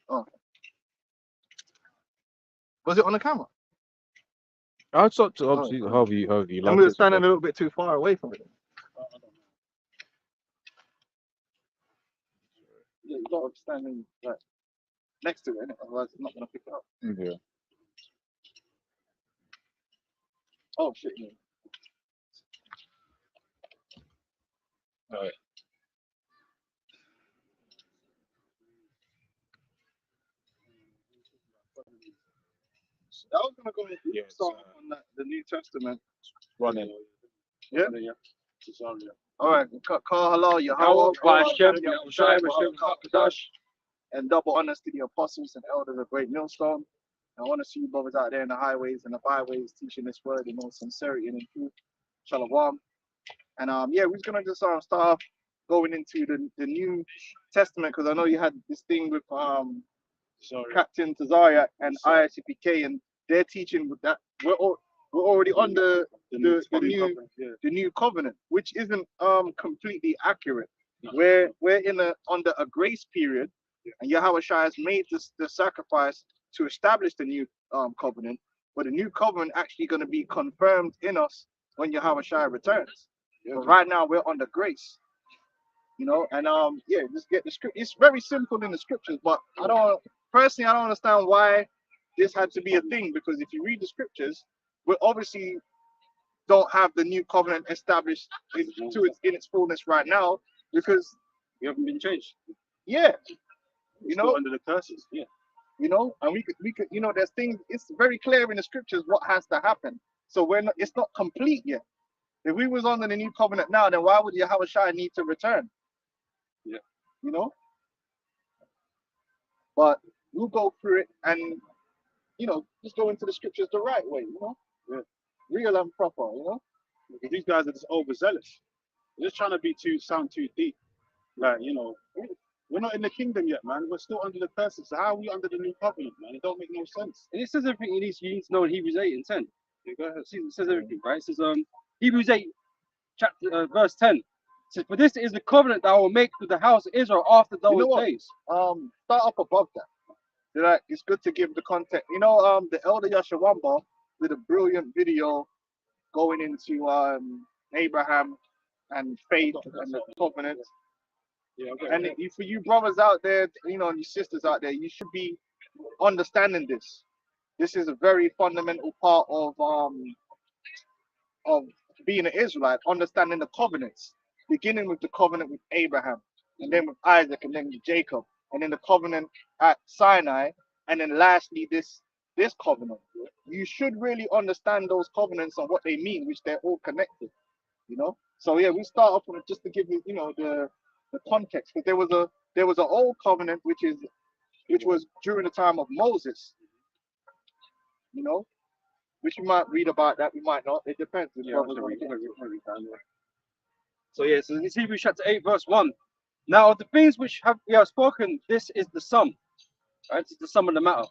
Oh, was it on the camera? It's up to Oh, obviously cool. however you And like we were it. standing a little bit too far away from it. Yeah, you got to stand in, like, next to it, innit? Otherwise, it's not gonna pick it up. Yeah. Oh shit! Yeah. Alright. I was gonna go and Yeah, start off on that, the New Testament. running. Yeah. All right. Call hello, Yahweh, and double honors to the apostles and elders of Great Millstone. I want to see you brothers out there in the highways and the byways teaching this word in all sincerity and in truth. Shalom. And yeah, we're gonna just start off going into the New Testament because I know you had this thing with Captain Tazaria and ISCPK, and they're teaching with that we're already on the new covenant, which isn't completely accurate. We're in a under a grace period, and Yahweh Shai has made the sacrifice to establish the new covenant, but the new covenant actually going to be confirmed in us when Yahweh Shai returns. But right now we're under grace, you know, and yeah, just get the script. It's very simple in the scriptures, but I don't understand why this had to be a thing, because if you read the scriptures, we obviously don't have the new covenant established in its fullness right now, because We haven't been changed. yeah, We're still under the curses. Yeah. you know, and we could, you know, there's things, it's very clear in the scriptures what has to happen. So it's not complete yet. If we was under the new covenant now, then why would Yahweh Shai need to return? Yeah. You know? But we'll go through it and, you know, just go into the scriptures the right way, you know? Yeah. Real and proper, you know? Because these guys are just overzealous. They're just trying to be sound too deep. Like, you know, we're not in the kingdom yet, man. We're still under the curses. So how are we under the new covenant, man? It don't make no sense. And it says everything you need to know in Hebrews 8 and 10. Yeah, go ahead. It says everything, right? It says Hebrews 8 chapter verse 10. It says, "For this is the covenant that I will make with the house of Israel after those You know what? days." Start up above that. Like, it's good to give the context. You know, the elder Yashawamba did a brilliant video going into Abraham and faith and the covenant. Yeah, okay. And for you brothers out there, you know, and your sisters out there, you should be understanding this. This is a very fundamental part of being an Israelite, understanding the covenants, beginning with the covenant with Abraham, and then with Isaac, and then with Jacob, and then the covenant at Sinai, and then lastly this covenant. You should really understand those covenants and what they mean, which they're all connected, you know. So yeah, we start off with just to give you, you know, the context, because there was an old covenant which was during the time of Moses, you know, which we might read about that, we might not. It depends. Yeah, So yeah, so this Hebrews chapter 8 verse 1. Now of the things which we have spoken, this is the sum. Right? This is the sum of the matter.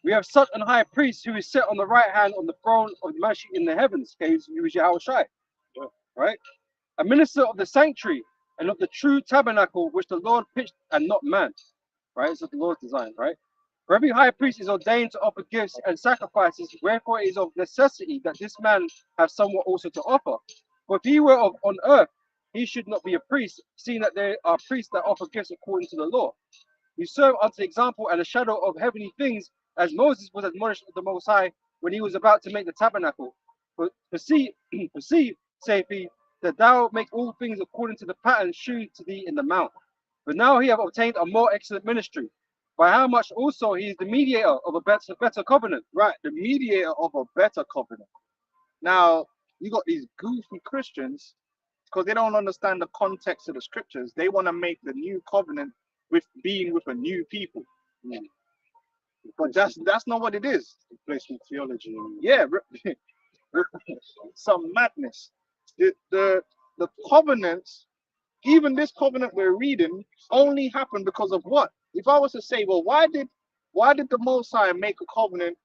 We have such an high priest who is set on the right hand on the throne of the Mashi in the heavens, who is Yahweh Shai. Yeah. Right? A minister of the sanctuary and of the true tabernacle which the Lord pitched and not man. Right? So the Lord's design, right? For every high priest is ordained to offer gifts and sacrifices, wherefore it is of necessity that this man have somewhat also to offer. For if he were on earth, he should not be a priest, seeing that there are priests that offer gifts according to the law. You serve unto the example and the shadow of heavenly things, as Moses was admonished of the Most High when he was about to make the tabernacle. Perceive, saith he, that thou make all things according to the pattern shewed to thee in the mount. But now he have obtained a more excellent ministry, by how much also he is the mediator of a better covenant. Right, the mediator of a better covenant. Now, you got these goofy Christians, because they don't understand the context of the scriptures. They want to make the new covenant with being with a new people. But that's not what it is. Replacement theology. Yeah, some madness. The covenants, even this covenant we're reading, only happened because of what? If I was to say, well, why did the Most High make a covenant,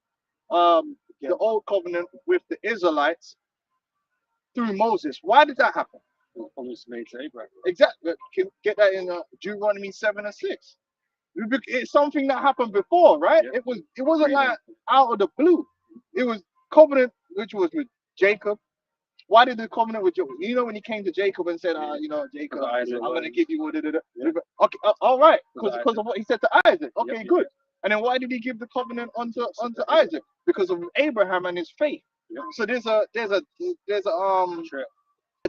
the old covenant with the Israelites through Moses? Why did that happen? Promise made to Abraham. Exactly. Can get that in Deuteronomy 7 and 6. It's something that happened before, right? Yeah. It wasn't like out of the blue. It was covenant, which was with Jacob. Why did the covenant with Jacob? You know, when he came to Jacob and said, Jacob, Isaac, I'm going to right? give you. Yeah. Okay, all right, Because of because of what he said to Isaac. Okay, Yep, good. And then why did he give the covenant onto Isaac? Because of Abraham and his faith. Yep. So there's a Sure.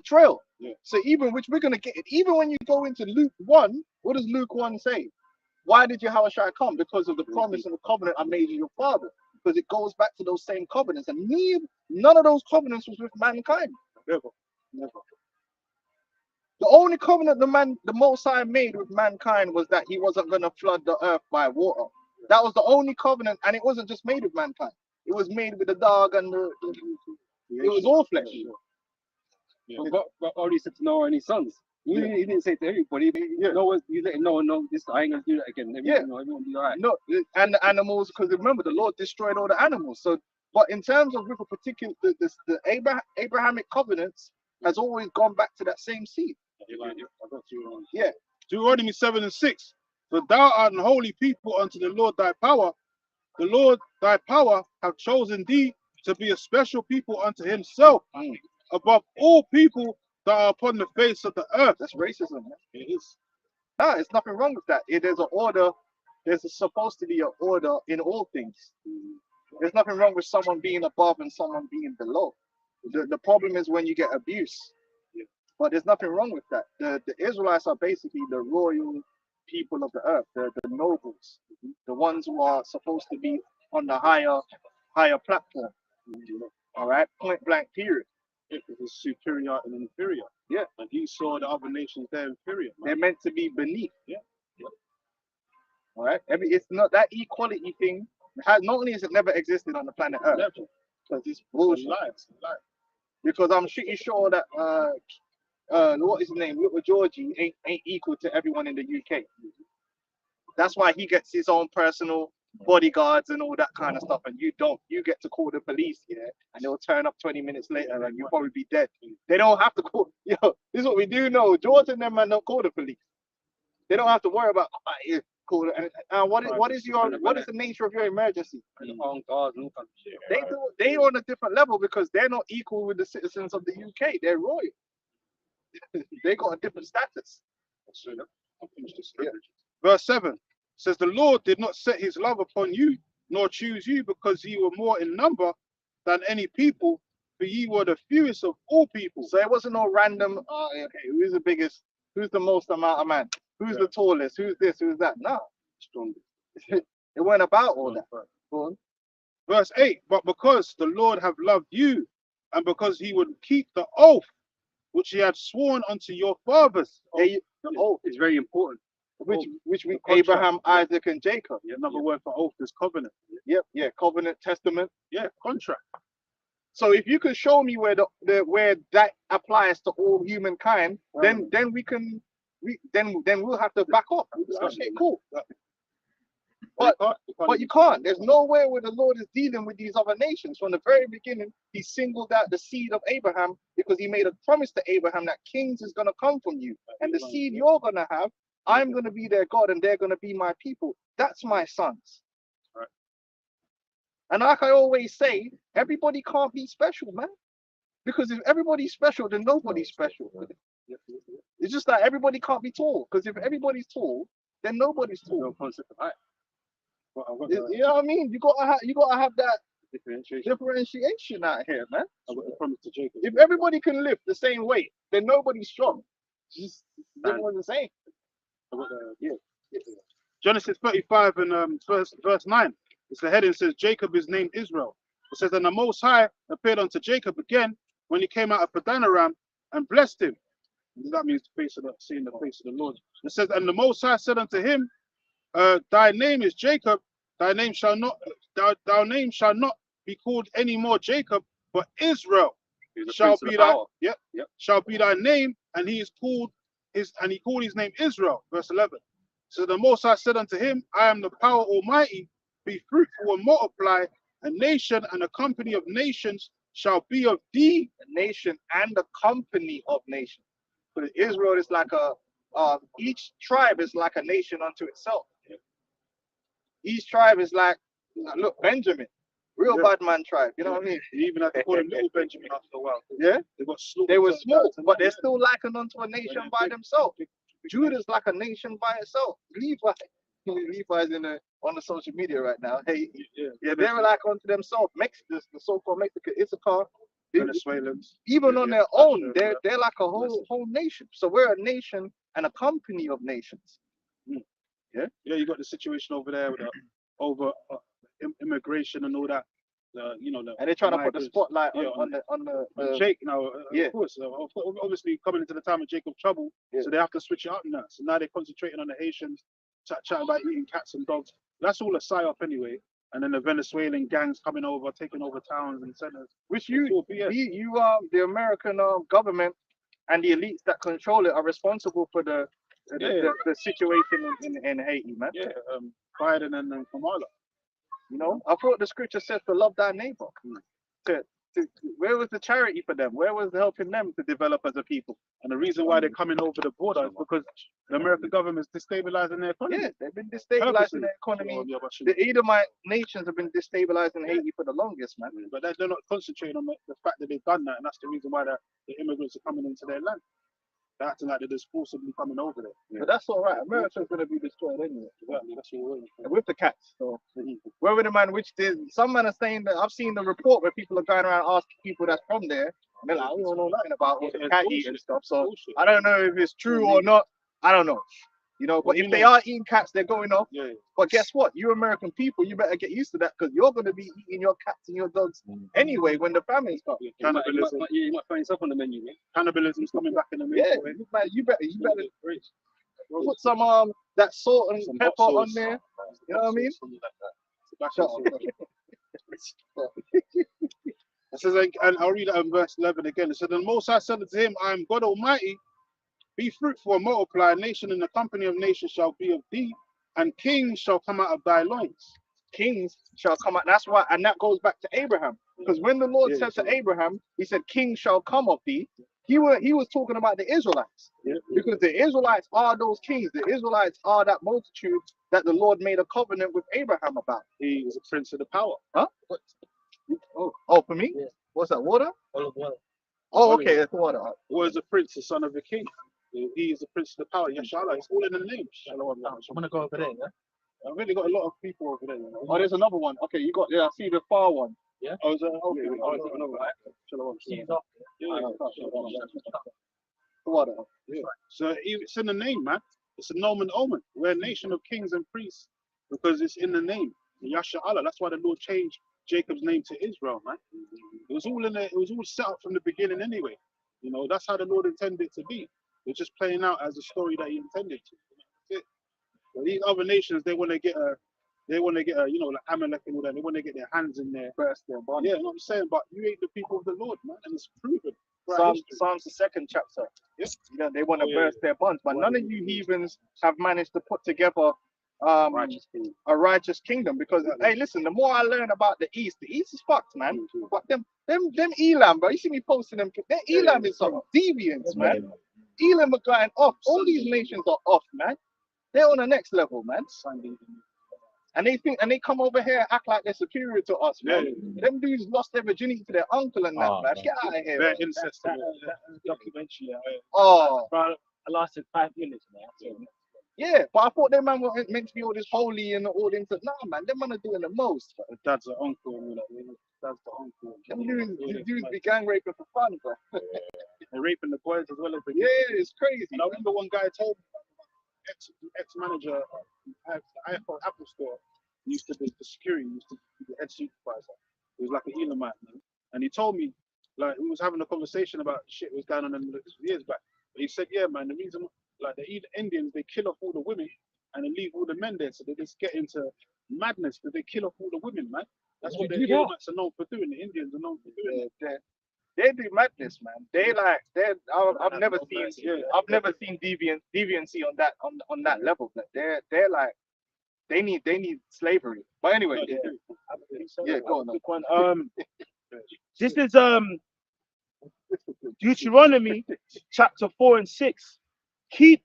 trail. Yeah. So even which we're gonna get, even when you go into Luke 1, what does Luke 1 say? Why did Yahushua come? Because of the promise and the covenant I made with your father. Because it goes back to those same covenants, and none of those covenants was with mankind. Never. Never. The only covenant the Most High made with mankind was that he wasn't gonna flood the earth by water. That was the only covenant, and it wasn't just made with mankind. It was made with the dog and it was all flesh. Yeah. But already said to Noah and his sons. He didn't say to everybody. Yeah. Noah, you let him know, no, this I ain't gonna do that again. Everyone will be all right. No, and the animals, because remember the Lord destroyed all the animals. So, but in terms of with a particular, the Abrahamic covenants has always gone back to that same seed. Yeah. Deuteronomy 7:6. For thou art an holy people unto the Lord thy power. The Lord thy power have chosen thee to be a special people unto himself, above all people that are upon the face of the earth. That's racism. Man. It is. No, there's nothing wrong with that. There's an order. Supposed to be an order in all things. There's nothing wrong with someone being above and someone being below. The problem is when you get abuse. But there's nothing wrong with that. The Israelites are basically the royal people of the earth, the nobles, the ones who are supposed to be on the higher platform. All right, point blank, period. It was superior and inferior. Yeah. And he saw the other nations they're inferior. Man. They're meant to be beneath. Yeah. All right. It's not that equality thing. Not only has it never existed on the planet Earth, Never. because it's bullshit. It's a lie. Because I'm pretty sure that what is his name, Little Georgie ain't equal to everyone in the UK. That's why he gets his own personal bodyguards and all that kind of stuff, and you don't. You get to call the police, and they'll turn up 20 minutes later, and you'll probably be dead. They don't have to call. This is what we do know. George and them man don't call the police. They don't have to worry about call it. And what is the nature of your emergency? On guard and all kinds of shit. They on a different level because they're not equal with the citizens of the UK. They're royal. They got a different status. Yeah. Verse 7 says, the Lord did not set his love upon you, nor choose you, because ye were more in number than any people, for ye were the fewest of all people. So it wasn't no random, who's the biggest, who's the most amount of man, who's the tallest, who's this, who's that. No. Strongest. It weren't about all that. Go on. Verse 8, but because the Lord have loved you, and because he would keep the oath which he had sworn unto your fathers. The oath is very important. Which we Abraham, Isaac, and Jacob. Another word for oath is covenant. Yep, covenant, testament. Yeah, contract. So if you can show me where where that applies to all humankind, then we'll have to back up. Okay, cool. But you can't. There's nowhere where the Lord is dealing with these other nations. From the very beginning, he singled out the seed of Abraham because he made a promise to Abraham that kings is going to come from you. And the seed you're going to have, I'm going to be their God and they're going to be my people. That's my sons. Right. And like I always say, everybody can't be special, man. Because if everybody's special, then nobody's special. It's just that everybody can't be tall. Because if everybody's tall, then nobody's tall. No concept of height. You know what I mean? You gotta have that differentiation out here, man. I got the promise to Jacob. If everybody can lift the same weight, then nobody's strong. Just everyone's the same. Genesis 35 and verse 9. It's the heading says Jacob is named Israel. It says, and the Most High appeared unto Jacob again when he came out of Padanaram and blessed him. That means seeing the face of the Lord. It says, and the Most High said unto him, thy name is Jacob. Thy name shall not be called any more Jacob, but Israel shall be thy name, and he called his name Israel. Verse 11. So the Most High said unto him, I am the power almighty, be fruitful and multiply. A nation and a company of nations shall be of thee. A nation and a company of nations. But Israel is like each tribe is like a nation unto itself. Each tribe is like, look, Benjamin, real Yeah. bad man tribe. You know what I mean? You even have to call him Little Benjamin after a while. Yeah. They got slaughtered. They were so small, bad. but they're still likened unto a nation by big, themselves. big, Judah's like a nation by itself. Levi's on the social media right now. Hey, yeah, they're like unto themselves. The so-called Mexican Issachar, Venezuelans. even on their own, they're like a whole nation. So we're a nation and a company of nations. Yeah, you got the situation over there with over immigration and all that. And they're trying to put the spotlight on the Jake now. yeah. Of course, obviously coming into the time of Jacob's trouble, Yeah. so they have to switch it up now. So now they're concentrating on the Haitians, chatting about eating cats and dogs. That's all a psyop anyway. And then the Venezuelan gangs coming over, taking over towns and centers. Which the American government and the elites that control it are responsible for the situation in Haiti, man. Yeah, Biden and Kamala. You know, I thought the scripture says to love thy neighbor. Where was the charity for them? Where was helping them to develop as a people? And the reason why they're coming over the border is because the American government is destabilizing their economy. Yeah, they've been destabilizing their economy. The Edomite nations have been destabilizing Haiti for the longest, man. But they're not concentrating on the fact that they've done that, and that's the reason why the immigrants are coming into their land. They're acting like they're just forcibly coming over there. But that's all right. America's going to be destroyed anyway. Exactly, that's what we're waiting for. With the cats. So, where were the man? Some man are saying that I've seen the report where people are going around asking people that's from there. And they're like, we don't know nothing about all the cat eating stuff. So Bullshit. I don't know if it's true or not. I don't know. You know, but if they are eating cats, they're going off. Yeah. But guess what? You American people, you better get used to that because you're going to be eating your cats and your dogs anyway when the famine's come. Cannibalism. You might find yourself on the menu, man. Cannibalism's coming back in the Yeah, main. you better put some that salt and pepper on there. You know what I mean? Shut up. It says, and I'll read that in verse 11 again. It said, and Most High said to him, I am God Almighty. Be fruitful and multiply. A nation in the company of nations shall be of thee, and kings shall come out of thy loins. Kings shall come out. That's why, and that goes back to Abraham. Because when the Lord said to Abraham, he said, kings shall come of thee. He was talking about the Israelites. Because the Israelites are those kings. The Israelites are that multitude that the Lord made a covenant with Abraham about. He is a prince of the power. Huh? Oh, for me? Yeah. What's that, water? Olive oil. Oh, okay, it's water. Who is a prince, the son of a king? He is the prince of the power. Yashala. It's all in the name. I'm gonna go over there. Yeah? I've really got a lot of people over there. You know? Oh, there's another one. Okay, you got, I see the far one. Yeah. Oh, is that okay? Yeah. Oh, it's another one. Shalom. He's up. Water. Yeah. So it's in the name, man. It's a nomen omen. We're a nation of kings and priests because it's in the name. Yasha Allah. That's why the Lord changed Jacob's name to Israel, man. It was all set up from the beginning anyway. You know, that's how the Lord intended it to be. It's just playing out as a story that He intended to. That's it. But these other nations, they want to get a, you know, like Amalek and all that. They want to get their hands in there. Burst their bond. Yeah, you know what I'm saying. But you ain't the people of the Lord, man, and it's proven. Psalms the 2nd chapter. Yes. You know, they want to burst their bonds, but none of you heathens have managed to put together a righteous kingdom. Because hey, listen, the more I learn about the East is fucked, man. But them Elam, bro. You see me posting them. Elam is some deviants, man. Elam are going off. All these nations are off, man. They're on the next level, man. And they come over here and act like they're superior to us, man. Them dudes lost their virginity to their uncle and that, man. Get out of here. They're Man. incest. That documentary. Oh, Bro, I lasted 5 minutes, man. yeah, but I thought them man were meant to be all this holy and all into. Nah, man, them man are doing the most. The dad's an uncle and all that. That's the uncle. Them dudes be gang raping for fun, bro. They're raping the boys as well as the Yeah, it's crazy. And I remember one guy told me, ex-manager at Apple Store, used to be the security, used to be the head supervisor. He was like an Elamite, man. And he told me, like, we was having a conversation about shit was going on in the years back. But he said, yeah, man, the reason, like, the Indians, they kill off all the women and they leave all the men there. So they just get into madness because they kill off all the women, man. That's what the Elamites are known for doing. The Indians are known for doing. They do madness, man. I've never seen deviancy on that level. But they're like they need slavery. But anyway, go on. This is Deuteronomy chapter 4 and 6. Keep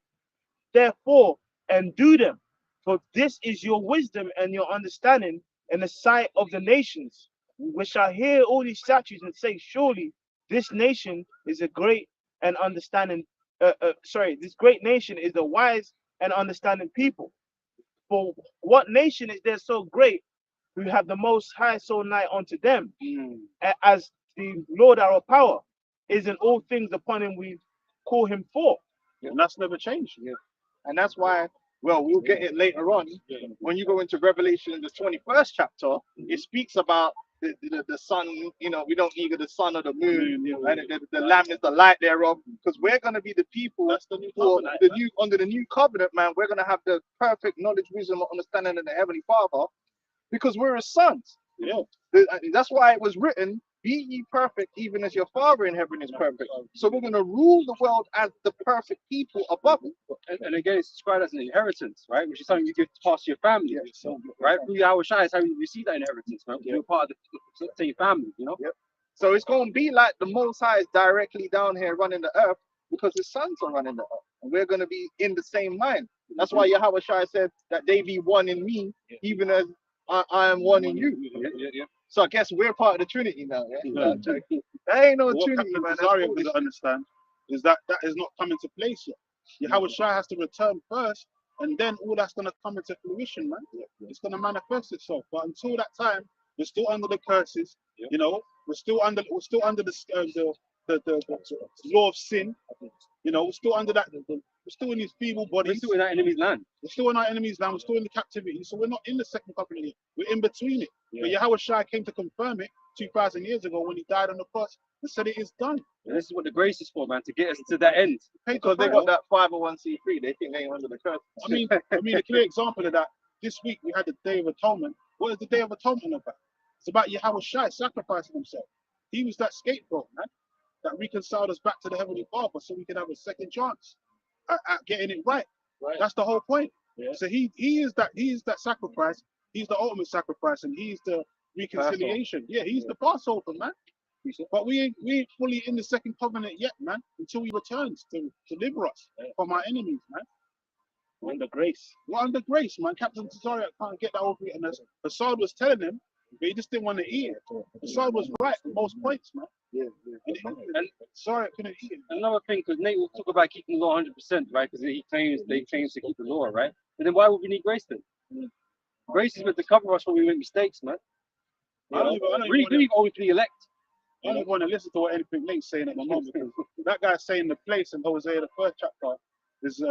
therefore and do them, For this is your wisdom and your understanding in the sight of the nations, which shall hear all these statutes and say, surely this nation is a great and understanding. This great nation is a wise and understanding people. For what nation is there so great who have the Most High so nigh unto them, as the Lord our power is in all things upon him we call him for. And that's never changed. Yeah. And that's why, well, we'll get it later on. When you go into Revelation in the 21st chapter, it speaks about the sun, you know, we don't need the sun or the moon, and the lamb is the light thereof, because we're going to be the people That's the new who are covenant. under the new covenant, man. We're going to have the perfect knowledge, wisdom, and understanding of the Heavenly Father, because we're his sons. Yeah. That's why it was written, be ye perfect, even as your Father in heaven is perfect. So we're going to rule the world as the perfect people above it. And again, it's described as an inheritance, right? Which is something you give to pass to your family, right? Through Yahweh Shai is how you receive that inheritance, man. You're part of the same family, you know? Yep. So it's going to be like the Most High is directly down here running the earth, because his sons are running the earth. And we're going to be in the same mind. That's why Yahweh Shai said that they be one in me, even as I am one in you. Yeah. So I guess we're part of the Trinity now. Yeah? Yeah. There ain't no What Trinity, Captain man. That's Cesario foolish. doesn't understand is that that is not coming to place yet. Yahweh Shai has to return first, and then all that's going to come into fruition, man. It's going to manifest itself. But until that time, we're still under the curses. You know, we're still under the law of sin. You know, we're still under that. We're still in these feeble We're bodies. still in that enemy's land. We're still in our enemy's land. We're still in the captivity. So we're not in the second covenant yet. We're in between it. But Yahweh Shai came to confirm it 2,000 years ago when he died on the cross and said it is done. And this is what the grace is for, man, to get us to that end. Because they got that 501c3, they think they ain't under the curse. I mean, a clear example of that. This week we had the Day of Atonement. What is the Day of Atonement about? It's about Yahweh Shai sacrificing himself. He was that scapegoat, man, that reconciled us back to the Heavenly Father, so we can have a second chance at getting it right. That's the whole point. So he is that sacrifice. He's the ultimate sacrifice, and he's the reconciliation. Yeah, he's the Passover, man. But we ain't fully in the second covenant yet, man, until he returns to deliver us from our enemies, man. We're under grace. We're under grace, man. Captain Cesario can't get that over it. And Hassad was telling him, but he just didn't want to eat it. Hassad was right at most points, man. And Cesario couldn't eat it. Another thing, because Nate will talk about keeping the law 100%, right? Because they claim to keep the law, right? But then why would we need grace then? Grace is meant to cover us when we make mistakes, man. I don't even We always be elect. I don't want to listen to what anything Nate's saying at the moment. Because that guy's saying the place in Hosea, the first chapter, is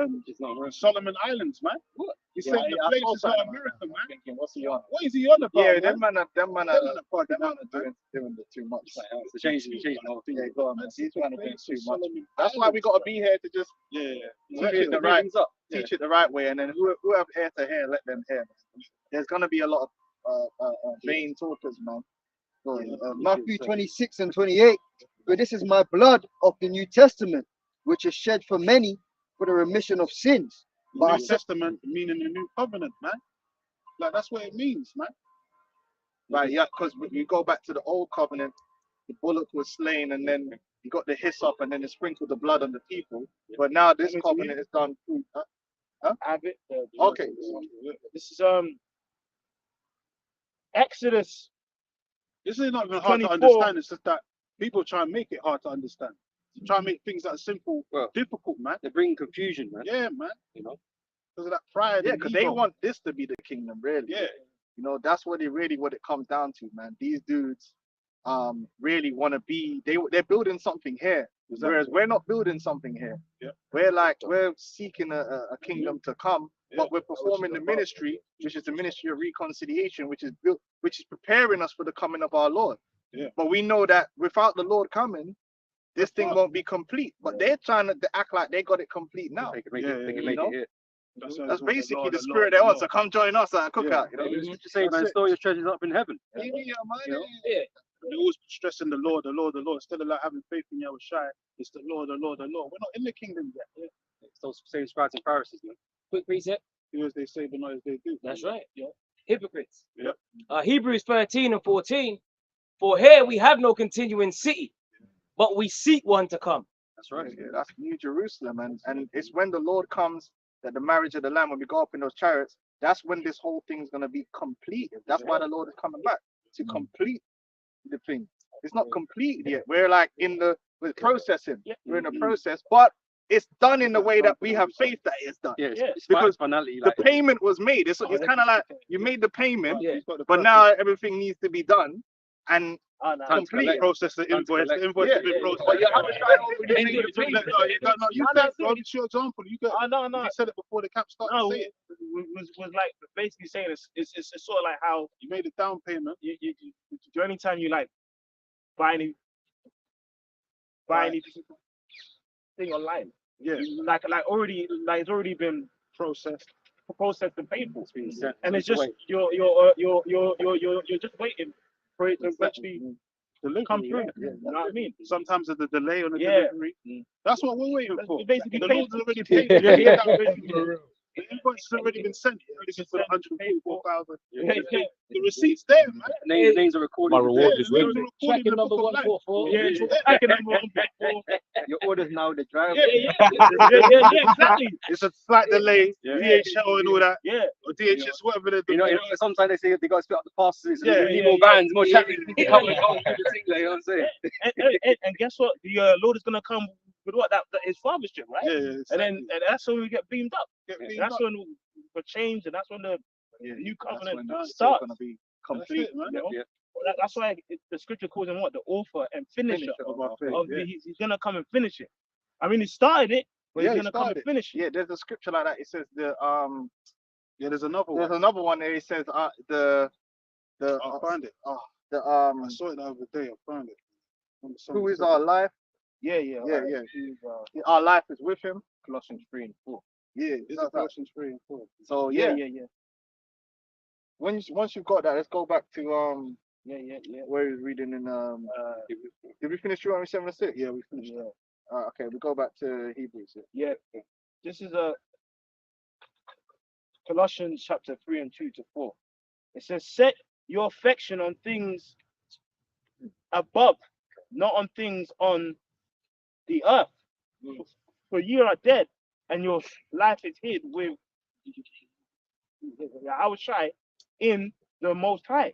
Solomon Islands, man. What? He's saying the place is not America, man. Thinking, what's he on? What is he on about? Yeah, man? them man are doing it too much. It's changing the whole thing. Yeah, go on, man. He's trying to do Place too is much. Solomon That's why we got to be here to just Yeah. teach it the right, teach it the right way, and then who have ear to hear, let them hear. There's gonna be a lot of vain talkers, man. Matthew 26 and 28. But this is my blood of the New Testament, which is shed for many for the remission of sins. But I New said, Testament meaning the new covenant, man. Like that's what it means, man. Right, yeah, because you go back to the old covenant, the bullock was slain, and then you got the hyssop, and then it sprinkled the blood on the people. But now this covenant is done through. Have it. Okay. This is Exodus. This is not even hard 24. to understand. It's just that people try and make it hard to understand. Try and make things that are simple difficult, man. They're bringing confusion, man. Yeah, man. You know? Because of that pride. Yeah, and because they ego. want this to be the kingdom, really. Yeah. You know, that's what it comes down to, man. These dudes really want to be, they're building something here. Whereas we're not building something here. Yeah. We're seeking a kingdom to come, but we're performing the ministry, which is the ministry of reconciliation, which is preparing us for the coming of our Lord. Yeah. But we know that without the Lord coming, this thing won't be complete. But they're trying to act like they got it complete now. They can make Yeah, it, they can yeah, make you it here. That's basically the spirit they want. So come join us at a cookout. You know? You just say, man, store your treasures up in heaven. Yeah, man. You know? They're always stressing the Lord, the Lord, the Lord. Instead of like having faith in Yahweh Shai, it's the Lord, the Lord, the Lord. We're not in the kingdom yet. It's those same scribes and Pharisees, man. Quick precept. Do as they say, but not as they do. That's right. Yeah. Hypocrites. Yep. Hebrews 13 and 14. For here we have no continuing city, but we seek one to come. That's right. Yeah, that's New Jerusalem, and it's when the Lord comes that the marriage of the Lamb, when we go up in those chariots, that's when this whole thing's gonna be completed. That's why the Lord is coming back to complete the thing. It's not completed yet. We're like we're processing. Yeah. We're in the process, but it's done in the way that we have faith that it's done. Yeah, it's, Yeah. it's Because finality. The Like, payment was made. It's Oh, kind that's of like you made the payment, Yeah. but now everything needs to be done and Oh, no. Time to complete. collect. Process the Time to invoice. The collect. invoice Yeah, has been yeah, processed. But you haven't tried already Ain't made good the to payment. pay. No, you got no. You No, said, that's it. I'll give you an example. You got. Oh, no. You said it before the cap started. No, Say it. was like basically saying it's sort of like how You made a down payment. you anytime you like buy any thing online, Yeah. like already like it's already been Processed. processed and paid for, being sent. and it's to just wait. you're just waiting for it to actually Delivery, come through. yeah. You know what I mean? Sometimes there's a delay on the Yeah. delivery. That's what we're waiting for. You basically The pay Lord's for it. already paid. Yeah. The invoice has already been sent. It's already been for the 144,000. Yeah. The receipt's there, man. Names are recorded. My reward Yeah, is the names with are me. recorded in Tracking the number book of life. 144. Yeah, it's tracking number 144. Your order's now in the drive. Yeah, exactly. It's a slight delay, Yeah. DHL and all that, Yeah. or DHS, whatever they're You doing. know, sometimes they say they got to split up the parcels. So Yeah, you need yeah, more yeah. vans, more traffic. You come and go through the thing, like, you know what I'm saying? And guess what? The Lord is gonna come with what that his fathership, right? Yeah, And then and that's when we get beamed up. Get And beamed that's up. when we change, and that's when the Yeah, new that's covenant when it's starts. gonna be That's complete. it, man. You know? Yeah. That's why the scripture calls him what? The author and finisher Finisher Of our faith, of yeah. he's gonna come and finish it. I mean, he started it, but Yeah, he's he gonna come and started it. finish it. Yeah, there's a scripture like that. It says Yeah, there's another there's one. another one there. It says I'll find it. the I saw it the other day. I'll find it. On the song. who is our life? Yeah. Yeah, alright. yeah. He's, Our life is with him. Colossians 3 and 4. Yeah, Is that's it that. Colossians 3 and 4? So yeah. once you've got that, let's go back to Yeah. where he's reading in did we finish Deuteronomy 7 and 6? Yeah, we finished that. Okay, we go back to Hebrews. Yeah. This is Colossians chapter 3 and 2 to 4. It says, set your affection on things above, not on things on the earth. For you are dead, and your life is hid with Yahushua in the Most High.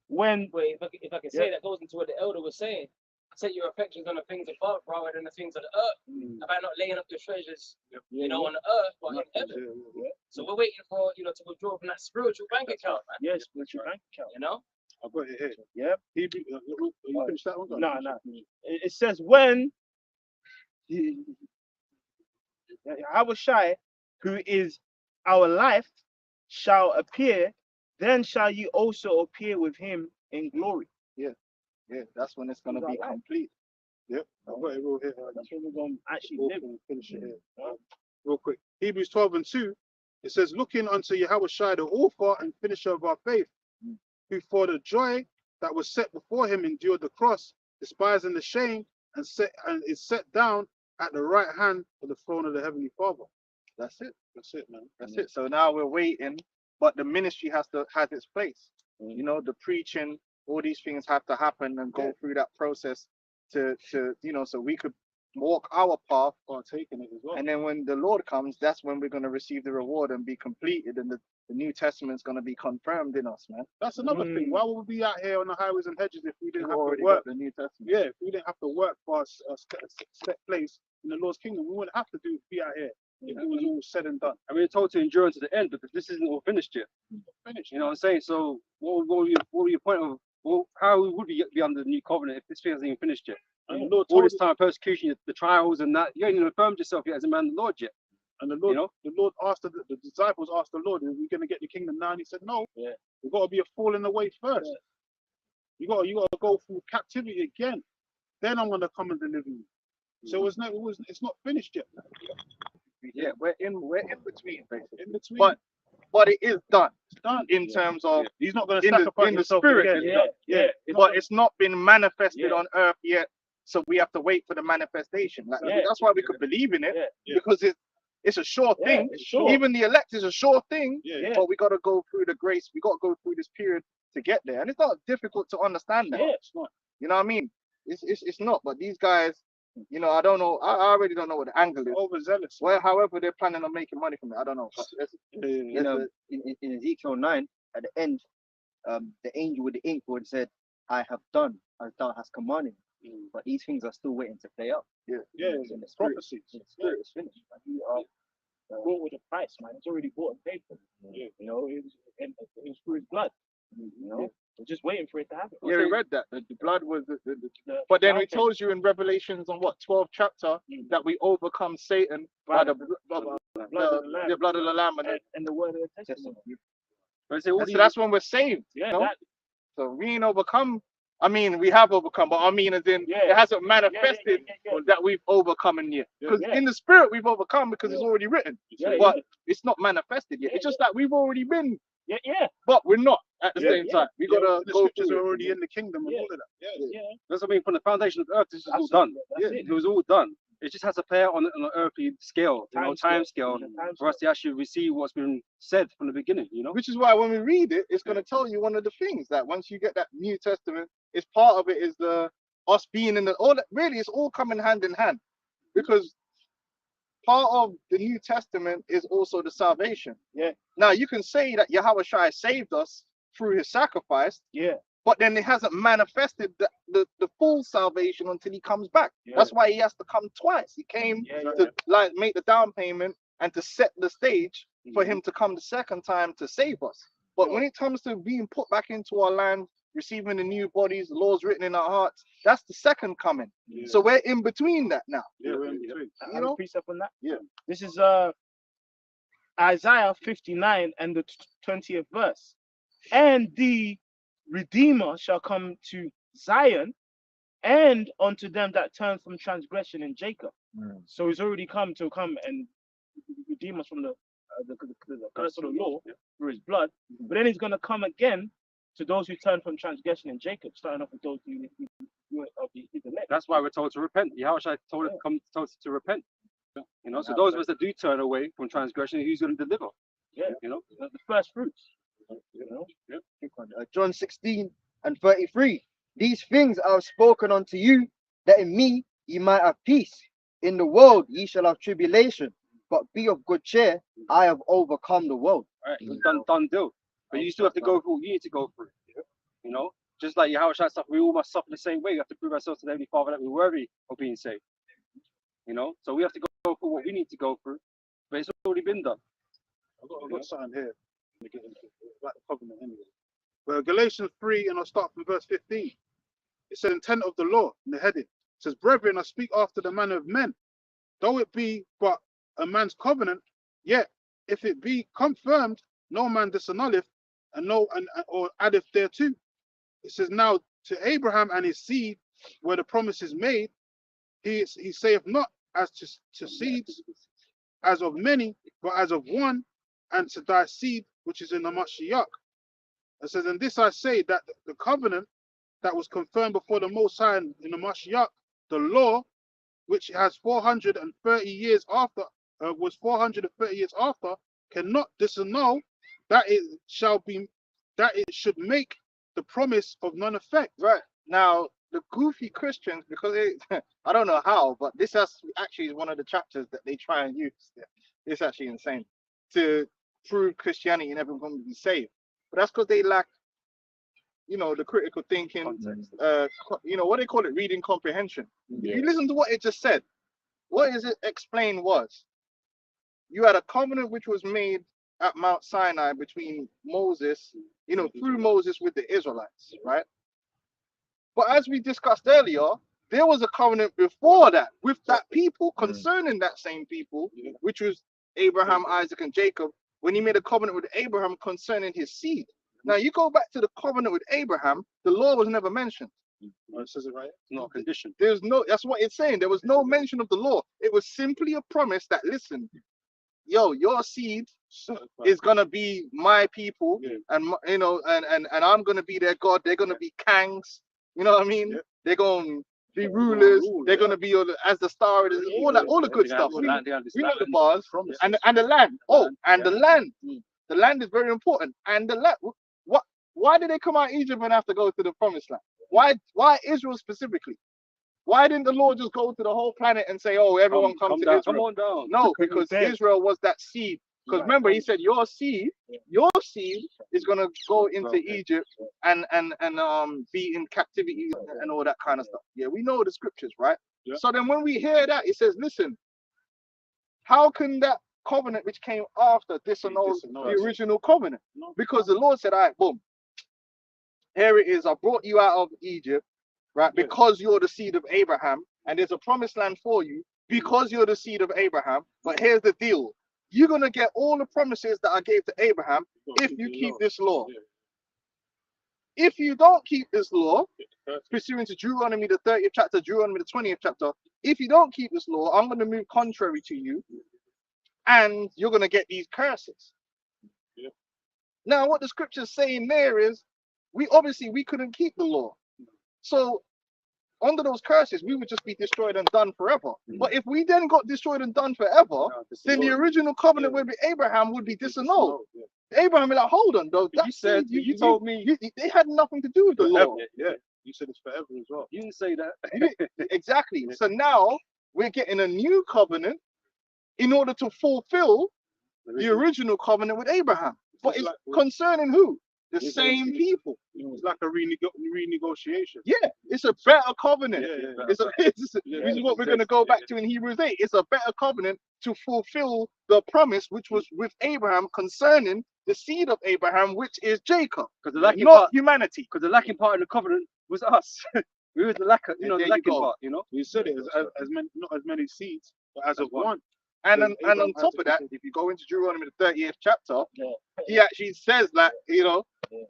When Wait, if I can say that goes into what the elder was saying. Set your affections on the things above rather than the things of the earth. About not laying up your treasures, on the earth, but in heaven. So we're waiting for, to withdraw from that spiritual bank account, man. yes, spiritual bank account. You know? I've got it here. Yeah. Hebrew, you finished that one? Go on. No. It says when Yahushua, who is our life, shall appear, then shall you also appear with him in glory. Yeah, that's when it's gonna He's be our life. complete. Yep, I've got it real here. That's when we're going to actually We'll live. finish it here. Real quick. Hebrews 12 and 2. It says, looking unto Yahushua, the author and finisher of our faith, who for the joy that was set before him endured the cross, despising the shame, and is set down at the right hand of the throne of the Heavenly Father. That's it. That's it, man. That's it. So now we're waiting, but the ministry has its place. The preaching, all these things have to happen and go through that process to so we could walk our path, Partaking it as well. and then when the Lord comes, that's when we're going to receive the reward and be completed, and the New Testament's going to be confirmed in us, man. That's another thing. Why would we be out here on the highways and hedges if we We didn't have to already work? got the New Testament. Yeah, if we didn't have to work for a set place in the Lord's kingdom, we wouldn't have to be out here if it was all said and done. I mean, told to endure to the end, but this isn't all finished yet. Finished. You know what I'm saying? So, what would be your point of, how would we be under the new covenant if this thing hasn't even finished yet? And the Lord All told this time, persecution, the trials, and that, you haven't even affirmed yourself yet as a man of the Lord yet. And the Lord, You know? the Lord asked the disciples asked the Lord, "Are we going to get the kingdom now?" And he said, "No. Yeah. We've got to be a falling away first. You got to go through captivity again. Then I'm going to come and deliver you." So it's not finished yet. Yeah, we're in between, basically. In between, But it is done it's done. in terms of He's not going to in the- sacrifice in the himself spirit, again. it's Yeah. but it's not been manifested Yeah. on earth yet, so we have to wait for the manifestation. Like, Yeah. that's why we could believe in it, Yeah. because it's a sure Yeah, thing. it's sure. Even the elect is a sure thing, Yeah. but we got to go through the grace. We got to go through this period to get there, and it's not difficult to understand that. Yeah. It's not. You know what I mean? It's not. But these guys, You know, I don't know. I already don't know what the angle is. Overzealous. Well, however they're planning on making money from it, I don't know. But In Ezekiel 9, at the end, the angel with the ink would said, "I have done as thou hast commanded me." But these things are still waiting to play out. Yeah, In the spirit, prophecies. in the spirit is finished. Like, we are, Bought with a price, man. It's already bought and paid for. You know, it was through his blood. You know, we're just waiting for it to happen. yeah, we read that the blood was The but then down we payment. told you in Revelations on what 12th chapter that we overcome Satan by the blood of the Lamb. the blood of the Lamb, and the word of the testimony. But I say all so these, that's when we're saved. Yeah, No? that, So we ain't overcome. I mean, we have overcome, but I mean, as in Yeah. it hasn't manifested yeah. that we've overcome in yet. Because Yeah. in the spirit we've overcome because it's already written, Yeah, but it's not manifested yet. Yeah, It's just that we've already been, yeah. but we're not at the Yeah, same time. We gotta The go scriptures through are it. already in the kingdom and Yeah. all of that. Yeah. that's what I mean. From the foundation of the earth, this is all done. That's it. It was all done. It just has to play out on an earthly scale, time scale, for us to actually receive what's been said from the beginning. You know. Which is why when we read it, it's going to tell you one of the things that once you get that New Testament, is part of it is the us being in the all. Really, it's all coming hand in hand, because part of the New Testament is also the salvation. Yeah. Now you can say that Yahweh Shai saved us through his sacrifice, Yeah. but then it hasn't manifested the full salvation until he comes back. Yeah. That's why he has to come twice. He came Yeah, to like make the down payment and to set the stage for him to come the second time to save us. But when it comes to being put back into our land, receiving the new bodies, the laws written in our hearts, that's the second coming. Yeah. So we're in between that now. Yeah, we're in between. You know, precept on that. Yeah. This is Isaiah 59 and the 20th verse. And the Redeemer shall come to Zion, and unto them that turn from transgression in Jacob. So he's already come and redeem us from the curse of the law through his blood. But then he's going to come again to those who turn from transgression in Jacob, starting off with those who of the elect. That's why we're told to repent. Yahushua told us to repent. You know, so those of us that do turn away from transgression, he's going to deliver. Yeah. You know. The first fruits. You know? John 16 and 33. These things I have spoken unto you, that in me ye might have peace. In the world ye shall have tribulation, but be of good cheer. I have overcome the world. Right, it's done deal. But you still have to go through what you need to go through. You know, just like Yahushua stuff, we all must suffer the same way. We have to prove ourselves to the Heavenly Father that we're worthy of being saved. You know, so we have to go through what we need to go through, but it's already been done. I've got something here. Let me get into it. Like the covenant anyway. Well, Galatians 3, and I'll start from verse 15. It says, intent of the law, in the heading. It says, brethren, I speak after the manner of men. Though it be but a man's covenant, yet if it be confirmed, no man disannulleth, or addeth thereto. It says, now to Abraham and his seed, where the promise is made, he saith not as to seeds, as of many, but as of one, and to thy seed, which is in the Mashiach. It says, and this I say, that the covenant that was confirmed before the Most High in the Mashiach, the law, which has 430 years after, was 430 years after, cannot disannul that it should make the promise of none effect. Right. Now, the goofy Christians, because I don't know how, but this actually is one of the chapters that they try and use. It's actually insane to prove Christianity and everyone will be saved. But that's because they lack, you know, the critical thinking, you know, what they call it, reading comprehension. If you listen to what it just said, what is it explained was, you had a covenant which was made at Mount Sinai between Moses, you know, through Moses with the Israelites, right? But as we discussed earlier, there was a covenant before that with that people concerning that same people, which was Abraham, Isaac, and Jacob, when he made a covenant with Abraham concerning his seed. Now you go back to the covenant with Abraham, the law was never mentioned. It says it right. It's not a condition. There's no, that's what it's saying. There was no mention of the law. It was simply a promise that, listen, yo, your seed is gonna be my people, and you know, and I'm gonna be their God. They're gonna be kangs. You know what I mean? They're gonna be rulers. They're gonna be as the star. All that, all the good stuff. We know the bars and the land. Oh, and the land. The land is very important. And the land. What? Why did they come out of Egypt and have to go to the promised land? Why Israel specifically? Why didn't the Lord just go to the whole planet and say, "Oh, everyone come to down, Israel"? come on down. No, Because because they're- Israel was that seed. Because remember, he said, "Your seed is gonna go into Egypt and be in captivity and all that kind of stuff." Yeah, we know the scriptures, right? Yeah. So then when we hear that, it says, "Listen, how can that covenant which came after disannul the original covenant?" Because the Lord said, "All right, boom, here it is. I brought you out of Egypt, right? Yeah. Because you're the seed of Abraham, and there's a promised land for you because you're the seed of Abraham. But here's the deal: you're gonna get all the promises that I gave to Abraham if you keep this law. If you don't keep this law, pursuant to Deuteronomy the 30th chapter, Deuteronomy the 20th chapter, if you don't keep this law, I'm gonna move contrary to you, and you're gonna get these curses." Yeah. Now, what the scripture's saying there is, we couldn't keep the law. So under those curses, we would just be destroyed and done forever. But if we then got destroyed and done forever, then the original covenant with Abraham would be disannulled. Abraham be like, "Hold on, though. You said, you told me. They had nothing to do with the law." Yeah. You said it's forever as well. You didn't say that. Exactly. So now we're getting a new covenant in order to fulfill the original covenant with Abraham. But it's concerning who? The same people. It's like a renegotiation. Yeah, it's a better covenant. Yeah. This is what we're going to go back to in Hebrews 8. It's a better covenant to fulfill the promise which was with Abraham concerning the seed of Abraham, which is Jacob, Because the lacking not part, humanity. because the lacking part in the covenant was us. We were the lacker, There the you lacking go. part, you know. We said it as many, not as many seeds, but as of one. And Because on Abraham top had of to that, be- if you go into Deuteronomy the 30th chapter, Yeah. he actually says that,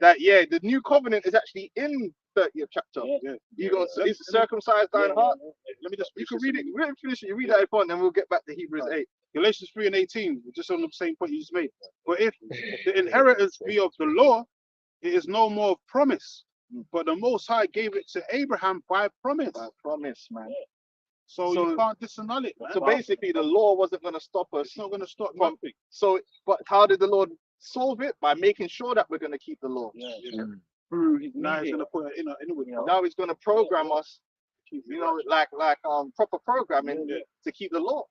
that the new covenant is actually in 30th chapter. Yeah. You got is circumcised thine heart. Let me just You can finish read this. it. We'll finish it. You read that if you want, then we'll get back to Hebrews 8. Galatians 3:18, just on the same point you just made. But if the inheritance be of the law, it is no more of promise. But the Most High gave it to Abraham by promise. I promise, man. So you can't disannul it, man. So basically, the law wasn't going to stop us. It's not going to stop From- nothing. So, but how did the Lord solve it? By making sure that we're going to keep the law. Through his Now he's mediator. going to put it in with you. Now He's going to program us, like proper programming to keep the law.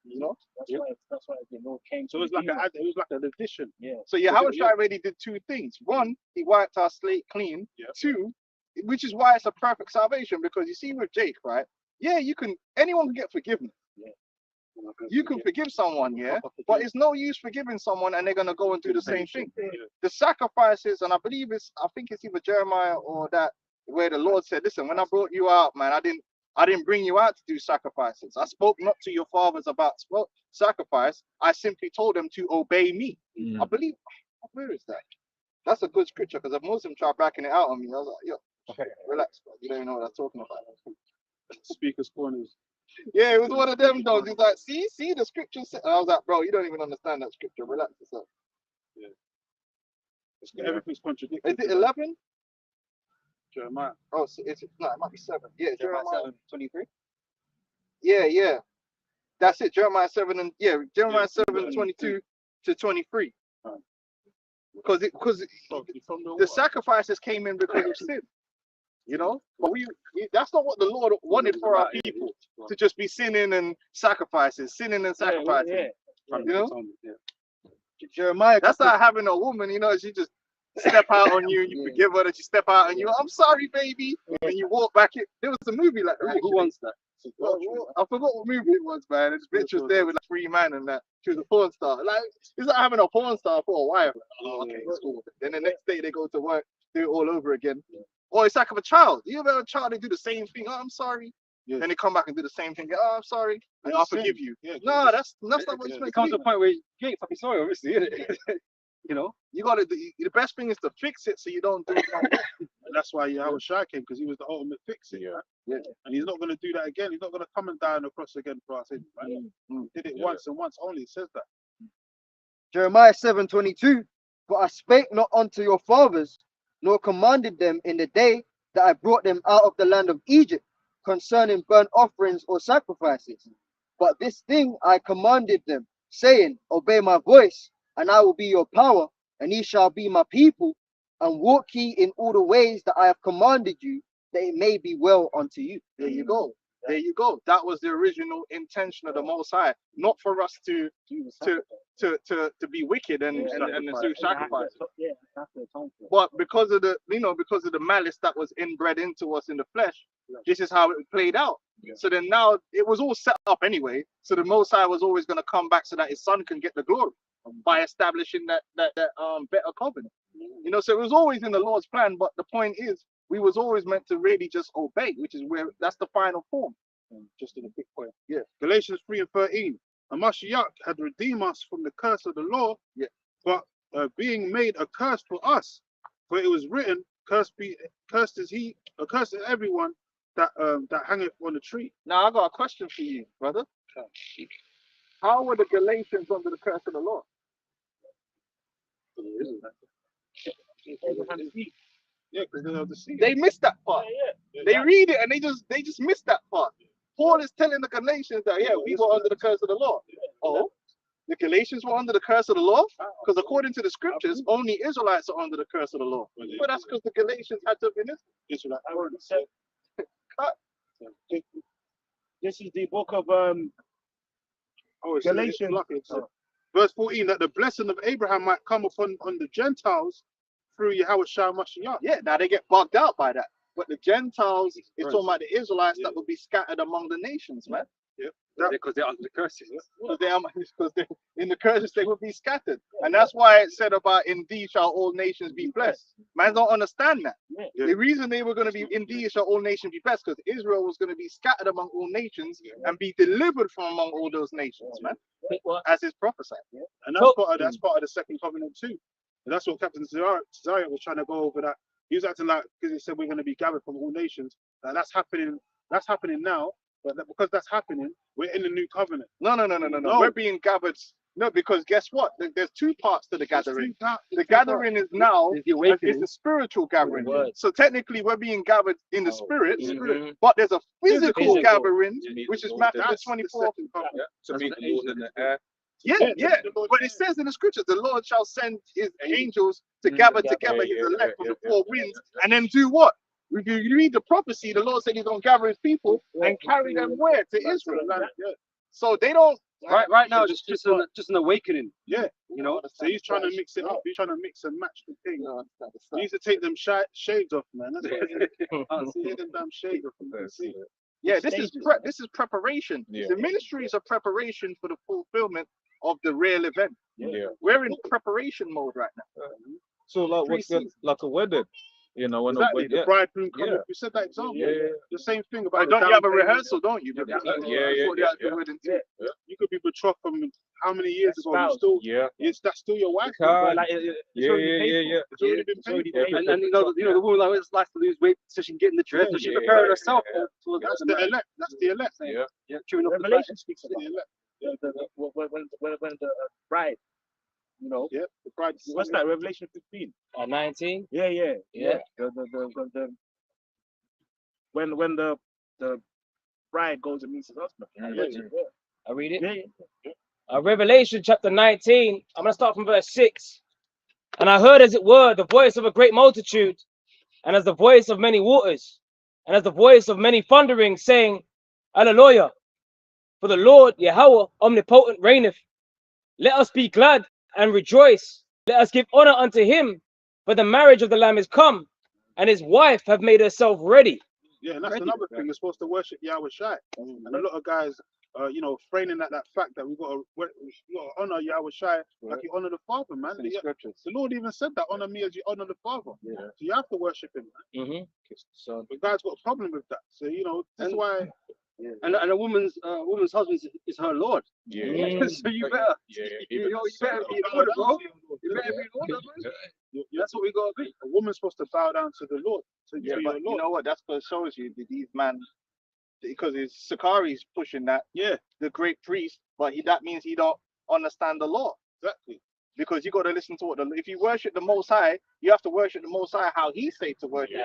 That's why the Lord came. So it was like an addition. So Yahushua already did two things. One, he wiped our slate clean. Yeah. Two, which is why it's a perfect salvation, because you see with Jake, right? Yeah, anyone can get forgiveness. You can forgive someone, yeah, but it's no use forgiving someone and they're gonna go and do the same thing. The sacrifices, and I think it's either Jeremiah or that where the Lord said, "Listen, when I brought you out, man, I didn't bring you out to do sacrifices. I spoke not to your fathers about sacrifice. I simply told them to obey me." I believe, where is that? That's a good scripture, because a Muslim tried backing it out on me. I was like, "Yo, relax, bro. You don't even know what I'm talking about." Speaker's corners. Yeah, it was one of them though. He's like, see the scripture. And I was like, "Bro, you don't even understand that scripture. Relax yourself." Everything's contradictory. Is it 11? Jeremiah. Oh, so it might be 7. Yeah, Jeremiah 7:23. Yeah. That's it. Jeremiah 7 and Jeremiah 7:22 to 23. Because the sacrifices came in because of sin. But that's not what the Lord wanted for our people, to just be sinning and sacrificing. Jeremiah. That's like having a woman, she just step out on you and you forgive her, that she step out on you. "I'm sorry, baby." And you walk back. There was a movie like that. Who wants that? I forgot what movie it was, man. This bitch was there with like 3 men and that. She was a porn star. Like, it's like having a porn star for a wife. Oh, okay, it's cool. Then the next day they go to work, do it all over again. Or it's like of a child. You ever have a child, they do the same thing. "Oh, I'm sorry." Yeah. Then they come back and do the same thing. "Oh, I'm sorry. And I'll forgive you." Yeah, No, that's not what it's It meant to comes be. to a point where you ain't fucking sorry, obviously, isn't it? You got to. The best thing is to fix it so you don't do it no more. And that's why Yahushua came, because he was the ultimate fixer. Yeah. And he's not going to do that again. He's not going to come and die on the cross again for us. Right? He did it once and once only. It says that. Jeremiah 7:22. But I spake not unto your fathers, nor commanded them in the day that I brought them out of the land of Egypt, concerning burnt offerings or sacrifices. But this thing I commanded them, saying, Obey my voice, and I will be your power, and ye shall be my people, and walk ye in all the ways that I have commanded you, that it may be well unto you. There you go. There you go. That was the original intention of the Most High, not for us to be wicked and do sacrifice. Yeah, that's the time for it. But because of the because of the malice that was inbred into us in the flesh, this is how it played out. So then now it was all set up anyway. So the Most High was always going to come back so that his son can get the glory by establishing that better covenant. So it was always in the Lord's plan. But the point is, we was always meant to really just obey, which is where that's the final form. Just in a big point. Yeah. Galatians 3:13. And Mashiach had redeemed us from the curse of the law, but being made a curse for us. For it was written, cursed is everyone that hangeth on the tree. Now I got a question for you, brother. How were the Galatians under the curse of the law? Yeah, because they have the seed. They missed that part. They read it and they just missed that part. Paul is telling the Galatians that we were under the curse of the law. Oh, the Galatians were under the curse of the law? Because according to the scriptures, only Israelites are under the curse of the law. But that's because the Galatians had to be Israelites. This is the book of It's Galatians. Verse 14, that the blessing of Abraham might come on the Gentiles through Yahweh Shah Mashiach. Yeah, now they get bugged out by that. But the Gentiles, it's talking about the Israelites that will be scattered among the nations, man. Because they're under the curses. Because they in the curses they will be scattered. And that's why it said about in thee shall all nations be blessed. Man don't understand that. The reason they were going to be in thee shall all nations be blessed, because Israel was going to be scattered among all nations and be delivered from among all those nations, man. As is prophesied. And that's part of the second covenant too. And that's what Captain Cesario was trying to go over, that he was acting like, because he said we're going to be gathered from all nations, that's happening now. But because that's happening, we're in the new covenant. No. We're being gathered. No, because guess what? There's two parts to the gathering. The gathering is now is the spiritual gathering. So technically, we're being gathered in the spirit, but there's a physical gathering, which is Matthew 24. To meet the Lord in the air. Yeah. But it says in the scriptures, the Lord shall send his angels to gather together his elect from the four winds, and then do what? If you read the prophecy, the Lord said he's going to gather his people and carry them where? To Israel. So they don't. Right now, it's just an awakening. Yeah. So he's trying to mix it up. He's trying to mix and match the thing. He needs to take them shades off, man. That's what it is. Take them damn shades off. Yeah, this is preparation. The ministry is a preparation for the fulfillment of the real event. We're in preparation mode right now. So like a wedding. When the bridegroom comes, you said that example. The same thing about. Don't you have a rehearsal, don't you? You could be betrothed from how many years ago? That's still your wife. Yeah. It's already been paid. And the woman likes to lose weight so she can get in the dress, so she's preparing herself. That's the elect. Yeah, true enough. Revelation speaks of that. When the bride. The bride. What's that? Revelation 15. 19. Yeah. Yeah. When the bride goes and meets his husband. I read it. Yeah. Revelation chapter 19. I'm gonna start from verse 6. And I heard, as it were, the voice of a great multitude, and as the voice of many waters, and as the voice of many thunderings, saying, Hallelujah! For the Lord Yahweh omnipotent reigneth. Let us be glad and rejoice. Let us give honor unto him, for the marriage of the Lamb is come, and his wife have made herself ready. Yeah, and that's another thing. We're supposed to worship Yahweh Shai. And a lot of guys, framing that fact that we got to honor Yahweh Shai like you honor the Father, man. The Lord even said that, honor me as you honor the Father. So you have to worship him, man. But guys got a problem with that. So that's why. And a woman's husband is her Lord. So you better, you better be in order, bro. You better be in order, man. That's what we gotta be. A woman's supposed to bow down to the Lord. But you know what? That's what shows you that these man, because Sakari's pushing that. The great priest, but that means he don't understand the law. Exactly. Because you got to listen to if you worship the Most High, you have to worship the Most High how He say to worship,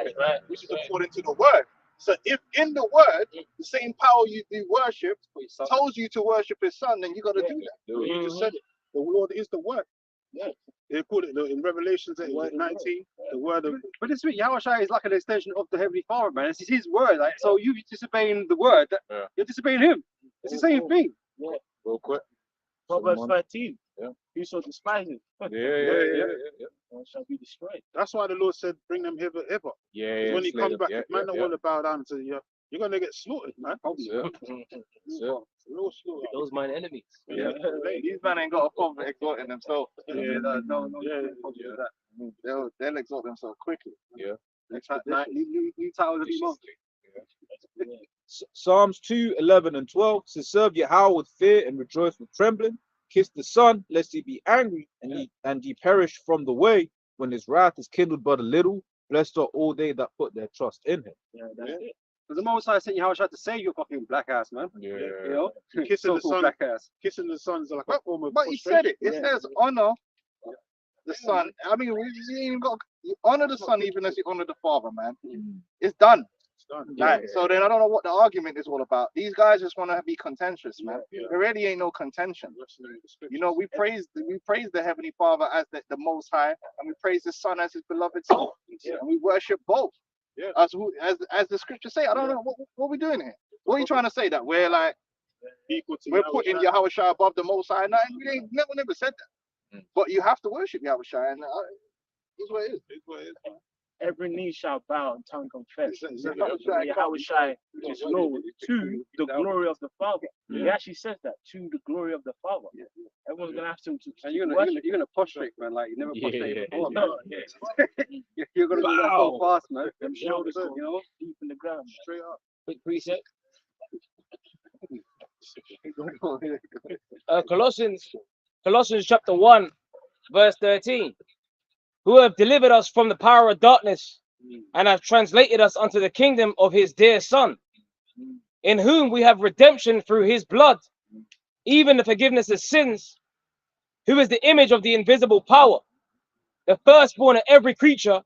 which is according to the Word. So if in the Word, the same power you worship tells you to worship His Son, then you got to do that. You just said it. The Lord is the Word. They call it in Revelations 19, the word of But this week, Yahushua is like an extension of the Heavenly Father, man. It's his word. Like, so you disobeying the word, Yeah. you're disobeying him. It's the same thing. Real quick. Proverbs Someone- 13. Yeah. Whoso despises Yeah. shall be destroyed. That's why the Lord said, bring them hither. Yeah. When he slay comes them. back, Yeah, if man yeah, don't yeah. want to bow down to you, you're gonna get slaughtered, man. That's it. Real slaughter. Those mine enemies. Yeah. These men ain't got a problem exalting themselves. Yeah, no, Yeah. problem with that. They'll exalt themselves quickly. Yeah. Next time, new titles of the month. Psalms 2, 11 and 12 says, serve Yahweh with fear and rejoice with trembling. Kiss the Son, lest he be angry and ye perish from the way when his wrath is kindled but a little. Blessed are all they that put their trust in him. Yeah, that's it. Because the Most High sent Yahushua to save your fucking black ass, man. Yeah. You know? Kissing the So-called Son, black ass. kissing the Son's like a form of But he said it. It Yeah. says honor the Son. I mean, we ain't even got you honor the Son even as you honor the Father, man. It's done. Like, so then I don't know what the argument is all about. These guys just want to be contentious, man. There really ain't no contention. You know, we praise the Heavenly Father as the Most High, and we praise the Son as His beloved Son, and we worship both. Yeah. As the scriptures say. I don't know what we doing here. What are you trying to say, that we're like equal to we're putting Yahushua above the Most High? No, we ain't never said that. But you have to worship Yahushua, and it's what it is. It's what it is, man. Every knee shall bow and tongue confess. Exactly. Yahushua is Lord to the glory of the Father. He actually says that, to the glory of the Father. Everyone's gonna have to And you're worship. gonna prostrate, man, like you never prostrated before, man. No, yeah. You're gonna do that so fast, man. Them shoulders, you know, deep in the ground. Straight up. Quick precept. Colossians chapter 1, verse 13. Who have delivered us from the power of darkness and have translated us unto the kingdom of his dear Son, in whom we have redemption through his blood, even the forgiveness of sins, who is the image of the invisible power, the firstborn of every creature.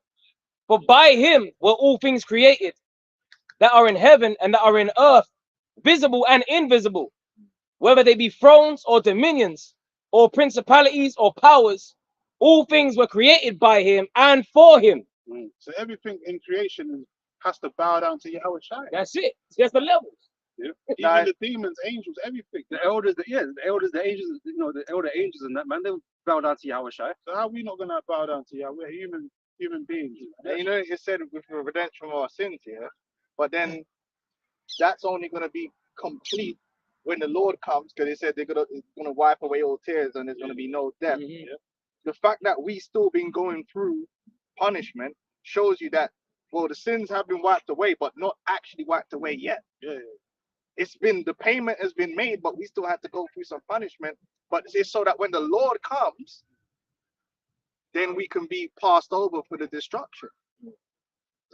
For by him were all things created, that are in heaven and that are in earth, visible and invisible, whether they be thrones or dominions, or principalities or powers. All things were created by him and for him. So everything in creation has to bow down to Yahweh Shai. That's it. That's the levels. Even Nah. the demons, angels, everything. The elders, the elders, the angels, you know, the elder angels and that, man, they bow down to Yahushua. So how are we not gonna bow down to Yahweh? We're human beings. And you know, it said with the redemption of our sins, yeah. But then that's only gonna be complete when the Lord comes, because it said it's gonna wipe away all tears and there's gonna be no death. The fact that we still been going through punishment shows you that, well, the sins have been wiped away, but not actually wiped away yet. Yeah. The payment has been made, but we still have to go through some punishment. But it's so that when the Lord comes, then we can be passed over for the destruction.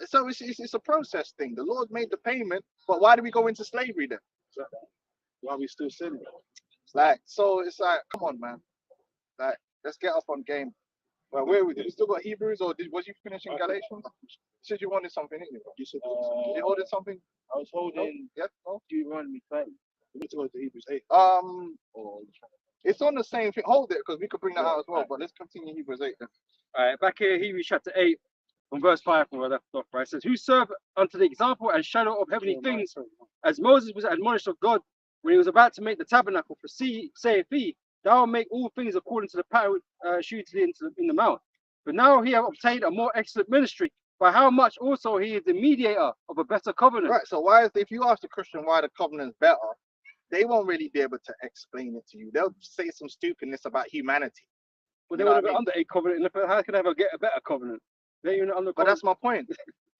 So it's a process thing. The Lord made the payment, but why do we go into slavery then? While we still sinning. Like, so it's like, come on, man. Like, let's get up on game. Well, where we still got Hebrews, or was you finishing Galatians? You said you wanted something, didn't you? You said You ordered something? I was holding Yeah. No? Deuteronomy 30. we need to go to Hebrews 8. It's on the same thing. Hold it, because we could bring that out as well. But let's continue Hebrews 8 then. All right, back here, Hebrews chapter 8, from verse 5, from where I left off, right? It says, who serve unto the example and shadow of heavenly things, as Moses was admonished of God when he was about to make the tabernacle. For see, saith he, thou will make all things according to the pattern shewed to thee in the mount. But now he have obtained a more excellent ministry, by how much also he is the mediator of a better covenant. Right. So why is if you ask the Christian why the covenant's better, they won't really be able to explain it to you. They'll say some stupidness about humanity. But You they know would what have I under a covenant, and how can they ever get a better covenant? They're even under But that's my point.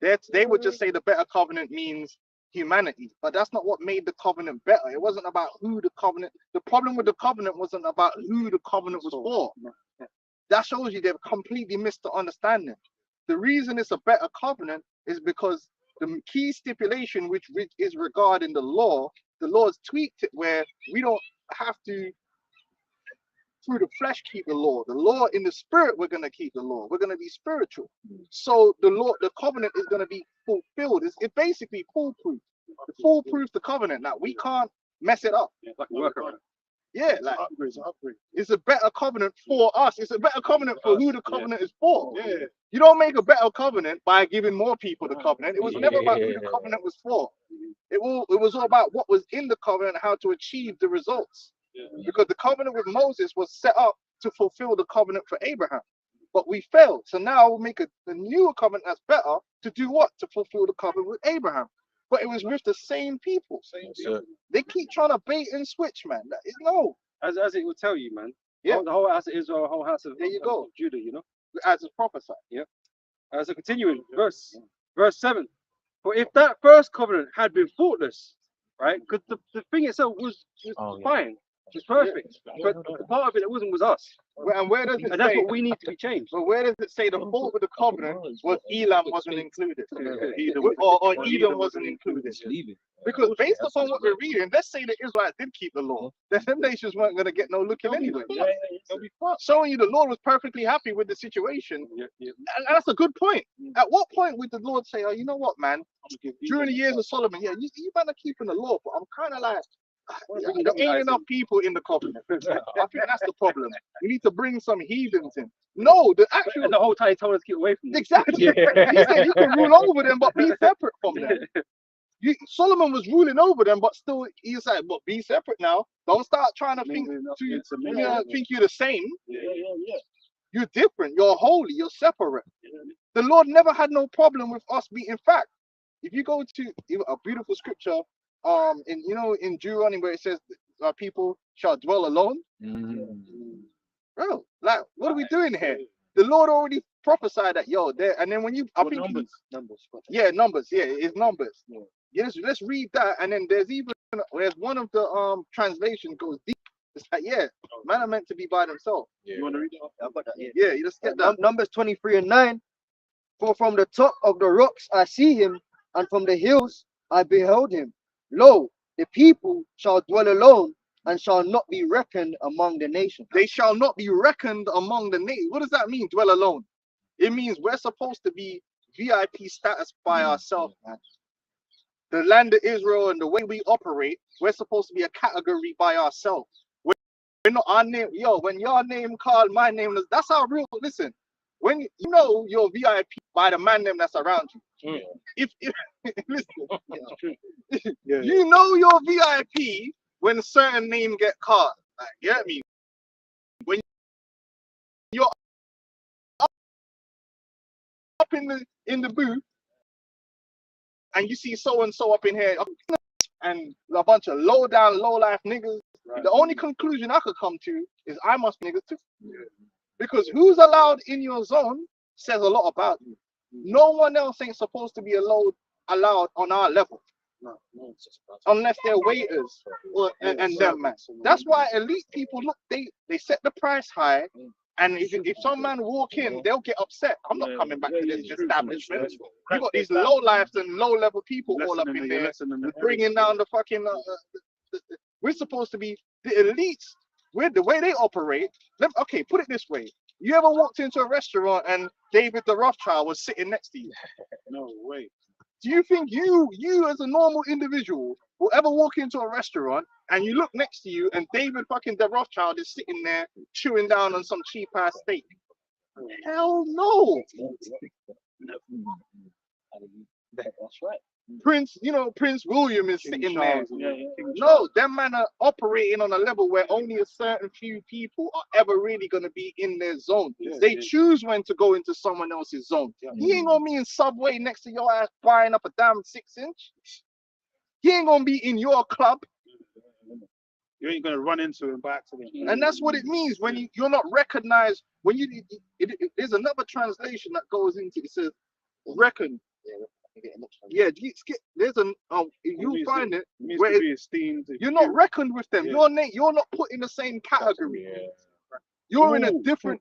They would just say the better covenant means humanity, but that's not what made the covenant better. It wasn't about who the covenant. The problem with the covenant wasn't about who the covenant was for. That shows you they've completely missed the understanding. The reason it's a better covenant is because the key stipulation, which is regarding the Lord's tweaked it where we don't have to through the flesh keep the law. The law in the spirit, we're going to keep the law. We're going to be spiritual. So the covenant is going to be fulfilled. It's basically foolproof. It foolproof the covenant. Now we can't mess it up. like a workaround. Yeah, like It's an upgrade. it's a better covenant for us. It's a better covenant for who the covenant is for. Yeah. You don't make a better covenant by giving more people the covenant. It was never about who the covenant was for. It was all about what was in the covenant, how to achieve the results. Because the covenant with Moses was set up to fulfill the covenant for Abraham. But we failed. So now we'll make a newer covenant that's better to do what? To fulfill the covenant with Abraham. But it was with the same people. They keep trying to bait and switch, man. No. As it will tell you, man. Yeah. The whole house of Israel, the whole house of, There you go. of Judah, you know. As is prophesied. So continuing, verse 7. For if that first covenant had been faultless, right? Because the thing itself was fine, it was perfect. But the part of it that wasn't was us. And where does it And that's say? what we need to be changed. But where does it say the fault with the covenant was Elam wasn't included? Or Edom wasn't included? Because based upon what we're reading, let's say the Israelites did keep the law, then them nations weren't going to get no looking anyway. Showing you the Lord was perfectly happy with the situation. And that's a good point. At what point would the Lord say, oh, you know what, man? During the years of Solomon, yeah, you better keep the law, but I'm kind of like, there ain't enough people in the covenant. I think that's the problem. We need to bring some heathens in. No, the actual. And the whole time he told us to get away from them. Exactly. He said you can rule over them, but be separate from them. Solomon was ruling over them, but still, he's like, but be separate now. Don't start trying to think think you're the same. You're different. You're holy. You're separate. The Lord never had no problem with us being. In fact, if you go to a beautiful scripture, in Deuteronomy where it says people shall dwell alone. Bro, like, what are we doing here? The Lord already prophesied that, there. And then when you, I think numbers. Numbers. Yeah, it's numbers. Yeah, let's read that. And then there's one of the translations goes deep. It's like, man are meant to be by themselves. You want to read it? I've got that, yeah. Yeah, you just get that. Numbers 23:9. For from the top of the rocks I see him, and from the hills I beheld him. Lo, the people shall dwell alone, and shall not be reckoned among the nations. They shall not be reckoned among the nations. What does that mean, dwell alone? It means we're supposed to be VIP status by ourselves, man. The land of Israel and the way we operate, we're supposed to be a category by ourselves. We're not our name. When your name called, my name, that's how real. Listen, when you know you're VIP by the man name that's around you. If listen, you know you're VIP when a certain name get called. Like, you know what I mean? When you're up in the booth and you see so and so up in here and a bunch of low life niggas, the only conclusion I could come to is I must be niggas too. Because who's allowed in your zone says a lot about you. No one else ain't supposed to be allowed on our level. Unless they're waiters and them, man. That's why elite people look, they set the price high, and if some man walk in, they'll get upset. I'm not coming back to this establishment. You got these low lives and low level people all up in there, bringing down the fucking. We're supposed to be the elites. With the way they operate. Okay, put it this way: you ever walked into a restaurant and David the Rothschild was sitting next to you? No way. Do you think you as a normal individual will ever walk into a restaurant and you look next to you and David fucking the Rothschild is sitting there chewing down on some cheap ass steak? Hell no. That's right. Prince William is sitting there. No, them man are operating on a level where only a certain few people are ever really gonna be in their zone. They choose when to go into someone else's zone. He ain't gonna be in Subway next to your ass buying up a damn 6-inch. He ain't gonna be in your club. You ain't gonna run into him by accident. And that's what it means when you're not recognized. When there's another translation that goes into it says reckon. Yeah, there's you'll find it where you're not reckoned with them. You're not put in the same category. You're in a different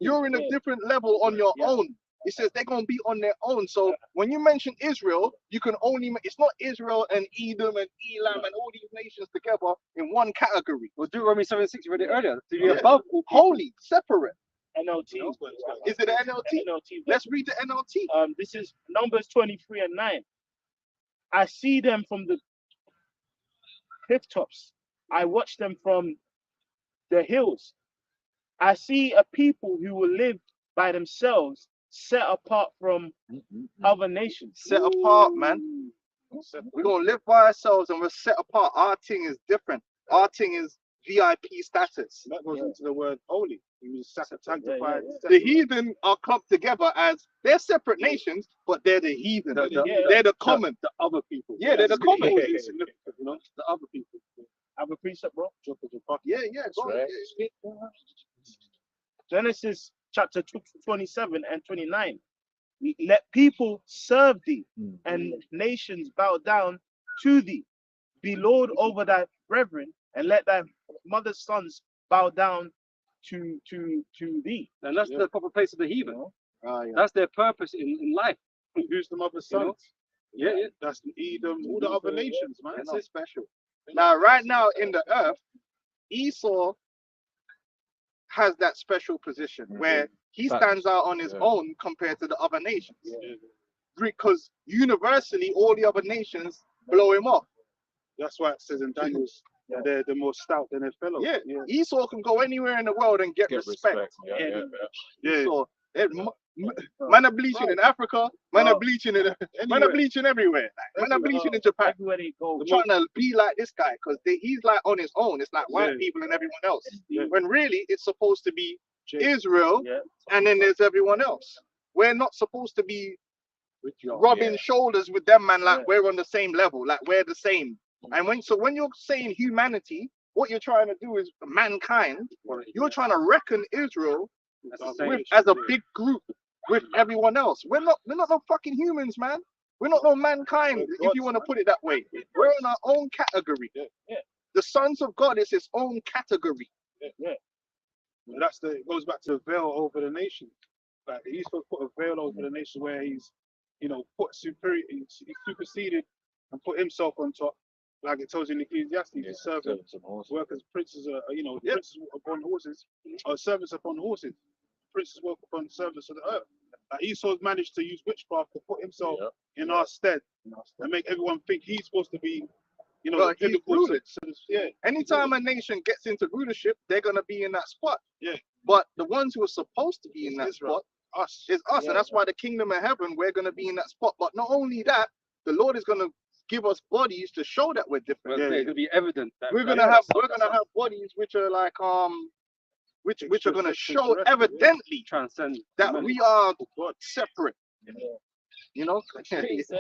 level on your own. It says they're gonna be on their own. So when you mention Israel, you can only it's not Israel and Edom and Elam and all these nations together in one category. Well, Deuteronomy 7:6, you read it earlier. To be above all holy, separate. NLT. Is it NLT? NLT. Let's read the NLT. This is Numbers 23:9. I see them from the cliff tops. I watch them from the hills. I see a people who will live by themselves, set apart from other nations. Set apart, man. We're gonna live by ourselves and we're set apart. Our thing is different. Our thing is VIP status. That goes into the word holy. You mean sanctified. The heathen are clumped together as they're separate nations, but they're the heathen. They're the common. The other people. Yeah, they're the common. Insignificant, you know, the other people. Have a precept, bro. Yeah, go on. right. Yeah. Genesis chapter 27 and 29. Let people serve thee, and nations bow down to thee. Be Lord over thy brethren, and let thy mother's sons bow down to thee. And that's the proper place of the heathen. Yeah. That's their purpose in life. Who's the mother's You know? sons? Yeah. That's Edom, all the other nations, man. That's it special. Now, right now in the earth, Esau has that special position where he stands out on his own compared to the other nations. Because universally, all the other nations blow him off. That's why it says in Daniel's that they're the more stout than their fellows. Yeah. Esau can go anywhere in the world and get respect. Esau, man are bleaching in Africa, man are bleaching everywhere. Man are bleaching in Japan. Everywhere they go. Trying to be like this guy because he's like on his own. It's like white people and everyone else. When really it's supposed to be Israel and then there's everyone else. We're not supposed to be rubbing shoulders with them, man, like we're on the same level, like we're the same. And when you're saying humanity, what you're trying to do is mankind. You're trying to reckon Israel as a big group with everyone else. We're not no fucking humans, man. We're not no mankind, if you want to put it that way. We're in our own category. The sons of God is his own category. It goes back to the veil over the nation. Like he's supposed to put a veil over the nation where he's, he superseded and put himself on top. Like it tells you in Ecclesiastes, he's serving workers, princes princes upon horses, or servants upon horses. Princes work upon servants of the earth. Like Esau's managed to use witchcraft to put himself in our stead and make everyone think he's supposed to be, But he's ruling. Anytime a nation gets into rulership, they're gonna be in that spot. But the ones who are supposed to be in that spot is us, and that's why the kingdom of heaven, we're gonna be in that spot. But not only that, the Lord is gonna give us bodies to show that we're different. It's gonna be evident that We're gonna have bodies which are like which are gonna show evidently transcend that we are separate. You know? There's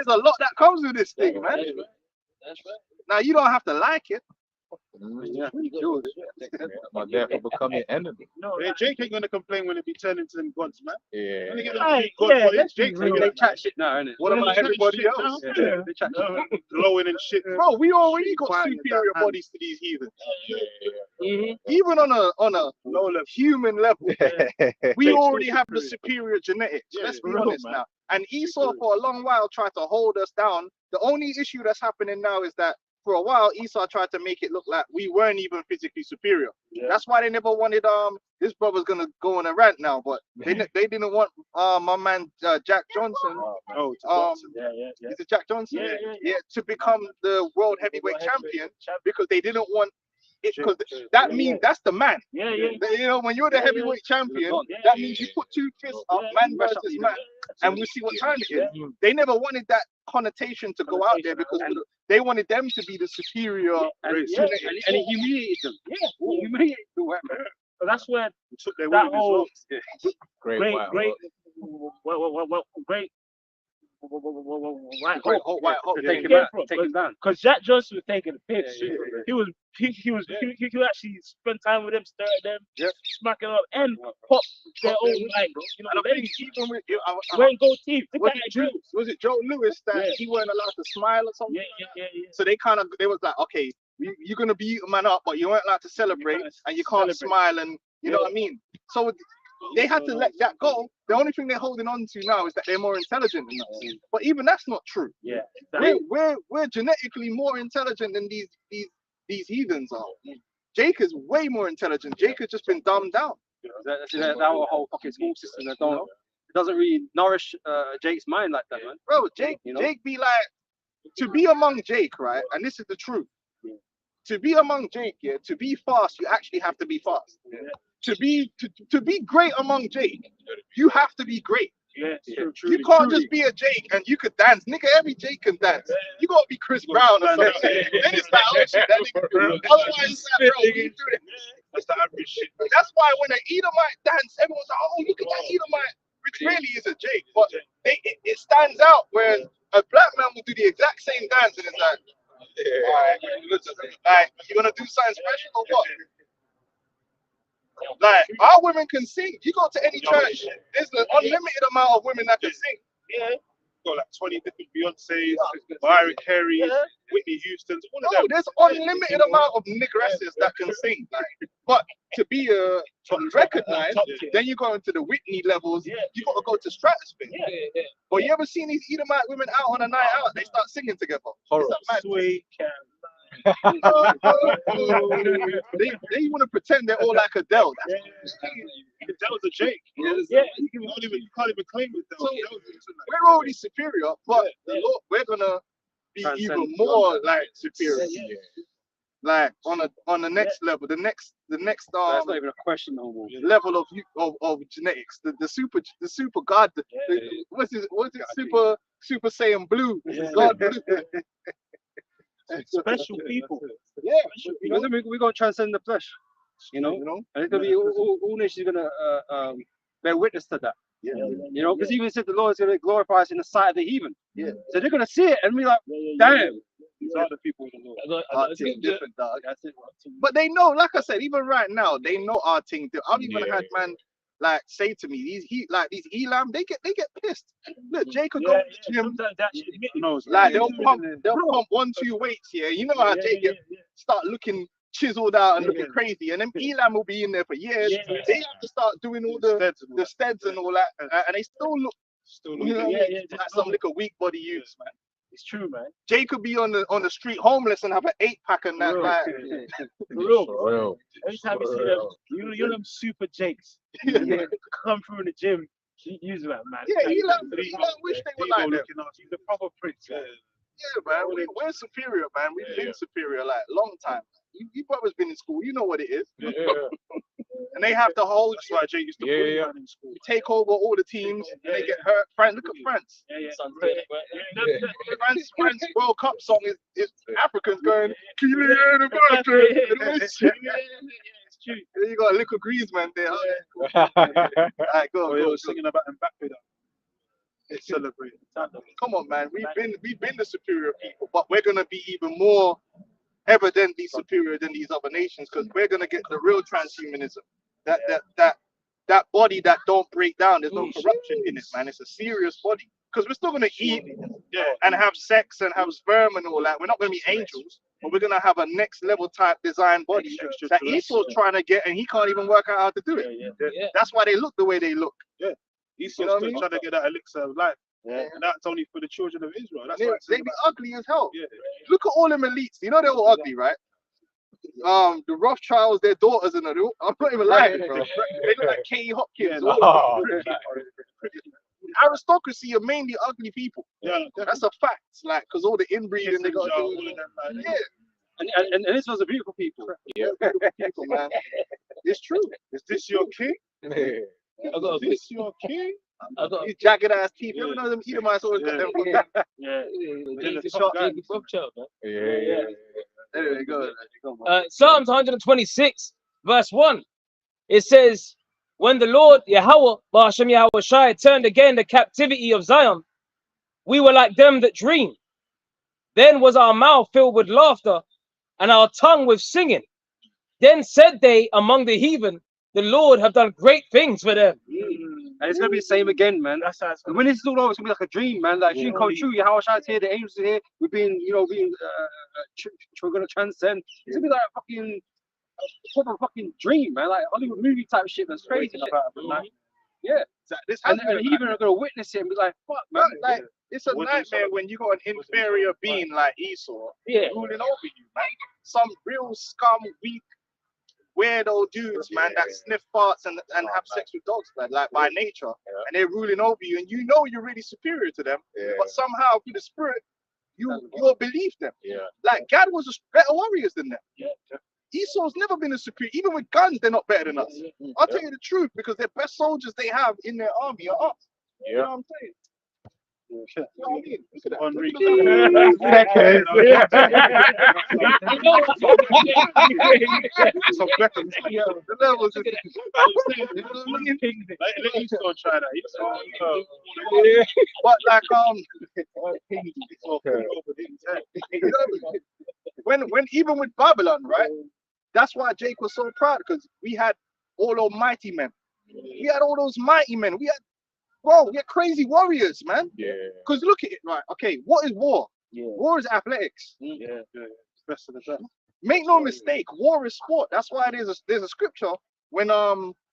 a lot that comes with this thing, man. That's right. Now you don't have to like it. My dad will become your enemy. Jake ain't gonna complain when it be turned into them gods, man. Yeah. When they get Right, them gods, let's be Jake's real. gonna They get chat shit now, innit? What about everybody else? They chat shit. glowing and shit. Bro, we already got Quiet superior that bodies to these heathens. Mm-hmm. Even on a Low level. human level, we Jake's already have the superior. superior genetics. Yeah, Let's be real, honest man. now. And Esau for a long while tried to hold us down. The only issue that's happening now is that for a while Esau tried to make it look like we weren't even physically superior. That's why they never wanted this brother's gonna go on a rant now, but they didn't want my man Jack Johnson. Is it Jack Johnson? Yeah. To become the world heavyweight champion because they didn't want it, because that means that's the man. You know, when you're the heavyweight champion, that means you put two fists up, man versus man, and we see what time it is. They never wanted that connotation to go out there because they wanted them to be the superior race. And he humiliated them. He humiliated them. So that's where Took their that women as whole well. Great. Take him came out, from, take him down. because Jack Johnson was taking the piss. Yeah. He actually spend time with them, stare at them, smack it up, and pop their own like And I think even with wearing gold teeth. was it Joe Lewis that he weren't allowed to smile or something? Yeah. So they was like, okay, you're gonna beat a man up, but you weren't allowed to celebrate, and you can't smile, and you know what I mean. So they had to let that go. The only thing they're holding on to now is that they're more intelligent than us. But even that's not true. Yeah. We're genetically more intelligent than these heathens are. Jake is way more intelligent. Jake has just been dumbed down. That whole fucking school system that it doesn't really nourish Jake's mind like that, man. Bro, Jake be like, to be among Jake, right? And this is the truth. to be among Jake, yeah, to be fast, you actually have to be fast. To be great among Jake, you have to be great. You can't just be a Jake and you could dance. Nigga, every Jake can dance. You gotta be Chris Brown or something. Then it's like, oh shit, that nigga. Otherwise, it's like, bro, you do it. That's the average shit. That's why when an Edomite dance, everyone's like, oh, look at that Edomite, which really is a Jake. But it stands out, whereas a black man will do the exact same dance and it's like, alright, you gonna do something special or what? Like, our women can sing. You go to any church, there's an unlimited amount of women that can sing. Yeah. Got like 20 different Beyonce's, Mariah Carey, Whitney Houston's, all of No, them. there's unlimited amount of niggeresses that can sing. Like, but to be recognized, then you go into the Whitney levels. You gotta go to stratosphere. But you ever seen these Edomite women out on a night out? They start singing together. Horror. It's a mad Sweet they want to pretend they're all like Adele. Adele's a Jake. You can't even claim it. So, we're already superior, but the Lord, we're gonna be even more like superior. Like on the next level, the next That's not even a question no more. level of genetics, the super God, what's it super Saiyan blue, God blue. Special people. Yeah, Because then we're gonna transcend the flesh, you know, and it's gonna be all nations gonna bear witness to that. Yeah. You know, because even said the Lord is gonna glorify us in the sight of the heathen. Yeah. So they're gonna see it and be like, damn. These are the people in the Lord. Our thing different, dog. But they know, like I said, even right now, they know our thing. I've even had man like say to me, these Elam, they get pissed. Look, Jake could go to the gym, like they'll pump 1-2 weights here. You know how Jake start looking chiseled out and looking crazy, and then Elam will be in there for years. They have to start doing all the steads and all that, and they still look like some little weak body youths, man. It's true, man. Jay could be on the street homeless and have an 8-pack and that. Like, For real. Every time you see them, you're them super Jakes. Come through in the gym. Use that, man. Yeah, Elam wish they were like that. He's a proper prince. Yeah, man. We're superior, man. We've been superior like long time. You brothers been in school. You know what it is. And they have to hold. That's why Jake used to bully man in school. Take over all the teams. And they get hurt. France, look at France. France World Cup song is Africans going, Kylian Mbappe. It's true. Then you got a little Griezmann there. Alright, go. They were singing about Mbappe. It's celebrating. Come on, man. We've been the superior people, but we're gonna be even more evidently superior than these other nations because we're gonna get the real transhumanism. That body that don't break down. There's no corruption in it, man. It's a serious body. Because we're still gonna eat and have sex and have sperm and all that. We're not gonna be angels, but we're gonna have a next level type design body that Esau's trying to get, and he can't even work out how to do it. That's why they look the way they look. Esau's still trying to get that elixir of life. And that's only for the children of Israel. That's why they be ugly as hell. Look at all them elites. You know they're all ugly, right? The Rothschilds, their daughters, and all. I'm not even lying, bro. They look like Katie Hopkins. Aristocracy are mainly ugly people. That's a fact. Like, because all the inbreeding they got to do. And this was a beautiful people. Beautiful people, man. It's true. Is this your king? Is this your king? These jagged ass teeth. You ever know them Edomites always got them? Anyway, go. Psalms 126, verse 1. It says, when the Lord Yahweh, Ba'ashem Yahweh Shai, turned again the captivity of Zion, we were like them that dream. Then was our mouth filled with laughter, and our tongue with singing. Then said they among the heathen, the Lord have done great things for them. And it's gonna be the same again, man. That's how when this is all over, it's gonna be like a dream, man. Like dream come true. Yahweh Shai's here, the angels are here. We're gonna transcend. It's gonna be like a fucking proper fucking dream, man. Like Hollywood movie type shit. That's crazy. And the heathen are gonna witness it and be like, fuck, man. Like it's a nightmare when you got an inferior being like Esau ruling over you, man. Some real scum, weak, weirdo dudes, man, that sniff farts and have sex with dogs, man, like by nature, and they're ruling over you, and you know you're really superior to them, but somehow through the spirit, you'll believe them. Yeah. Like Gad was better warriors than them. Yeah. Esau's never been a superior. Even with guns, they're not better than us. I'll tell you the truth, because the best soldiers they have in their army are us. You know what I'm saying? You know what I mean? Look at that. Henri. Some Beckham. The levels is, Let Esau try that. but like when even with Babylon, right? That's why Jake was so proud, because we had all those mighty men. We had all those mighty men. We had crazy warriors, man. Yeah. Because look at it, right? Okay, what is war? Yeah. War is athletics. Yeah. Best of the best. Make no mistake, war is sport. That's why there's a scripture when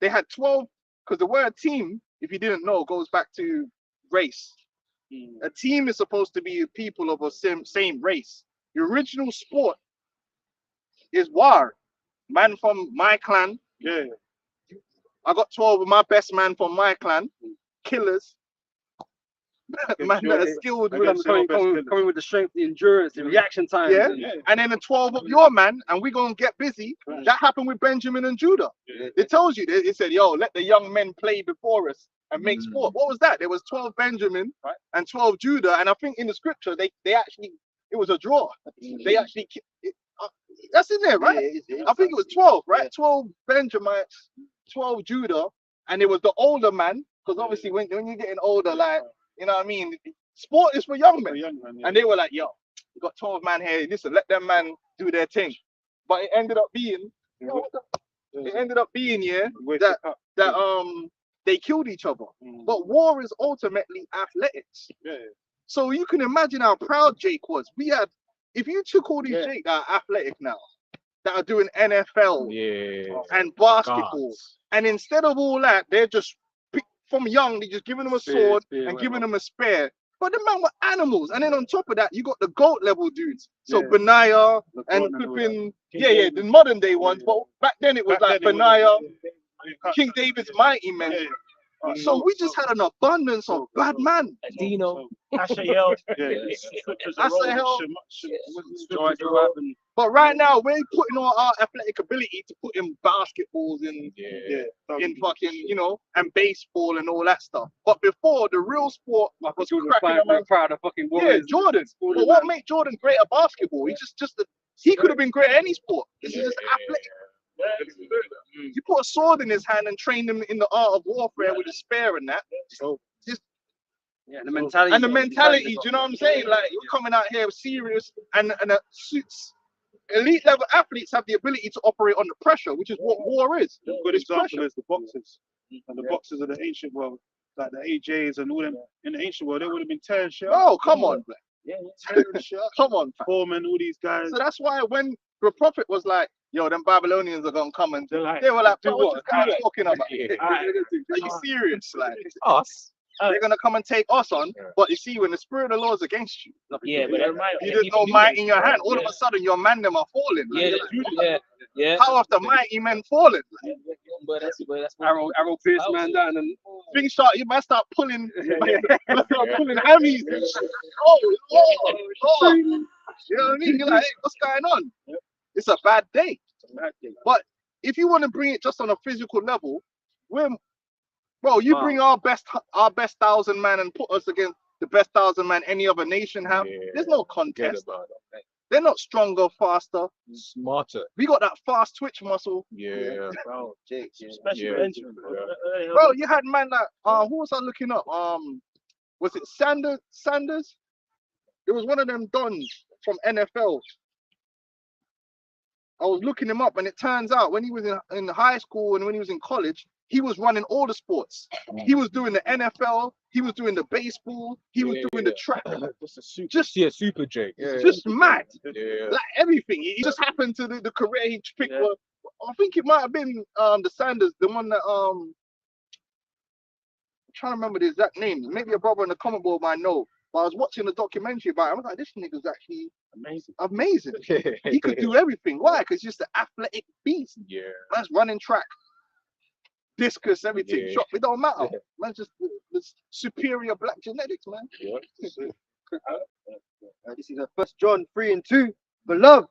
they had 12, because the word team, if you didn't know, goes back to race. A team is supposed to be people of a same race. The original sport is war. Man from my clan. Yeah. I got 12 of my best man from my clan. Killers. Man that are skilled with Against your best killer. Coming with the strength, the endurance, the reaction time. Yeah. And then the 12 of your man, and we're gonna get busy. That happened with Benjamin and Judah. It tells you, it said, yo, let the young men play before us and make sport. What was that? There was 12 Benjamin and 12 Judah, and I think in the scripture they actually, it was a draw. They actually that's in there, right? I think it was 12, right? 12 Benjamites, 12 Judah, and it was the older man, because obviously when you're getting older, like, you know what I mean, sport is for young men. And they were like, yo, we got 12 man here, listen, let them man do their thing. But it ended up being, that they killed each other. But war is ultimately athletics. So you can imagine how proud Jake was. We had, if you took all these Jake that are athletic now, that are doing NFL and basketball, and instead of all that, they're just from young, they just giving them a sword and giving them a spear. But the man were animals, and then on top of that, you got the GOAT level dudes. So Benaiah and flipping, the modern day ones. But back then it was like Benaiah, King David's mighty men. So we just had an abundance of bad man. Dino. Ashael. But right now we're putting all our athletic ability to put in basketballs in fucking, you know, and baseball and all that stuff. But before, the real sport was cracking around. Proud of fucking Yeah, warriors. Jordan. But what made Jordan great at basketball? He could have been great at any sport. This is just athletic. You put a sword in his hand and train him in the art of warfare with a spear and that. So just the mentality. And the mentality, do you know what I'm saying? Like, you're coming out here serious, and suits. Elite level athletes have the ability to operate under pressure, which is what war is. A good example is the boxers. And the boxers of the ancient world, like the AJs and all them in the ancient world, they would have been tearing shit up. Oh, come on, man. Come on, fam. Foreman, all these guys. So that's why when the prophet was like, yo, them Babylonians are gonna come, and they were like, bro, what this guy talking about? Are you serious? Like, Us. they're gonna come and take us on, but you see, when the spirit of the Lord is against you, Yeah, but there's no might in your hand. All of a sudden, your man them are falling. Like, yeah. how have the mighty men fallen? Like, But that's Arrow pierce man down and things start, you might start pulling, pulling hammies. Oh, Lord. You know what I mean? You're like, hey, what's going on? It's a bad day. But if you want to bring it just on a physical level, you bring our best 1,000 man and put us against the best 1,000 man any other nation have. There's no contest. They're not stronger, faster, smarter. We got that fast twitch muscle. Bro, Jake. special entrance, bro. Bro, you had man that who was I looking up? Was it Sanders? It was one of them dons from NFL. I was looking him up, and it turns out when he was in high school and when he was in college, he was running all the sports. He was doing the NFL, he was doing the baseball, he was doing the track. Super Jake. Just mad. Yeah. Like everything. He just happened to the career he picked. I think it might have been the Sanders, the one that I'm trying to remember the exact name. Maybe a brother in the comment board might know. But I was watching a documentary about it. I was like, this nigga's actually amazing. He could do everything. Why? Because he's just an athletic beast. Man's running track, discus, everything. Shot, it don't matter. Man's just superior black genetics, man. This is 1 John 3:2. Beloved,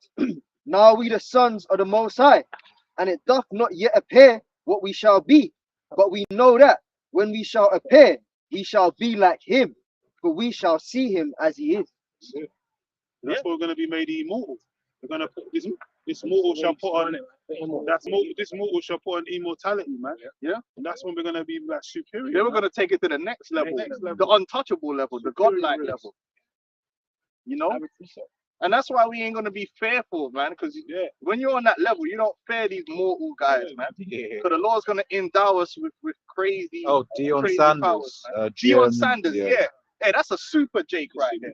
now we the sons of the Most High, and it doth not yet appear what we shall be. But we know that when we shall appear, we shall be like him, for we shall see him as he is. That's what we're going to be made immortal. We're going to put this mortal shall put on this mortal shall put on immortality, man. Yeah. And that's when we're going to be like superior. Then we're man. going to take it to the next level, next level. the untouchable level, the godlike level. You know? And that's why we ain't going to be fearful, man, because when you're on that level, you don't fear these mortal guys, man. Because the Lord's going to endow us with crazy, Dion crazy Sanders. powers, man. Dion Deion Sanders, yeah. Hey, that's a super Jake right there.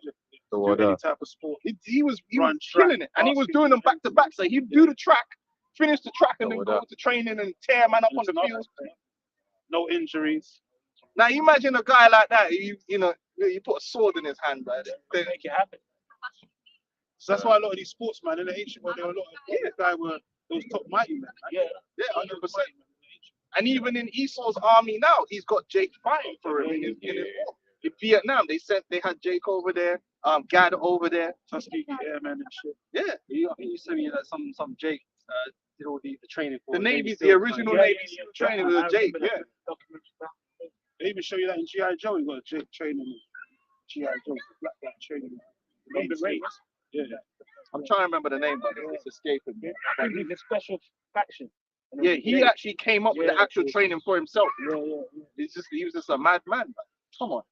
So Any type of sport. He was Run track, killing it, and he was doing them back to back. So he'd do the track, finish the track, and then So go to training and tear man up on the field. No injuries. Now you imagine a guy like that. You know, you put a sword in his hand, right? Then Make it happen. So that's why a lot of these sportsmen in the ancient world, there were a lot of these guys were those top mighty men. Man. Yeah, 100%. And even in Esau's army now, he's got Jake fighting for him in his war. In Vietnam, they had Jake over there, Gad over there. Tuskegee Airmen and shit. Yeah, I think you said me that some Jake did all the training for the Navy's the SEALs, original man. Navy SEAL training with a Jake. Yeah, They even show you that in G.I. Joe. You got a Jake training. G.I. Joe, black training. From the race. Yeah. I'm trying to remember the name, but it's escaping me. He's a special faction. Yeah, he actually came up with the actual training for himself. Yeah. He was just a madman. Come on.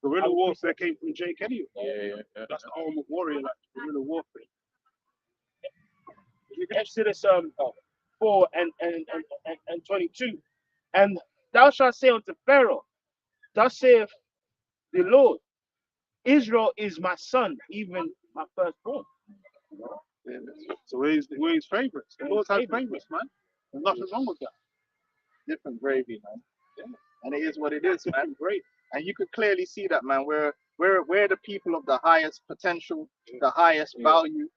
Guerrilla warfare came from Jake anyway. Yeah. That's the ultimate warrior, like guerrilla warfare. Exodus 4 and 22. And thou shalt say unto Pharaoh, thus saith the Lord, Israel is my son, even my firstborn. So we're his favorites. The Lord has favorites, man. There's nothing wrong with that. Different gravy, man. Yeah. And it is what it is, man. Great. And you could clearly see that, man. We're the people of the highest potential, the highest value,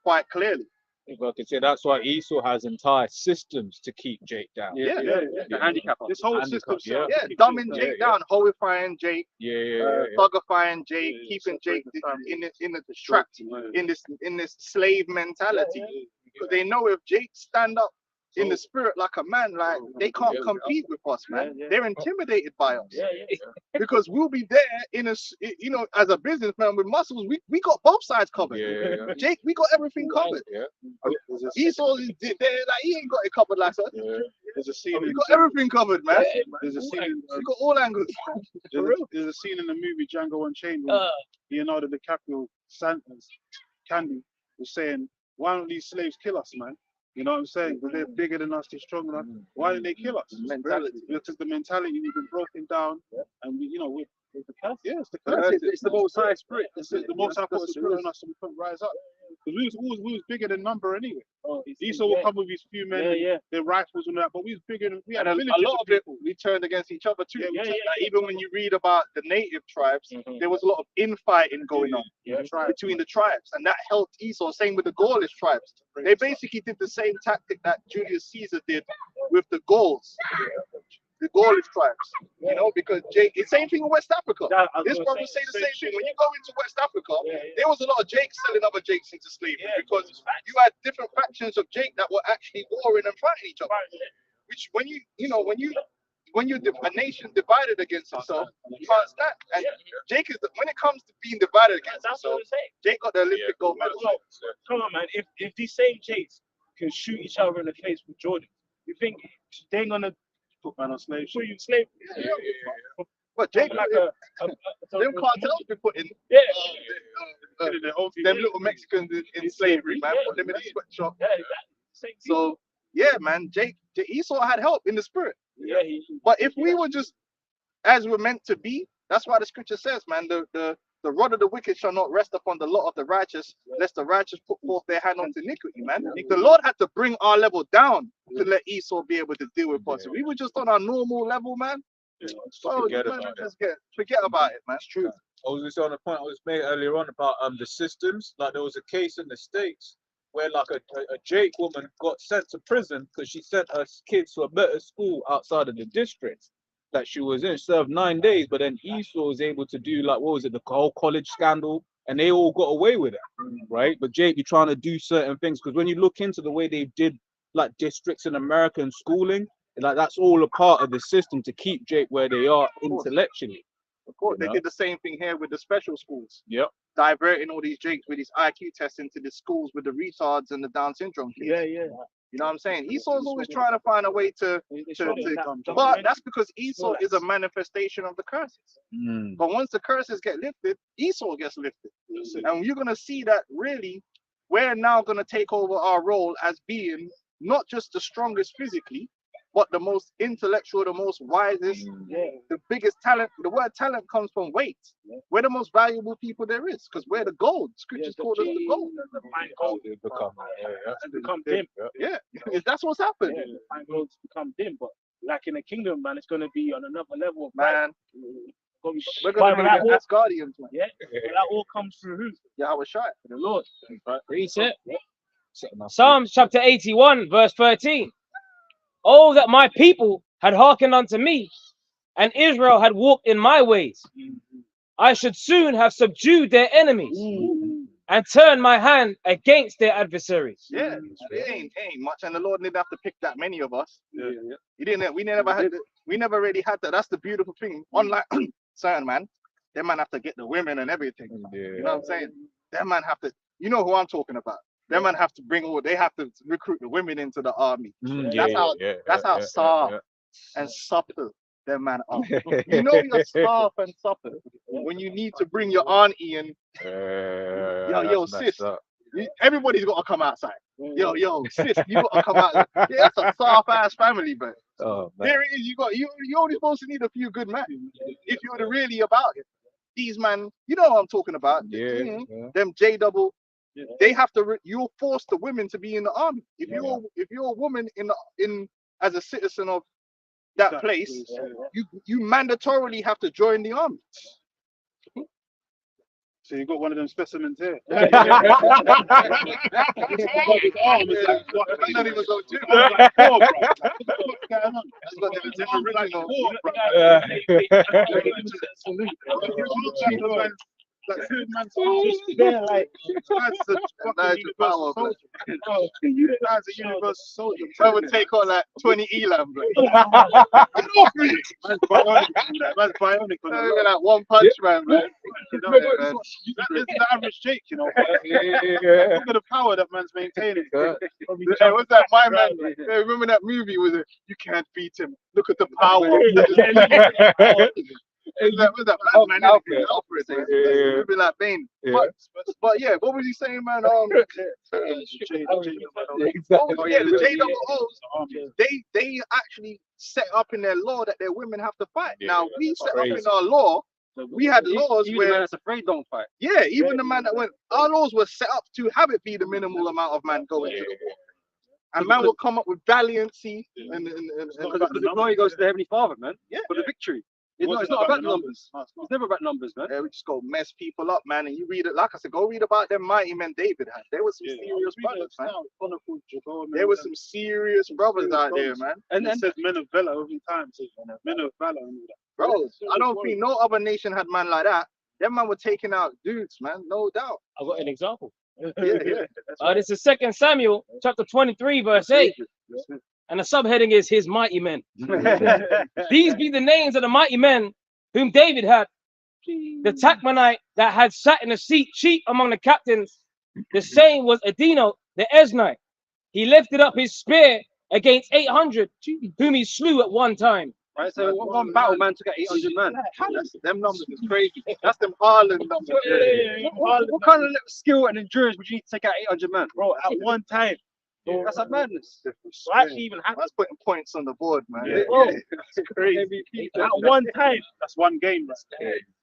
quite clearly. If I could say that's why Esau has entire systems to keep Jake down. Yeah. The handicapper. This whole Handicap, system, yeah. Dumbing Jake down, horrifying Jake, Yeah. thugifying Jake, keeping Jake in the trapped in this slave mentality. Because they know if Jake stand up in the spirit like a man, like they can't compete with us, man. They're intimidated by us. Because we'll be there in a, you know, as a businessman with muscles, we got both sides covered. Yeah. Jake, we got everything covered. Yeah. Esau is there, like he ain't got it covered like us. there's a scene. We got everything covered, man. There's a scene. We got all angles. There's a scene in the movie Django Unchained where Leonardo DiCaprio, Candy, was saying, "Why don't these slaves kill us, man? You know what I'm saying? Because they're bigger than us, they're stronger than us. Why didn't they kill us? Mentality. Because the mentality we've been broken down, and we, you know, with the curse. Yeah, it's the That's curse. it. It's the most high spirit. The most I put a spirit on us, so we couldn't rise up. Because we was bigger than number anyway. Esau will come with his few men, their rifles and that, but we was bigger than we had And a villages lot of of it, people. we turned against each other too. Yeah, Like, even when you read about the native tribes, there was a lot of infighting going on between the tribes, and that helped Esau. Same with the Gaulish tribes. They basically did the same tactic that Julius Caesar did with the Gauls, the Gaulish tribes. You know, because Jake, it's same thing in West Africa. This brother say the same thing. When you go into West Africa, there was a lot of Jakes selling other Jakes into slavery because you had different factions of Jake that were actually warring and fighting each other. Which when a nation divided against itself, you can't stand. And Jake is when it comes to being divided against itself, Jake got the Olympic gold medal. Come on, man. If these same Jakes can shoot each other in the face with Jordan, you think they ain't gonna Put man on slave put ship. you in slave? But Jake, Like them cartels be putting them little Mexicans in slavery, man. Put them in a sweatshop. So yeah, man, Esau had help in the spirit. But if we were just as we're meant to be, that's why the scripture says, man, the rod of the wicked shall not rest upon the lot of the righteous, lest the righteous put forth their hand unto iniquity, man. The Lord had to bring our level down to let Esau be able to deal with us. If we were just on our normal level, man, forget about it, man. It's true. I was just on a point I was made earlier on about the systems. Like there was a case in the States where like a Jake woman got sent to prison because she sent her kids to a better school outside of the district. that she was in. She served 9 days, but then Esau was able to do like what was it, the whole college scandal, and they all got away with it, right? But Jake, you're trying to do certain things because when you look into the way they did like districts in America and schooling, like that's all a part of the system to keep Jake where they are intellectually. Of course, You they know? did the same thing here with the special schools. Yep. Diverting all these Jakes with these IQ tests into the schools with the retards and the Down syndrome kids. Yeah, yeah. You know what I'm saying? Esau's always trying to find a way to Show to- them that- but that's because Esau Relax. is a manifestation of the curses. Mm. But once the curses get lifted, Esau gets lifted. And you're gonna see that really we're now gonna take over our role as being not just the strongest physically, but the most intellectual, the most wisest, the biggest talent. The word talent comes from weight. We're the most valuable people there is, because we're the gold. Scriptures call us the gold. Fine gold They become, has become dim. Yeah, that's what's happened. Yeah, fine gold's become dim, but like in the kingdom, man, it's gonna be on another level of light. Man, Gonna be we're but gonna be that the all, Asgardians, man. yeah, but that all comes through who? Yahweh Shai. The Lord. Reset. Setting us Psalms chapter 81, verse 13. Oh, that my people had hearkened unto me, and Israel had walked in my ways. I should soon have subdued their enemies and turned my hand against their adversaries. Yeah, it ain't much, and the Lord didn't have to pick that many of us. Yeah. He didn't. We never had. We never really had that. That's the beautiful thing. Unlike certain man, them man have to get the women and everything. You know what I'm saying? Them man have to. You know who I'm talking about. Them man have to bring all. They have to recruit the women into the army. That's how soft and supple them man are. You know you're soft and supple when you need to bring your auntie in. Yo, sis. Everybody's got to come outside. Yo, sis, you got to come out. Yeah, that's a soft ass family, but Oh, man. there it is. You only supposed to need a few good men if you're really about it. These man, you know what I'm talking about. Them J double. They have to. You'll force the women to be in the army. If you're a woman in as a citizen of that place, you mandatorily have to join the army. So you got one of them specimens here. I'm not even going to. Yeah, like That's a fucking universal soldier. That's a universal soldier. I would take on like 20 Elam, bro. Man's bionic. Not even like one punch, man. That is the average Jake, you know. Look at the power that man's maintaining. Hey, what's that? My man. Hey, remember that movie? Was it? You can't beat him. Look at the power. What's that? Batman, Alfred. Movie like Bane. But yeah, what was he saying, man? Oh yeah, the JWOs. They actually set up in their law that their women have to fight. Now we set up in our law. We had laws even where the man that's afraid don't fight. yeah, even the man that went. Our laws were set up to have it be the minimal amount of man going to the war. And man will come up with valiancy and Because the glory goes to the Heavenly Father, man. Yeah. For the victory. It's not about numbers. It's never about numbers, man. yeah, we just go mess people up, man. And you read it, like I said, go read about them mighty men David had. There was some serious brothers, man. There was some serious brothers out there, man. And it says men of valor every time. Men of valor and all that. Bro, I don't think no other nation had man like that. Them man were taking out dudes, man, no doubt. I've got an example. Yeah. This is 2 Samuel chapter 23, verse 8. And the subheading is his mighty men. These be the names of the mighty men whom David had. The Tachmonite that had sat in the seat chief among the captains. The same was Adino the Esnite. He lifted up his spear against 800, whom he slew at one time. Right, so one battle man took out 800 man. Them numbers is crazy. That's them Harlan numbers. What kind of skill and endurance would you need to take out 800 man? bro, at one time. That's a madness. So actually even happened That's putting points on the board, man. bro, It's crazy. at one time. That's one game.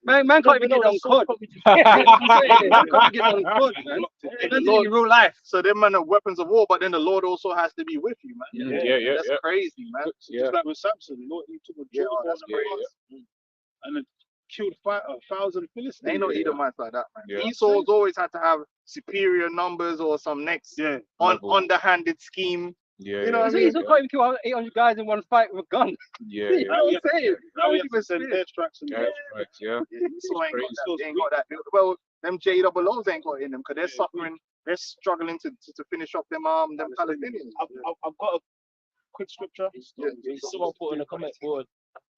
Man can't even get on COD. Man can't get on COD, man. That's in real life. So them man are weapons of war, but then the Lord also has to be with you, man. That's crazy, man. Just like with Samson, Lord, he took a jaw that's and then killed 1,000 Philistines. Ain't no Edomites like that, man. Yeah. Esau's always had to have superior numbers or some next underhanded scheme Yeah. You know what I So mean? you can't even kill 800 guys in one fight with a gun. Yeah. You know what I'm saying? Now we How have would to send you even airstrikes and Yeah. Right. Yeah. Yeah, you still ain't got crazy. that. They ain't got that. Well, them JOOs ain't got it in them because they're suffering. They're struggling to finish off them Palestinians. I've got a quick scripture. Someone put on the comment board.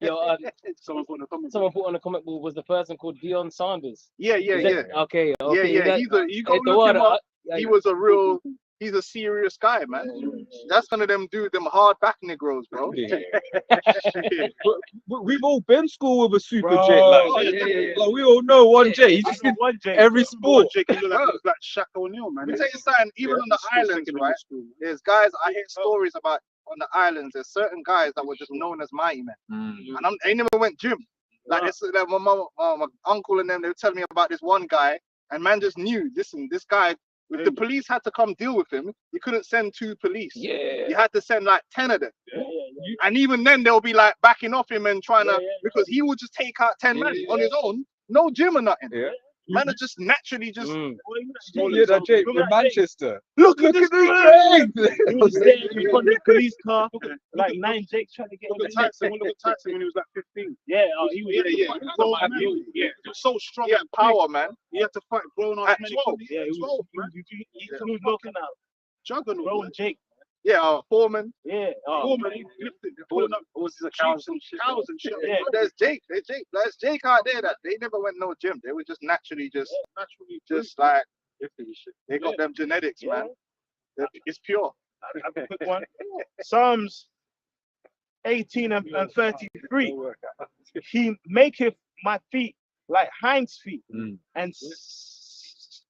Yo, someone put in the comments. someone put on the comment board was the person called Dion Sanders. Yeah. Is that- Okay. Yeah, Okay. yeah. that- You go it's the look one. him up. He was a real. He's a serious guy, man. That's one of them hard back Negroes, bro. Yeah. We've all been school with a super Bro. J. Oh, Like, yeah. like we all know one J. He's I just know in one Jake. every sport. Jake, he looked like Shaq O'Neal, man. Let me tell you something. Even on the islands, right? There's guys. I hear stories about on the islands. There's certain guys that were just known as mighty men, and they never went gym. Like this, like my mom, my uncle and them. They were telling me about this one guy, and man just knew. Listen, this guy. If the police had to come deal with him, you couldn't send 2 police. Yeah. You had to send like 10 of them. And even then, they'll be like backing off him and trying to, because he would just take out 10 men on his own, no gym or nothing. Yeah. Man are just naturally just. Yeah, that J in Manchester. Look at this J. He was there in front of the police car, like 9 Jakes trying to get Look at Tyson. Look at Tyson when he was like 15. Yeah, he was. He was so strong. Yeah, and power, man. He had to fight grown At ass men. 12. Yeah, he was. 12, man. He was knocking out Juggernaut. bro man. and Jake. Yeah, Foreman. Yeah. Foreman, he lifted, pulling up Horses are cows and shit. Yeah. There's Jake. There's Jake out there that they never went no gym. They were just naturally Naturally, just like they got them genetics, man. It's pure. I have a quick one. Psalms 18 and 33. He maketh my feet like hinds feet, and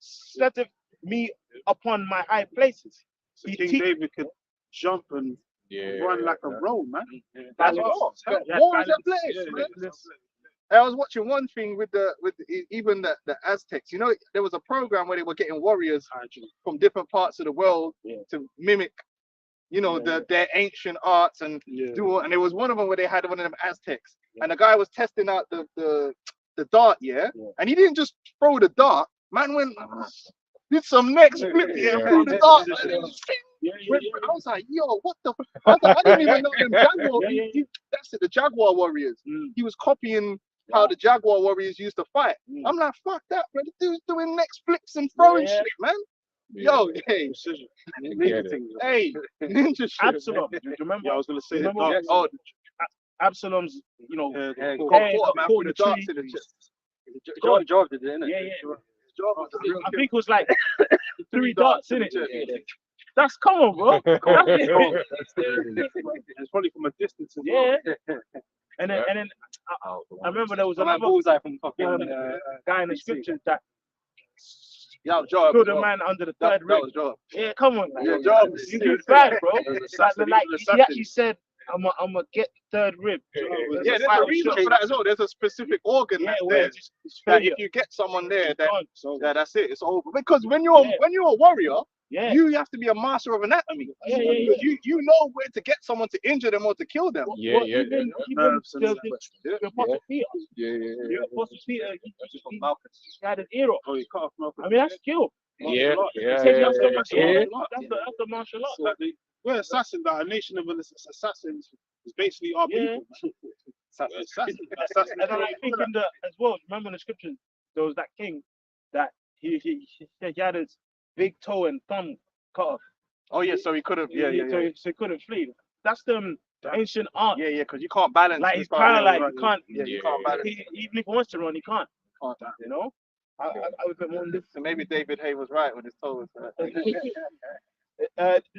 setteth me upon my high places. So He King te- David could jump and run like a roll, man. That's balance. what. Yeah, War is balance. a place, Yeah, man. that's- I was watching one thing with even the Aztecs. You know, there was a program where they were getting warriors from different parts of the world to mimic, you know, their ancient arts and do. And there was one of them where they had one of them Aztecs, and the guy was testing out the dart, and he didn't just throw the dart. Man went did some next flip and threw the dart. I was like, yo, what the? I didn't even know them Jaguar. That's it, the Jaguar warriors. He was copying how the Jaguar warriors used to fight. I'm like, fuck that, bro. The dude's doing next flips and throwing shit, man. Yo, hey, hey, ninja shit. Absalom. Do you remember? Yeah, I was gonna say the Remember? dark. Oh, Absalom's, you know, got head caught, man, caught with the the darts tree. in the chest. Job did it, innit? Yeah. Job was a real I kid. think it was like 3 darts in it. That's common, bro. It's probably from a distance. As Yeah. well. And then I remember there was I'm like another bullseye from fucking. guy in the scriptures that Yeah, Job. killed a man under the That third rib. was Job. Yeah, come on, man. Yeah, Job. You bad, bro. Assassin, Like he was he assassin. actually said, I'm gonna get third rib. Yeah, there's a reason for that as well. There's a specific organ Yeah, that's where there. it's That failure. if you get someone there, then Gone. yeah, that's it. It's over. Because when you're a warrior, Yeah. you have to be a master of anatomy. Yeah. Because you know where to get someone to injure them or to kill them. Even the Apostle Peter. Yeah. The Apostle Peter, he had his ear off. Oh, you cut off Malcolm. I mean, that's skill. Yeah. That's the martial art. Like we're assassins. Like a nation of assassins is basically our Yeah. people. Assassins. And then I think in the as well, remember in the scriptures, there was that king that he had his big toe and thumb cut off. Oh yeah, so he could have. Yeah. So he couldn't flee. That's the ancient art. Yeah, because you can't balance. Like this he's part. paralyzed. He can't. Yeah, you can't balance. Even if he wants to run, he can't. Can't. You know. I was a bit more this. So maybe David Hay was right with his toes.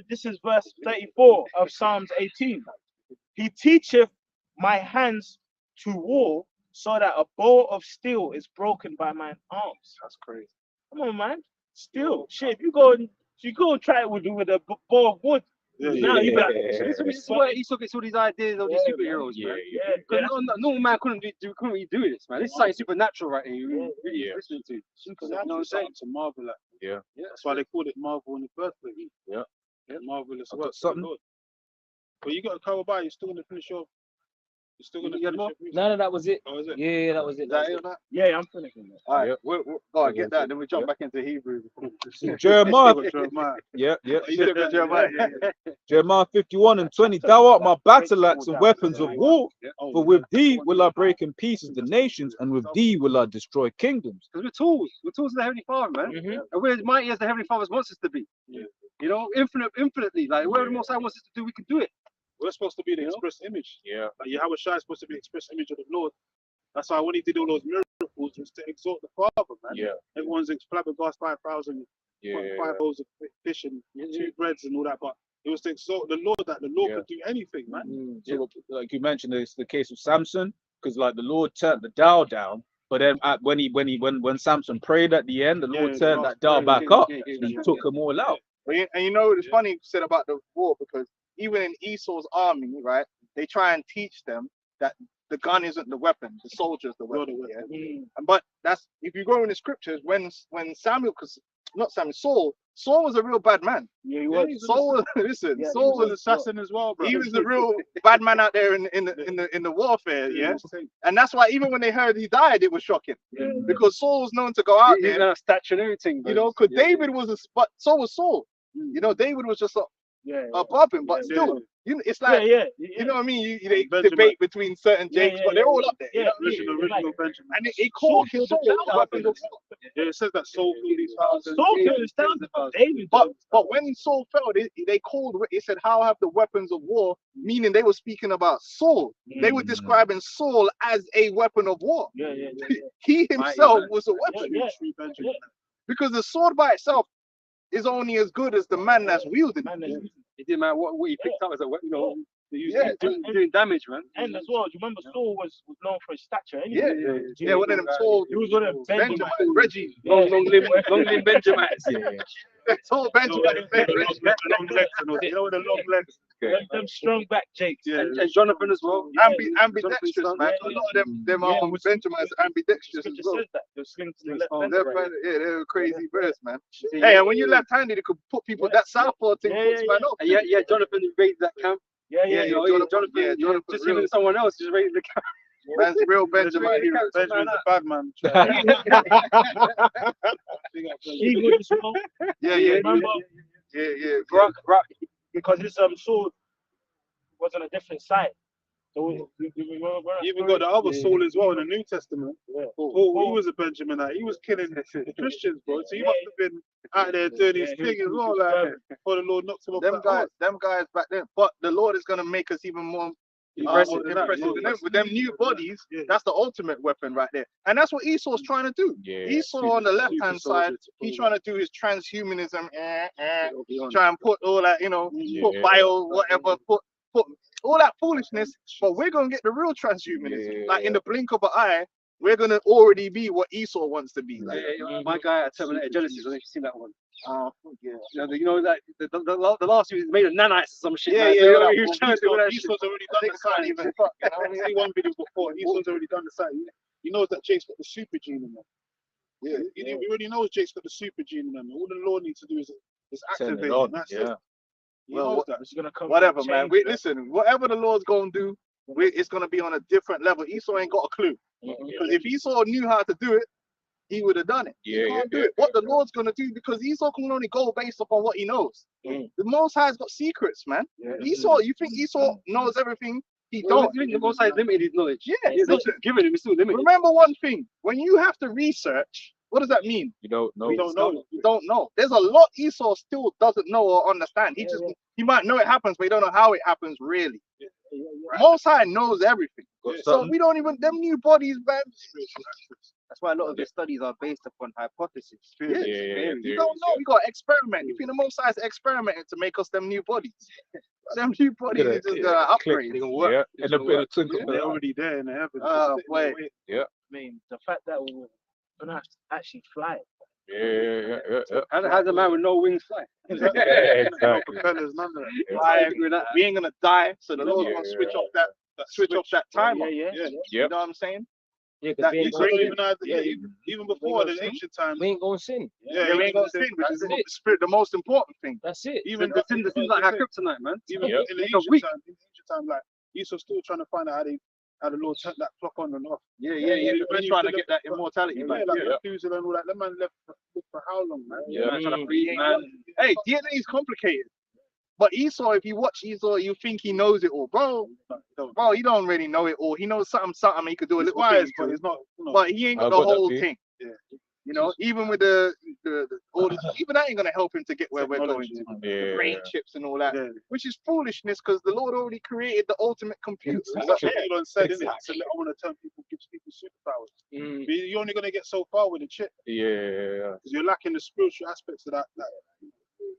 This is verse 34 of Psalms 18. He teacheth my hands to war, so that a bow of steel is broken by mine arms. That's crazy. Come on, man. Steel. Shit, if you go and try it with a bow of wood. Now you got. This is where he took all these ideas of these superheroes, man. Because normal man couldn't really do this, man. This is something supernatural right here. You really listening to. Supernatural something to marvel at. Yeah. That's why they called it Marvel in the first place. Yeah. Marvelous I've work. got something. But you got to cover by. You're still gonna finish your You're still gonna You had finish more? it? No, that was it. Oh, is it? Yeah, that was it. Is That that was it it. or not? Yeah, I'm finishing that. All right, Yeah. we'll go and get that. Then we jump back into Hebrew. Jeremiah. Jeremiah. Yeah, yeah. You still got Jeremiah. Jeremiah 51 and 20. Thou art my battle axe and weapons of war. For with thee will I break in pieces the nations, and with thee will I destroy kingdoms. Because we're tools. We're tools of the Heavenly Father, man. Mhm. And we're as mighty as the Heavenly Father wants us to be. Yeah. You know, infinitely. Like whatever the Most High wants us to do, we can do it. We're supposed to be the express image. Yeah. Like Yahweh Shai is supposed to be the express image of the Lord. That's why when he did all those miracles, it was to exalt the Father, man. Yeah. Everyone's flabbergasted 5,000, Yeah. 5 bowls of fish and 2 breads and all that, but it was to exalt the Lord, that the Lord Yeah. could do anything, man. So, like you mentioned, it's the case of Samson, because like the Lord turned the dial down, but then when Samson prayed at the end, the Lord Yeah, turned the that dial back yeah, up yeah, yeah, and yeah. took them all out. And you know, it's funny you said about the war because even in Esau's army, right, they try and teach them that the gun isn't the weapon, the soldier's the You're the weapon. Yeah? weapon. But that's if you go in the scriptures, when Samuel, because not Samuel, Saul was a real bad man. Yeah, he Yeah, was. he's Saul was listen, Yeah, he Saul He was an was assassin as well, bro. he was a real bad man out there in the warfare, yeah. Yeah. And that's why even when they heard he died, it was shocking Yeah. because Saul was known to go out He's there, got a statue and everything. you know. Because David was but so was Saul. You know, David was just Yeah. above him, but Yeah, still, you know, it's Yeah, like yeah. you know what I mean. They Benjamin. debate between certain Yeah, Jakes, yeah, but they're yeah, all yeah. up there. You Yeah, know what I mean? Original Benjamin. And it called Saul Saul killed the weapons of war. Yeah, it says that Saul killed these thousands. Saul killed his thousands of David. But when Saul fell, they called it said, "How have the weapons of war?" Meaning they were speaking about Saul. They were describing Saul as a weapon of war. Yeah, yeah, yeah. He himself man. was a weapon Yeah. True Benjamin. because the sword by itself is only as good as the man that's wielding it. Man, and It didn't matter what he picked up as a weapon, you know, Yeah. doing damage, man. as well, do you remember Saul was known for his stature anyway? Yeah, one of them tall He was one of them Benjamin, Benjamin. Reggie, Yeah. Long limb Benjamites. tall Benjamin. Long legs and all that. You know, with the long legs. Them strong back Jakes. Yeah. And Jonathan as well. Ambidextrous, man. A lot of them Benjamins are ambidextrous as Scripture well. says that. They'll sling to the left. Oh, hand. They're crazy birds, man. Hey, and when you're left-handed, you could put people that southpaw thing Yeah, puts yeah, man up. And yeah, Jonathan raided that camp. Yeah, Yeah, You know, Jonathan, Jonathan just real- even someone else just raided the camp. Man's real Benjamin. Really hero. Benjamin's a bad man. He would as well. Yeah. Remember, Brock, because his sword was on a different side. So we remember. You even got the other Saul as well in the New Testament. Yeah. Paul, he was a Benjaminite. He was killing Christians, bro. So he must have been out there doing his thing as well, like before the Lord knocked him off that Them guys back then. But the Lord is gonna make us even more Impressive. impressive. With them new bodies, Yeah. that's the ultimate weapon right there. And that's what Esau's trying to do. Yeah. Esau on the left Super hand soldier side, to he's pull trying to do his transhumanism, try and put all that, put Yeah. bio, whatever, put all that foolishness. But we're gonna get the real transhumanism. Like in the blink of an eye, we're gonna already be what Esau wants to be. Like, my guy at Terminator Genesis, I don't know if you've seen that one. yeah. You know that the last one was made of nanites or some shit. Yeah, man. yeah, So, you yeah, know, that he was one. trying to do that shit. Esau's already done They the can't sign. even fuck, you know what I I mean? see one video before. Esau's already done the sign. He knows that Jake's got the super gene in him. Yeah. He already knows Jake's got the super gene in him. All the Lord needs to do is Turn activate it it. on. And that's Yeah. it. He Well, knows that. It's gonna come. Whatever, from man. change, Listen, whatever the Lord's gonna do, it's gonna be on a different level. Esau ain't got a clue. Because if Esau knew how to do it, he would have done it. Yeah, He can't yeah, do it. What the Lord's gonna do, because Esau can only go based upon what he knows. Mm. The Most High's got secrets, man. Yeah. Esau, you think Esau knows everything? He Well, don't. the Most High limited his knowledge. Yeah. He's not giving him, he's still limited. Remember one thing: when you have to research, what does that mean? You don't know. We don't know. You don't know. There's a lot Esau still doesn't know or understand. He he might know it happens, but he don't know how it happens really. Most High knows everything. Got So something? we don't even them new bodies, man. That's why a lot of the studies are based upon hypothesis. Yeah. Yeah. You don't know. We got to experiment. You think the Most High's experimenting to make us them new bodies? Them new bodies Gonna- is just yeah, gonna click. upgrade. They gonna work. Yeah. And a bit of twinkle. Yeah. They're already there in the heavens. Oh, wait. I mean, the fact that we're gonna have to actually fly. Yeah. How's a man with no wings fly? No Exactly. propellers, none of that. We ain't gonna die, so the Lord's Yeah. gonna switch off that timer. Yeah. You Yep. know what I'm saying? Yeah, That because we is ain't So going to even, even before the sin. ancient times, we ain't going to sin. Yeah, we ain't gonna sin, which is That's the it. spirit, the most important thing. That's it. even The sin like our kryptonite, man. even Yep. in the Make a ancient week. time, like Esau's still trying to find out how the Lord turned that clock on and off. Yeah, When we're you trying to feel get that immortality Yeah, back. like Yeah. Methuselah and all that. The man left for how long, man? Yeah. Man, trying to breathe, man. Hey, DNA is complicated. But Esau, if you watch Esau, you think he knows it all, bro. Bro, he don't really know it all. He knows something he could do a He's little wise, thing, but he's not. No. but he ain't got I the got that whole for you. thing. Yeah. You know, even with the all this, even that ain't gonna help him to get where we're going Technology. to. The Yeah. brain chips and all that, Yeah. which is foolishness because the Lord already created the ultimate computer. That's what Elon said, isn't it? Exactly. So I want to turn people, give people superpowers. Mm. But you're only gonna get so far with the chip Yeah. because you're lacking the spiritual aspects of that.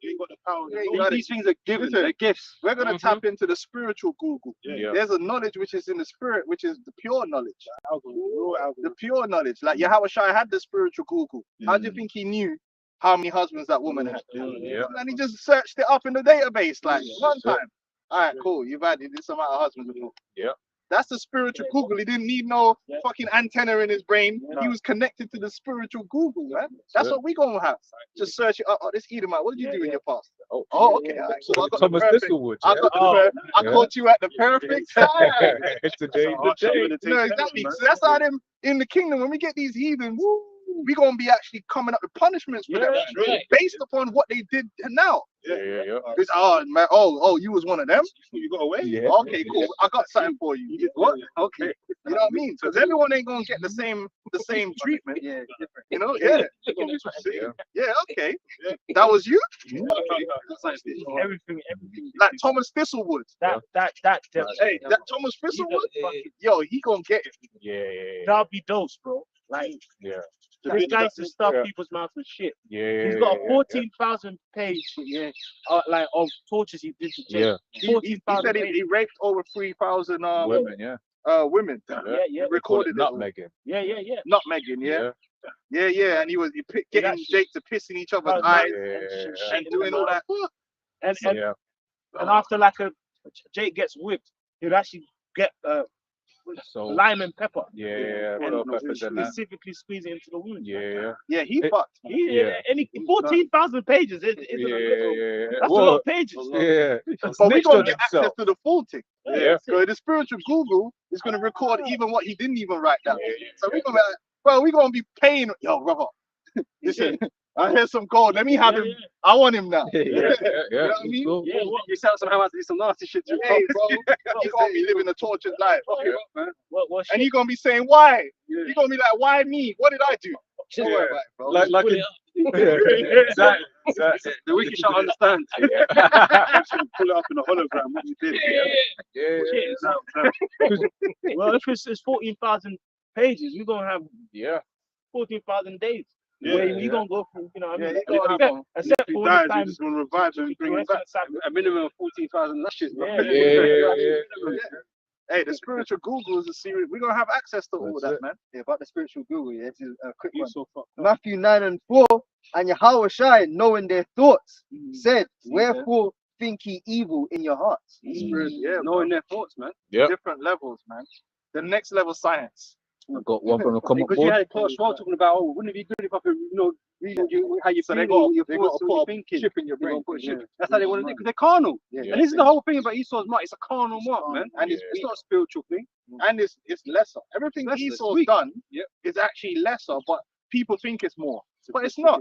You ain't got the power. Yeah, You you got got These things are given. Listen, They're gifts. We're gonna tap into the spiritual Google. Yeah. There's a knowledge which is in the spirit, which is the pure knowledge. raw algorithm. The pure knowledge. Like Yahweh Shai had the spiritual Google. How do you think he knew how many husbands that woman had? Yeah. And he just searched it up in the database like one That's it. time. All right, cool. You've had this amount of husbands before. Yeah. That's the spiritual Google. He didn't need no fucking antenna in his brain. He was connected to the spiritual Google, man. That's it. what we gonna have. Just search it up. Oh, this Edomite. What did you do in your past? Oh, Oh, okay. All right. So So I got the Thomas perfect. Thistlewood. I got the I Yeah. caught you at the perfect time. Today's the day. No, exactly. So that's how them in the kingdom, when we get these heathens, we gonna be actually coming up with punishments for them right. based upon what they did now. Yeah. It's man, oh, you was one of them. You got away. Yeah. Okay, cool. I got something for you. What? Okay. You know what I mean? Because everyone ain't gonna get the same treatment. Yeah, You know? Yeah. Yeah. Yeah. Okay. That was you. Everything. Like Thomas Thistlewood. That. Hey, that Thomas Thistlewood. Yo, he gonna get it. Yeah. That'll be dose, bro. Like Yeah. this guy used to stuff Yeah. people's mouths with shit. Yeah. He's got a 14,000 page, like of tortures he did to Jake. Yeah. He 14,000 said he pages. raped over 3,000 Women. Yeah. women. Yeah. Recorded it. Not Megan. Yeah. Not Megan, yeah. And he was getting actually- Jake to piss in each other's Oh, eyes Yeah. and doing all that. And Yeah. after like Jake gets whipped, he'd actually get So. lime and pepper. Yeah. And Bell peppers and that. specifically squeeze it into the wound. Yeah. Yeah, he It- fucked. Yeah. And 14,000 pages. Isn't a little. Yeah. That's a Well, lot of pages. yeah. But we Snitched gonna on get access himself. to the full thing. Yeah. So the spiritual Google is gonna record even what he didn't even write down. So we're gonna be like, bro, we're gonna be paying. Yo, brother, listen, I heard some gold. Let me have him. I want him now. Yeah. You know what I mean? Cool. Yeah, You sound somehow to do some nasty shit. To Hey, bro, you're gonna be living a tortured life. What And you're gonna be saying, why? You're gonna be like, why me? What did I do? Don't worry about it, bro. Like Put in, it up. exactly. The wicked shall understand. Pull it up in a hologram. What you did. Yeah. Well, if it's 14,000 pages, we're gonna have Yeah. 14,000 days. Yeah, Where yeah. you're gonna go through, you know what I Yeah, mean? you gotta have one. Except If he for when the dies, you're time just gonna revive him and bring him back. A minimum of 14,000 lashes, bro. Yeah. Hey, the spiritual Google is a series. We're gonna have access to all That's that, it. man. yeah, about the spiritual Google, yeah, this is a quick one. So fucked up. Matthew 9:4, and Yahweh Shai, knowing their thoughts, said, wherefore think ye evil in your hearts? Yeah, Knowing their thoughts, man. Yep. different levels, man. The next level science. I've got one from the comment Because you board. had Klaus Schwab talking about, oh, wouldn't it be good if I could, read how you So feel, they got your they thoughts, got to what you're put a thinking. chip in your They brain. gonna put a chip. Yeah. That's how they want to do, because they're carnal. Yeah. And this is the whole thing about Esau's mark. It's a carnal mark, man. And it's It's not a spiritual thing. and it's lesser. Everything Lesser, it's Esau's weak. done Yep. is actually lesser, but people think it's more. But it's not.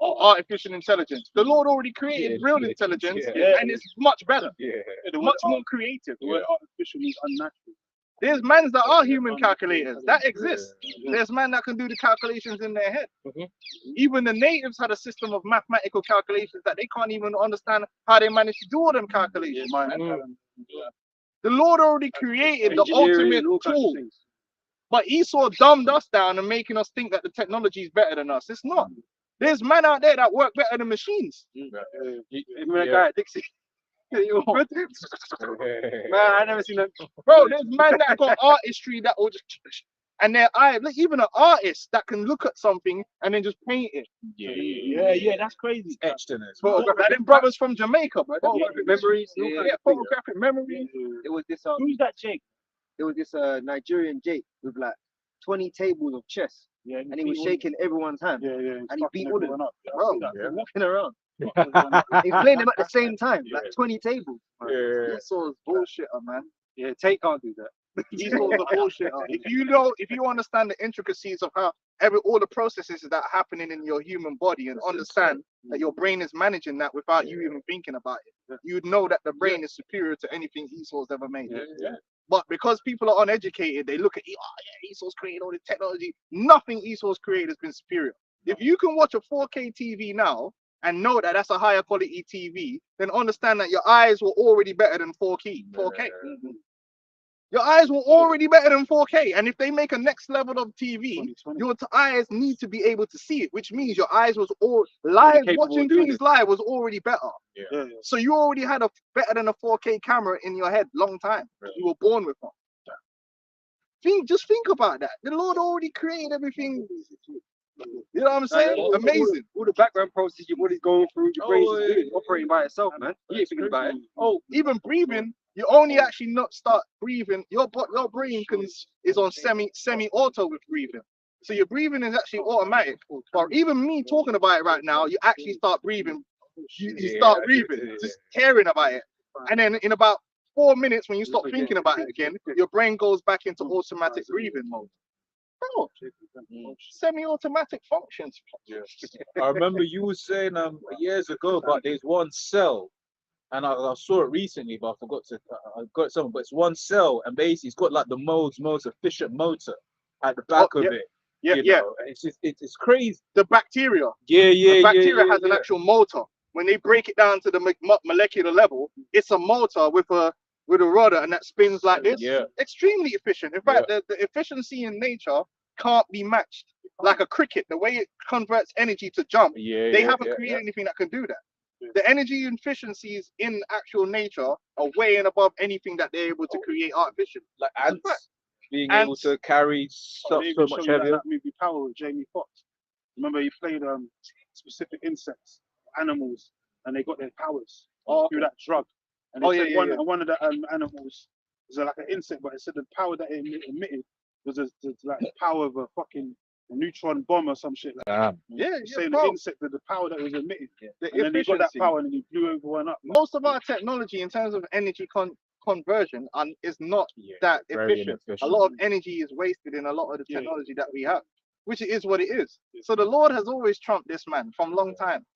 Artificial intelligence. The Lord already created Yeah, real yeah, intelligence, yeah. and it's much better, Yeah. much more creative. The word artificial is unnatural. There's men that are human calculators that exist. There's men that can do the calculations in their head. Even the natives had a system of mathematical calculations that they can't even understand how they managed to do all them calculations. The Lord already created the Engineering ultimate and all kinds of tool. things. But Esau dumbed us down and making us think that the technology is better than us. It's not. There's men out there that work better than machines. Even that guy at Dixie. Man, I never seen that. Bro, there's men that got artistry that will just and their eye, look, even an artist that can look at something and then just paint it. Yeah, that's crazy. Etched in it. Photographic, them brothers from Jamaica, bro. Photographic memories. Yeah, photographic memory. It was this Who's that Jake? Nigerian Jake with like 20 tables of chess, Yeah, and he was shaking everyone's hand, Yeah. and he fucking beat all of them. everyone up. Bro, Yeah. walking around. He's playing them at the same time, like 20 tables. Yeah. Esau's bullshit, man. Yeah, Tate can't do that. Esau's a bullshitter. If you understand the intricacies of how all the processes that are happening in your human body and understand that your brain is managing that without you even thinking about it, you'd know that the brain is superior to anything Esau's ever made. But because people are uneducated, they look at, oh yeah, Esau's created all the technology. Nothing Esau's created has been superior. If you can watch a 4K TV now and know that that's a higher quality TV, then understand that your eyes were already better than 4K. Your eyes were already better than 4K. And if they make a next level of TV, your eyes need to be able to see it, which means your eyes was all live, watching things live was already better. So you already had a better than a 4K camera in your head long time. You were born with one. Just think about that. The Lord already created everything. You know what I'm saying? Amazing. All the background processes your body's going through, your brain's just doing, operating by itself, man. You ain't thinking about it. Oh, even breathing, you only actually not start breathing. Your brain is on semi-auto with breathing. So your breathing is actually automatic. But even me talking about it right now, you actually start breathing. You start breathing, just caring about it. And then in about 4 minutes, when you stop thinking about it again, your brain goes back into automatic breathing mode. Bro, semi-automatic functions. I remember you were saying years ago about there's one cell, and I saw it recently, but I forgot to. I got something, but it's one cell, and basically it's got like the most efficient motor at the back of it. Yeah. Know? It's crazy. The bacteria. The bacteria has an actual motor. When they break it down to the molecular level, it's a motor with a rudder, and that spins like this. Extremely efficient. In fact, the efficiency in nature can't be matched. Like a cricket, the way it converts energy to jump, they haven't created anything that can do that. The energy efficiencies in actual nature are way and above anything that they're able to create artificially. Like ants being able to carry stuff so much heavier. That movie Power with Jamie Foxx. Remember, he played specific insects, animals, and they got their powers through that drug. And they said one of the animals was like an insect, but it said the power that it emitted was like the power of a fucking neutron bomb or some shit like that. Saying the insect that the power that was emitted. And then he got that power and then he blew over one up. Most of our technology in terms of energy conversion is not that efficient. A lot of energy is wasted in a lot of the technology that we have, which is what it is. So the Lord has always trumped this man from a long time.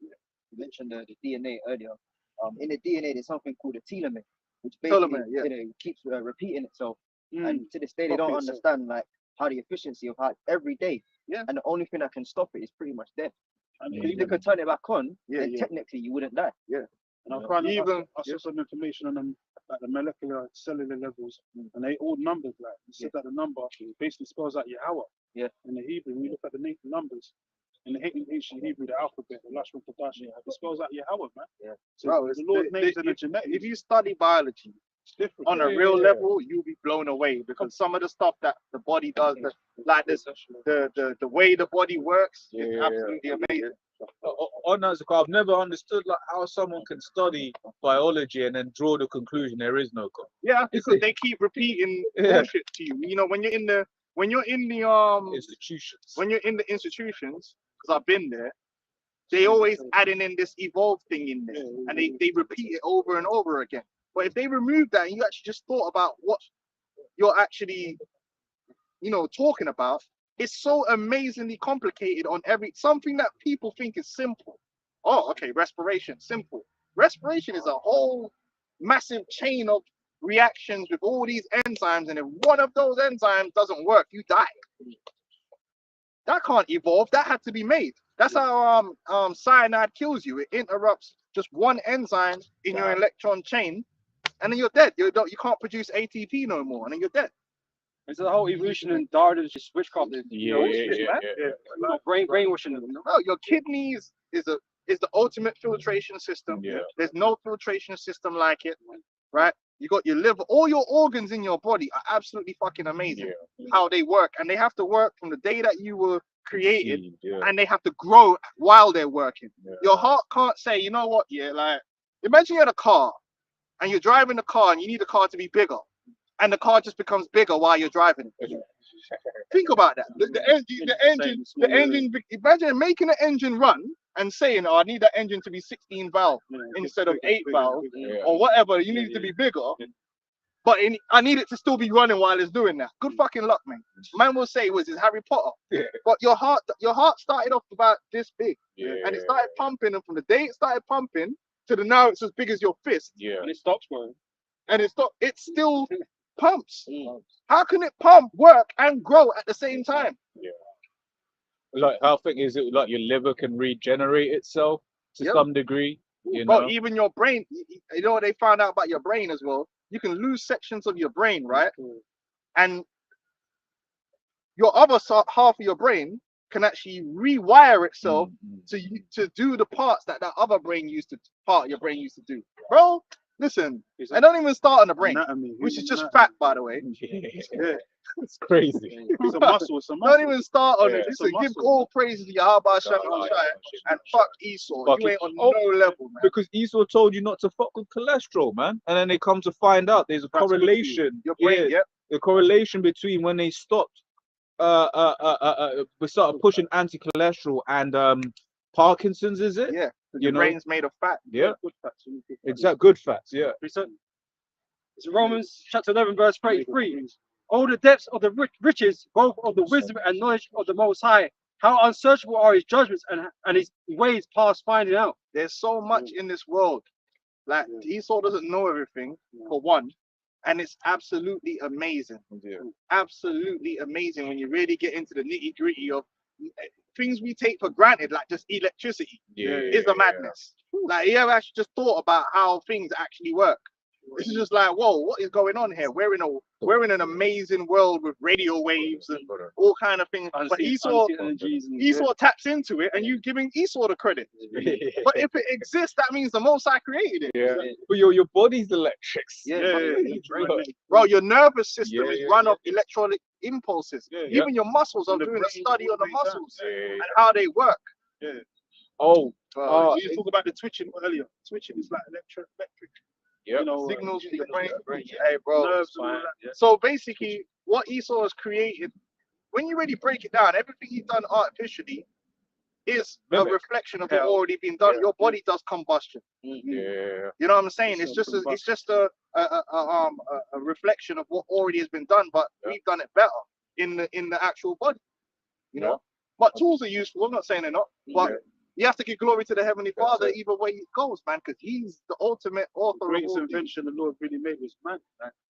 You mentioned the DNA earlier. In the DNA, there's something called a telomere, which basically keeps repeating itself. And to this day, they don't understand like how the efficiency of how every day. And the only thing that can stop it is pretty much death. If they could turn it back on, then technically you wouldn't die. And I saw some information on them, like the molecular cellular levels, and they all numbered. Like it said that the number basically spells out Yahweh. In the Hebrew, when you look at the numbers. In the ancient Hebrew, the alphabet, the Lashon Kodash, it spells out Yahweh, man. So bro, the Lord's names and the genetics. If you study biology on a real level, you'll be blown away because some of the stuff that the body does, the way the body works, is absolutely amazing. On that, I've never understood like how someone can study biology and then draw the conclusion there is no God. Yeah, because they keep repeating bullshit to you. You know, when you're in the institutions, because I've been there, they always adding in this evolved thing in there, and they repeat it over and over again. But if they remove that and you actually just thought about what you're actually, talking about, it's so amazingly complicated on something that people think is simple. Oh, okay, respiration, simple. Respiration is a whole massive chain of reactions with all these enzymes, and if one of those enzymes doesn't work, you die. That can't evolve. That had to be made. That's how cyanide kills you. It interrupts just one enzyme in your electron chain, and then you're dead. You can't produce ATP no more, and then you're dead. It's the whole evolution and Darwin's witchcraft. Brainwashing them. No, your kidneys is the ultimate filtration system. There's no filtration system like it, right? You got your liver, all your organs in your body are absolutely fucking amazing. How they work, and they have to work from the day that you were created, and they have to grow while they're working. Your heart can't say, you know what? Like imagine you had a car, and you're driving the car, and you need the car to be bigger, and the car just becomes bigger while you're driving it. Think about that. The engine. Imagine making an engine run and saying, "Oh, I need that engine to be 16 valve instead of 8 valve, or whatever. You need it to be bigger." but I need it to still be running while it's doing that. Good fucking luck, man. Man will say, was it Harry Potter? Yeah. But your heart started off about this big, Yeah. and it started pumping, and from the day it started pumping to the now it's as big as your fist, Yeah. And it stops growing. and it still pumps. How can it pump, work, and grow at the same time? Like, how thing is it like your liver can regenerate itself to Yep. some degree? You Bro, know? even your brain, you know what they found out about your brain as well? You can lose sections of your brain, right? And your other half of your brain can actually rewire itself to do the parts that other part of your brain used to do. Bro, listen, I don't even start on the brain, Anatomy, which is human just anatomy. fat, by the way. Yeah. It's crazy. It's a muscle. It's a muscle. Don't even start on Yeah. it. It's Listen, a give muscle. all praises to Yahweh Shem Oh, Shai yeah. and fuck Esau. Fuck You it. ain't on Oh, no level, man. Because Esau told you not to fuck with cholesterol, man. And then they come to find out there's a That's good for you. correlation. Your brain, Yeah, yep. the correlation between when they stopped we started pushing anti-cholesterol and Parkinson's, is it? Yeah. You Your know? brain's made of fat. Yeah. Good facts, you need good facts. Exact good fats, yeah. It's Romans chapter 11, verse 33. All the depths of the riches, both of the wisdom and knowledge of the Most High. How unsearchable are his judgments and his ways past finding out. There's so much in this world. Like Esau doesn't know everything, for one. And it's absolutely amazing. Yeah. Absolutely amazing when you really get into the nitty-gritty of things we take for granted, like just electricity. Is a madness. Like, you ever actually just thought about how things actually work? It's just like, whoa, what is going on here? We're in an amazing world with radio waves and all kind of things. But Esau taps into it, and you giving Esau the credit. But if it exists, that means the Most High created it. Yeah. But your body's electrics. Bro, your nervous system is Yeah, run yeah. off electronic impulses. Yeah, Even your muscles. I'm And the doing a brain study on the all these muscles Yeah. and how they work. Oh, We used to talk about the twitching earlier. Twitching is like electric. yeah. You know, Signals from the brain. signals, Hey, bro. nerves and all that. So basically, what Esau has created, when you really break it down, everything he's done artificially is a Mimic. reflection of what already been done. Yeah. Your body does combustion. Yeah. You know what I'm saying? It's just a reflection of what already has been done, but we've done it better in the actual body. You know? But tools are useful. I'm not saying they're not, but you have to give glory to the Heavenly Father either way it goes, man, because He's the ultimate author The of greatest all things. invention the Lord really made was man.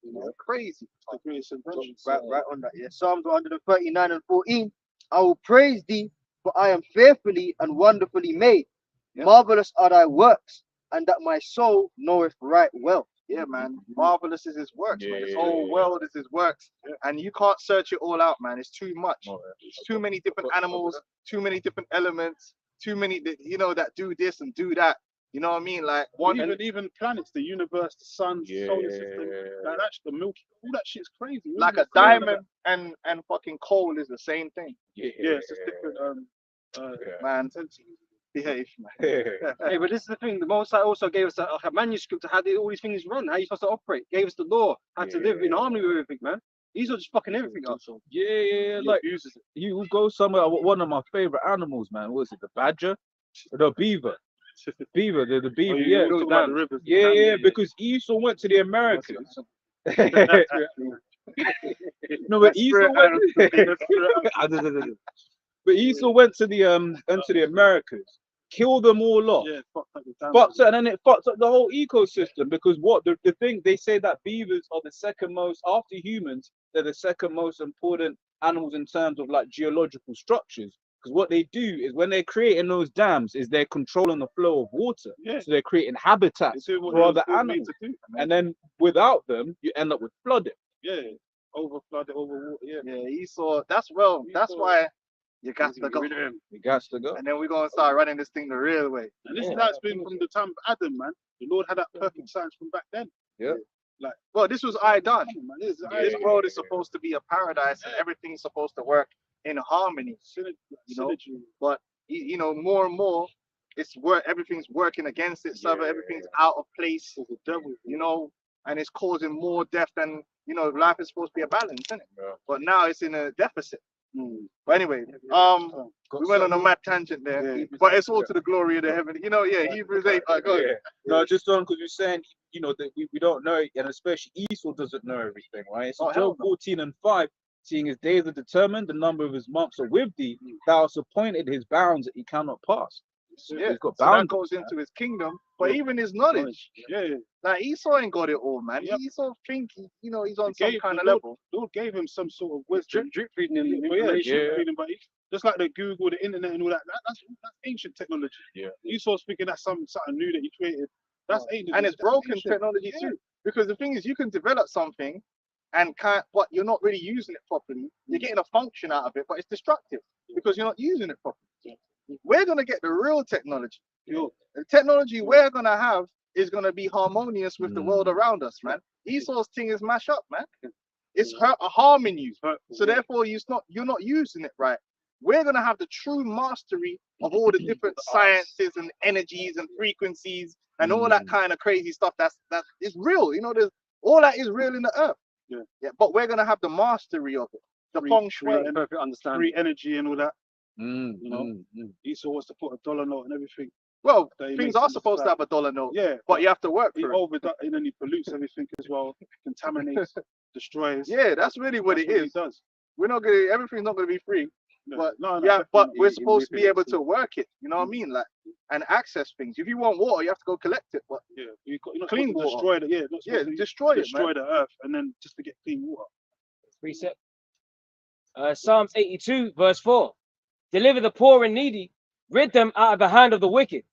You know, Crazy. the greatest invention. Right on that. Yeah. Psalms 139 and 14. I will praise thee, for I am fearfully and wonderfully made. Yeah. Marvelous are thy works, and that my soul knoweth right well. Yeah, man. Marvelous is His works, man. This whole Yeah. world is His works, and you can't search it all out, man. It's too much. Oh, It's too many different animals, too many different elements, too many that that do this and do that. You know what I mean? Like one. Even planets, the universe, the sun, the solar system, Yeah. like that's the Milky, all that shit's crazy. Like a It's crazy. diamond and fucking coal is the same thing, Yeah, it's just different man. intensities. Behave, man. Hey, but this is the thing. The Most High also gave us a manuscript of how all these things run, how you're supposed to operate. Gave us the law, how to live in harmony with everything, man. These are just fucking everything up. Yeah, like you go somewhere. One of my favorite animals, man. What is it? The badger, the beaver, the beaver. Yeah, talk about the rivers. yeah. Because Esau went to the Americas. No, but Esau went. But Esau went to the Americas, killed them all off. Yeah, fucked up the damn Fucked up, and then it fucked up the whole ecosystem because what the thing they say that beavers are the second most after humans, they're the second most important animals in terms of like geological structures. Because what they do is when they're creating those dams, is they're controlling the flow of water. Yeah. So they're creating habitats They do what for other they were made animals. to do. And then without them, you end up with flooding. Yeah, over flooded, over water. Yeah, Yeah, Esau. That's why you got to go. You got to go. And then we're gonna start running this thing the real way. and this is how it's been from the time of Adam, man. The Lord had that perfect science from back then. Well, this was I done. Come on, man. This is This world is supposed to be a paradise, and everything's supposed to work in harmony. You know, but more and more, everything's working against each other. Everything's out of place. the devil. And it's causing more death than life is supposed to be a balance, isn't it? Yeah. But now it's in a deficit. But anyway, we went on a mad tangent there, but it's all to the glory of the heaven. Hebrews 8. Go ahead. No, just on because you're saying you know, that we don't know, and especially Esau doesn't know everything, right? So Oh, hell Job no. 14:5, seeing his days are determined, the number of his months are with thee, thou hast appointed his bounds that he cannot pass. Yeah, He's got so that boundaries. goes into his kingdom, but even his knowledge. Yeah. Like Esau ain't got it all, man. Yep. Esau think you know he's on He some gave- kind the of Lord- level. Lord gave him some sort of wisdom. Drip feeding him But yeah, information. Yeah. reading, but just like the Google, the internet, and all that, that's ancient technology. Yeah. Esau's thinking that's something new that he created. That's ancient. And it's that's broken ancient. technology Yeah. too. Because the thing is, you can develop something and but you're not really using it properly. You're getting a function out of it, but it's destructive because you're not using it properly. We're gonna get the real technology. Yo, The technology we're gonna have is gonna be harmonious with the world around us, man. Esau's thing is mash up, man. It's harming you. So therefore, you're not using it right. We're gonna have the true mastery of all the different sciences and energies and frequencies and all that kind of crazy stuff. That is real. You know, there's all that is real in the earth. Yeah. But we're gonna have the mastery of it. The Free- feng shui. free- Perfect understanding. free energy and all that. You know? Esau wants to put a dollar note and everything. Well, that he things makes are in the supposed to sky. have a dollar note, Yeah, but you have to work he for it. overdoes and then he pollutes everything as well, contaminates, destroys. Yeah, that's really what That's it he is. does. We're not gonna. Everything's not gonna be free. No, But no, yeah, but definitely we're he supposed to be able manipulates to work it. You know what I mean? Like and access things. If you want water, you have to go collect it. But it. Yeah, you're not Clean supposed to water. destroy the not yeah, supposed to destroy it, man. destroy the earth and then just to get clean water. Precept. Psalms 82, verse 4. Deliver the poor and needy, rid them out of the hand of the wicked.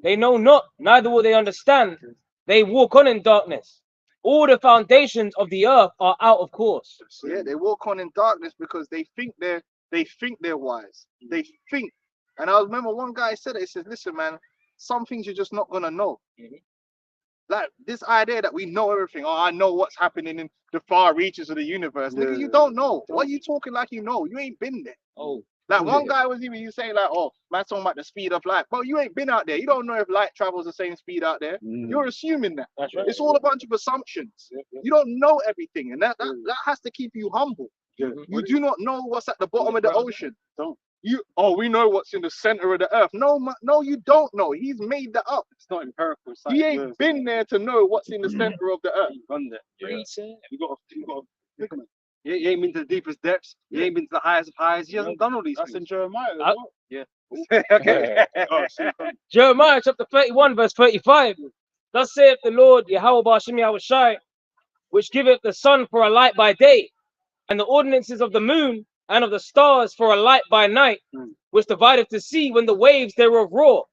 They know not, neither will they understand. They walk on in darkness. All the foundations of the earth are out of course. Yeah, they walk on in darkness because they think they're wise. They think. And I remember one guy said it. He says, "Listen, man, some things you're just not gonna know." Like this idea that we know everything. Oh, I know what's happening in the far reaches of the universe. Nigga, you don't know. What are you talking like you know? You ain't been there. Oh, Like one guy was even you saying like, "Oh, man, talking about the speed of light." But you ain't been out there. You don't know if light travels the same speed out there. You're assuming that. that's right. It's all a bunch of assumptions. You don't know everything, and that has to keep you humble. Yeah. You do not know what's at the bottom of the ocean. Don't. We know what's in the center of the earth. No, no, you don't know. He's made that up. It's not empirical. It's He like, ain't been there to know what's in the center of the earth. he run there. Precept. You got to He ain't been to the deepest depths. He ain't been to the highest of highs. He hasn't done all these That's in things. Jeremiah. as Uh, well. Okay. Oh, see, Jeremiah chapter 31, verse 35. Thus saith the Lord, Yahweh Ba'ashem Yahushai, which giveth the sun for a light by day, and the ordinances of the moon and of the stars for a light by night, which divideth the sea when the waves thereof roar.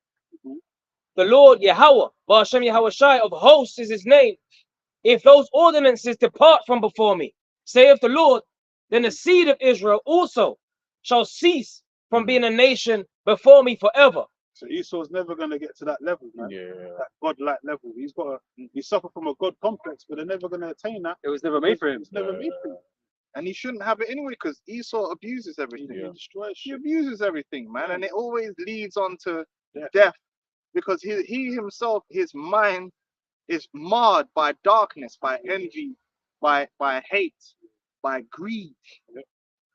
The Lord Yahweh Ba'ashem Yahushai of hosts is his name. If those ordinances depart from before me, saith the Lord, then the seed of Israel also shall cease from being a nation before me forever. So Esau's never going to get to that level, man. Yeah. That God-like level. He suffered from a God complex, but they're never going to attain that. It was never made for him. It's never made for him. And he shouldn't have it anyway because Esau abuses everything. He destroys He shit. abuses everything, man, and it always leads on to death because he himself, his mind is marred by darkness, by envy, by hate, by greed.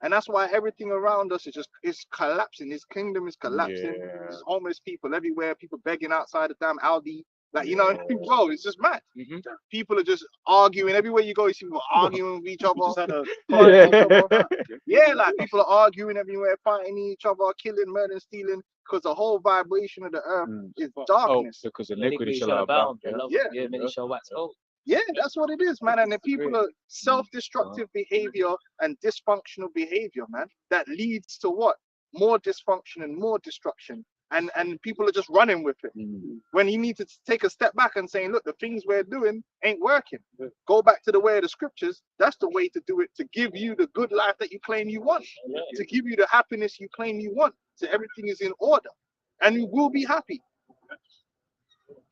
And that's why everything around us is collapsing. His kingdom is collapsing. Yeah. There's homeless people everywhere, people begging outside the damn Aldi. Like, you know, bro, it's just mad. People are just arguing. Everywhere you go, you see people arguing with each We just other. had a Fighting each other. Yeah, like people are arguing everywhere, fighting each other, killing, murdering, stealing, because the whole vibration of the earth is Oh, darkness. because Iniquity iniquity shall shall abound. abound. Yeah. Yeah, many shall wax cold. Yeah, that's what it is, man. And the people are self-destructive behavior and dysfunctional behavior, man. That leads to what? More dysfunction and more destruction. And people are just running with it. When you need to take a step back and saying, look, the things we're doing ain't working. Go back to the way of the scriptures. That's the way to do it, to give you the good life that you claim you want, to give you the happiness you claim you want. So everything is in order and you will be happy.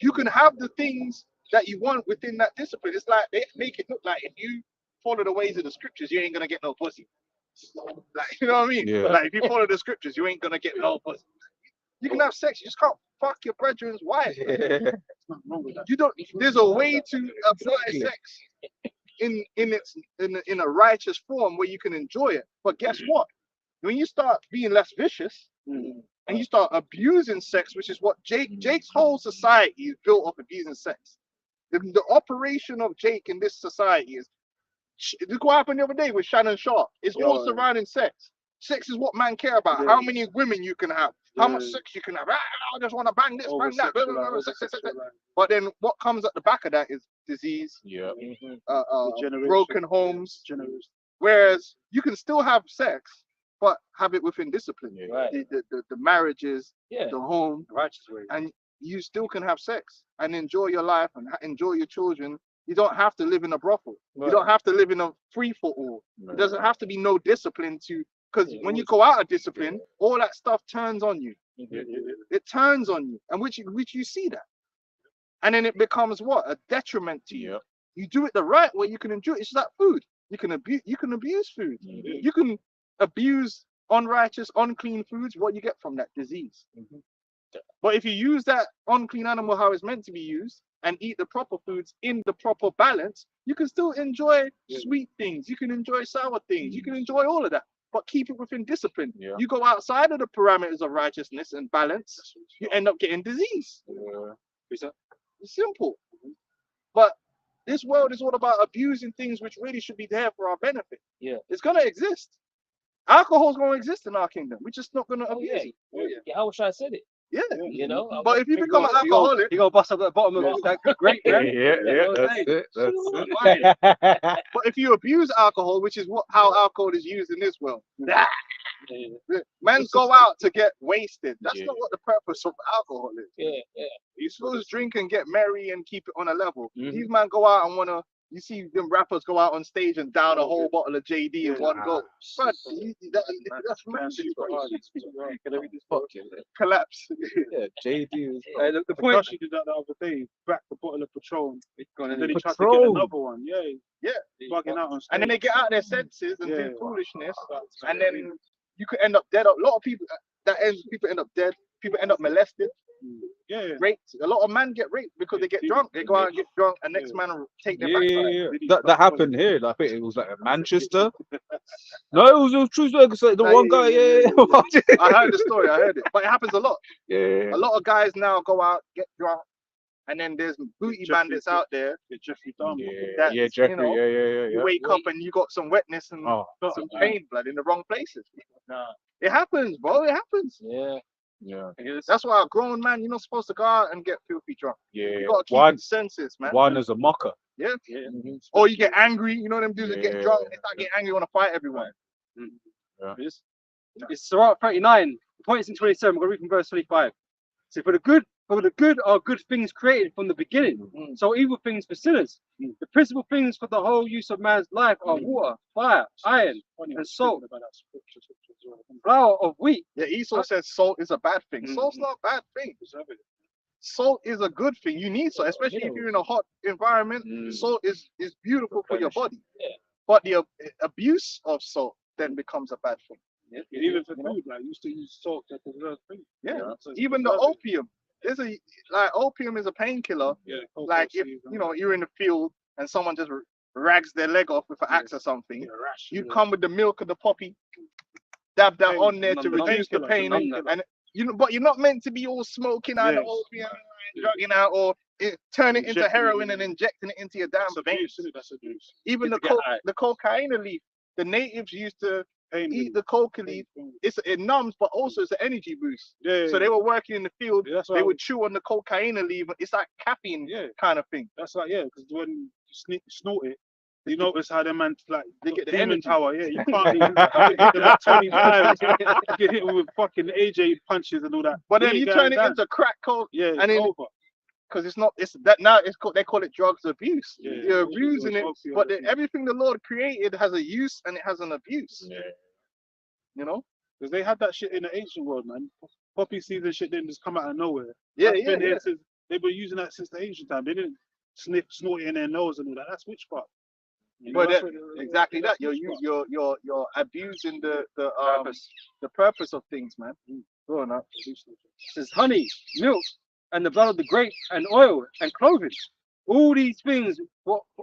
You can have the things that you want within that discipline. It's like they make it look like if you follow the ways of the scriptures, you ain't gonna get no pussy. Like, you know what I mean? Yeah. Like if you follow the scriptures, you ain't gonna get no pussy. You can have sex, you just can't fuck your brethren's wife. You don't. There's a way to apply sex in a righteous form where you can enjoy it. But guess what? When you start being less vicious and you start abusing sex, which is what Jake's whole society is built off abusing sex. The operation of Jake in this society is look what happened the other day with Shannon Sharp. It's all surrounding sex. Sex is what man care about. How many women you can have, how much sex you can have. I just want to bang this, bang that. Blah, blah, blah, sex. But then what comes at the back of that is disease, Yeah. broken homes. Whereas you can still have sex, but have it within discipline. Yeah. Right. The marriages, Yeah. the home, Righteous way. and you still can have sex and enjoy your life and enjoy your children. You don't have to live in a brothel. You Right. don't have to live in a free for all. No. It doesn't have to be no discipline to, because when you go out of discipline, all that stuff turns on you. It turns on you, and which you see that, and then it becomes what, a detriment to you. Yep. You do it the right way, you can enjoy it. It's like food. You can abuse food. You can abuse unrighteous, unclean foods. What you get from that? Disease. But if you use that unclean animal how it's meant to be used and eat the proper foods in the proper balance, you can still enjoy sweet things. You can enjoy sour things. You can enjoy all of that, but keep it within discipline. Yeah. You go outside of the parameters of righteousness and balance, you end up getting disease. It's simple. But this world is all about abusing things which really should be there for our benefit. Yeah. It's going to exist. Alcohol's going to exist in our kingdom. We're just not going to Oh, abuse yeah. it. Yeah, how should I said it? Yeah. You know? But if you become an alcoholic, You gotta bust up at the bottom of that great Yeah, man. that's it. That's it. but if you abuse alcohol, which is how alcohol is used in this world, men go out to get wasted. That's Yeah. not what the purpose of alcohol is. Yeah, yeah. You're supposed to drink and get merry and keep it on a level. Mhm. These men go out and wanna. You see them rappers go out on stage and down a whole bottle of JD in one go. But that's massive. Can I read this book? Collapse. Yeah, JD was The point. Takashi did that the other day. Back the bottle of Patron. And then he tried to Patron. get another one. Yeah. Yeah. Bugging out on stage. And then they get out of their senses and Yeah. do foolishness, and then you could end up dead. A lot of people people end up dead. People end up molested, Yeah. raped. A lot of men get raped because they get drunk. They go out and get drunk, and next man will take their backside. That happened here. I think it was like in Manchester. No, it was true story. 'Cause, like, the one guy, I heard the story. I heard it, but it happens a lot. yeah. A lot of guys now go out, get drunk, and then there's booty bandits out there. Jeffrey Dahmer. Yeah, That's, yeah, you Jeffrey, know, yeah. You wake up and you got some wetness and Oh, some pain blood in the wrong places. Nah. It happens, bro. It happens. Yeah. yeah, That's why a grown man, you're not supposed to go out and get filthy drunk. yeah. You gotta keep One, your senses, man. one is a mocker. Yeah. Mm-hmm. Or you get angry. You know them dudes that get Yeah. drunk and they start getting angry, want to fight everyone. It's Sirach 39, points in 27. We're going to read from verse 25. So for the good are good things created from the beginning. So evil things for sinners. The principal things for the whole use of man's life are water, fire, iron, and salt. Flour of wheat. Yeah, Esau says salt is a bad thing. Salt's not a bad thing. Salt is a good thing. You need salt, especially if you're in a hot environment. Salt is beautiful for your body. Yeah. But the abuse of salt then becomes a bad thing. Even for food, like, used to use salt to preserve food. Yeah. So it's Even the preserving. opium. Opium is a painkiller. Yeah. Like if you're in the field and someone just rags their leg off with an axe or something, you come with the milk of the poppy, dab that on there to reduce the pain, and but you're not meant to be all smoking out the opium, drugging out, or turn it into heroin and injecting it into your damn veins. That's abuse. Even the cocaine leaf, the natives used to eat the coca leaf. It numbs, but also it's an energy boost. Yeah. So they were working in the field. Yeah, that's They would chew on the cocaine leaf. It's like caffeine kind of thing. That's like, because when you snort it, you notice how the man like They get the demon energy. power. Yeah, you can't even like 20 times get hit with fucking AJ punches and all that. But then Yeah, you guys, turn it that- into crack coke, yeah, and then over. because it's not. It's that now. It's called. They call it drugs abuse. Yeah, You're abusing it, drugs, but everything the Lord created has a use and it has an abuse. Yeah. You know. Because they had that shit in the ancient world, man. Poppy season shit didn't just come out of nowhere. Yeah, That's yeah, been here yeah. since- they've been using that since the ancient time. They didn't snort it in their nose and all that. That's witchcraft. You know, But that's that, what- exactly that's that. You're witchcraft. you're abusing the purpose of things, man. Growing up. It says honey, milk, and the blood of the grape, and oil, and clothing. All these things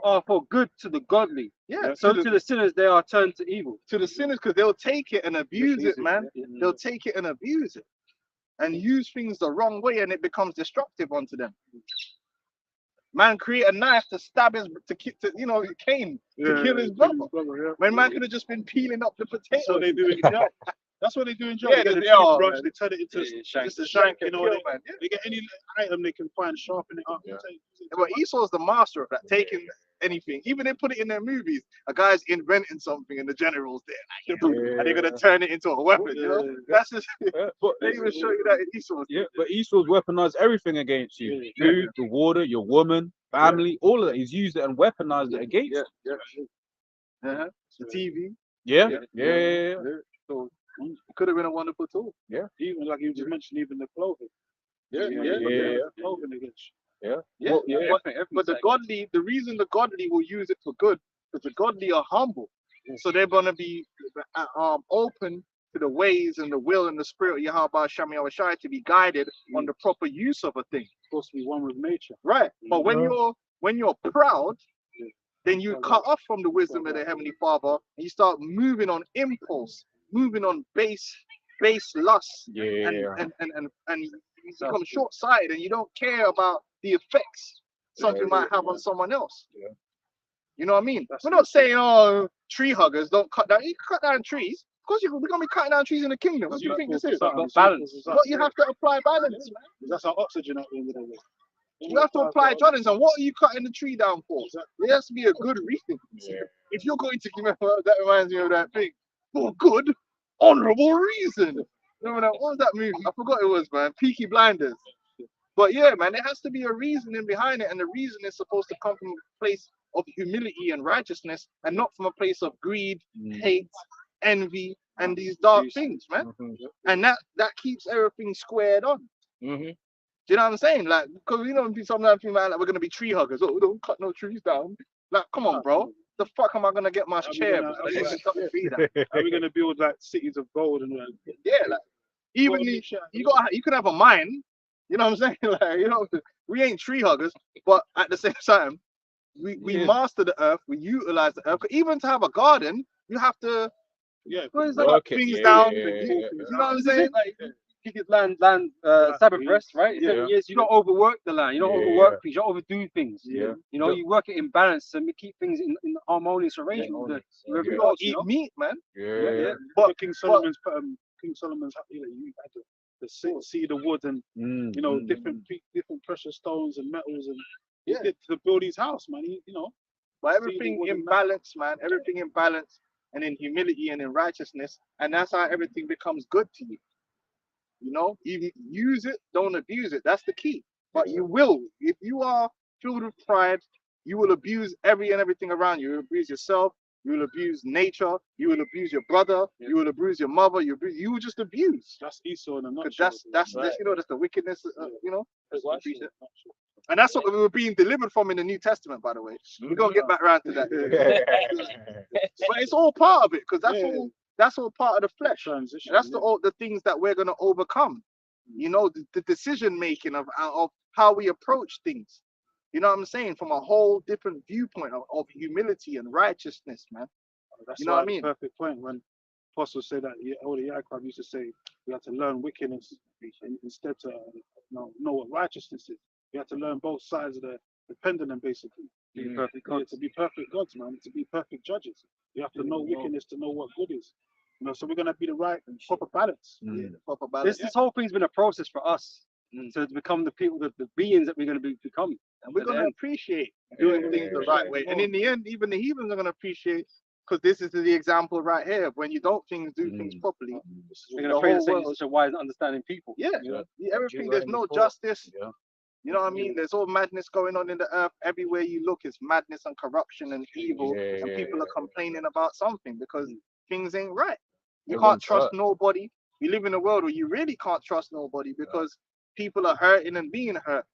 are for good to the godly. Yeah. So to the sinners they are turned to evil. To the sinners, because they'll take it and abuse it, man. They'll take it and abuse it, and use things the wrong way, and it becomes destructive onto them. Man create a knife to stab his, Cain, to kill his brother. Yeah. When man could have just been peeling up the potatoes. That's what they do in jail. That's what they do in jail. Yeah, They get they a are, toothbrush, man. they turn it into just a Shank shank, you and know. kill, They, man. Yeah. they get any item they can find, sharpen it up. Yeah. But Esau's the master of that, taking anything. Even they put it in their movies. A guy's inventing something and the general's there. Like, Yeah. and they're gonna turn it into a weapon, you know? Yeah. That's just Yeah, but they even show you that in Esau's. yeah, but Esau's weaponized everything against you. Yeah. Food, the water, your woman, family, all of that. He's used it and weaponized it against you. Uh-huh. The TV. Yeah, Yeah. yeah. So it could have been a wonderful tool. Even like you just mentioned, even the clothing. Yeah. Clothing against Yeah. Yeah, But the godly, the reason the godly will use it for good, because the godly are humble. So they're gonna be open to the ways and the will and the spirit of Yahweh Shem Yahushai to be guided on the proper use of a thing. supposed to be one with nature. Right. But when you're proud, then you cut off from the wisdom of the Heavenly Father and you start moving on impulse, moving on base lust, Yeah. and you become short-sighted and you don't care about the effects something might have on someone else. Yeah. You know what I mean? We're not saying, oh, tree huggers don't cut down. You can cut down trees. Of course, we're gonna be cutting down trees in the kingdom. What do you think this is? But balance. But you have to apply balance, man. That's our oxygen at the end of the day. You have to apply balance. And what are you cutting the tree down for? There has to be a good reason. Yeah. If you're going to that reminds me of that thing. For good, honorable reason. Remember that? What was that movie? I forgot it was, man. Peaky Blinders. But yeah, man, there has to be a reasoning behind it, and the reason is supposed to come from a place of humility and righteousness, and not from a place of greed, hate, envy, and these dark things, man. And that keeps everything squared on. Mm-hmm. Do you know what I'm saying? Like, because sometimes people are like, we're gonna be tree huggers. Oh, don't cut no trees down. Like, come on, bro. The fuck am I gonna get my chair? Are we gonna build like cities of gold and Yeah, like even you could have a mine. You know what I'm saying? Like, we ain't tree huggers, but at the same time, we master the earth. We utilize the earth. Even to have a garden, you have to Work it. things Yeah, down. yeah, You know what I'm saying? Like, Keep his land Sabbath rest, right? Yeah. Yes, you don't overwork the land. You don't overwork things. You don't overdo things. Yeah. You know, you work it in balance and keep things in harmonious arrangement. with you everything don't else, eat you know? meat, man. Yeah. But King Solomon's you had the seed of wood and different precious stones and metals and to build his house, man. But everything in balance, man. Everything in balance and in humility and in righteousness, and that's how everything becomes good to you. You know, you use it, don't abuse it. That's the key. But you will, if you are filled with pride, you will abuse everything around you. You will abuse yourself. You will abuse nature. You will abuse your brother. You will abuse your mother. You will just abuse. That's Esau in a Because nutshell. that's the wickedness. And that's what we were being delivered from in the New Testament, by the way. We're gonna get back around to that. But it's all part of it, because that's all part of the flesh. Transition. That's the things that we're gonna overcome. You know, the decision making of how we approach things. You know what I'm saying? From a whole different viewpoint of humility and righteousness, man. That's You know what I mean? The perfect point when apostles say that Elder Yaakov used to say you have to learn wickedness instead to know what righteousness is. You have to learn both sides of the pendulum, basically. Be perfect Yeah, gods. to be perfect gods, man. To be perfect judges. You have to know wickedness to know what good is. So we're gonna be the right and proper balance. Proper balance. This whole thing's been a process for us to become the people, the beings that we're going to become. And we're going to appreciate doing things the right way. And in the end, even the heathens are going to appreciate, because this is the example right here. When you don't do things properly, We're going to pray the same such a wise and understanding people. everything, there's no justice. You know what I mean? There's all madness going on in the earth. Everywhere you look, it's madness and corruption and evil. And people are complaining about something because things ain't right. You can't trust nobody. We live in a world where you really can't trust nobody because people are hurting and being hurt.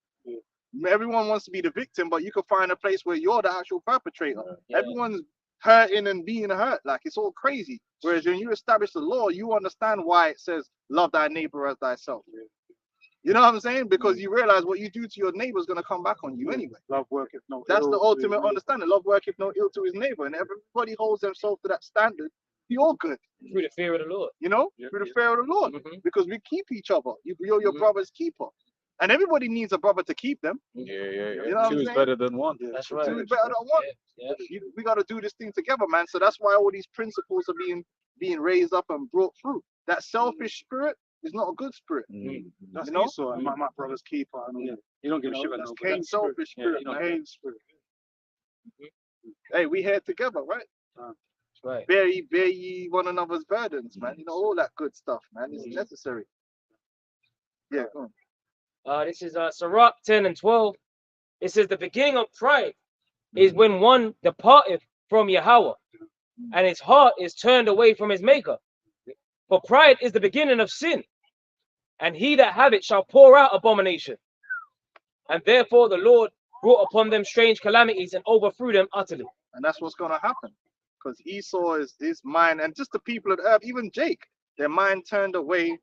Everyone wants to be the victim, but you can find a place where you're the actual perpetrator. Everyone's hurting and being hurt. Like, it's all crazy. Whereas when you establish the law, you understand why it says love thy neighbor as thyself. You know what I'm saying? Because you realize what you do to your neighbor is going to come back on you anyway. Love worketh no That's ill the to ultimate his understanding. Love worketh no ill to his neighbor. And everybody holds themselves to that standard. You're good. Through the fear of the Lord. You know? Through the fear of the Lord. Because we keep each other. You're your brother's keeper. And everybody needs a brother to keep them. Yeah. You know what I'm Two is saying? better than one. That's Two right. is better than one. Yeah. We got to do this thing together, man. So that's why all these principles are being raised up and brought through. That selfish spirit is not a good spirit. That's You know? Esau and my brother's keeper. And all. Yeah. You don't give a You shit know, about that's no. Cain's spirit. Selfish Yeah, spirit, you know. man. Cain's spirit. Hey, we here together, right? That's right. Bear ye one another's burdens, man. You know, all that good stuff, man. It's necessary. Yeah, go on. This is Sirach 10 and 12. It says the beginning of pride is when one departeth from Yahweh, and his heart is turned away from his maker. For pride is the beginning of sin, and he that have it shall pour out abomination. And therefore the Lord brought upon them strange calamities and overthrew them utterly. And that's what's going to happen. Because Esau is his mind, and just the people of the earth, even Jake, their mind turned away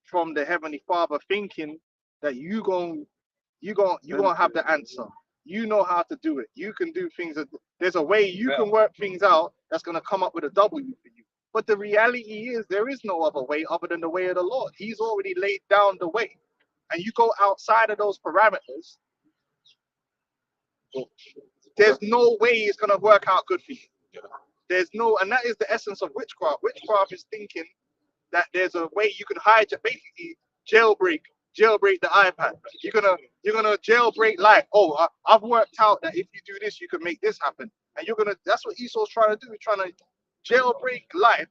from the Heavenly Father, thinking that you gonna have the answer. You know how to do it. You can do things. There's a way you can work things out that's going to come up with a W for you. But the reality is there is no other way other than the way of the Lord. He's already laid down the way. And you go outside of those parameters, there's no way it's going to work out good for you. There's no, and that is the essence of witchcraft. Witchcraft is thinking that there's a way you can hijack, basically jailbreak the iPad. You're gonna jailbreak life. Oh, I've worked out that if you do this, you can make this happen. And that's what Esau's trying to do. He's trying to jailbreak life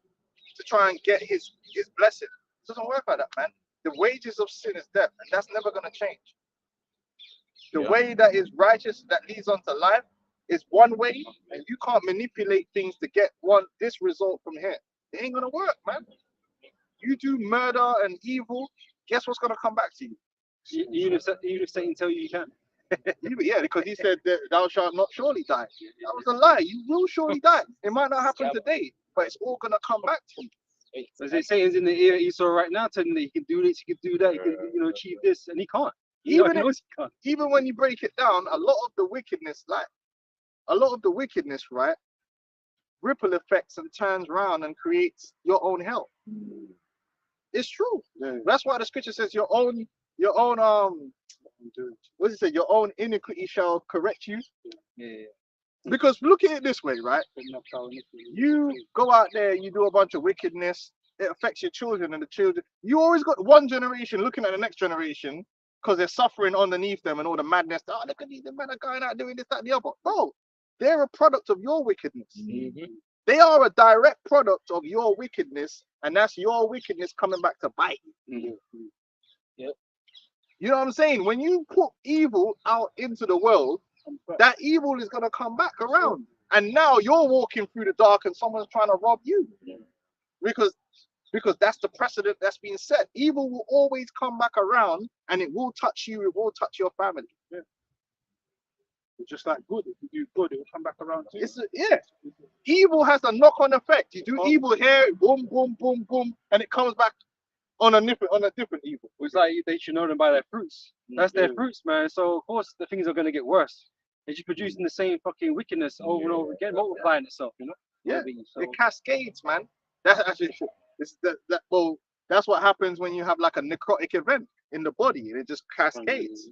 to try and get his blessing. It doesn't work like that, man. The wages of sin is death, and that's never gonna change. The way that is righteous, that leads on to life, is one way, and you can't manipulate things to get this result from here. It ain't gonna work, man. You do murder and evil, guess what's gonna come back to you? Even if Satan tell you can. Yeah, because he said that thou shalt not surely die. That was a lie. You will surely die. It might not happen today, but it's all gonna come back to you. So Satan's in the ear of Esau right now, telling him that he can do this, he can do that, he can achieve this, and he can't. Even when you break it down, a lot of the wickedness, right, ripple effects and turns around and creates your own hell. It's true. That's why the scripture says your own what does it say? Your own iniquity shall correct you. Because look at it this way, right? You go out there, you do a bunch of wickedness, it affects your children and the children. You always got one generation looking at the next generation because they're suffering underneath them and all the madness. Oh, look at these men are going out doing this, that, and the other. Bro, they're a product of your wickedness. They are a direct product of your wickedness, and that's your wickedness coming back to bite you. You know what I'm saying? When you put evil out into the world, that evil is going to come back around. And now you're walking through the dark and someone's trying to rob you. Because that's the precedent that's been set. Evil will always come back around and it will touch you, it will touch your family. It's just like good. If you do good, it will come back around too. Evil has a knock-on effect. You do evil here, boom, boom, boom, boom, and it comes back on a different evil. It's like they should know them by their fruits. That's their fruits, man. So of course the things are gonna get worse. They're just producing the same fucking wickedness over and over again, multiplying itself, you know? Yeah, So, it cascades, man. That's actually that's what happens when you have like a necrotic event in the body, and it just cascades.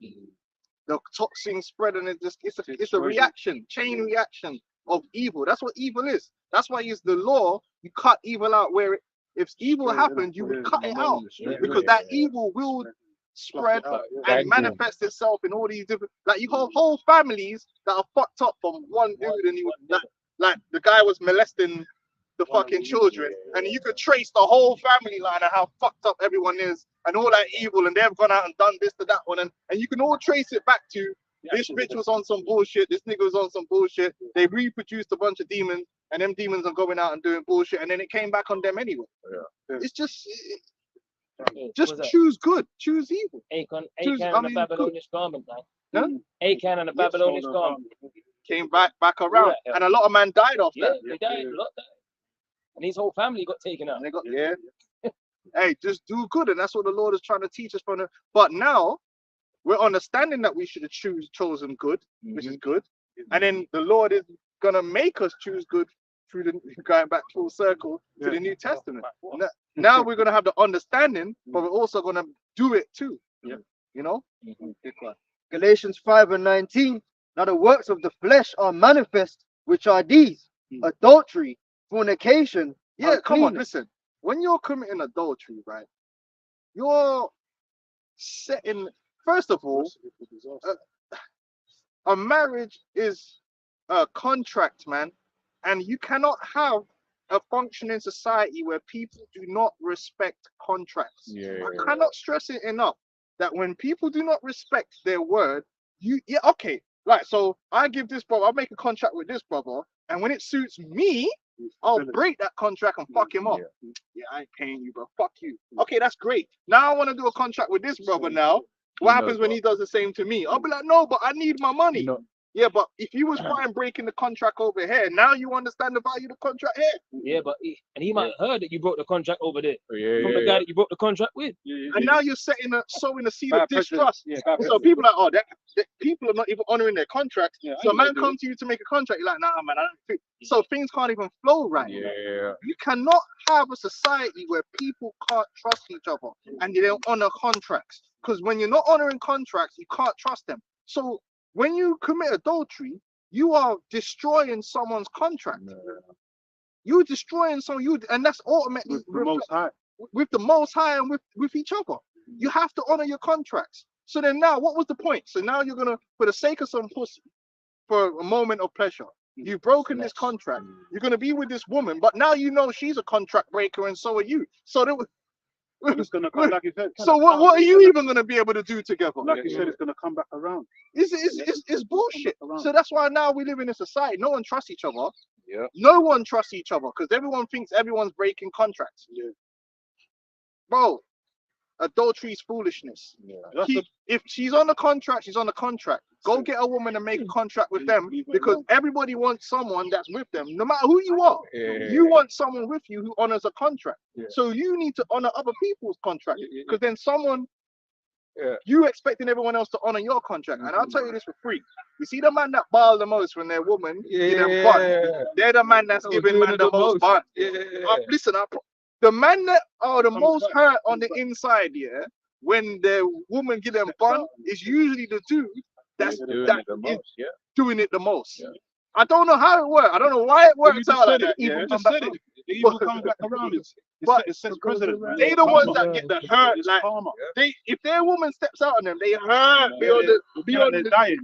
The toxins spread, and it's a reaction, chain reaction of evil. That's what evil is. That's why it's the law. You cut evil out where if evil happened, you would cut it out because that evil will spread and manifest itself in all these different. Like you have whole families that are fucked up from one dude, and he was like the guy was molesting the fucking children, and you could trace the whole family line and how fucked up everyone is and all that evil, and they've gone out and done this to that one, and you can all trace it back to this bitch was on some bullshit, this nigga was on some bullshit, they reproduced a bunch of demons, and them demons are going out and doing bullshit, and then it came back on them anyway. It's just choose good, choose evil. Achan and the Babylonian garment, man. Achan and the Babylonian garment came back around, and a lot of man died off that. They died, a lot died. And his whole family got taken out. And they got hey, just do good, and that's what the Lord is trying to teach us from the. But now we're understanding that we should have chosen good, which is good, and then the Lord is gonna make us choose good through the going back full circle to the New Testament. Now we're gonna have the understanding, but we're also gonna do it too. You know? Mm-hmm. Big one. Galatians 5:19. Now the works of the flesh are manifest, which are these: adultery, fornication, Yeah, come on, uncleanness. listen. When you're committing adultery, right, you're setting, first of all, a marriage is a contract, man, and you cannot have a functioning society where people do not respect contracts. Yeah. I cannot stress it enough that when people do not respect their word, yeah, okay, right. So I give this brother, I'll make a contract with this brother, and when it suits me, I'll break that contract and fuck him up. Yeah, I ain't paying you, bro. Fuck you. Okay, that's great. Now I want to do a contract with this brother now. What happens when he does the same to me? I'll be like, no, but I need my money. You know, Yeah, but if you was fine breaking the contract over here, now you understand the value of the contract here. Yeah, but he might have heard that you broke the contract over there yeah, from the guy that you broke the contract with. And now you're sowing a seed Bad of prejudice. distrust. Yeah, bad So prejudice. people are like, oh, that people are not even honoring their contracts. Yeah, So a I know man they comes to you to make a contract, you're like, nah, man, I don't think. So things can't even flow right. yeah. You cannot have a society where people can't trust each other and they don't honor contracts. Because when you're not honoring contracts, you can't trust them. So when you commit adultery, you are destroying someone's contract. You're destroying and that's ultimately With the Most High. with the Most High and with each other. You have to honor your contracts. So then now, what was the point? So now you're gonna, for the sake of some pussy, for a moment of pleasure, you've broken this contract. You're gonna be with this woman, but now you know she's a contract breaker, and so are you. So there was, It's gonna come, like you said. so what are you even gonna be able to do together? Like you said, it's gonna come back around. It's bullshit. So that's why now we live in a society. No one trusts each other. Yeah. No one trusts each other because everyone thinks everyone's breaking contracts. Yeah. Bro, adultery is foolishness. That's the If she's on the contract, she's on the contract. Go get a woman and make a contract with them because everybody wants someone that's with them, no matter who you are. You want someone with you who honors a contract. So you need to honor other people's contract because then someone, you expecting everyone else to honor your contract. And I'll tell you this for free. You see the man that ball the most when their woman give them bun. They're the man that's giving man the most bun. Listen, the man that are the most hurt on the inside, yeah, when the woman give them bun is usually the dude that's doing it the most. I don't know how it works. I don't know why it works out like that. evil just said it. The evil comes back around. It says president. Man. They the ones that get the hurt. Like if their woman steps out on them, they hurt beyond the dying.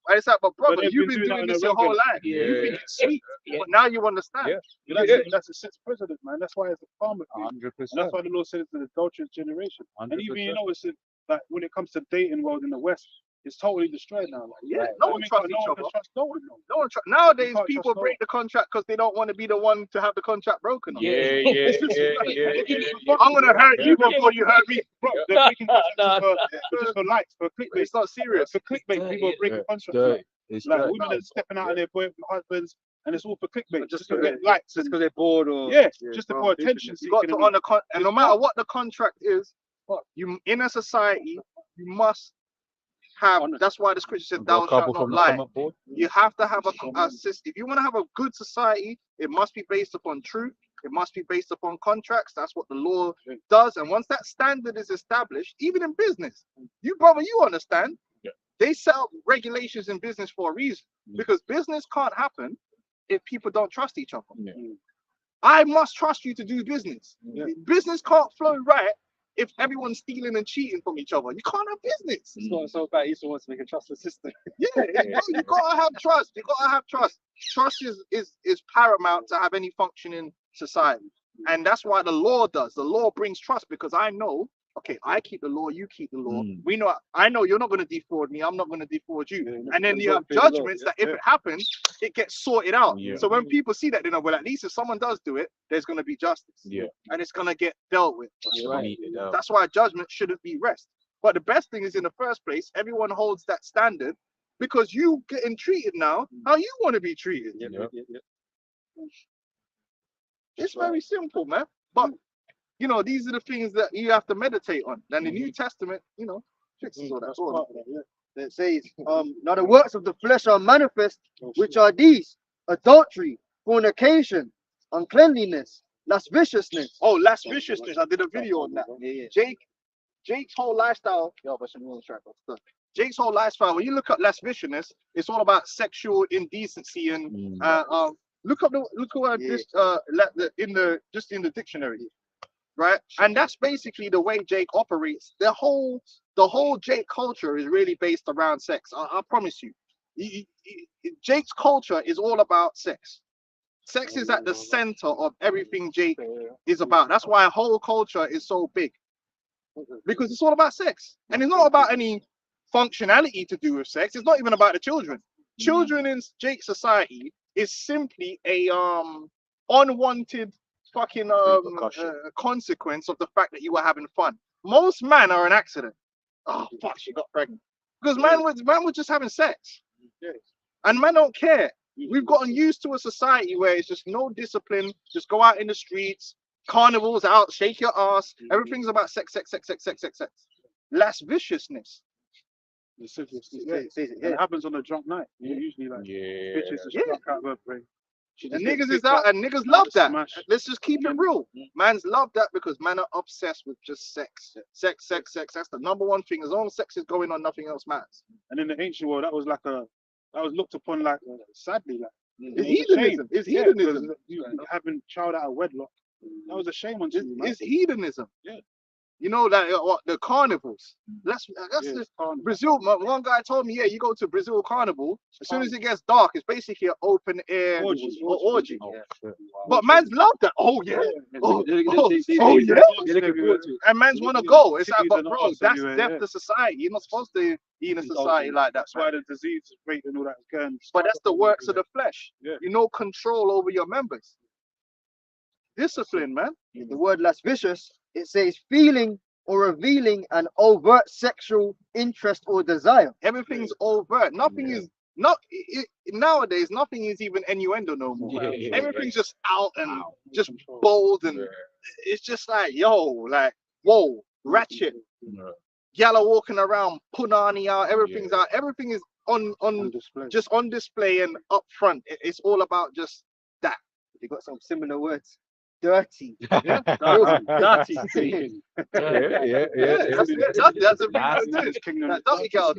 It's like, but brother, But they've you've been been doing doing that this in your a whole row. life. You think it's sweet, but now you understand. That's the sixth president, man. That's why it's a farmer thing. 100%. And that's why the Lord said it's an adulterous generation. 100%. And even it's like when it comes to dating world in the West, it's totally destroyed now. Like, No one trusts each other. No one. Nowadays, You can't people trust no break the contract because they don't want to be the one to have the contract broken. Yeah. I'm gonna hurt you before you hurt me. Bro, they're breaking contracts just for likes, for clickbait. It's not serious. For clickbait, people are breaking contracts. It's Like dirty. women are stepping out on their husbands, and it's all for clickbait, just to for- get likes. Just because they're bored or Just to bro, for attention. You got to seeking honor and It's no matter not. what the contract is, you in a society you must have. That's why the scripture said, Got "Thou a couple shalt not from the lie." come up board. You have to have a system. If you want to have a good society, it must be based upon truth. It must be based upon contracts. That's what the law does. And once that standard is established, even in business, you understand. They set up regulations in business for a reason because business can't happen if people don't trust each other. I must trust you to do business. Business can't flow right if everyone's stealing and cheating from each other. You can't have business. it's not so bad. He still wants to make a trustless system. You gotta have trust. You gotta have trust. Trust is paramount to have any functioning society, and that's why the law does. The law brings trust because I know. Okay, I keep the law, you keep the law. We know. I know you're not going to defraud me. I'm not going to defraud you. And then you have judgments that if it happens, it gets sorted out. So when people see that, they know, well, at least if someone does do it, there's going to be justice. And it's going to get dealt with. That's why judgment shouldn't be rest. But the best thing is, in the first place, everyone holds that standard because you getting treated now how you want to be treated. It's very simple, man. But these are the things that you have to meditate on. And the New Testament, fixes all that. It says, now the works of the flesh are manifest, which are these: adultery, fornication, uncleanliness, lasciviousness. Oh, lasciviousness. I did a video on that. Jake Jake's whole lifestyle, Jake's whole lifestyle, when you look at lasciviousness, it's all about sexual indecency and look at this in the dictionary, right? And that's basically the way Jake operates. The whole Jake culture is really based around sex. I promise you. Jake's culture is all about sex. Sex is at the center of everything Jake is about. That's why whole culture is so big. Because it's all about sex. And it's not about any functionality to do with sex. It's not even about the children. Children in Jake's society is simply a unwanted fucking consequence of the fact that you were having fun. Most men are an accident. Oh fuck, she got pregnant. Because man was just having sex. And man don't care. We've gotten used to a society where it's just no discipline, just go out in the streets, carnivals out, shake your ass. Everything's about sex. Lasciviousness. It happens on a drunk night. Usually like bitches are struck out of her brain. And niggas is out and niggas love that. Let's just keep it real. Man's love that because man are obsessed with just sex. Sex. That's the number one thing. As long as sex is going on, nothing else matters. And in the ancient world, that was looked upon like sadly like it's heathenism. It's heathenism. Having child out of wedlock. That was a shame on you. It's heathenism. Yeah. You know, like the carnivals. That's Brazil. One guy told me, yeah, you go to Brazil carnival. As soon as it gets dark, it's basically an open air orgy. But man's love that. Oh yeah. Oh yeah. And man's want to go. It's like, but bro, that's death to society. You're not supposed to be in a society like that. That's why the disease rate and all that is going. But that's the works of the flesh. You know, control over your members. Discipline, man. The word lascivious, it says feeling or revealing an overt sexual interest or desire. Everything's overt. Nothing is nowadays. Nothing is even innuendo no more. Everything's just out and just bold, and it's just like like whoa, ratchet. Yalla walking around, punani out. Everything's out. Everything is on display. Just on display and up front. It's all about just that. You got some similar words. Dirty. Dirty. Yeah. That's a big dirty girl.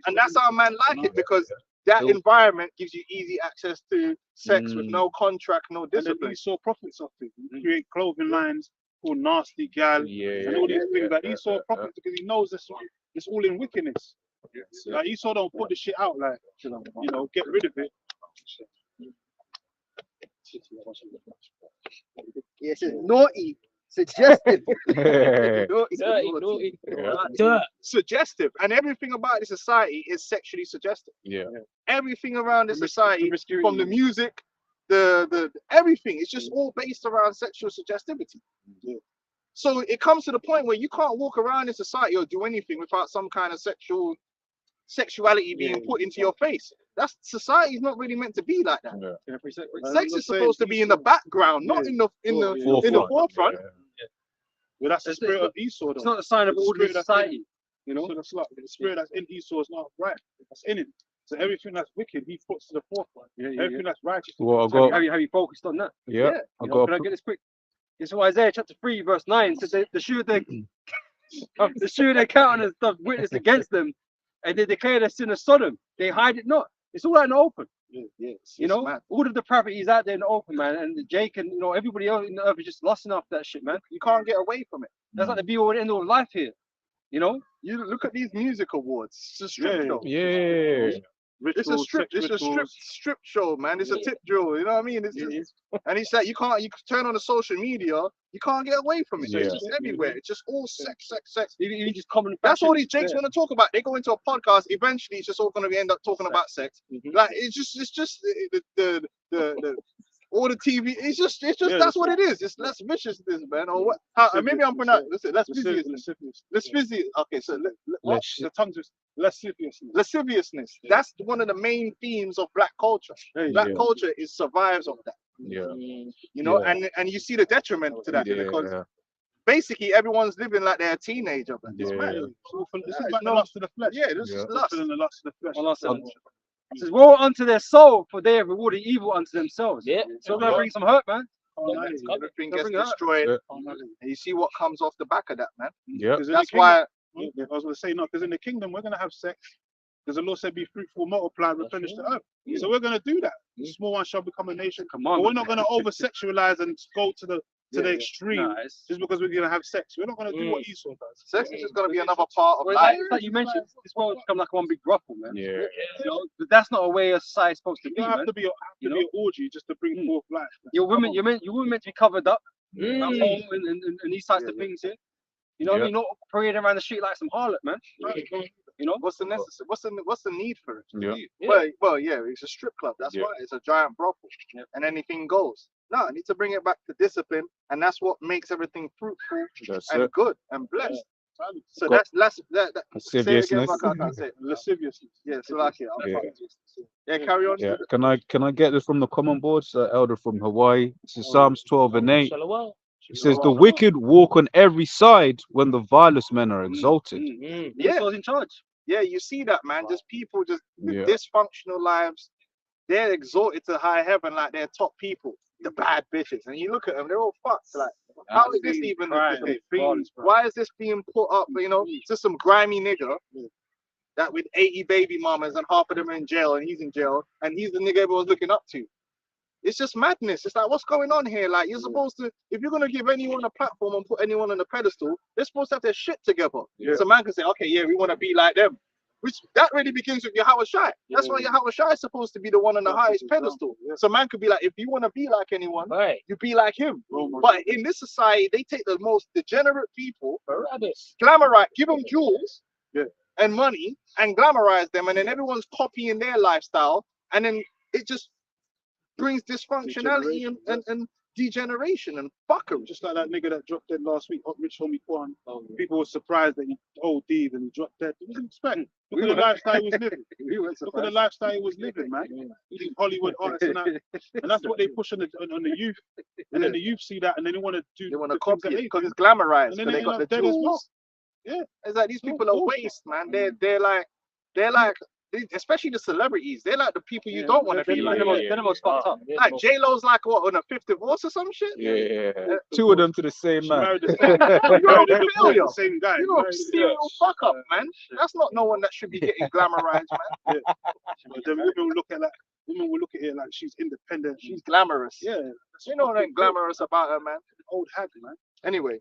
And that's how man like it, because that environment gives you easy access to sex with no contract, no discipline. He saw profits off it. He create clothing lines called Nasty Gal and all these things. Like he saw profits because he knows it's all in wickedness. Like Esau don't put the shit out like, get rid of it. Yes, it's naughty, suggestive. Suggestive, and everything about the society is sexually suggestive. Everything around the society, from the music, the everything, it's just all based around sexual suggestivity. So it comes to the point where you can't walk around in society or do anything without some kind of sexuality being put into your face. That's society is not really meant to be like that. Sex is supposed to be in the background, not in the forefront. Well, that's the spirit of Esau. It's not a sign of orderly society. So the spirit that's in Esau is not right. That's in him. So everything that's wicked, he puts to the forefront. Everything that's righteous. Well, have you focused on that? Yeah. Can I get this quick? It's Isaiah chapter 3, verse 9 says the shoe their countenance doth witness against them, and they declare their sin of Sodom. They hide it not. It's all out in the open. All the depravity is out there in the open, man. And Jake and everybody else in the earth is just lusting after that shit, man. You can't get away from it. That's like the be all and end all of life here. You look at these music awards. It's a strip show. It's a strip show, man. It's a tip drill. You know what I mean? And he said you can turn on the social media, you can't get away from it. It's just everywhere. It's just all sex. Even just common. That's all these Jakes want to talk about. They go into a podcast. Eventually, it's just all going to end up talking about sex. Like it's just the all the TV. It's just that's what it is. It's lasciviousness, man. Or what? Maybe I'm pronouncing. Listen, lasciviousness. Okay, so the tongues is lasciviousness. That's one of the main themes of black culture. Black culture survives of that. And you see the detriment to that because basically everyone's living like they're a teenager. This is like the lust of the flesh. This is lust. The lust of the flesh. It says, woe unto their soul, for they have rewarded evil unto themselves. So I'm gonna bring some hurt, man. Carnality. It's coming. Everything Don't gets bring it up. destroyed. Yeah. Carnality. And you see what comes off the back of that, man. Yep. 'Cause in That's the kingdom- why Yeah, I was going to say no, because in the kingdom we're going to have sex. Because the Lord said, "Be fruitful, multiply, replenish the earth." So we're going to do that. The small one shall become a nation. Come But on. we're not going to over-sexualize and go to the extreme Nah, it's, just because we're going to have sex. We're not going to do what Esau does. sex is just going to be another part of well, life. it's like you mentioned, this world become like one big brothel, man. Yeah. You know, but that's not a way a society's supposed to You be, don't have man. to be an orgy just to bring forth life. Your women, you were meant to be covered up at Yeah. home and these types of things here. You know, Yeah. you're not parading around the street like some harlot, man. You know, What's the necessary? What's the need for it? Yeah. Well, yeah, it's a strip club. That's Yeah. why it's a giant brothel, and anything goes. No, I need to bring it back to discipline, and that's what makes everything fruitful That's and it. good and blessed. So Got- that. Say it again, Lasciviousness. like I can't say it. Lasciviousness. Yeah, so like it. Yeah. Yeah, carry on. Yeah. Can I get this from the common board? It's elder from Hawaii. This is Psalms 12 and 8. Shalom. It says, "The wicked walk on every side when the vilest men are exalted." Yeah. Esau's in charge. Yeah, you see that, man. Just people just with Yeah. dysfunctional lives. They're exalted to high heaven like they're top people. The bad bitches, and you look at them, they're all fucked. Like, how is this even? Why is this being put up? You know, to some grimy nigga that with 80 baby mamas and half of them are in jail, and he's in jail, and he's the nigga everyone's looking up to. It's just madness. It's like, what's going on here? Like, you're supposed to, if you're gonna give anyone a platform and put anyone on a pedestal, they're supposed to have their shit together. Yeah. So man can say, okay, yeah, we want to be like them. Which that really begins with Yahweh Shai. That's why Yahweh Shai is supposed to be the one on the highest pedestal. So man could be like, if you want to be like anyone, Right. you be like him. But in this society, they take the most degenerate people, Barabbas. glamorize, give them jewels and money, and glamorize them, and then everyone's copying their lifestyle, and then it just brings dysfunctionality and degeneration and fuckery. Just like that nigga that dropped dead last week, Rich Homie Kwan. People were surprised that he OD'd and he dropped dead. He wasn't expecting. Look at the lifestyle he was living. Look at the lifestyle he was living, man. These Hollywood artists and that. And that's what they push on the youth. And then the youth see that and then they want to do. They want to the things that copy it they because do. it's glamorized. And then Because they they got end the up dead as well. jewels. Yeah. It's like these people are waste, man. They're like, especially the celebrities. They're like the people you don't want to be like. They're the most fucked up. Like J Lo's like what on a fifth divorce or some shit. Yeah. Two of them to the same She man. married the You're a same, failure. the same guy. You're a serial fuck up, man. That's not no one that should be getting glamorized, man. But then women will look at that. Women will look at it like she's independent. She's glamorous. Yeah. You know what ain't glamorous about her, man. Old hag, man. Anyway,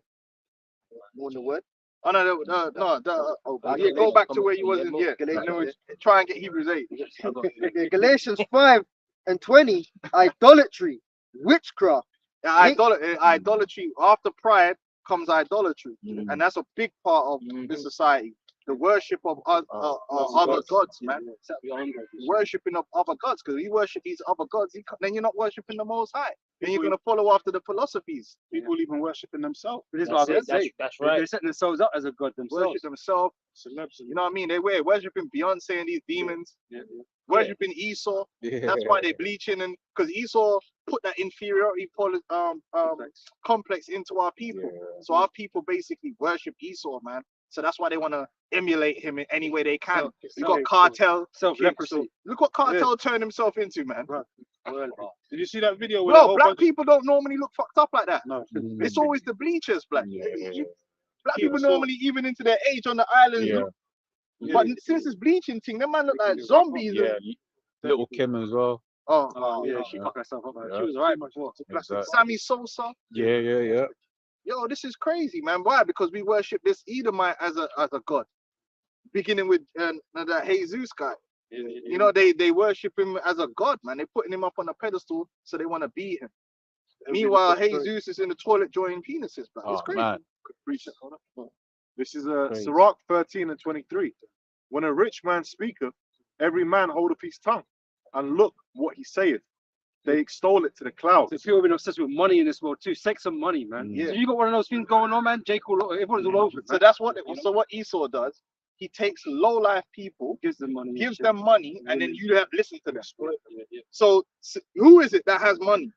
more in the word. Oh no, yeah, go back to where you was in. Yeah, and then we try and get Hebrews 8. Okay, Galatians 5 and 20, idolatry, witchcraft. Idolatry. After pride comes idolatry, and that's a big part of this society. The worship of other gods, man. Worshipping of other gods, because you worship these other gods, then you're not worshiping the Most High. Then you're gonna follow after the philosophies. People even worshiping themselves. But this is what I was gonna say. That's They're right. setting themselves up as a god themselves. Worship themselves. Celebs. You know what I mean? They were worshiping Beyonce and these demons. Worshiping Esau. That's why they bleaching, and because Esau put that inferiority complex into our people. So our people basically worship Esau, man. So that's why they want to emulate him in any way they can. You got Cartel. Self-leprosy. Look what Cartel turned himself into, man. Did you see that video? Where Bro, black people don't normally look fucked up like that. No. It's always the bleachers, black. Black people so- normally, even into their age on the island, Yeah. but since it's bleaching thing, them man look like zombies. Yeah. Little Kim as well. Oh, Yeah, she fucked herself up. Yeah. She was alright before. Exactly. Sammy Sosa. Yeah. Yo, this is crazy, man. Why? Because we worship this Edomite as a god, beginning with the Jesus guy. You know, they worship him as a god, man. They're putting him up on a pedestal, so they want to beat him. Meanwhile, Jesus is in the toilet drawing penises, bro. It's Oh, crazy. man. This is Crazy. Sirach 13 and 23. When a rich man speaketh, every man holdeth his tongue, and look what he saith. They extol it to the clouds. So people have been obsessed with money in this world too. Sex and money, man. Yeah. So you got one of those things going on, man. J. Cole, everyone's all over it. So that's what. So what Esau does, he takes low life people, Gives them money. and gives shit. them money, and then you have listen to them. So who is it that has money?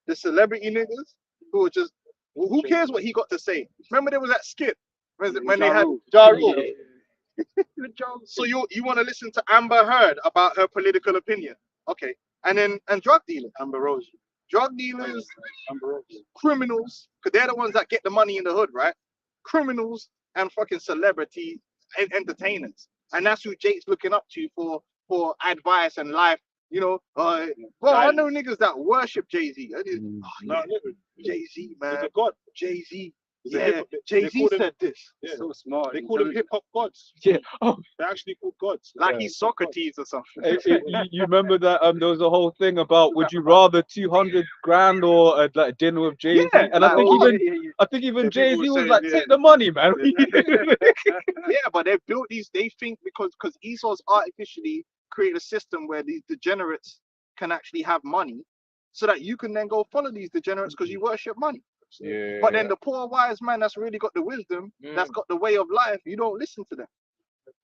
The celebrity niggas who are just. Who cares what he got to say? Remember there was that skit when they had Ja Rule. So you want to listen to Amber Heard about her political opinion, okay? And drug dealing, Amber Rose. drug dealers, criminals, because they're the ones that get the money in the hood, right? Criminals and fucking celebrity and entertainers. And that's who Jake's looking up to for advice and life. You know, well, I know niggas that worship Jay-Z. Jay-Z, man. He's a god. Jay-Z. He's a Yeah, hip- they Jay-Z call him- said this. Yeah. So smart. They call them hip hop gods. Yeah. Oh, They're actually called gods. Like Yeah. he's Socrates or something. you remember that there was a whole thing about would you rather 200 grand or like a dinner with Jay-Z? Yeah, And I like, think oh, even I think even Yeah, people Jay-Z were was saying, like, yeah. take the money, man. Yeah, but they built these. They think because Esau's artificially created a system where these degenerates can actually have money, so that you can then go follow these degenerates because you worship money. Yeah. But then the poor wise man that's really got the wisdom, that's got the way of life, you don't listen to them.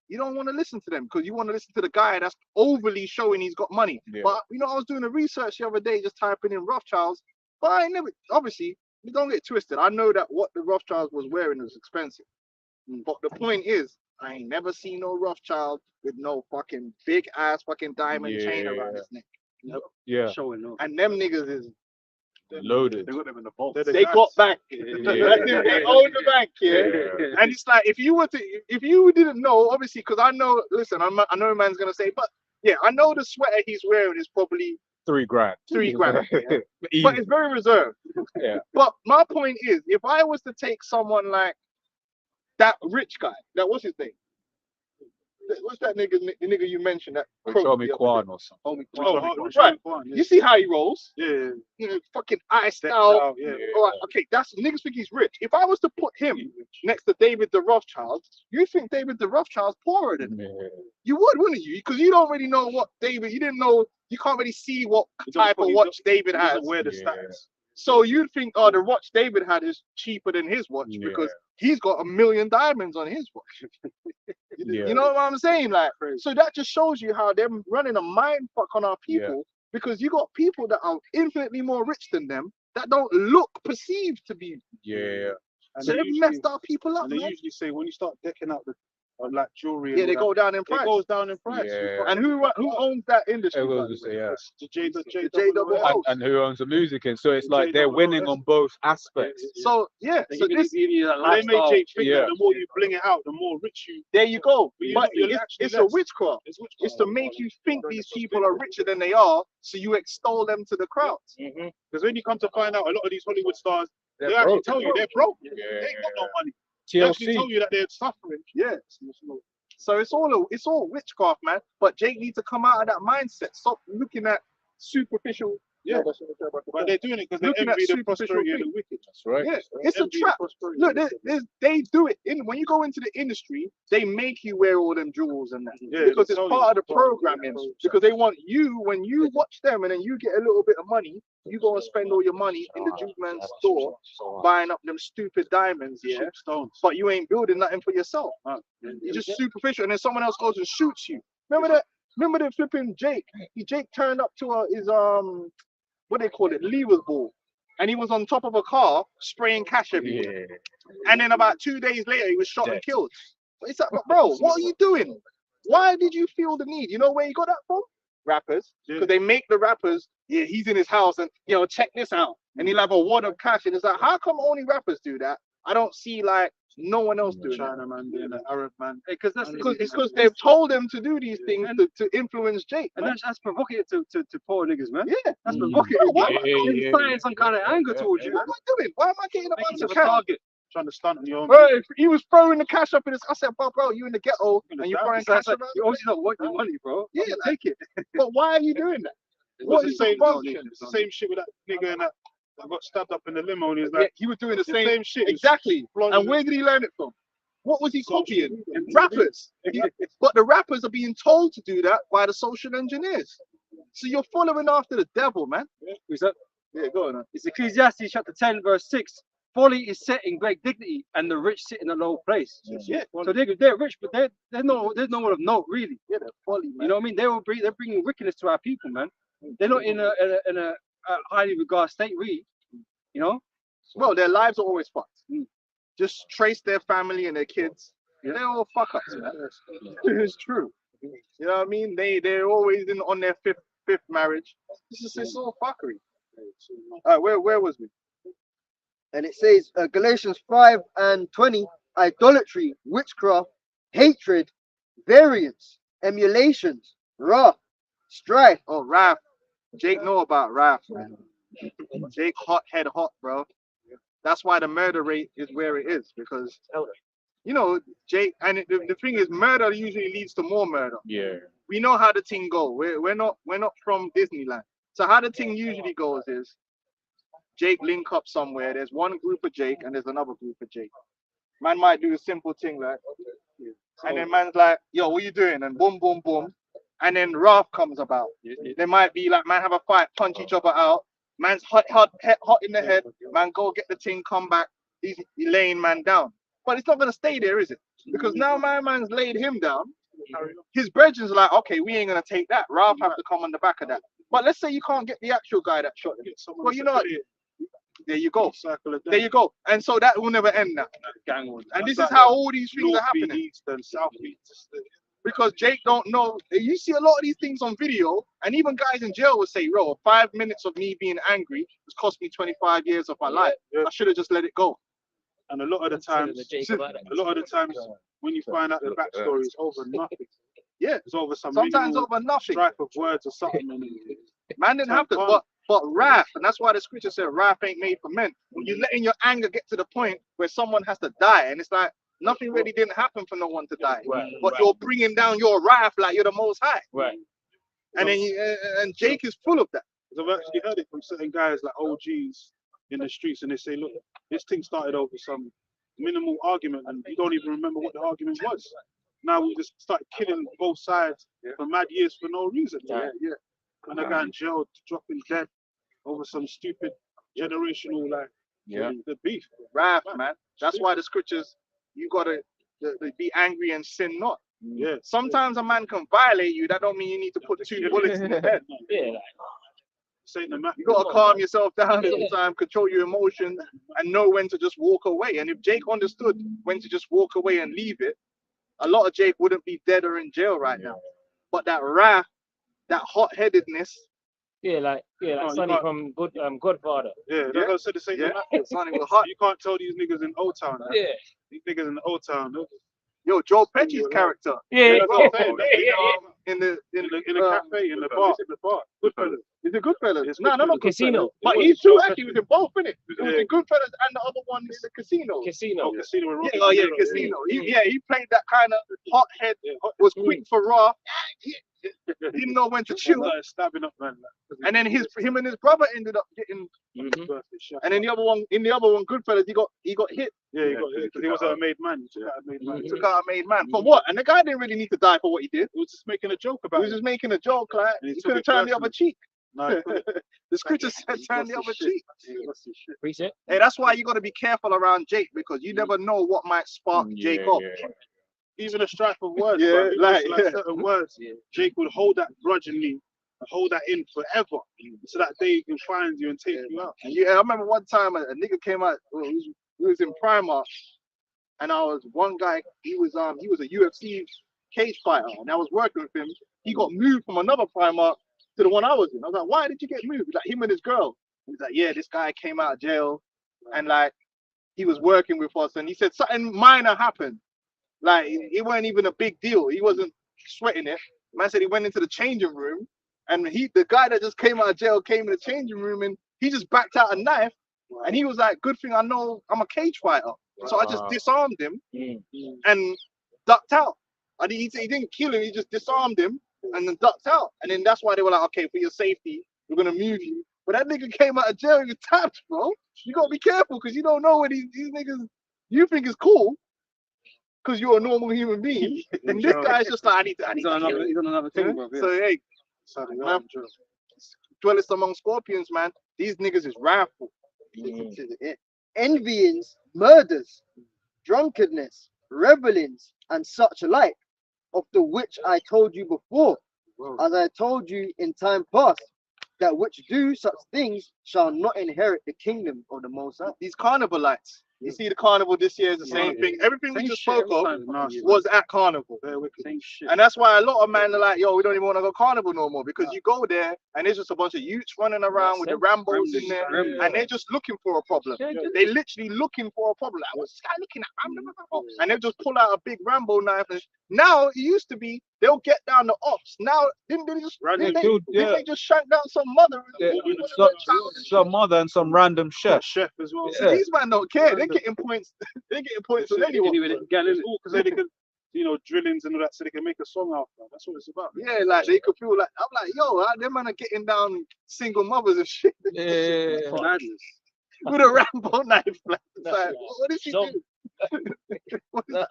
You don't want to listen to them because you want to listen to the guy that's overly showing he's got money. Yeah. But you know, I was doing a research the other day, just typing in Rothschilds, but I never, obviously, you don't get twisted. I know that what the Rothschilds was wearing was expensive. But the point is, I ain't never seen no Rothschild with no fucking big ass fucking diamond chain around his neck. Yeah. Showing off. And them niggas is Loaded. They got them in the vault. they got bank. They own the bank, yeah. Yeah. And it's like if you didn't know, obviously, because I know. Listen, I know a man's gonna say, but yeah, I know the sweater he's wearing is probably $3 grand. $3 grand, Easy. but it's very reserved. Yeah. But my point is, if I was to take someone like that rich guy, what's his name? What's that nigga? The nigga you mentioned that? Show me Quan or something. Right. You see how he rolls? Yeah. You know, fucking iced Stepped out. out, yeah. All right, okay, that's niggas think he's rich. If I was to put him next to David the Rothschild, you think David the Rothschild's poorer than him? Yeah. You would, wouldn't you? Because you don't really know what David. You didn't know. You can't really see what type of watch David has. Wear the Yeah. stats. So you'd think, oh, the watch David had is cheaper than his watch Yeah. because he's got 1 million diamonds on his watch. Yeah. You know what I'm saying? Like, so that just shows you how they're running a mind fuck on our people because you got people that are infinitely more rich than them that don't look perceived to be. Yeah. And So they they've usually- messed our people up, And they man. usually say when you start decking out the like jewelry, Yeah, and they all go down in that, price. it goes down in price. Yeah. And who owns that industry? Everyone by the just way? say, yeah. The J double O. And who owns the music? And so it's like they're J-double-O, winning that's- on both aspects. So yeah, so this give you that And they made Jake think Yeah. that the more you bling it out, the more rich you. there you go. But But you're it's actually a less. witchcraft. It's It's to make you think these people are richer than they are, so you extol them to the crowds. Because when you come to find out, a lot of these Hollywood stars, They're they actually broke. tell you they're broke. Yeah. They ain't got no money. They actually TLC. tell you that they're suffering. Yeah. So it's all witchcraft, man. But Jake needs to come out of that mindset. Stop looking at superficial. Yeah. But they're doing it because they Looking at envy the superficial prosperity of the things. wicked. That's right. Yeah, That's right. it's a Envy the trap. prosperity Look, of the wicked. they do it when you go into the industry. They make you wear all them jewels and that Yeah, because they it's tell you part of the it's part of the programming. program. Because they want you when you watch them and then you get a little bit of money, you go and spend all your money in the juice man's store buying up them stupid diamonds, yeah. Cheap stones. But you ain't building nothing for yourself. You're just superficial, and then someone else goes and shoots you. Remember that? Remember the flipping Jake? Jake turned up to his what they call it, levers ball, and he was on top of a car spraying cash everywhere. Yeah. And then about 2 days later, he was shot and killed. But it's like, bro, what are you doing? Why did you feel the need? You know where you got that from? Rappers, because they make the rappers. Yeah, he's in his house, and check this out, and he'll have a wad of cash, and it's like, how come only rappers do that? I don't see like no one else doing that. China man doing that, Arab man. Because that's It's because they've told them to do these things to influence Jake. and Man. that's provocative to poor niggas, man. Yeah, That's Mm. provocative. Why am I- Inciting some kind of anger towards you. what am I doing? Why am I getting a Making bunch you of a cash? target. Trying to stunt on your own. Bro, if he was throwing the cash up in his. I said, bro, you in the ghetto and you're throwing cash Like, around. you obviously don't want your money, bro. Yeah, Take it. But why are you doing that? It What was is the the same, function? it's the same shit with that nigga and that got stabbed up in the limo and he's Yeah, like, he was doing the the same. same shit. Exactly. Flaunting And where did he learn it from? What was he Social copying? media. Rappers. But the rappers are being told to do that by the social engineers. So you're following after the devil, man. Who's that? Yeah, go on. It's Ecclesiastes chapter 10, verse 6. Folly is set in great dignity, and the rich sit in a low place. Yeah, So they're rich, but there's no one of note, really. yeah, they're folly, man. You know what I mean? They're bringing wickedness to our people, man. They're not in a highly regarded state, really. You know? Well, their lives are always fucked. Just trace their family and their kids. They're all fuck ups, man. It's true. You know what I mean? They're always on their fifth marriage. It's all fuckery. Where was we? And it says Galatians 5:20, idolatry, witchcraft, hatred, variance, emulations, wrath, strife. Oh, wrath. Jake know about wrath, man. Jake hot, bro. That's why the murder rate is where it is, because you know Jake. And the thing is, murder usually leads to more murder. Yeah. We know how the thing go. We're not from Disneyland. So how the thing usually goes is Jake link up somewhere. There's one group of Jake and there's another group of Jake. Man might do a simple thing like, and then man's like, yo, what you doing? And boom, boom, boom. And then wrath comes about. There might be like, man have a fight, punch each other out. Man's hot in the head. Man, go get the thing, come back. He's laying man down. But it's not gonna stay there, is it? Because now my man's laid him down. His brethren's like, okay, we ain't gonna take that. Wrath have to come on the back of that. But let's say you can't get the actual guy that shot him. Well, you know what? There you go. There you go. And so that will never end now. And this is how all these things are happening. East and southeast. Because Jake don't know. You see a lot of these things on video, and even guys in jail will say, "Bro, 5 minutes of me being angry has cost me 25 years of my life. I should have just let it go." And a lot of the times, when you find out the backstory, it's over nothing. Yeah, it's over some sometimes over nothing. Strife of words or something. Man didn't have to, but wrath, and that's why the scripture said wrath ain't made for men. When you're letting your anger get to the point where someone has to die, and it's like nothing really didn't happen for no one to die, but you're bringing down your wrath like you're the Most High. Right. And then and Jake is full of that. I've actually heard it from certain guys like OGs in the streets, and they say, look, this thing started over some minimal argument, and you don't even remember what the argument was. Now we just start killing both sides for mad years for no reason. And I got in jail, dropping dead over some stupid generational the beef. Wrath, man. That's why the scriptures, you gotta be angry and sin not. Yeah. Sometimes a man can violate you. That don't mean you need to put 2 bullets in the head. You gotta calm yourself down sometimes, control your emotions, and know when to just walk away. And if Jake understood when to just walk away and leave it, a lot of Jake wouldn't be dead or in jail right now. But that wrath, that hot-headedness. Like Sonny from Godfather. Yeah, that's what I said the same thing. Sonny was hot. You can't tell these niggas in Old Town. Yeah. These niggas in the Old Town. Yo, Joe Pesci's character. Yeah. In the cafe, in the bar. Goodfellas. Is it Goodfellas? It's No, Goodfellas. Casino. But he's too actually was in both, innit? It was in Goodfellas and the other one is the Casino. Casino. Casino. Casino. He played that kind of hothead, was quick for raw. Didn't know when to chill. Stabbing up, man. And then him and his brother ended up getting. And then in the other one, Goodfellas, he got hit. Yeah, he got hit. He was a made man. Took out a made man. For what? And the guy didn't really need to die for what he did. He was just making a joke about it. He was just making a joke, like he could have turned the other cheek. The scripture said turn the other cheek. Reset. Hey, that's why you got to be careful around Jake, because you never know what might spark Jake up. Even a strife of words, like certain words, Jake would hold that grudgingly, hold that in forever, so that day he can find you and take you out. I remember one time a nigga came out. He was in Primark, and one guy. He was a UFC cage fighter, and I was working with him. He got moved from another Primark to the one I was in. I was like, why did you get moved? Like him and his girl. He's like, yeah, this guy came out of jail, and like he was working with us, and he said something minor happened. Like it wasn't even a big deal. He wasn't sweating it. Man said he went into the changing room, and the guy that just came out of jail came in the changing room, and he just backed out a knife, and he was like, "Good thing I know I'm a cage fighter." So I just disarmed him and ducked out. He didn't kill him. He just disarmed him and then ducked out. And then that's why they were like, "Okay, for your safety, we're gonna move you." But that nigga came out of jail. He was tapped, bro. You gotta be careful because you don't know what these niggas you think is cool. Because you're a normal human being, and this guy's just like, he's on another thing, bro. So hey, dwellest among scorpions, man. These niggas is wrathful. Envyings, murders, drunkenness, revelings, and such like, of the which I told you before, as I told you in time past, that which do such things shall not inherit the kingdom of the Most High. These carnivalites. You see, the carnival this year is the same thing. Everything we Same just shit spoke every of time, fucking year, was at carnival. Same shit. And that's why a lot of men are like, yo, we don't even want to go carnival no more, because you go there and there's just a bunch of youths running around with the Rambos in there, and they're just looking for a problem. They're literally looking for a problem. Like, what's this guy looking at? And they just pull out a big Rambo knife. And now it used to be they'll get down the ops. Now didn't they just didn't they just shank down some mother? Some mother and some random chef. Chef as well. So these men don't care. They're getting points. They're getting points with anyone. It's all because they can, you know, drillings and all that, so they can make a song out of that. That's what it's about. Yeah, like they could feel like, I'm like, yo, them man are getting down single mothers and shit. Yeah. Madness. With a Rambo knife. Like, it's like, what did she do? What is-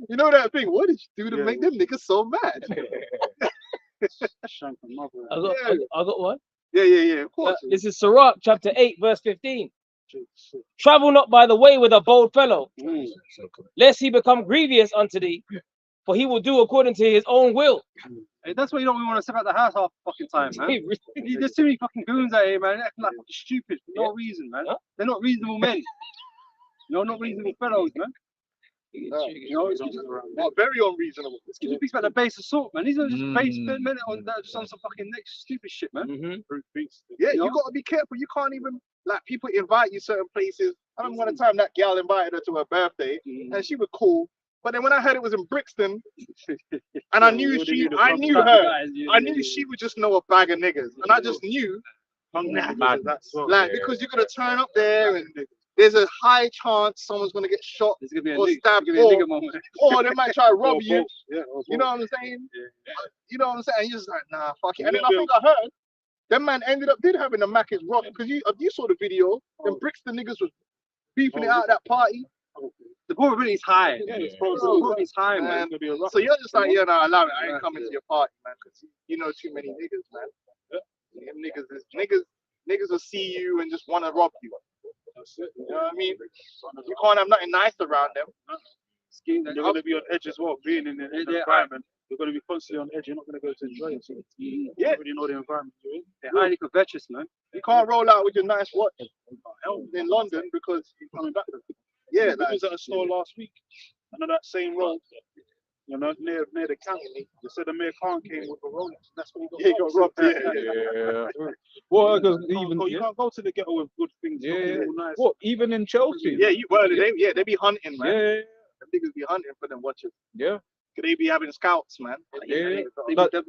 You know that thing? What did you do to make them niggas so mad? Shank and mother. I got one. Yeah. Of course. This is Sirach chapter 8, verse 15. Travel not by the way with a bold fellow, lest he become grievous unto thee, for he will do according to his own will. Hey, that's why you don't want to step out the house half the fucking time, man. There's too many fucking goons out here, man. They're acting like fucking stupid for no reason, man. They're not reasonable men. Not reasonable fellows, man. Not very unreasonable. This kid speaks about the base assault, man. These are just base men on that, just on some fucking next stupid shit, man. Yeah, you gotta be careful. You can't even, like, people invite you certain places. I remember one time that gal invited her to her birthday, and she was cool. But then when I heard it was in Brixton, and I knew her, I knew she would just know a bag of niggas, and I just knew, like, because you're gonna turn up there and there's a high chance someone's gonna get shot There's gonna be a or nigga, stabbed, there's gonna be a nigga moment. or they might try to rob you. Yeah, You know what I'm saying? You know what I'm saying? You're just like, nah, fuck it. And then I think I heard that man ended up having a Mac is rock, because you saw the video. And Brixton niggas was beefing it out at that party. The probability is high. Yeah, The probability is high, man. So you're just like, yeah, no, I love it. I ain't coming to your party, man, because you know too many niggas, man. Them niggas will see you and just want to rob you. You know what I mean? You can't have nothing nice around them. They're going to be on edge as well, being in the environment. You're going to be constantly on edge. You're not going to go to enjoy it. So you already know the environment you're in. They're highly covetous, man. You can't roll out with your nice watch in London because you're coming back. Yeah, I was at a store last week, and on that same road, you know, near the county, they said the Mayor Khan came with a Rolex. That's when he got robbed. Yeah. Well, because You can't go to the ghetto with good things. All nice. What, even in Chelsea? Yeah, they be hunting, man. Yeah. Them niggas be hunting for them watches. Yeah. They be having scouts, man. Yeah.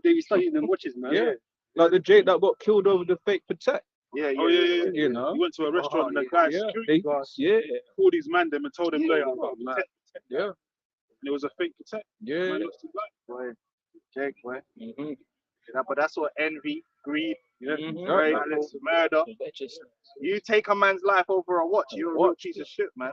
They be studying them watches, man. Yeah. Like the Jake that got killed over the fake Patek. Yeah. You know. You went to a restaurant and the guy, security guard, called his man them and told him later. Yeah. And it was a fake Patek. Yeah. Man, looks too black. Boy, Jake, boy. But that's what envy, greed, malice, murder. You take a man's life over a watch, you're a real piece of shit, man.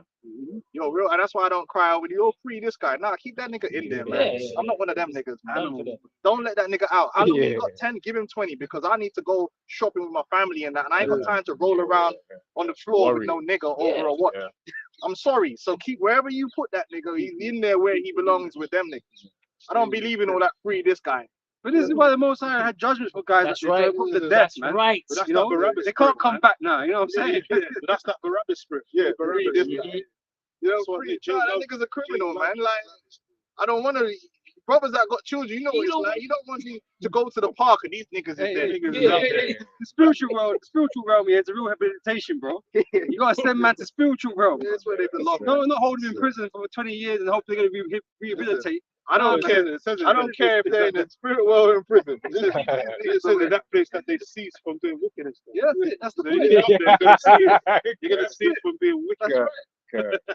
You're real, and that's why I don't cry over you. You're free this guy. Nah, keep that nigga in there, man. I'm not one of them niggas, man. Don't let that nigga out. I don't think he got 10, give him 20, because I need to go shopping with my family and that, and I ain't got time to roll around on the floor with no nigga over a watch. I'm sorry. So keep wherever you put that nigga, he's in there where he belongs with them niggas. I don't believe in all that free this guy. But this is why the Most High had judgment for guys That's that right. put to death, man. Right. But that's You that know, Barabbas they spirit, can't come man. back now. You know what I'm saying? But that's that Barabbas spirit. Yeah, Barabbas. free this guy. You know, That's what free. they Nah, that jail nigga's a criminal, man. Like, I don't want to. Brothers that got children, you know what it's like. You don't want me to go to the park and these niggas is there. The spiritual realm here is a real rehabilitation, bro. You gotta send man to spiritual realm. That's where they belong. No, not hold them in prison for 20 years and hope they're gonna rehabilitate. I don't care. I don't care if they're in the spirit world or in prison. It says in that place that they cease from doing wickedness. Yeah, that's it. That's the So point. you get up there, you're gonna cease from being wicked. That's right.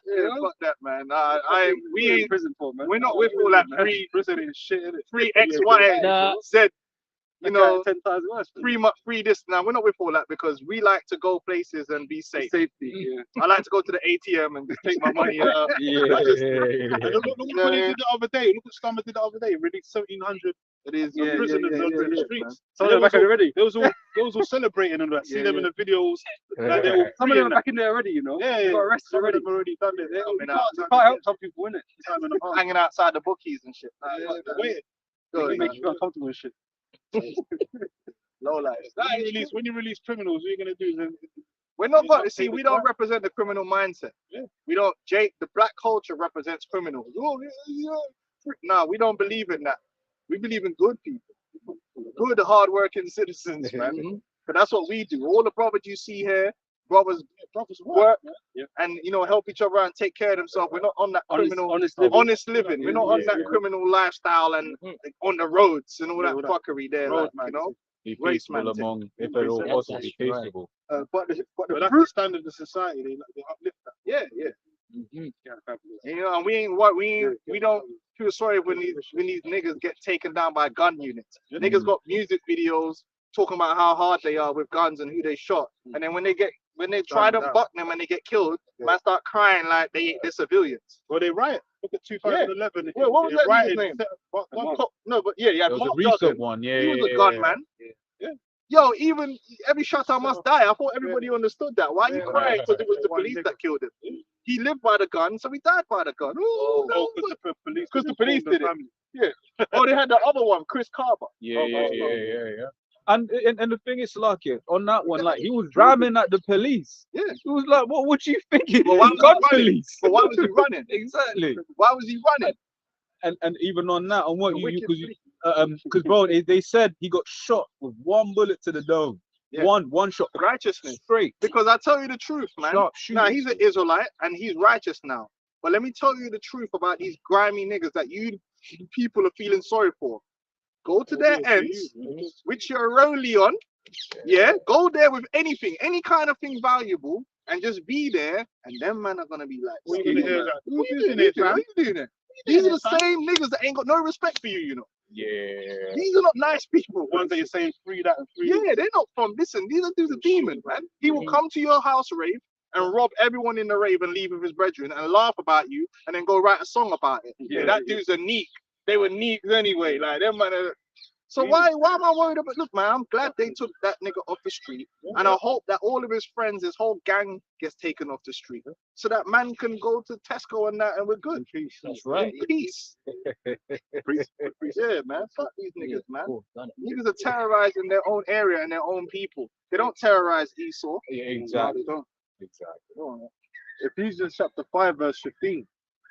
Yeah, fuck that, man. We ain't. prison for, man. We're not with all that free Prison and shit, innit? free X, Y, Nah. Z. You know, 10 times worse. free this. Now we're not with all that because we like to go places and be safe. Safety. Yeah. I like to go to the ATM and just take my money out. And look what they did the other day. Look what Scammer did the other day. Released 1,700 It is prisoners on the streets. So they're back already. They was all celebrating and that. See them in the videos. Like they're all Some of free them and are back in there already, you know. Yeah, They got arrested some of already. them already done it. They You can't help some people, innit? time and a half. hanging outside the bookies and shit. Wait, Good, It man. makes you feel uncomfortable and shit. Low life. When you release criminals, what are you gonna do? Then We're not It's going not to see. taken We don't back. represent the criminal mindset. Yeah. We don't. Jake, the black culture represents criminals. Oh, yeah. No, we don't believe in that. We believe in good people, good, hardworking citizens, man. But that's what we do. All the brothers you see here, brothers work and help each other out and take care of themselves. We're not on that criminal, honest living. We're not on that criminal lifestyle and on the roads and all that fuckery there, road like, man, Be Race peaceful man thing. among, if at all Yes, possible, that's be right. peaceable. but the But that's fruit, the standard of society. They uplift that. yeah. And we don't feel sorry when these niggas get taken down by gun units. Niggas got music videos talking about how hard they are with guns and who they shot, and then when they try to buck them and they get killed, man start crying like they're civilians. Well, they riot. Look at 2011. Well, what was that rioted, nigga's name? set up guns. No, but yeah, There was a Mark recent Duggan. one, yeah. He was a yeah, gun yeah. man. Yo, even every shot I must die. I thought everybody understood that. Why are you crying? Because it was the police that killed him. He lived by the gun, so he died by the gun. Oh, no, because the police did it. Oh, they had the other one, Chris Carver. Yeah. And the thing is, like, on that one, like, he was ramming at the police. Yeah. He was like, what you thinking? But why was he Gun running? police. But why was he running? Exactly. Why was he running? And even on that, on what The you wicked because bro, they said he got shot with one bullet to the dome. Yeah. One shot Righteousness. straight. Because I tell you the truth, man. Sharp Now shooting. he's an Israelite and he's righteous now. But let me tell you the truth about these grimy niggas that you people are feeling sorry for. Go to their ends, which you're rolling on. Yeah, go there with anything, any kind of thing valuable, and just be there. And them man are gonna be like, What you gonna hear? what you doing there, fam? What you doing there? These are the same niggas that ain't got no respect for you, Yeah. These are not nice people. Ones that you're saying free that and free. Yeah, they're not from. Listen, these are dudes are demons, man. He will come to your house rave and rob everyone in the rave and leave with his brethren and laugh about you and then go write a song about it. Yeah, that dude's a neek. They were neeks anyway. Like them man. So why am I worried about? Look, man, I'm glad they took that nigga off the street, and I hope that all of his friends, his whole gang, gets taken off the street, so that man can go to Tesco and that, and we're good. That's right. In peace. Yeah, man. Fuck these niggas, man. Niggas are terrorizing their own area and their own people. They don't terrorize Esau. Yeah, exactly. Exactly. Ephesians chapter 5 verse 15.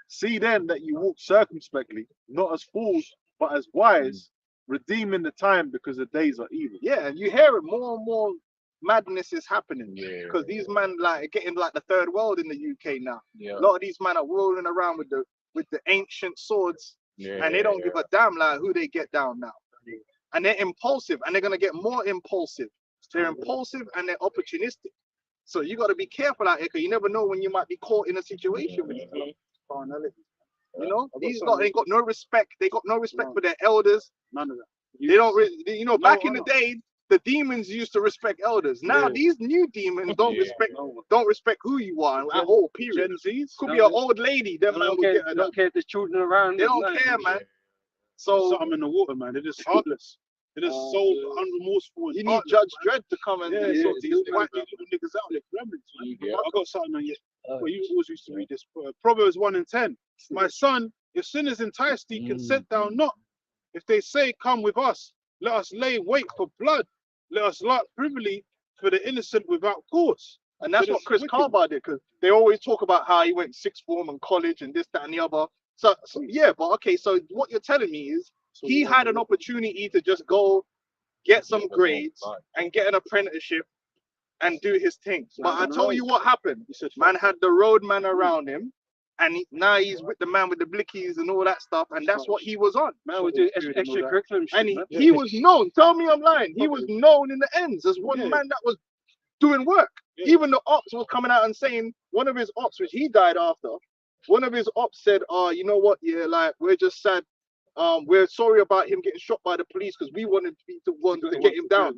See then that you walk circumspectly, not as fools, but as wise, redeeming the time because the days are evil. Yeah, and you hear it more and more. Madness is happening because these men like are getting like the third world in the UK now. Yeah. A lot of these men are rolling around with the ancient swords, and they don't give a damn like who they get down now. And they're impulsive, and they're gonna get more impulsive. They're impulsive and they're opportunistic. So you got to be careful out here because you never know when you might be caught in a situation with these carnality. You know, these lot ain't got no respect. They got no respect for their elders. None of that. They don't really, back in the day, the demons used to respect elders. Now these new demons don't respect who you are at all. Period. Gen Zs Could be an old lady. Them man will get They don't care if there's children around. They don't care, man. So something in the water, man. They're just heartless. They're just so unremorseful. you need Judge Dredd to come and sort these white little niggas out. They're gremlins, man. Yeah. I got something on you. Well, you always used to read this. Proverbs 1:10. My son, if sinners entice thee, consent thou not. If they say, come with us, let us lay wait for blood. Let us lot privily for the innocent without cause. And that's what Chris Carver did, because they always talk about how he went sixth form and college and this, that, and the other. So yeah, but okay, so what you're telling me is he had an opportunity to just go get some grades and get an apprenticeship and do his thing. But I tell you what happened. Man had the roadman around him, and now he's with the man with the blickies and all that stuff, and that's what he was on. Man was doing extra curriculum shit, And man. he was known. Tell me I'm lying. He was known in the ends as one man that was doing work. Even the ops was coming out and saying, one of his ops, which he died after, one of his ops said, you know what, yeah, like, we're just sad. We're sorry about him getting shot by the police because we wanted to be the one to get him down.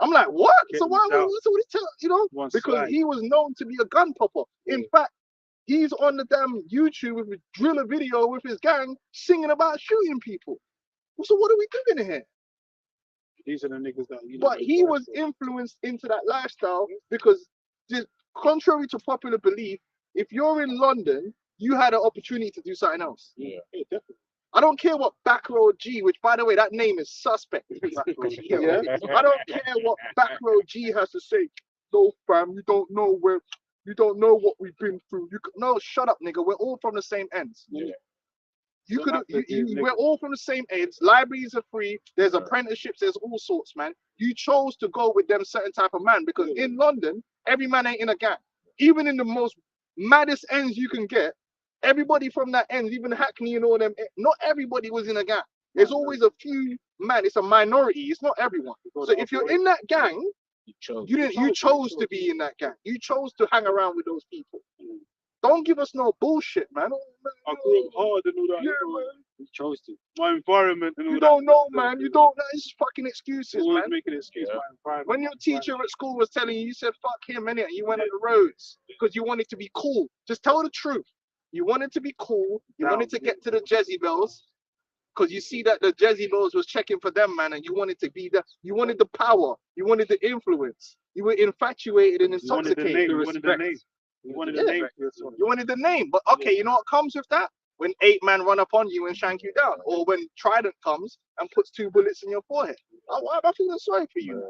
I'm like, what? So why would somebody tell, because he was known to be a gun popper. In fact, he's on the damn YouTube with a driller video with his gang singing about shooting people. So what are we doing here? These are the niggas that. But he was influenced into that lifestyle because, contrary to popular belief, if you're in London, you had an opportunity to do something else. Yeah, definitely. I don't care what Backroad G, which by the way, that name is suspect. Yeah? I don't care what Backroad G has to say. No, fam, you don't know what we've been through. No, shut up, nigga. We're all from the same ends. Yeah. You So could, that's the thing, we're all from the same ends. Libraries are free. There's apprenticeships. There's all sorts, man. You chose to go with them certain type of man because in London, every man ain't in a gang. Even in the most maddest ends you can get, everybody from that end, even Hackney and all them, not everybody was in a gang. There's always a few man. It's a minority. It's not everyone. So if you're in that gang, you chose to be in that gang. You chose to hang around with those people. Don't give us no bullshit, man. I grew up hard and all that. Yeah, man. You chose to. My environment and all You that. don't know, man. You don't know. It's fucking excuses, Always man. making an excuse. My environment. When your teacher at school was telling you, you said, fuck him, innit? And you went on the roads because you wanted to be cool. Just tell the truth. You wanted to be cool. You wanted to get to the Jezebels because you see that the Jezebels was checking for them, man. And you wanted to be the, you wanted the power. You wanted the influence. You were infatuated and You wanted the name. intoxicated. You wanted the name. You wanted the name for yourself. You wanted the name. But okay, you know what comes with that? When 8 men run upon you and shank you down. Or when Trident comes and puts 2 bullets in your forehead. Why am I feeling sorry for you?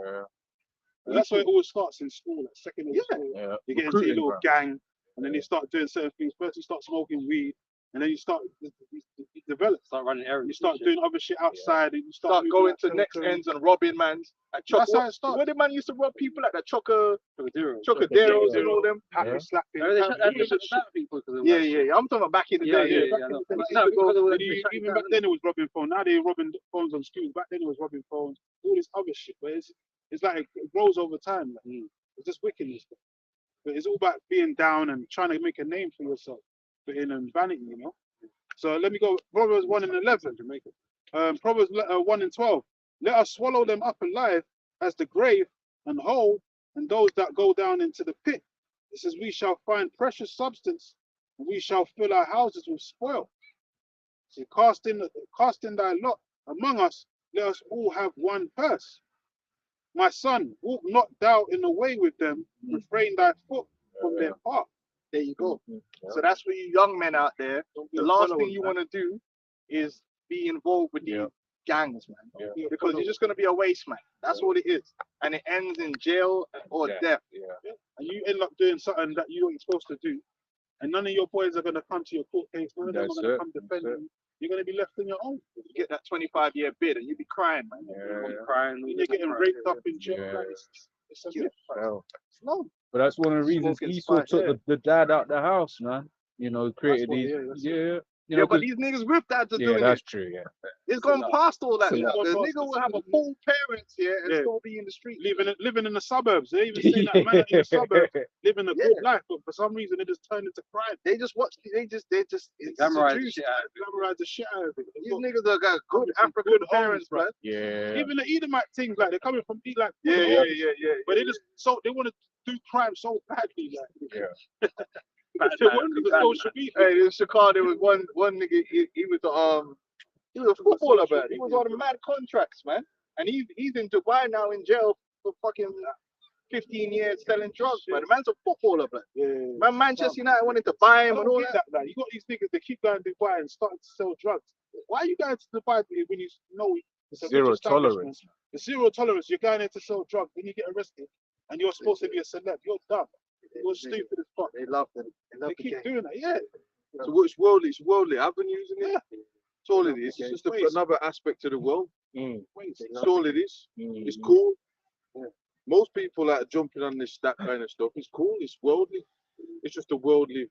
And that's where it all starts in school, like secondary school. Yeah. You get into your little gang, and then you start doing certain things. First, you start smoking weed, and then you develop. Start running errands. You start doing other shit outside, and you Start moving going out to next ends and robbing mans. That's how it starts. Where the man used to rob people at the Chocaderos Chocaderos. and all them. Happy slapping. They shut down people because of Yeah, yeah, yeah. I'm talking about back in the Yeah, day. yeah, yeah. I know. No, because of And even back then it was robbing phones. Now they're robbing phones on streets. Back then it was robbing phones. All this other shit. But it's like it grows over time. Like, it's just wickedness. But it's all about being down and trying to make a name for yourself. But in vanity, you know. So let me go. Proverbs 1:11. Proverbs 1:12. Let us swallow them up alive as the grave and whole, and those that go down into the pit. It says, we shall find precious substance, and we shall fill our houses with spoil. So cast in thy lot among us, let us all have one purse. My son, walk not thou in the way with them, refrain thy foot from their path. There you go. So that's for you young men out there. The last thing you want to do is be involved with these gangs, man. Because you're just going to be a waste man. That's all it is. And it ends in jail or death. And you end up doing something that you ain't supposed to do. And none of your boys are going to come to your court case. None of them are going to come defend you. You're going to be left on your own. You get that 25-year bid and you be crying, man. I'm crying. You're getting raped up in jail. Like, it's a myth. No. But that's one of the reasons Smoking Esau spice, took the dad out the house, man. You know, created what- these. that's You Yeah, know, but 'cause- these niggas with dads are yeah, doing that's it. true. Yeah. It's gone past all that. It's a Now. lot. The nigga will have a full parents here and Yeah. still be in the street. Living in the suburbs. They even say that man in the suburbs living a good life, but for some reason it just turned into crime. They just watch. They just. It's Glamorize the seduced. shit out of it. Glamorize the shit out of it. These niggas have got good Some African good parents, homes, bro. Yeah. Even the Edomite things, like they're coming from like Yeah. but they just they want to do crime so badly, like Bad they man, want to bad social media. Hey, in Chicago, there was one nigga. He was a footballer, man. He was on mad contracts, man. And he's in Dubai now in jail for fucking 15 years selling drugs, man. The man's a footballer, man. Yeah. Man, Manchester United wanted to buy I him and don't all get that. that. You got these niggas that keep going to Dubai and starting to sell drugs. Why are you going to Dubai when you know it's a Zero rich establishment? tolerance. The zero tolerance. You're going in to sell drugs, then you get arrested, and you're supposed to be a celeb. You're dumb. You're stupid as fuck. They love them. They love They the keep game. doing that. Yeah. So it's worldly. It's worldly avenues, isn't it? That's all it is. It's just Waste. another aspect of the world. Waste. That's all it is. It's cool. Most people that are jumping on that kind of stuff, it's cool. It's worldly. It's just a worldly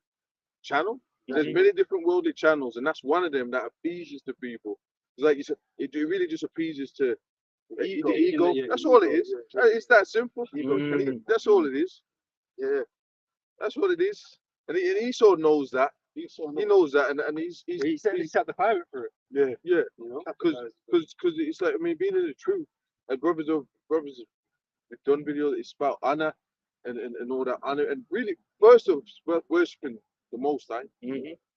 channel. There's many different worldly channels, and that's one of them that appeases the people. It's like you said, it really just appeases to the ego. That's all it is. It's that simple. That's all it is. Yeah, that's what it is. And Esau knows that. He knows that, and he's He said he set the pirate for it. yeah, You know. because it's like, I mean, being in the truth, like brothers we've done videos. It's about honor and all that honor, and really first of worshiping the Most High,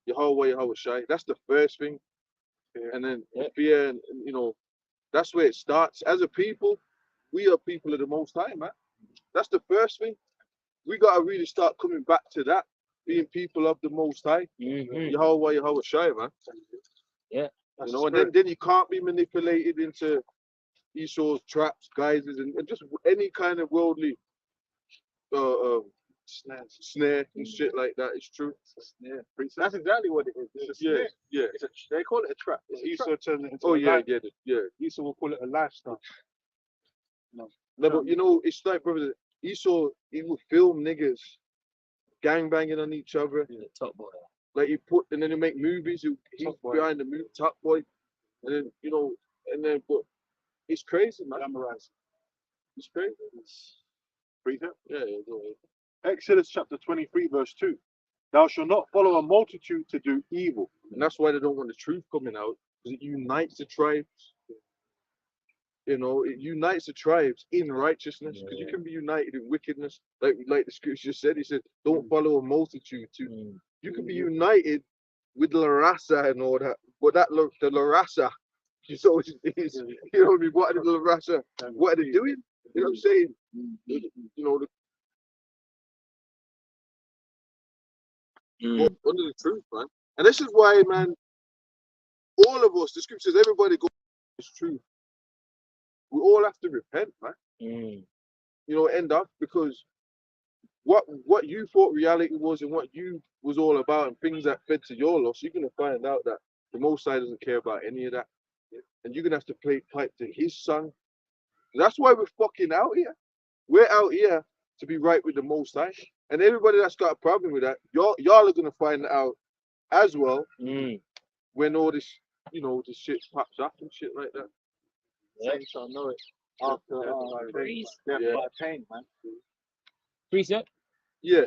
Yahweh Shai. That's the first thing, and then fear, and you know, that's where it starts. As a people, we are people of the Most High, man. That's the first thing. We gotta really start coming back to that, being people of the Most High, Yahweh Shai, man. That's You know, and spirit. then you can't be manipulated into Esau's traps, guises, and just any kind of worldly snare and shit like that. It's true. Yeah, that's exactly what it is. It's a Yeah, snare. yeah. They call it a trap. Esau turned it into Oh a yeah, life. yeah. Esau will call it a lifestyle. No, but you know, it's like, brother, Esau, he would film niggas gangbanging on each other. Yeah, top boy. Like and then he make movies. He's behind the movie, Top Boy, and then but it's crazy, man. It's crazy. Read it. Yeah, go ahead. Exodus chapter 23, verse 2. Thou shalt not follow a multitude to do evil. And that's why they don't want the truth coming out, because it unites the tribes. You know, it unites the tribes in righteousness, because you can be united in wickedness, like the scripture said. He said, "Don't follow a multitude to." You can be united with La Raza and all that, but the La Raza, you know, you know what I mean? What are the La Raza? What are they doing? You know what I'm saying? You know, under the truth, man. And this is why, man, all of us, the scriptures, everybody goes this truth. We all have to repent, man. You know, end up, because what you thought reality was and what you was all about and things that fed to your loss, you're gonna find out that the Most High doesn't care about any of that, and you're gonna have to play pipe to His song. That's why we're fucking out here. We're out here to be right with the Most High, and everybody that's got a problem with that, y'all are gonna find out as well when all this, you know, this shit pops up and shit like that. Saints shall know it after death by pain, man. Precept. Yeah.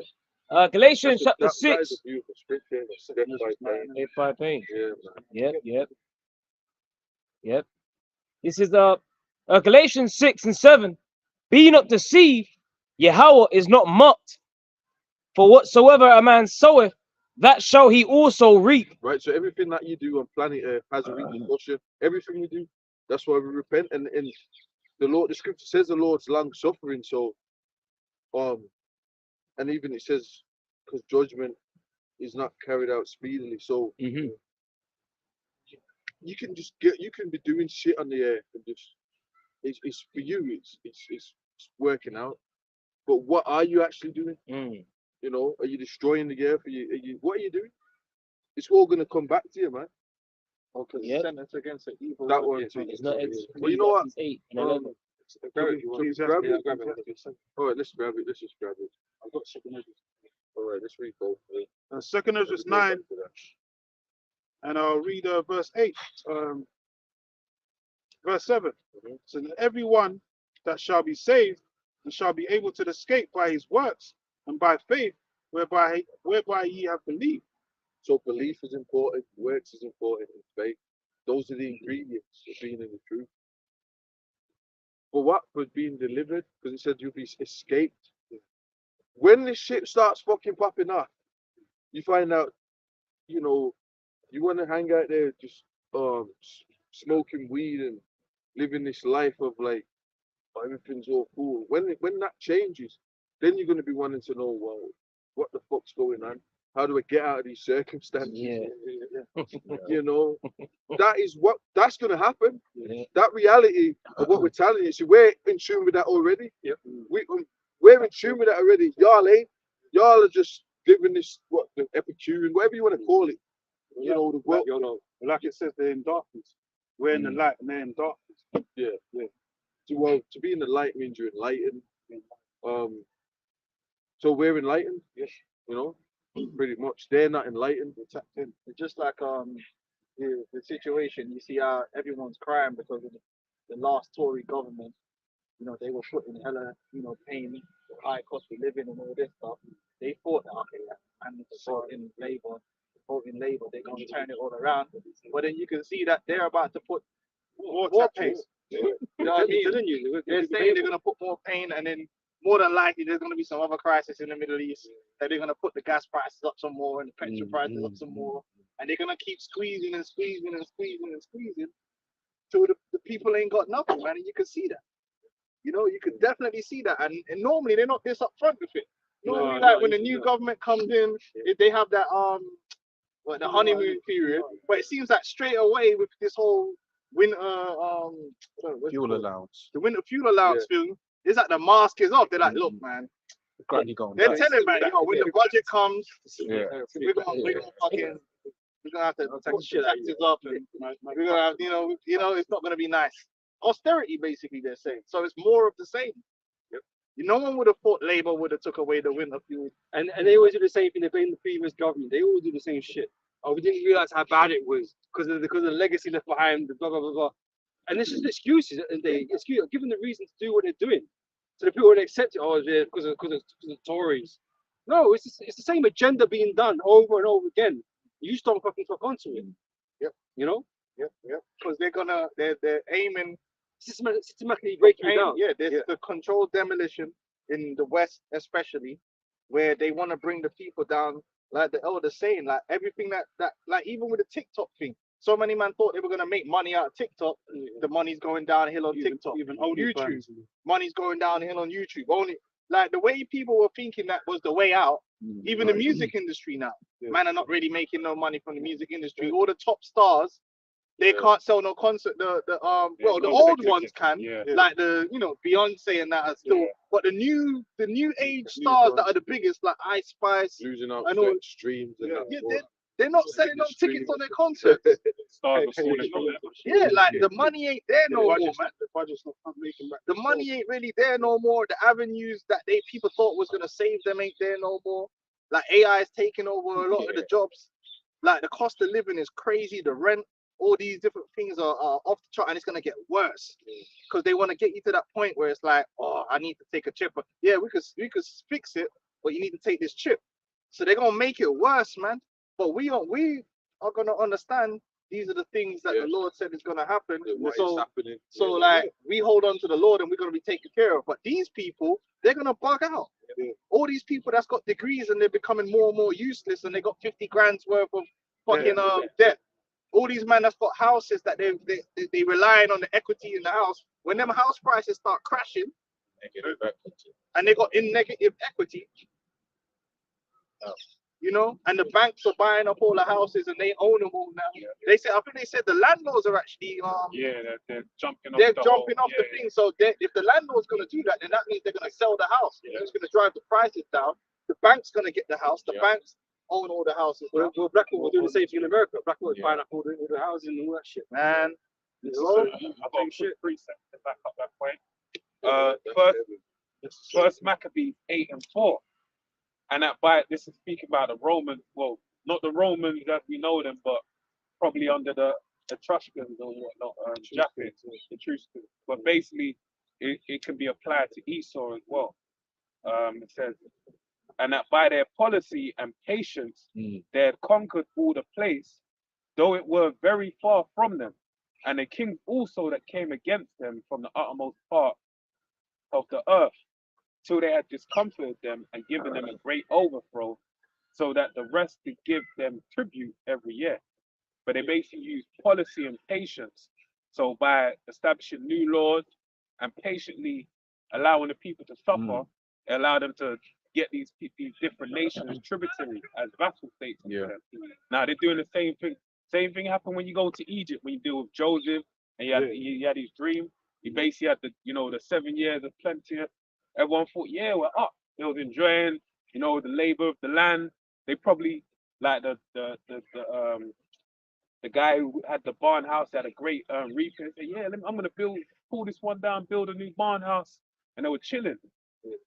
Galatians chapter That 6. is a beautiful scripture. Death by pain. Death by pain. Yeah, man. Yep. This is Galatians 6 and 7. Be not deceived, Yahweh is not mocked. For whatsoever a man soweth, that shall he also reap. Right. So everything that you do on planet Earth has a repercussion. Everything we do. That's why we repent. And the scripture says the Lord's long suffering. So and even it says, because judgment is not carried out speedily. So you can be doing shit on the air and just it's for you. It's working out. But what are you actually doing? You know, are you destroying the earth? What are you doing? It's all gonna come back to you, man. Okay, sentence against the evil. That one too. It's not Well, you know what? 8 and 11. Grab it. All right, let's grab it. Let's just grab it. I've got second Ezra. All right, let's read both. Second Ezra 9, and I'll read verse 8. Verse 7. So that everyone that shall be saved and shall be able to escape by his works and by faith, whereby ye have believed. So belief is important, works is important, and faith. Those are the ingredients of being in the truth. For what? For being delivered, because it said you'll be escaped. When this shit starts fucking popping up, you find out, you know, you want to hang out there just smoking weed and living this life of like everything's all cool. When that changes, then you're gonna be wanting to know, well, what the fuck's going on? How do I get out of these circumstances? You know, that's gonna happen. That reality of what we're telling you. So we're in tune with that already. We're in tune with that already. Y'all ain't. Y'all are just living this the Epicurean, whatever you want to call it. You know, the world. Like it says, they're in darkness. We're in the light and they're in darkness. Yeah. To be in the light means you're enlightened. So we're enlightened. Yes. You know, pretty much. They're not enlightened. It's just like the situation. You see how everyone's crying because of the last Tory government. You know, they were putting hella, pain, high cost of living and all this stuff. They thought that, okay, and vote in Labour, they're going to turn it all around. But then you can see that they're about to put more pain. You know what I mean? They're saying they're going to put more pain, and then more than likely there's going to be some other crisis in the Middle East that they're going to put the gas prices up some more and the petrol prices up some more. And they're going to keep squeezing and squeezing and squeezing and squeezing till the people ain't got nothing, man. And you can see that. You know, you could definitely see that. And normally they're not this upfront with it. Normally, when the new government comes in, they have that what the honeymoon period. But it seems like straight away with this whole winter what's it Fuel called? allowance. The winter fuel allowance thing, it's like the mask is off. They're like, look, man. Granny going They're back. telling man, yo, when the budget comes, Yeah. we're gonna fucking we're gonna have to take taxes up and we're gonna have, it's not gonna be nice. Austerity basically they're saying. So it's more of the same. No one would have thought Labour would have took away the winter fuel. And they always do the same thing. They blame the previous government. They all do the same shit. Oh, we didn't realize how bad it was because of the legacy left behind. Blah blah blah blah. And it's just excuses. And they given the reason to do what they're doing. So the people would accept it. Oh, yeah, because of the Tories. No, it's the same agenda being done over and over again. You just don't fucking talk onto it. Yep. You know. Yep. Because they're aiming. Systematically breaking it down. Yeah, there's the controlled demolition in the West, especially, where they want to bring the people down, like the elder's saying, like everything that like even with the TikTok thing. So many man thought they were gonna make money out of TikTok. The money's going downhill on TikTok. Even on YouTube. OnlyFans. Money's going downhill on YouTube. Only like the way people were thinking that was the way out. Even the music industry now, man are not really making no money from the music industry. All the top stars, they can't sell no concert. The old ones can, like the Beyonce and that are still, but the new age stars that are the biggest, like Ice Spice, losing out and all, streams and they're not selling no tickets on their concerts. Yeah, like the money ain't there no more, man. The budget's not making back. The money ain't really there no more. The avenues that people thought was gonna save them ain't there no more. Like AI is taking over a lot of the jobs. Like the cost of living is crazy. The rent, all these different things are off the chart, and it's gonna get worse because they want to get you to that point where it's like, oh, I need to take a chip. But yeah, we could fix it, but you need to take this chip. So they're gonna make it worse, man. But we are gonna understand these are the things that the Lord said is gonna happen. So like we hold on to the Lord and we're gonna be taken care of. But these people, they're gonna bug out. All these people that's got degrees and they're becoming more and more useless and they got 50 grand's worth of fucking debt. All these men that's got houses that they relying on the equity in the house. When them house prices start crashing and they got in negative equity, and the banks are buying up all the houses and they own them all now. I think they said the landlords are actually they're jumping off the thing. So if the landlord's going to do that, then that means they're going to sell the house. It's going to drive the prices down. The bank's going to get the house. The banks own all the houses. Well, Blackwood will do the same thing in America. Blackwood buying up all the houses and all that shit. Man, I've got a quick precept to back up that point. First Maccabees 8:4. And this is speaking about the Romans, well, not the Romans as we know them, but probably under the Etruscans or whatnot, Japheth, the Etruscans. But basically, it can be applied to Esau as well. It says, and that by their policy and patience, they had conquered all the place, though it were very far from them. And the kings also that came against them from the uttermost part of the earth, till they had discomfited them and given them a great overthrow, so that the rest did give them tribute every year. But they basically used policy and patience. So by establishing new laws and patiently allowing the people to suffer, it allowed them to get these different nations tributary as vassal states. Now they're doing the same thing. Same thing happened when you go to Egypt, when you deal with Joseph and you had his dream. He basically had the 7 years of plenty. Everyone thought, yeah, we're up. They was enjoying, the labor of the land. They probably like the guy who had the barn house had a great reaping. Said, yeah, I'm gonna pull this one down, build a new barn house, and they were chilling.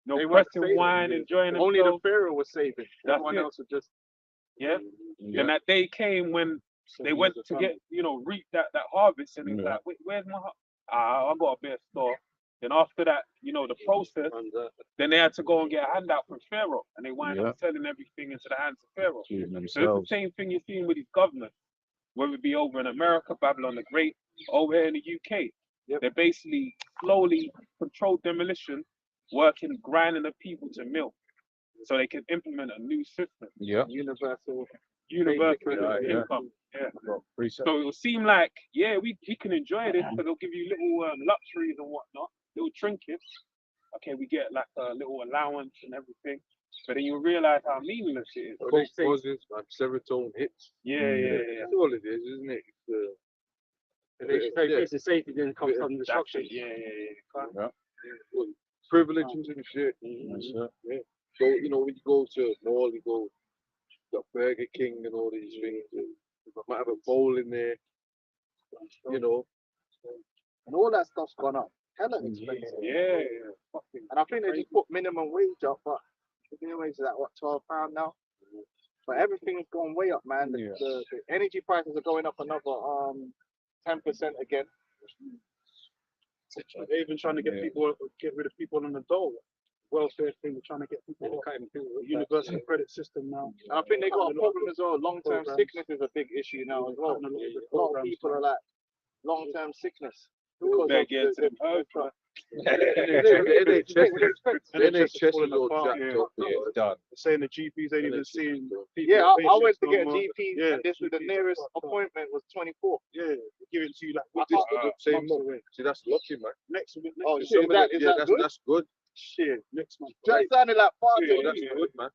Pressing wine, enjoying themselves. Only the Pharaoh was saving. Everyone else was just And that day came when they went to get reap that harvest, and he was like, where's my I got a bit of store. Then after that, the process, then they had to go and get a handout from Pharaoh, and they wind up selling everything into the hands of Pharaoh. So it's the same thing you're seeing with these governments, whether it be over in America, Babylon the Great, over here in the UK. They're basically slowly controlled demolition, working, grinding the people to mill, so they can implement a new system. Universal income. So it will seem like, we can enjoy this, but they'll give you little luxuries and whatnot, little trinkets. Okay, we get like a little allowance and everything. but then you realize how meaningless it is. Coke causes like serotonin hits. Yeah. That's all it is, isn't it? It's a safety then comes Yeah, from destruction. Privileges and shit. Yeah. So you know when you go to mall, you go got Burger King and all these things. You might have a bowl in there. You know. And all that stuff's gone up. Hella expensive. Yeah. And I think they just put minimum wage up, but the minimum wage is at what, £12 now? But everything's gone way up, man. The energy prices are going up another 10% again. They're even trying to get rid of people on the dole. Welfare thing, they're trying to get people off the universal credit system now. And I think they got a problem as well. Long-term sickness is a big issue now as well. A lot of people are like long-term sickness. Because The NHS is all jacked up. It's done. Saying the GPs ain't even seeing people. Yeah, I went to get a GP, and this was the nearest appointment was 24. Yeah, they give it to you like But this is the same month. See, that's lucky, man. next week. Oh, shit, is that good? That's good. Shit, next month. That sounded like far Yeah, too That's easy. good, man.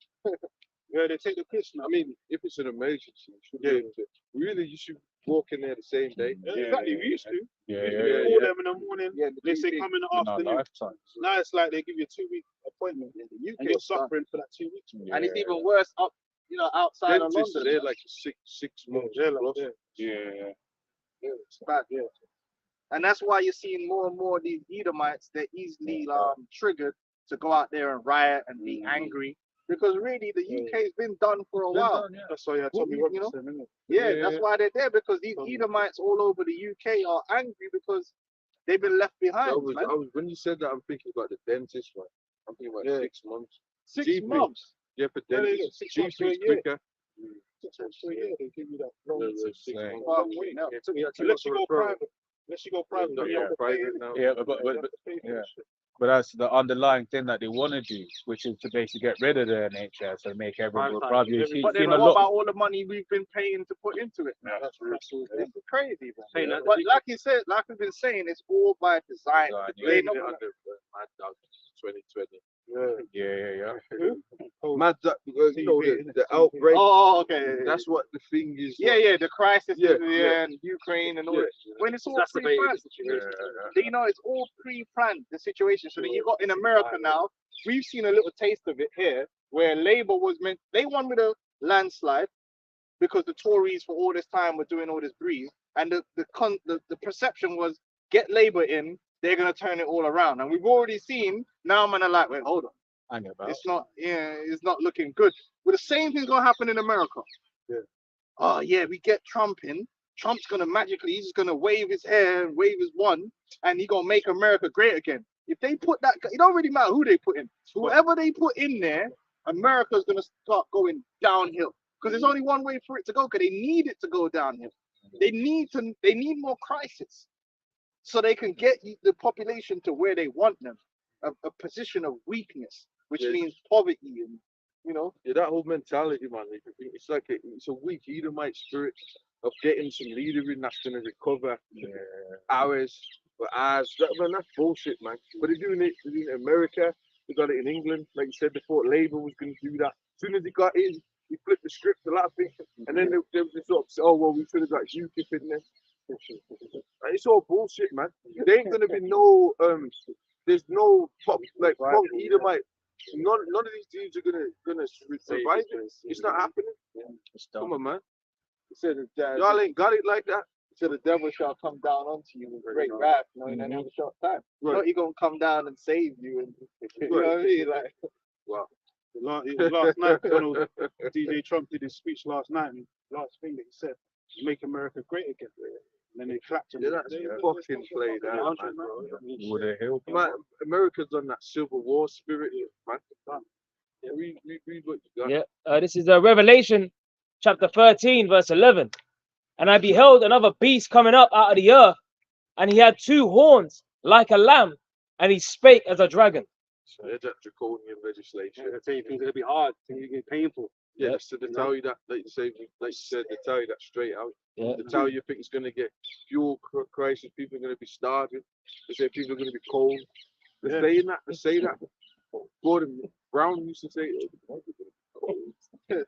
Yeah, they take the piss now. I mean, if it's an emergency, you should be able to. Really, you should walk in there the same day. Exactly, we used to. Yeah, You call them in the morning. Yeah, the They say GP. come in the In our afternoon. lifetime. Now it's like they give you a 2-week appointment, and you're it's done. suffering for that 2 weeks. And it's even worse up, outside of Dentists are London. there like six months. plus. Yeah. It's bad. And that's why you're seeing more and more of these Edomites. They're easily triggered to go out there and riot and be angry. Because really, the UK's been done for a while. That's why Tommy You know? Robinson, isn't it? Yeah, that's why they're there, because these Edomites all over the UK are angry because they've been left behind, man. When you said that, I'm thinking about the dentist, man. I'm thinking about 6 months. 6 GP. months. Yeah, for Yeah, they dentists. get 6 months to a GP's year. quicker. 6 months to a year, they give you that long, Yeah, six yeah. months. Fucking hell. It took me like 2 Unless months you to go refer. private. Unless you go private, Yeah, you have to pay private it. now. Yeah, You have to pay for yeah. that shit. But that's the underlying thing that they want to do, which is to basically get rid of the NHS and make everyone Private private. You side. see, But then seen a what lot. about all the money we've been paying to put into it? That's It's crazy, man. Saying that- But like you said, like we've been saying, it's all by design. Design, They're Blaming not it gonna- on the Mad Dog 2020. Yeah. Mad Dog, the outbreak. Oh, okay. That's what the thing is. Yeah, the crisis Yeah, in Ukraine and all Yeah. that. When it's all Exacerbated pre-planned, the situation. you know, it's all pre-planned, the situation. So then you got in America now, we've seen a little taste of it here, where Labour was they won with a landslide because the Tories for all this time were doing all this breeze, and the perception was get Labour in, they're gonna turn it all around. And we've already seen now, man, are like, wait, hold on. Hang about. It's not looking good. But the same thing's gonna happen in America. Oh yeah, we get Trump in. Trump's gonna he's just gonna wave his hair and wave his wand, and he gonna make America great again. If they put that, it don't really matter who they put in. Whoever they put in there, America's gonna start going downhill. Because there's only one way for it to go. Because they need it to go downhill. They need more crisis, so they can get the population to where they want them, a position of weakness, which means poverty and Yeah, that whole mentality, man. It's like it's a weak Edomite spirit of getting some leader in that's gonna recover hours for hours. That's bullshit, man. But they're doing it in America. They got it in England, like you said before. Labour was gonna do that. As soon as he got in, he flipped the script a lot of things, and then they sort of say, "Oh well, we should have got UKIP in there." And it's all bullshit, man. There ain't gonna be no there's no Edomite. None of these dudes are gonna survive it. It's not happening. Come on, man. Y'all ain't got it like that. So the devil shall come down onto you with great wrath, in a short time. Right. Not he gonna come down and save you, and you know what I mean? Like, Wow. Last night, Donald, DJ Trump did his speech last night, and last thing that he said, "Make America great again." And then they clapped him. Yeah, that's fucking played out, man. Would it help? Man, America's on that Civil War spirit, man. Yeah, read what you got. Yeah, this is Revelation chapter 13, verse 11. And I beheld another beast coming up out of the earth, and he had 2 horns like a lamb, and he spake as a dragon. So there's that draconian legislation. They're saying things are gonna be hard, things are gonna be painful. Yeah, so they tell you that, like you said, they tell you that straight out. Yeah. They tell you think it's going to get fuel crisis, people are going to be starving. They say people are going to be cold. They say that. Gordon, Brown used to say. And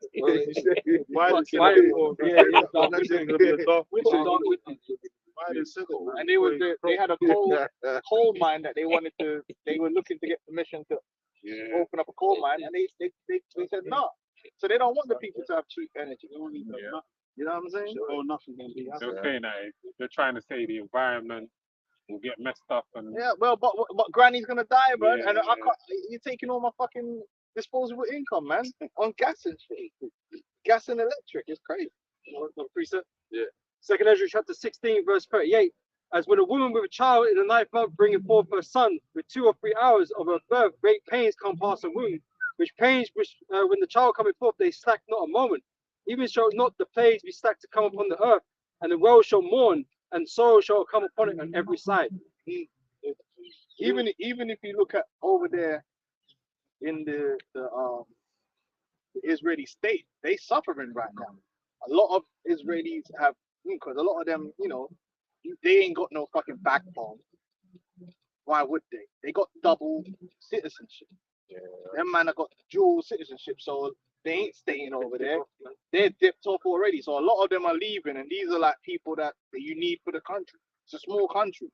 they had a coal mine that they were looking to get permission to open up a coal mine, and they said no. So they don't want the people to have cheap energy. You know what I'm saying? They're saying that they're trying to say the environment will get messed up and Yeah, well, but Granny's gonna die, man, Yeah, and I yeah. can't. You're taking all my fucking disposable income, man, on gas and shit, gas and electric. It's crazy. Not precept. Yeah. Second Ezra chapter 16, verse 38. As when a woman with a child in the ninth month bringing forth her son, with 2 or 3 hours of her birth, great pains come past her womb, which pains which when the child cometh forth, they slack not a moment. Even shall not the plagues be slack to come upon the earth, and the world shall mourn, and sorrow shall come upon it on every side. Even if you look at over there in the Israeli state, they suffering right now. A lot of Israelis have, because a lot of them, they ain't got no fucking backbone. Why would they? They got double citizenship. Them man have got dual citizenship, so they ain't staying over there. They're dipped off already. So a lot of them are leaving, and these are like people that you need for the country. It's a small country.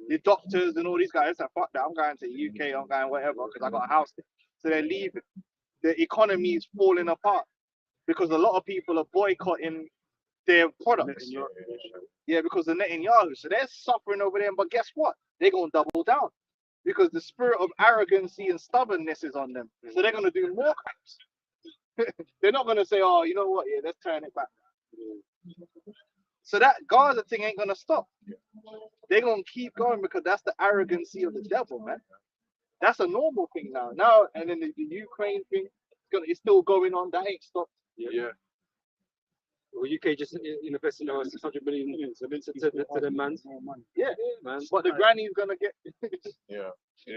The doctors and all these guys say, fuck that, I'm going to the UK, I'm going whatever, because I got a house there. So they're leaving. The economy is falling apart because a lot of people are boycotting their products. Yeah, because of Netanyahu. So they're suffering over there, but guess what? They're going to double down because the spirit of arrogancy and stubbornness is on them. So they're going to do more crimes. They're not going to say, oh, you know what, yeah, let's turn it back. So that Gaza thing ain't going to stop. They're going to keep going because that's the arrogancy of the devil, man. That's a normal thing now. And then the Ukraine thing, it's still going on. That ain't stopped. Yeah. Well, UK just invested 600 million to the man. Yeah, man. but the granny's gonna get.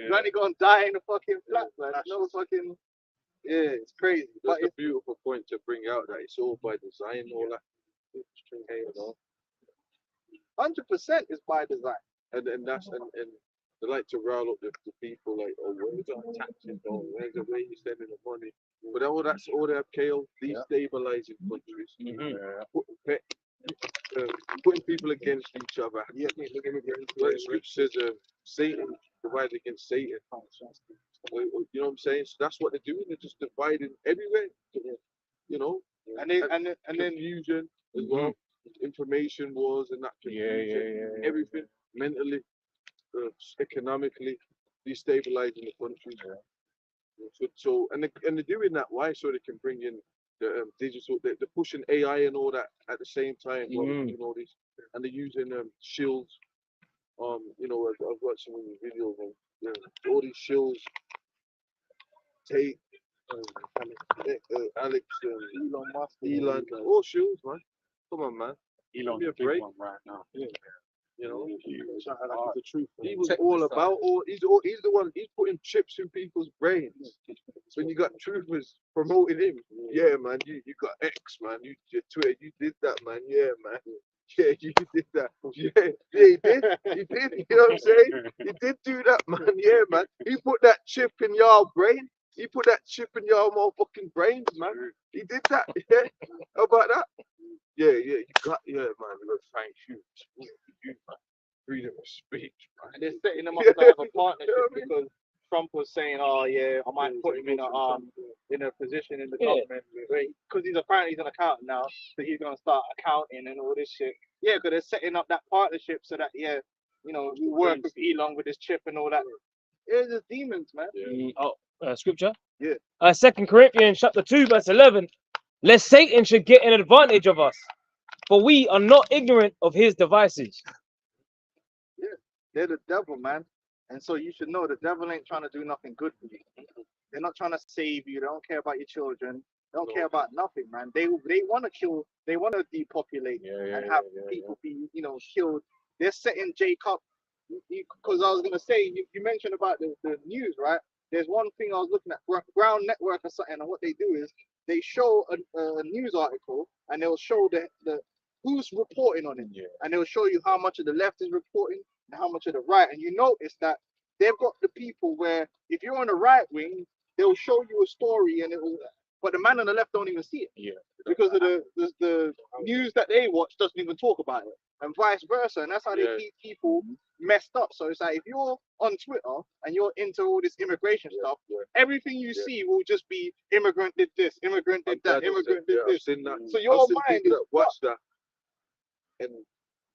Granny gonna die in a fucking flat, man. No fucking. Yeah, it's crazy. That's But a beautiful point to bring out that it's all by design, all that. 100% is by design. And they like to rile up the people like, oh, where's our taxes going? Where's the way you're spending the money? But that's all they have, Kale, destabilizing countries. Putting people against each other. Like scripture says, Satan divided against Satan. You know what I'm saying? So that's what they're doing. They're just dividing everywhere. And then confusion as well. Information wars and that confusion. Everything mentally, economically, destabilizing the country. So they're doing that. Why? So they can bring in the digital. They're pushing AI and all that at the same time. All this, and they're using shields. I've watched some of the videos and all these shields. Tate, Alex, Elon Musk, all shields, man. Come on, man. Elon's a big one right now. The truth. He was all about he's the one. He's putting chips in people's brains. When you got truthers promoting him, yeah, man. You got X, man. Your Twitter, you did that, man. Yeah, man. Yeah, you did that. Yeah, he did. He did. You know what I'm saying? He did do that, man. Yeah, man. He put that chip in your brain. He put that chip in your motherfucking brains, man. He did that. Yeah. How about that? Yeah, man. We got to thank you, man. Freedom of speech, man. And they're setting them up to have a partnership because Trump was saying, oh yeah, I might put him in a position in the government because apparently he's an accountant now, so he's gonna start accounting and all this shit. Yeah, because they're setting up that partnership so that we work with Elon with his chip and all that. It's just demons, man. Scripture. Yeah. 2 Corinthians chapter 2 verse 11. Lest Satan should get an advantage of us, for we are not ignorant of his devices. Yeah, they're the devil, man. And so you should know the devil ain't trying to do nothing good for you. They're not trying to save you. They don't care about your children. They don't care about nothing, man. They want to kill. They want to depopulate and have people be, killed. They're setting Jacob. Because I was gonna say, you mentioned about the news, right? There's one thing I was looking at, Ground Network or something, and what they do is they show a news article and they'll show the who's reporting on it, and they'll show you how much of the left is reporting and how much of the right, and you notice that they've got the people where if you're on the right wing, they'll show you a story and it'll, but the man on the left don't even see it. Yeah. Because of the news that they watch doesn't even talk about it, and vice versa, and that's how they Yeah. keep people messed up. So it's like if you're on Twitter and you're into all this immigration stuff, everything you see will just be immigrant did this, immigrant did that, immigrant did I've this. seen that. So I've your seen mind people is that watch that, and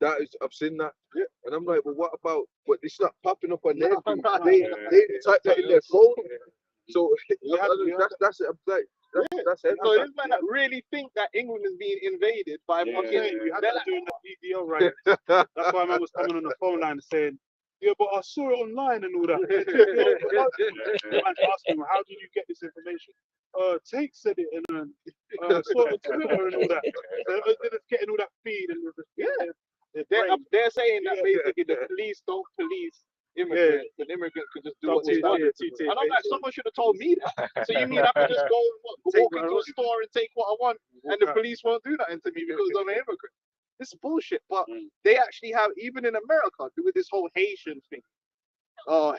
that is, I've seen that, and I'm like, well, what about? But it's not popping up on their feed. They type that in their phone. So that's it. I'm like, that's So everything. this man that really think that England is being invaded by fucking, We had they're that like, doing the BDO riot. That's why man was coming on the phone line saying, yeah, but I saw it online and all that. Man asking him, how did you get this information? Tate said it and saw it on Twitter and all that. They're just getting all that feed and they're saying that Yeah. basically the police don't police immigrants, and immigrants could just do what they want. And I'm like, someone should have told me that. So you mean I can just go and walk into a store and take what I want, and the police won't do nothing to me because I'm an immigrant? This is bullshit. But they actually have, even in America, do with this whole Haitian thing.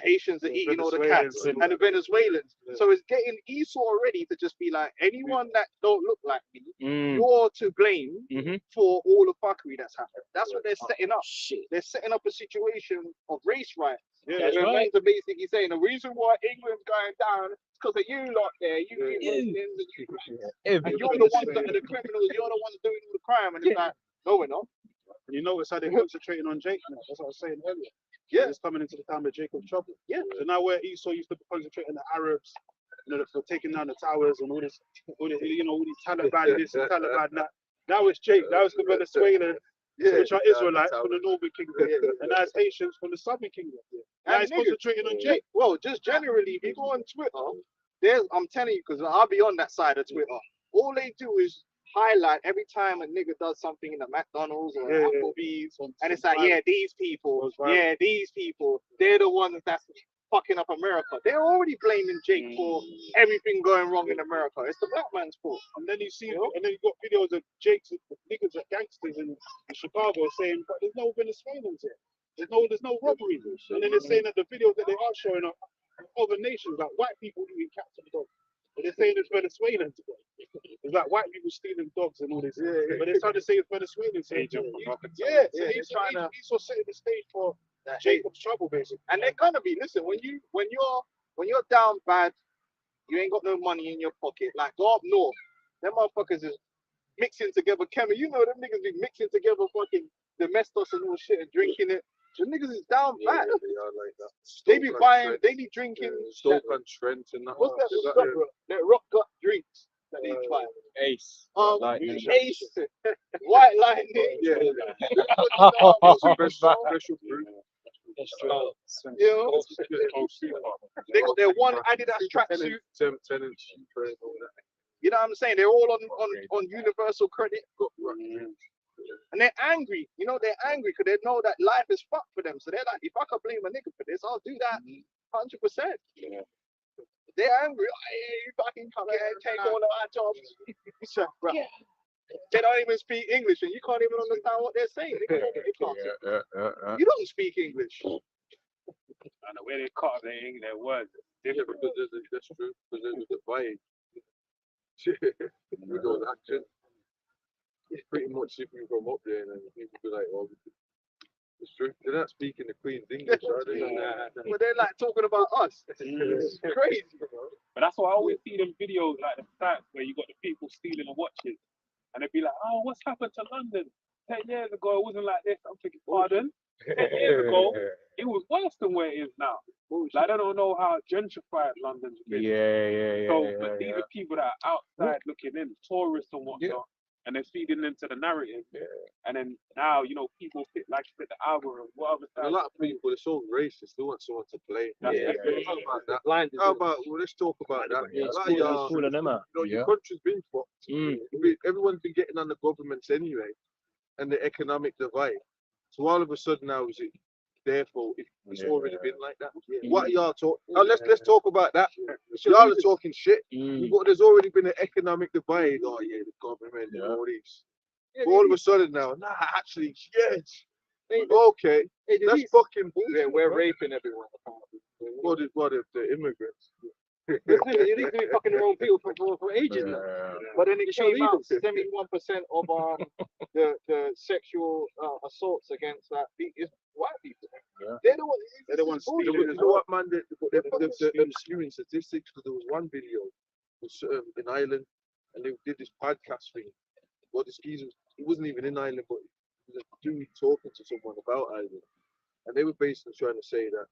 Haitians are eating all the cats and the Venezuelans. So it's getting Esau already to just be like, anyone that don't look like me, you're to blame for all the fuckery that's happened. That's what they're setting up. They're setting up a situation of race riots. Yeah, Where men are basically saying the reason why England's going down is because of you lot there, you Muslims and you blacks. And you're the ones that are the criminals, you're the ones doing all the crime. And it's like, no, we're not. And you notice how they're concentrating on Jake now. That's what I was saying earlier. Yeah. It's coming into the time of Jacob's trouble. Yeah. So now where Esau used to concentrate on the Arabs, for taking down the towers and all this, all these Taliban this and Taliban that. Now it's Jake. Now it's the Venezuelans, which are Israelites from the northern kingdom, and now it's Haitians from the southern kingdom. Now it's concentrating on Jake. Well, just generally, if you go on Twitter, I'm telling you, because I'll be on that side of Twitter. All they do is highlight every time a nigga does something in a McDonald's or Applebee's, and it's like, these people, they're the ones that's fucking up America. They're already blaming Jake for everything going wrong in America. It's the black man's fault. And then you see, and then you got videos of Jake's niggas at gangsters in Chicago saying, but there's no Venezuelans here. There's no robbery. And then they're saying that the videos that they are showing up other nations, like white people eating cats and dogs. But they're saying it's Venezuelans. It's like white people stealing dogs and all this. But they're trying to say it's Venezuelans. He's also setting the stage for Jacob's trouble, basically. And they're gonna be, listen, when you're down bad, you ain't got no money in your pocket. Like, go up north, them motherfuckers is mixing together chemicals. You know them niggas be mixing together fucking domestos and all shit and drinking it. The niggas is down bad. They are like that. They be buying, they be drinking. Stoke and Trent and that. What's that? That rock gut drinks that they buy. Ace. Ace. White Lightning. Yeah. Special brew. You know, they got their one Adidas tracksuit. Tenant. You know what I'm saying? They're all on universal credit. And they're angry. You know, they're angry because they know that life is fucked for them. So they're like, if I could blame a nigga for this, I'll do that 100%. Yeah. They're angry. Hey, you fucking come here and take all of our jobs. They don't even speak English and you can't even understand what they're saying. You don't speak English. And the way they cut their words. Because that's true. Because there's the vibe. With those accents. It's pretty much shipping from up there, and then people be like, "Oh, it's true." They're not speaking the Queen's English, are they? But they're like talking about us. It's crazy, bro. But that's why I always see them videos like the stats where you got the people stealing the watches, and they'd be like, "Oh, what's happened to London? 10 years ago, it wasn't like this." I'm thinking, pardon? 10 years ago, it was worse than where it is now. Like, I don't know how gentrified London's been. But these are people that are outside looking in, tourists and whatnot. And they're feeding into the narrative, and then now people fit the algorithm. A lot of people are so racist. They want someone to play. How about let's talk about that? Your country's been fucked. Everyone's been getting on the governments anyway, and the economic divide. So all of a sudden now is it their fault? It's already been like that. What are y'all talking? Let's talk about that. Y'all are talking shit. There's already been an economic divide. Oh yeah, the government and all these. All of a sudden now, actually, yes. Okay, that's fucking bullshit. We're raping everyone. What if the immigrants? They've been fucking their own people for ages now. But then it It's illegal. came out 71% of the sexual assaults against is white people. Yeah. They're the ones. They're the ones You stealing. know what, man? The skewing statistics. Because there was one video was in Ireland, and they did this podcast thing. Well, the skis he wasn't even in Ireland, but he was a dude talking to someone about Ireland, and they were basically trying to say that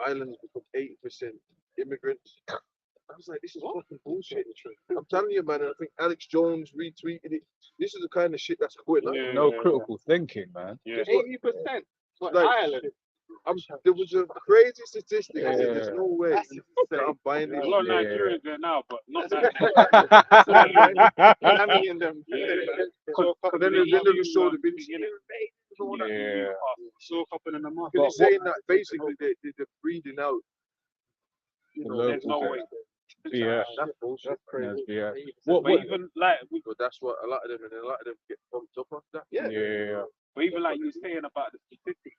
Ireland has become 80% immigrants. I was like, this is fucking bullshit. I'm telling you, man. And I think Alex Jones retweeted it. This is the kind of shit that's going on. No critical thinking, man. 80%. But Like, Ireland. There was a crazy statistic. I said, there's no way that I'm buying There's this. a lot of Nigerians there now, but not that. I mean, them. Because then they showed the video. Yeah. So couple in the market. They're saying that basically they're breeding out. You know, There's no way. Yeah. That's bullshit. That's Crazy. yeah. But even like, But that's what a lot of them get pumped up off that. Yeah. but even like you were saying about the statistics,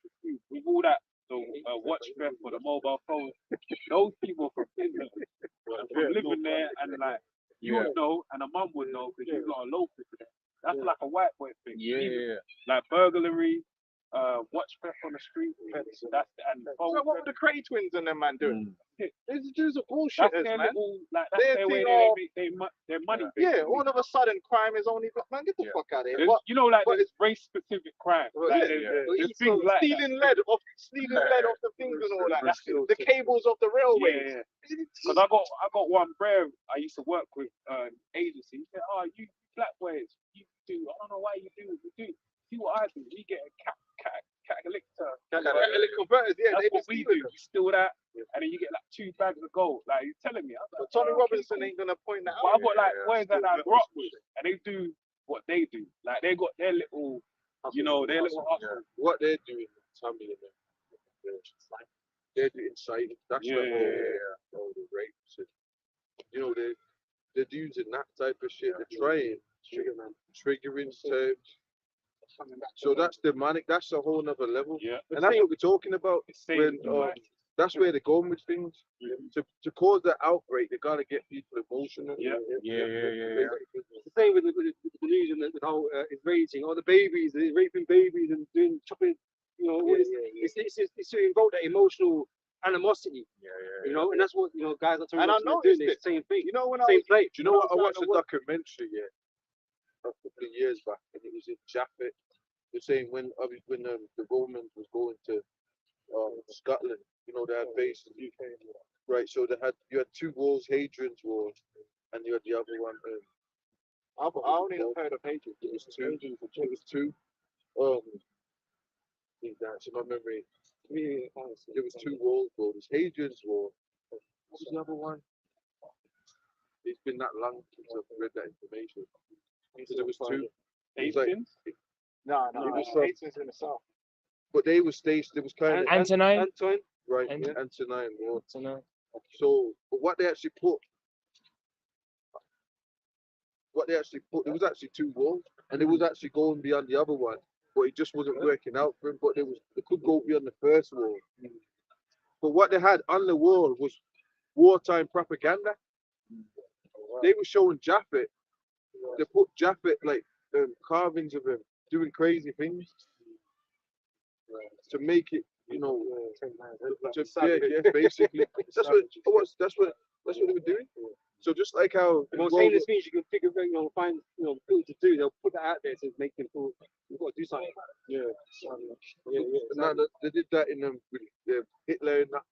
with all that, the watch theft or the mobile phones, those people from England, from living there, and like you would know, and a mum would know because you're not a local. That's like a white boy thing. Yeah. Like burglary, watch theft on the street. That's and So what were the Cray twins and them man doing? These are that's bullshitters, their man. little, like that's They their way think, they oh, make their money. Yeah, all of a sudden crime is only black. Man, get the fuck out of here. There's- you know, like but there's race-specific crime. Like, there's things like stealing lead off the things and all that. The cables of the railways. Because I got one brother I used to work with agency. He said, "Oh, you black boys, you do. I don't know why you do what you do. See what I do. We get a catalytic converters. Yeah, that's they what we do. We steal that, and then you get like 2 bags of gold. Like he's telling me. I was like, But Tony "Oh, Robinson okay, ain't gonna point that cool." out. But I got like boys that I grew up with, and they do what they do. Like they got their little, their little hustle. What they're doing, Tommy and them, they're doing inciting. That's all the rapes. And, they're using that type of shit. They're trying triggering terms. So that's demonic. That's a whole nother level. Yeah. And that's what we're talking about. When, that's where they're going with things. To cause that outbreak, they gotta get people emotional. Yeah. It's the same with the news and the whole it's raging, all the babies, they're raping babies and doing chopping, all this. It's to invoke that emotional animosity. And that's what guys are And I noticed doing. it. The same thing. You know when Same play. Do you know what? I watched a documentary a couple of years back, and it was in Japhet. They're saying when the Romans was going to Scotland, they had bases. Right, so you had 2 wars, Hadrian's War, and you had the other one. I only heard of Hadrian. It was 2. It was 2. That's in my memory. There was 2 wars, bro. There's Hadrian's War. What was the other one? It's been that long since I've read that information. So there was 2. It was like, No, it was from, Hastings in the south. but they were stationed. There was kind of Antonine? right, Antonine War. So, but what they actually put, there was actually 2 wars, and it was actually going beyond the other one, but it just wasn't working out for him. But they could go beyond the first war. But what they had on the wall was wartime propaganda. They were showing Japhet. They put Japhet like carvings of him doing crazy things to make it, basically. That's what they were doing. So just like how the most heinous things you can figure out, find people to do, they'll put that out there to make them feel you've got to do something. No, they did that in with Hitler and that.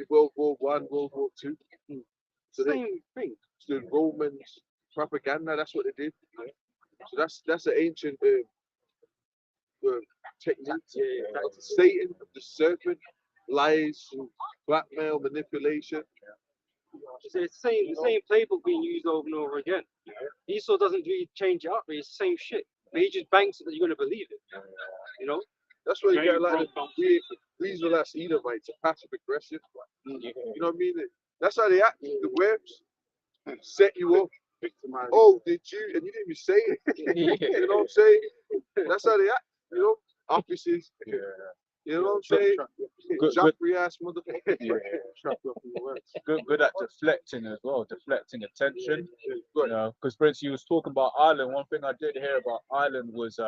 World War I, World War II. So Same thing. The Romans propaganda. That's what they did. So that's an ancient technique. Satan, the serpent, lies, blackmail, manipulation. It's the same playbook being used over and over again. Esau doesn't really change it up, but it's the same shit. But he just banks it that you're gonna believe it. That's why you get a lot of these are last Edomites are passive aggressive. You know what I mean? That's how they act. The worms set you up. Oh, did you? And you didn't even say it. You know what I'm saying? That's how they act. Offices. You know what I'm saying? Good, Joffrey ass motherfucker. good at deflecting as well, deflecting attention. You know, because for instance, you was talking about Ireland. One thing I did hear about Ireland was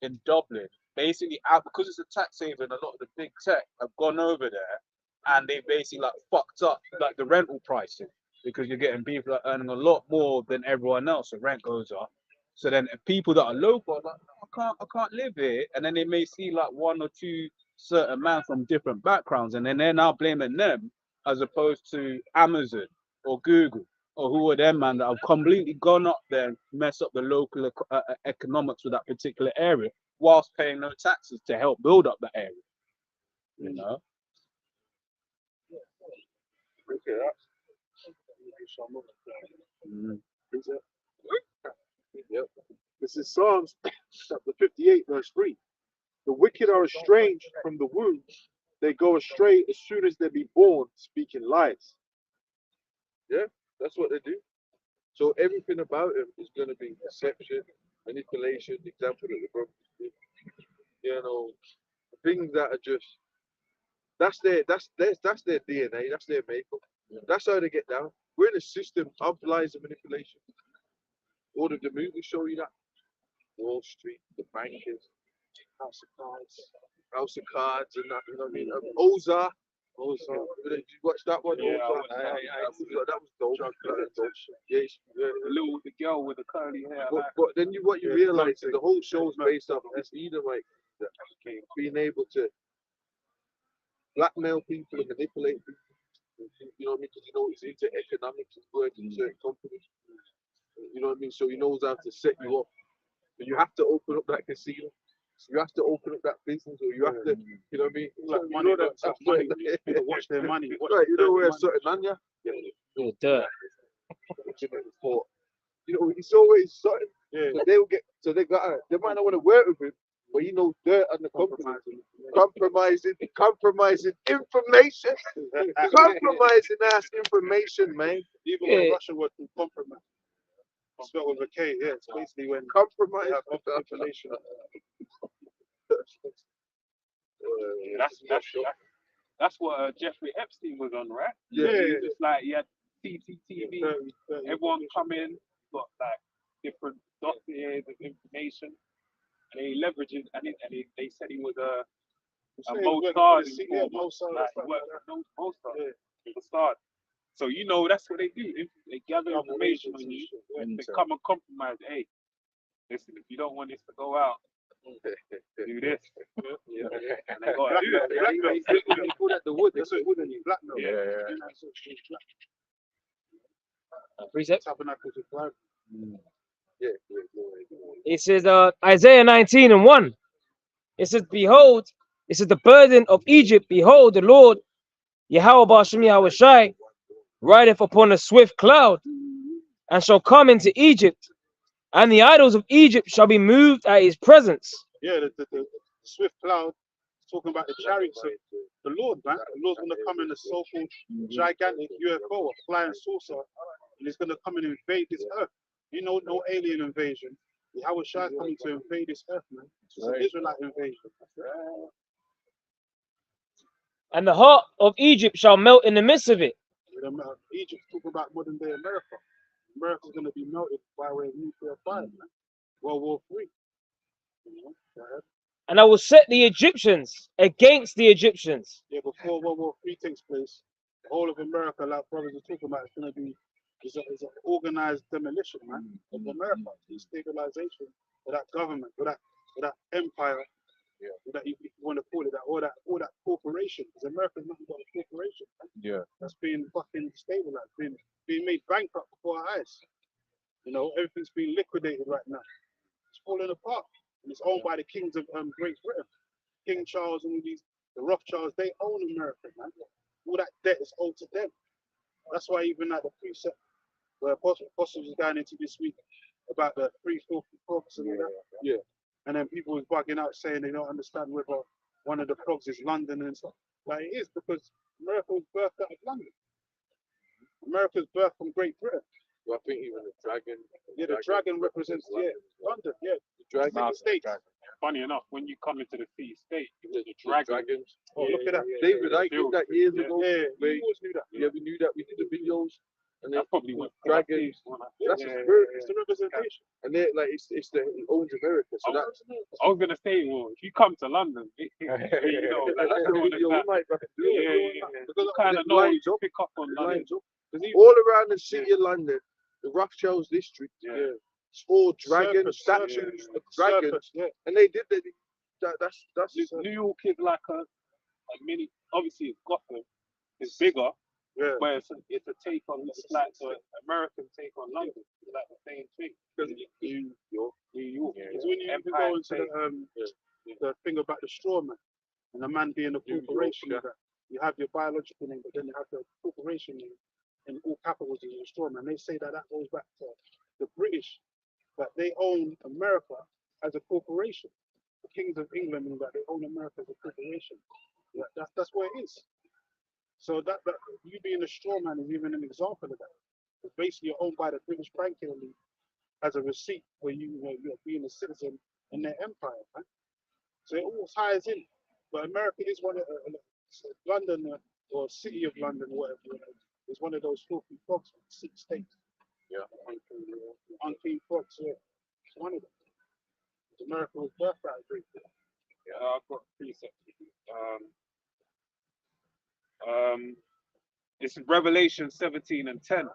in Dublin, basically out because it's a tax haven, a lot of the big tech have gone over there, and they basically like fucked up like the rental pricing because you're getting people that are earning a lot more than everyone else, so rent goes up. So then people that are local are like, no, I can't live here, and then they may see like one or two certain man from different backgrounds, and then they're now blaming them as opposed to Amazon or Google or who are them man that have completely gone up there and mess up the local economics of that particular area whilst paying no taxes to help build up that area. You know. Yep. This is Psalms chapter 58, verse 3. The wicked are estranged from the womb. They go astray as soon as they be born, speaking lies. Yeah, that's what they do. So everything about him is going to be deception, manipulation, example that the brothers did. You know, things that are just that's their DNA, that's their makeup. That's how they get down. We're in a system of lies and manipulation. All of the movies show you that. Wall Street, the bankers, House of Cards, and that. You know what I mean? Ozark. Did you watch that one? Yeah, Ozark? That was dope. Yeah, The girl with the curly hair. but then what you realize is the whole show is based off this Edomite that being able to blackmail people and manipulate people. You know what I mean? Because you know he's into economics, he's working in certain companies. You know what I mean? So he knows how to set you up. So you have to open up that casino. So you have to open up that business, or you have to, you know what I mean? Like So money, you know that money. People watch their money. Watch right, you know where money. certain on ya? Yeah, dirt. You know, he's always something. Yeah. So they will get. So they might not want to work with him, but he knows dirt on the company. Compromising information. Compromising ass information, man. Even Yeah. in Russia, what compromise. Spelled with a K, yeah. It's basically when Compromise. they have manipulation. That's what Jeffrey Epstein was on, right? Yeah. It's like he had CCTV. Everyone come in, got like different dossiers of information, and they leveraged it. And they said he was a Mossad informer. Like he worked for Mossad. Mossad. So you know that's what they do. They gather information on you and they come and compromise. Hey, listen, if you don't want this to go out, do this. And they gotta do it. They call that the wood. That's what wooden you blackmail. Yeah. Precept. Tabernacles of life. Yeah. It says Isaiah 19:1. It says, behold, it says the burden of Egypt, behold, the Lord Yahweh Ba'ashem Yahweh Shai rideth upon a swift cloud, and shall come into Egypt, and the idols of Egypt shall be moved at his presence. Yeah, the swift cloud is talking about the chariots of the Lord, man. The Lord's going to come in a so-called gigantic UFO, a flying saucer, and he's going to come and invade this earth. You know, no alien invasion. Yahweh Shai is coming to invade this earth, man. It's an Israelite invasion. And the heart of Egypt shall melt in the midst of it. Egypt's talking about modern day America. America's going to be melted by way of nuclear fire, man. World War III. And I will set the Egyptians against the Egyptians. Yeah, before World War III takes place, the whole of America, like brothers are talking about, it's going to be is an organized demolition, man, of America, destabilization of that government, of that empire, that if you want to call it that, or that corporation, because America's nothing but a corporation, man. Yeah. That's being fucking destabilized, being made bankrupt before our eyes. You know, everything's being liquidated right now. It's falling apart, and it's owned by the kings of Great Britain, King Charles and the Rothschilds. They own America, man. All that debt is owed to them. That's why even at the precept where Apostles was going into this week about the free filthy frogs and all that. Yeah. And then people was bugging out saying they don't understand whether one of the frogs is London and stuff. Like it is, because America was birthed out of London. America's birthed from Great Britain. Well, I think even the dragon. Yeah, the dragon represents London. Yeah, the dragon. the States. funny enough, when you come into the city state, it was the The dragon. dragons. Oh, look at that. David, I Still, did that years yeah. ago. Yeah, where- we always knew that. Yeah, we knew that. We did the videos, and That then probably was dragons. That's Yeah, the spirit, it's the representation. and they like it's the it owns America. So that's I was gonna say, well, if you come to London, you know, that's like, the all of video we that. might have to do. Yeah, it. yeah, yeah. Because You kind it of know lines you up. pick up on It London. lines up. All around the city of London, the Rothschilds district, Yeah. it's all dragon Circus, statues yeah. of dragons, Circus, yeah. and they did that's New York is like a mini. Obviously, it's Gotham. It's bigger, Yeah. but it's a take on. It's like the American take on London. It's like the same thing. New York. New York. It's when you even Empire go into State. the thing about the straw man and the man being a New York, corporation. yeah. That you have your biological name, but then you have the corporation name in all capitals in your straw man. They say that goes back to the British, that they own America as a corporation. The kings of England mean that they own America as a corporation. Yeah, that's where it is. So that you being a straw man is even an example of that. It's basically you're owned by the British banking elite as a receipt where you're being a citizen in their empire, man. So it all ties in. But America is one of London or City of London, whatever you know, is one of those filthy frogs from 6 states. Yeah. Unclean frogs, yeah. It's one of them. America was birthright great. I've got 3 sections. It's Revelation 17 and 10.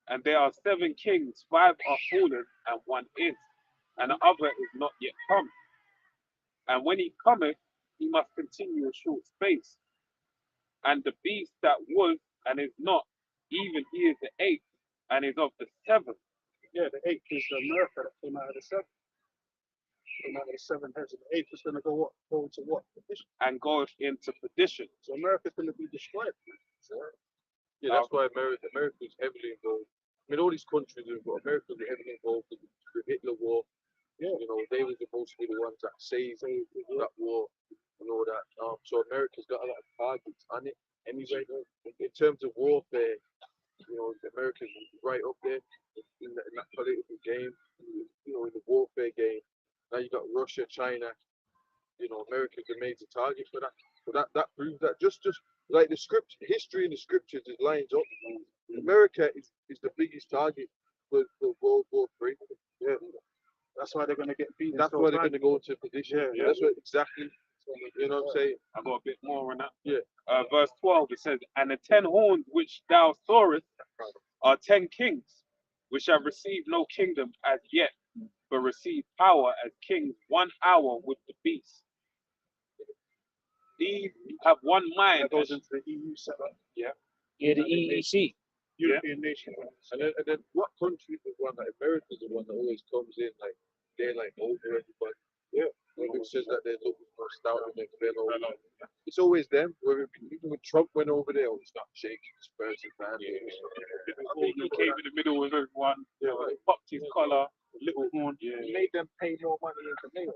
And there are 7 kings, 5 are fallen, and 1 is, and the other is not yet come. And when he cometh, he must continue a short space. And the beast that was and is not, even he is the 8th, and is of the 7th. Yeah, the 8th is America that came out of the 7th. Came out of the 7 heads, and the 8th is going to go into what? Perdition. And goeth into perdition. So America's going to be destroyed. Yeah, that's why America's heavily involved. I mean, all these countries have got America's heavily involved with the Hitler War. Yeah. You know, they were supposed to be the ones that saved that war and all that. So America's got a lot of targets on it. Anyway, in terms of warfare, you know, America's right up there in that political game. You know, in the warfare game. Now you got Russia, China. You know, America's a major target for that. So that proves that just like the history in the scriptures is lines up. America is the biggest target for World War III. Yeah. That's why they're going to get beaten. That's why they're going to go into position. Yeah. That's what exactly. You know what I'm saying? I got a bit more on that. Yeah. Verse 12, it says, and the 10 horns which thou sawest are 10 kings, which have received no kingdom as yet, but receive power as kings 1 hour with the beast. These have one mind. That goes into the EU setup. Yeah. Yeah, the EEC. European nation. And then what country is the one that America's the one that always comes in like they're like over everybody. Yeah. Which says that they're looking for stout and they fell over. It's always them. Even when Trump went over there, it's not shaking his person fan. He came in the middle with everyone, popped his collar, little horn. It made them pay more money into NATO.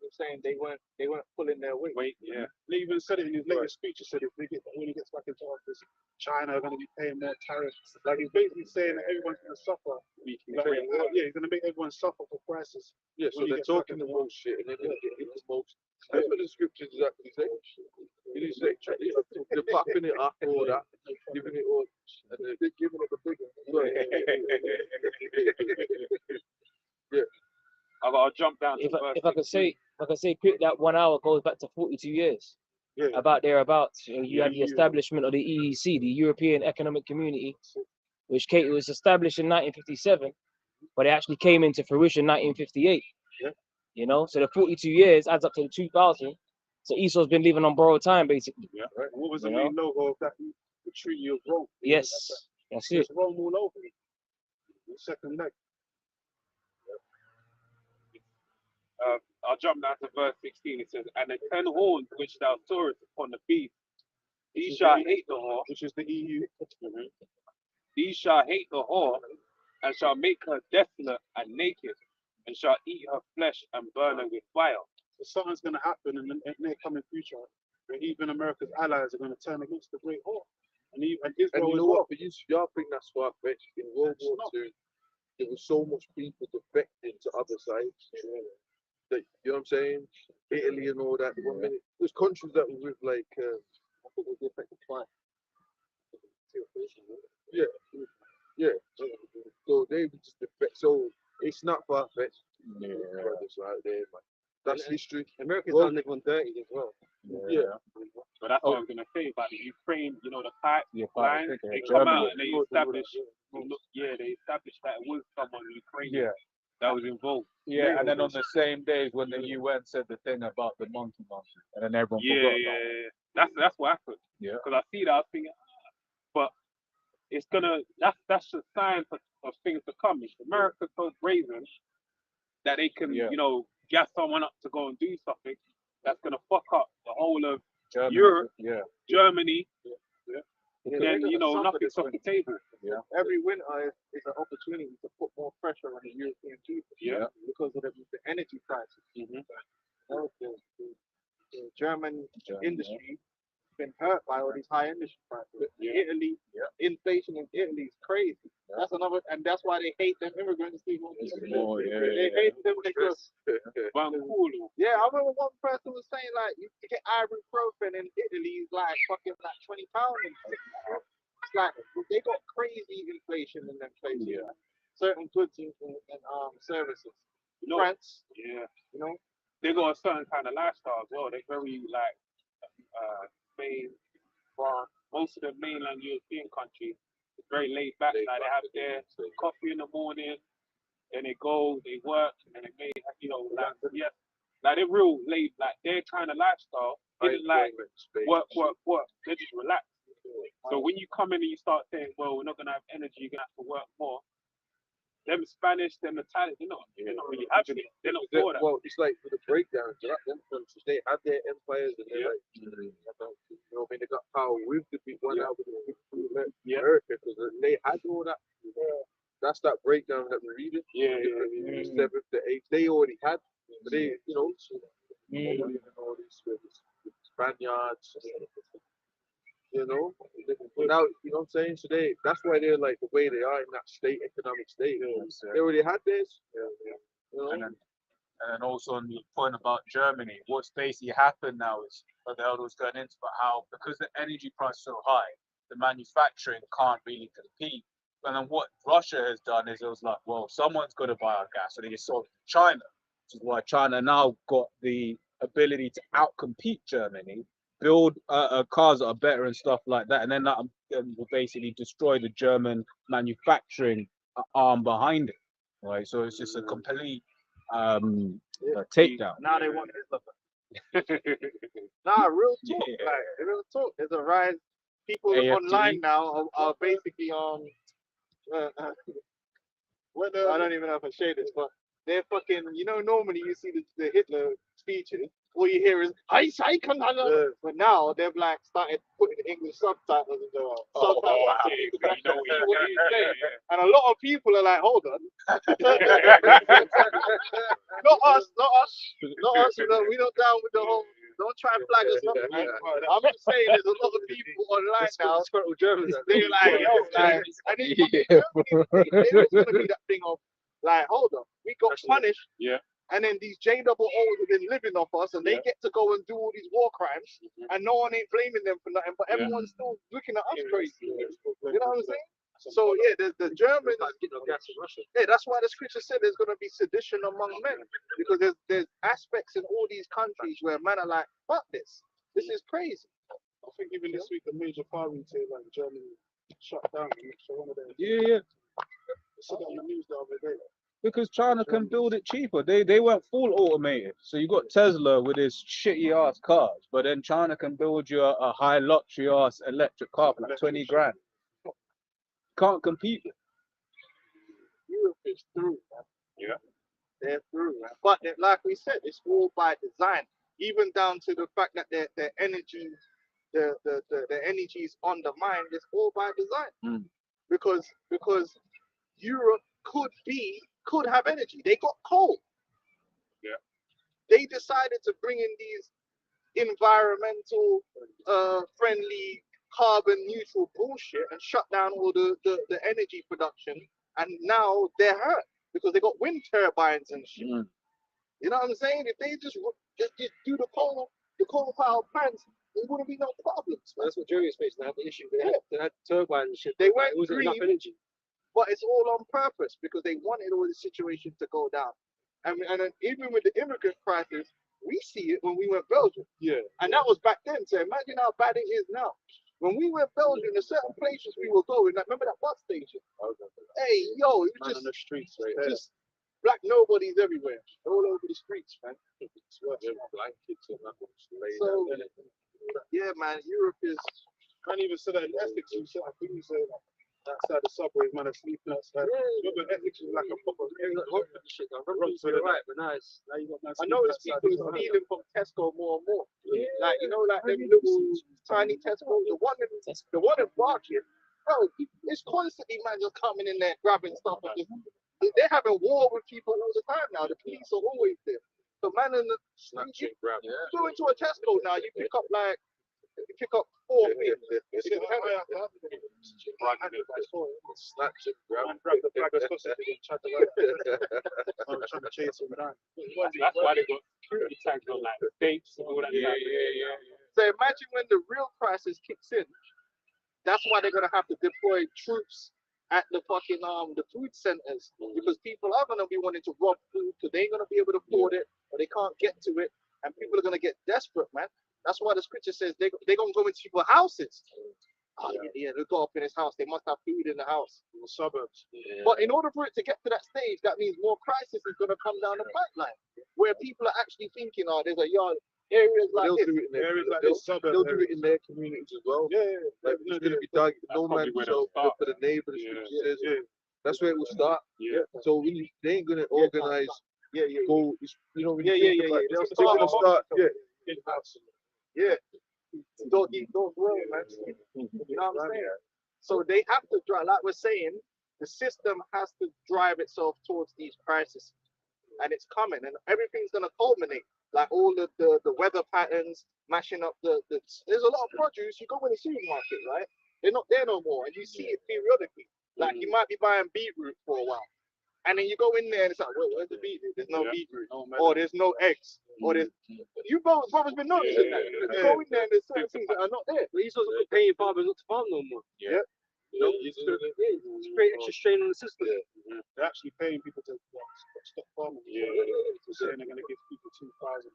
They're saying they weren't pulling their weight. Yeah. He even said it in his latest speech. He said when he gets back into office, China are going to be paying more tariffs. Like he's basically saying that everyone's going to suffer. Like, he's going to make everyone suffer for prices. Yeah, so they're talking the most shit and then they get into most. That's what the scriptures exactly say. It is like they're popping it up, all that, giving it all, and they're giving it the big one. Yeah. I'll jump down to If I could say quick, that 1 hour goes back to 42 years. Yeah. About thereabouts. You had the establishment of the EEC, the European Economic Community, which was established in 1957, but it actually came into fruition in 1958. Yeah. You know, so the 42 years adds up to the 2000. So Esau's been living on borrowed time, basically. Yeah. Right. What was the main logo of that? The Treaty of Rome. Yes, that's it. It's Rome all over it. The second leg. I'll jump down to verse 16. It says, and the 10 horns which thou sawest upon the beast, these shall hate the whore. Which is the EU. These shall hate the whore, and shall make her desolate and naked, and shall eat her flesh and burn her with fire. So something's going to happen in the near coming future where even America's allies are going to turn against the Great Whore. And Israel And you as know well. what? But y'all think that's far-fetched. In World War II, there was so much people defecting to other sides that, you know what I'm saying? Italy and all that. 1 minute, there's countries that were with like, I think it was the effective fine. Yeah, yeah. So they were just defect. So it's not far fetched. Yeah, brothers out there, man. That's history. America's Well, done live on 30 as well. yeah. But that's what I was gonna say about the Ukraine. You know, the pipe Yeah, line. okay. They come Germany. out and they established. They established that it was someone Ukrainian Yeah. that was involved. Yeah, and then on the same days when the UN said the thing about the monkey, and then everyone Yeah, forgot yeah, about it. yeah. That's what happened. Yeah. Because I see that, I was thinking, but it's gonna. That's a sign of things to come. If America's so brazen that they can, Yeah. you know, gas someone up to go and do something, that's gonna fuck up the whole of Germany, Europe, yeah. Germany. Yeah, Then they're you know gonna suffer nothing's this off one. the table. Yeah. Every winter is an opportunity to put more pressure on the European people. Yeah. Because of the energy crisis. Mm-hmm. The German Germany, industry been hurt by all these high industry prices. Yeah. Italy, inflation in Italy is crazy. That's another, and that's why they hate them immigrants. They hate them because. Yeah, I remember one person was saying like you get ibuprofen in Italy is like fucking like £20. It's like they got crazy inflation in them places. Yeah. Certain goods and services. You know, France, yeah. you know, They got a certain kind of lifestyle as well. They're very like Spain, France, most of the mainland European countries. It's very laid back. Like they have their coffee in the morning, then they go, they work, and then they make, you know, like they're real laid. Like their kind of lifestyle isn't like work. They just relax. So when you come in and you start saying, well, we're not gonna have energy, you're gonna have to work more. Them Spanish, them Italian, they're not really having it. They're not for that. Well, it's like with the breakdowns, right? Them countries, they have their empires and they're like, you know what I mean? They got power with the big one out with the big America because they had all that. That's that breakdown that we're reading. The seventh, the eighth, they already had. But they, you know, all these Spaniards, you know. But now, you know what I'm saying? So that's why they're like the way they are in that economic state. They already had this. You know? And then also on the point about Germany, what's basically happened now is what the elder was going into, but how because the energy price is so high, the manufacturing can't really compete. And then what Russia has done is it was like, well, someone's got to buy our gas, so they just sold it to China, which is why China now got the ability to outcompete Germany, build cars that are better and stuff like that, and then that will basically destroy the German manufacturing arm behind it, right? So it's just a complete takedown. Now they want Islam. Nah, real talk. Yeah. Like real talk. There's a rise. People AFD. online now are basically I don't even know if I share this, but they're fucking. You know, normally you see the Hitler speeches. All you hear is "I say but now they've like started putting English subtitles in the and a lot of people are like, hold on, not us. You know, we don't down with the whole. Don't try and flag us up, man. I'm just saying, there's a lot of people online now. They're like, yo, like, and it's gonna be that thing of like, hold on, we got punished. Yeah. And then these JOOs have been living off us, and they get to go and do all these war crimes, and no one ain't blaming them for nothing, but everyone's still looking at us crazy. You know what I'm saying? So yeah, the Germans. Yeah, that's why the scripture said there's gonna be sedition among men, because there's aspects in all these countries where men are like, fuck this. This is crazy. I think even this week, a major car retailer like Germany shut down. So one of them. Yeah. I saw that on the news the other day. Because China can build it cheaper. They weren't full automated. So you got Tesla with his shitty ass cars, but then China can build you a high luxury ass electric car for like 20 grand. Can't compete with. Europe is through, man. Yeah. They're through, man. But like we said, it's all by design. Even down to the fact that their energy, the energies on the mind is all by design. Because Europe could have energy. They got coal. Yeah. They decided to bring in these environmental friendly carbon neutral bullshit and shut down all the energy production, and now they're hurt because they got wind turbines and shit. You You know what I'm saying? If they just do the coal power plants, there wouldn't be no problems. That's what Jerry was facing. They had the issue. They had turbines and shit. They weren't it wasn't enough green, energy. but it's all on purpose because they wanted all the situation to go down. And then even with the immigrant crisis, we see it when we went Belgium. Yeah. And that was back then. So imagine how bad it is now. When we went Belgium, there's certain places we were going. Like, remember that bus station? Hey, yo, it was Man on the streets, right? just black nobodies everywhere, all over the streets, man. Blankets and that. So, yeah, man, Europe is. Man even said that in Essex, you said, I think you said outside the subways, man, are sleeping outside. Remember, Essex was like a proper. Right, but now you got I noticed people stealing from Tesco more and more. Like, you know, like them little tiny Tesco, the one in Barking, bro, it's constantly man just coming in there grabbing stuff and just, they're having war with people all the time now. The police are always there. So man in the Snatching, grab. go into a Tesco now, you pick up 4 things. Snatching, grab. Man grabbed the bag of sausages and tried to I was trying to chase him down. That's why they got security tags on like the dates and all that. So imagine when the real crisis kicks in, that's why they're gonna have to deploy troops at the fucking the food centers because people are gonna be wanting to rob food because they ain't gonna be able to afford it or they can't get to it, and people are gonna get desperate, man. That's why the scripture says they're gonna go into people's houses. Oh yeah, they go up in his house. They must have food in the house. In the suburbs. But in order for it to get to that stage, that means more crisis is gonna come down the pipeline, where people are actually thinking, oh, there's a yard. Areas like They'll this. do it in their Areas like they'll, this, suburb they'll do areas. it in their communities as well. Yeah. Like it's gonna be dug, no man probably where shall they'll start. for the neighbor. Yeah. That's where it will start. Yeah. So when they ain't gonna organize, Yeah. go, you know, when you Yeah. think about it, They'll they're gonna start. Yeah. Don't eat, don't dwell, man. You know what I'm saying? So they have to drive, like we're saying, the system has to drive itself towards these crises. And it's coming, and everything's gonna culminate. Like all the weather patterns, mashing up there's a lot of produce. You go in the supermarket, right? They're not there no more, and you see it periodically. Like you might be buying beetroot for a while, and then you go in there and it's like, wait, where's the beetroot? There's no beetroot, or there's no eggs, or there's brothers been noticing that. You go in there and there's certain things that are not there. But he's also paying farmers not to farm no more. Yeah. You know, it's straight extra strain on the system. They're actually paying people to stop farming. Yeah. They're saying they're gonna give people 2,500,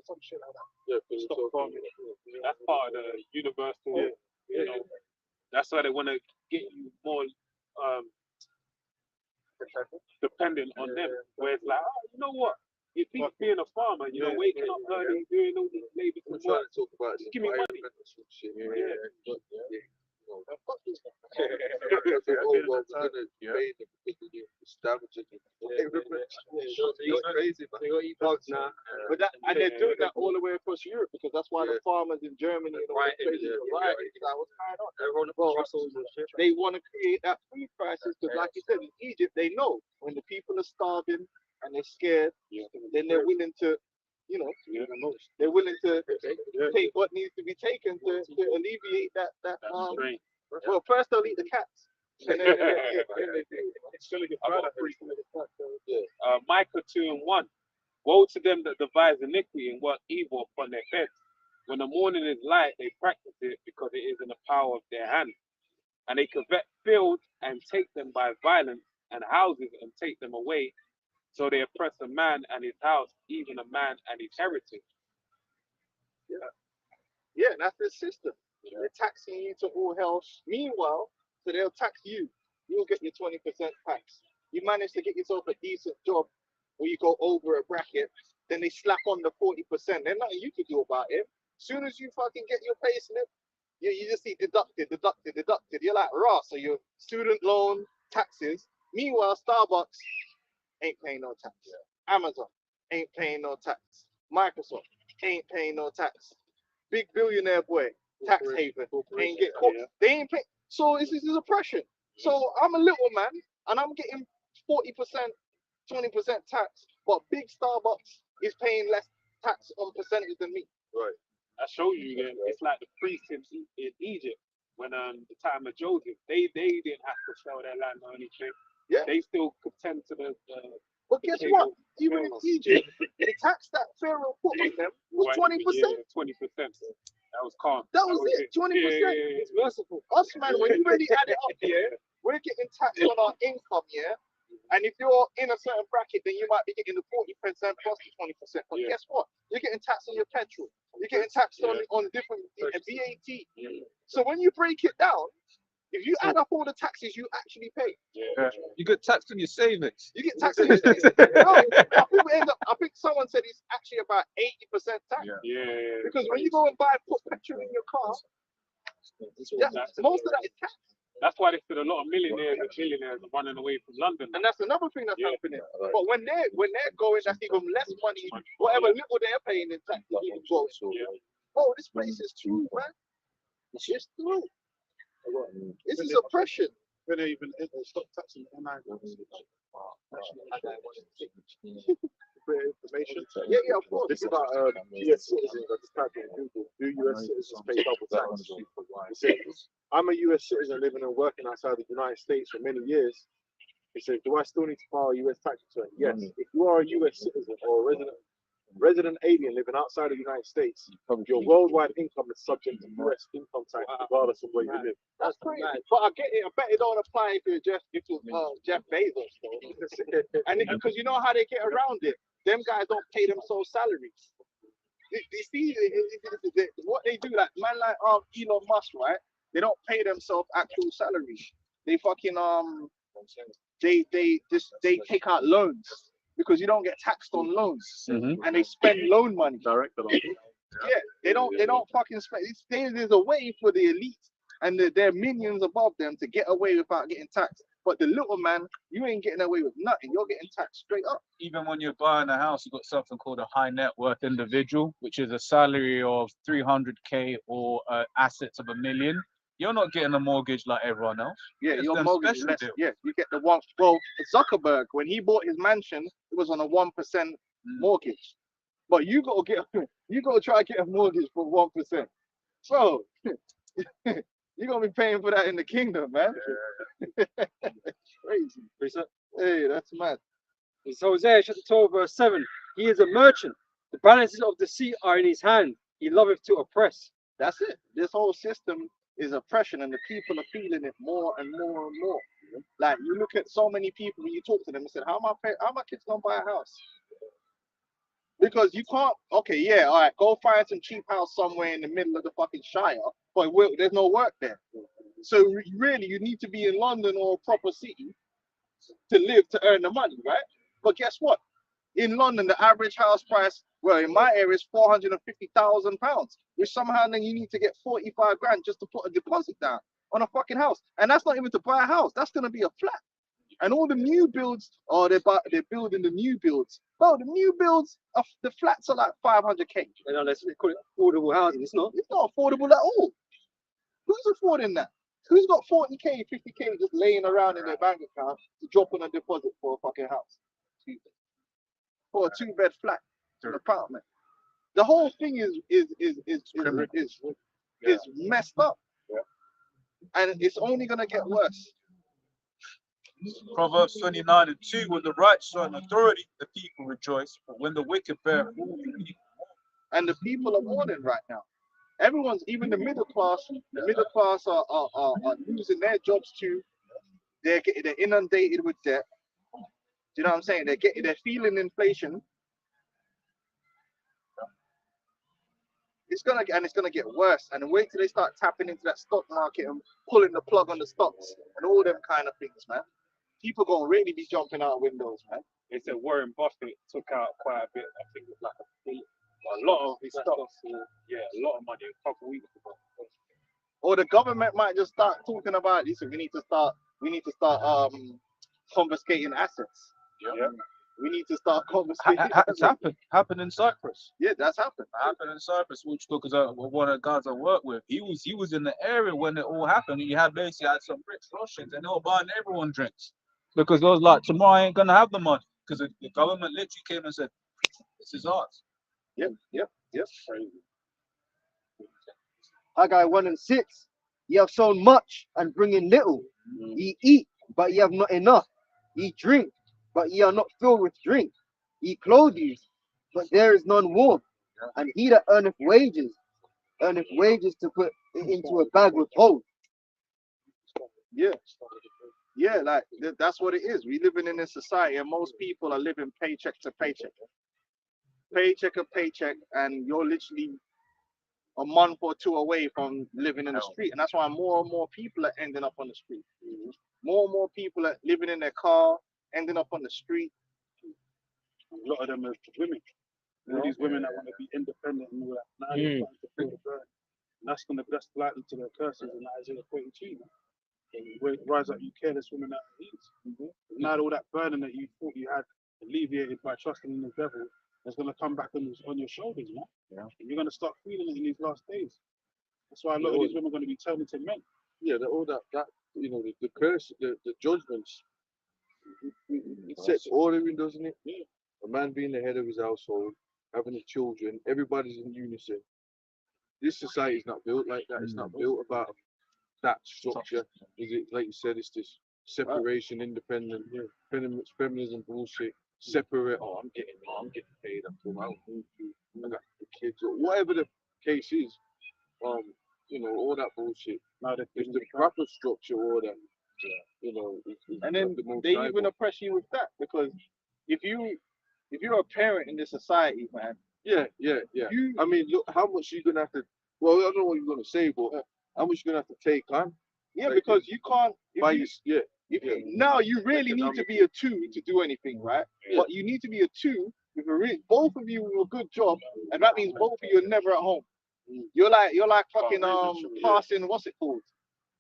some shit like that. Stop farming. That's part of the universal, you know, that's why they want to get you more dependent on them. Where it's like, oh, you know what? If he's being a farmer, you know, waking up early, doing all these labor We're work, trying to talk about just give me money. shit. Crazy, man. They got to eat bugs now. But that, and they're doing that all the way across Europe because that's why the farmers in Germany and all Right, the places are rioting. Like, what's going on? They're on the Brussels and shit. They want to create that food crisis because, like you said, in Egypt, they know when the people are starving and they're scared, then they're willing to, you know, they're willing to take what needs to be taken to alleviate that. Well, first they'll eat the cats. And then they Micah 2:1. Woe to them that devise iniquity and work evil upon their beds. When the morning is light, they practice it because it is in the power of their hand. And they covet fields and take them by violence, and houses and take them away. So they oppress a man and his house, even a man and his heritage. Yeah, that's the system. They're taxing you to all hell. Meanwhile, so they'll tax you. You'll get your 20% tax. You manage to get yourself a decent job where you go over a bracket, then they slap on the 40%. There's nothing you can do about it. As soon as you fucking get your pay slip, you just see deducted. You're like, raw. So your student loan, taxes. Meanwhile, Starbucks ain't paying no tax. Amazon ain't paying no tax. Microsoft ain't paying no tax. Big billionaire boy, tax haven, ain't get caught. They ain't paying. So this is oppression. So I'm a little man and I'm getting 40%, 20% tax, but big Starbucks is paying less tax on percentage than me. Right. I show you again. It's like the priests in Egypt when the time of Joseph, they didn't have to sell their land or anything. Yeah. They still could tend to the But guess what? Even in Egypt, the tax that Pharaoh put on them was 20%. 20%. That was calm. That was it, 20%. It's merciful. Us, man, when you really add it up, we're getting taxed on our income, and if you're in a certain bracket, then you might be getting the 40% plus the 20%. But guess what? You're getting taxed on your petrol. You're getting taxed on different VAT. So when you break it down, if you add up all the taxes you actually pay, You get taxed on your savings. you get taxed on your savings. No, I think someone said it's actually about 80% tax. Because when you go and put petrol in your car, most of that is tax. That's why they said a lot of millionaires and billionaires are running away from London. And that's another thing that's happening. But when they're going, that's even less money. Whatever little they're paying in tax, even goes. Oh, this place is true, man. It's just true. This is oppression. When they even stop taxing the online. Information. Yeah, of course. This is about US citizens. I just typed in Google. Do US citizens pay double tax? It says, I'm a US citizen living and working outside the United States for many years. It says, do I still need to file a US tax return? Yes. If you are a US citizen or a resident alien living outside of the United States, your worldwide income is subject to US income tax regardless of where you live. That's crazy. But I get it. I bet it don't apply if you're Jeff Bezos, though. And because you know how they get around it. Them guys don't pay themselves salaries. You see what they do, like man like Elon Musk, right? They don't pay themselves actual salaries. They fucking they take out loans because you don't get taxed on loans, and they spend loan money. Yeah, they don't fucking spend. There's a way for the elite and their minions above them to get away without getting taxed. But the little man, you ain't getting away with nothing. You're getting taxed straight up. Even when you're buying a house, you've got something called a high net worth individual, which is a salary of 300K or assets of $1 million. You're not getting a mortgage like everyone else. Yeah, your mortgage is less. Yeah, you get the one. Well, Zuckerberg, when he bought his mansion, it was on a 1% mortgage. But you gotta try to get a mortgage for 1%. Bro, you're gonna be paying for that in the kingdom, man. Crazy. Hey, that's mad. It's Hosea chapter 12, verse 7. He is a merchant. The balances of the sea are in his hand. He loveth to oppress. That's it. This whole system is oppression, and the people are feeling it more and more and more. Like you look at so many people when you talk to them and said, how my kids gonna buy a house? Because you can't. Okay, yeah, all right, go find some cheap house somewhere in the middle of the fucking Shire, but there's no work there. So really, you need to be in London or a proper city to live, to earn the money, right? But guess what? In London, the average house price, well, in my area, is £450,000, which somehow then you need to get 45 grand just to put a deposit down on a fucking house. And that's not even to buy a house. That's going to be a flat. And all the new builds, they're building the new builds. Bro, the new builds, the flats are like 500K. Let's call it affordable housing. It's not affordable at all. Who's affording that? Who's got 40K, 50K just laying around in their bank account to drop on a deposit for a fucking house? For a 2-bed flat, an apartment. The whole thing is messed up. And it's only gonna get worse. Proverbs 29:2, when the righteous are in authority, the people rejoice, but when the wicked bear rule, the people mourn. And the people are mourning right now. Everyone's, even the middle class are losing their jobs too. They're inundated with debt. Do you know what I'm saying? They're feeling inflation. It's gonna get worse. And wait till they start tapping into that stock market and pulling the plug on the stocks and all them kind of things, man. People gonna really be jumping out windows, man. They said Warren Buffett took out quite a bit. I think it was like a lot of his stocks. Yeah, a lot of money a couple of weeks ago. Or the government might just start talking about this. We need to start confiscating assets. Yeah. We need to start confiscating. It's happened in Cyprus. Yeah, that's happened. Happened in Cyprus, which because one of the guys I work with, he was in the area when it all happened. He had some rich Russians, and they were buying everyone drinks because they was like, tomorrow I ain't gonna have the money because the government literally came and said, "This is ours." Yep. Haggai 1:6. Ye have sown much and bring in little. Ye eat, but ye have not enough. Ye drink, but ye are not filled with drink. Ye clothe you, but there is none warm. And he that earneth wages to put it into a bag with holes. Yeah. Yeah, like that's what it is. We living in a society and most people are living paycheck to paycheck. Paycheck to paycheck, and you're literally a month or two away from living in the street. And that's why more and more people are ending up on the street. More and more people are living in their car, ending up on the street. A lot of them are women. All these women that want to be independent and all that. Now they're starting to feel the burden. And that's likely to their curses in Isaiah 42. Rise up, you careless women out of these. Now all that burden that you thought you had alleviated by trusting in the devil is going to come back on your shoulders, man. Yeah. And you're going to start feeling it in these last days. That's why a lot of these women are going to be turning to men. Yeah, all that you know, the curse, the judgments, it sets order in, doesn't it? Yeah. A man being the head of his household, having his children, everybody's in unison. This society is not built like that. It's not built about that structure. Is it, like you said, it's this separation, independent, feminism bullshit. Separate. Oh, I'm getting paid. I got the kids, or whatever the case is. You know, all that bullshit. Now there's the proper structure order. You know, And then they even oppress you with that, because if you're a parent in this society, man. Yeah. I mean, look, how much you gonna have to? Well, I don't know what you're gonna say, but how much you gonna have to take on? Yeah, like, because you can't. Now you really need to be a 2 to do anything, right? Yeah. But you need to be a 2 with both of you with a good job, and that means both of you are never at home. You're like fucking passing what's it called?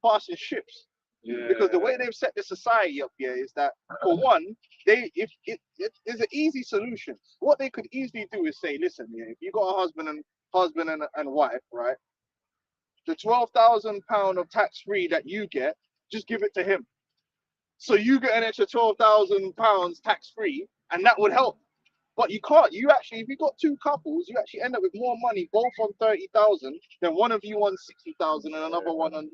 Passing ships. Yeah. Because the way they've set the society up here is that, for one, if it's an easy solution. What they could easily do is say, listen, yeah, if you got a husband and wife, right? The £12,000 of tax-free that you get, just give it to him. So you get an extra £12,000 tax-free, and that would help. But you can't. You actually, if you got 2 couples, you actually end up with more money, both on 30,000, than one of you on 60,000 and another one on.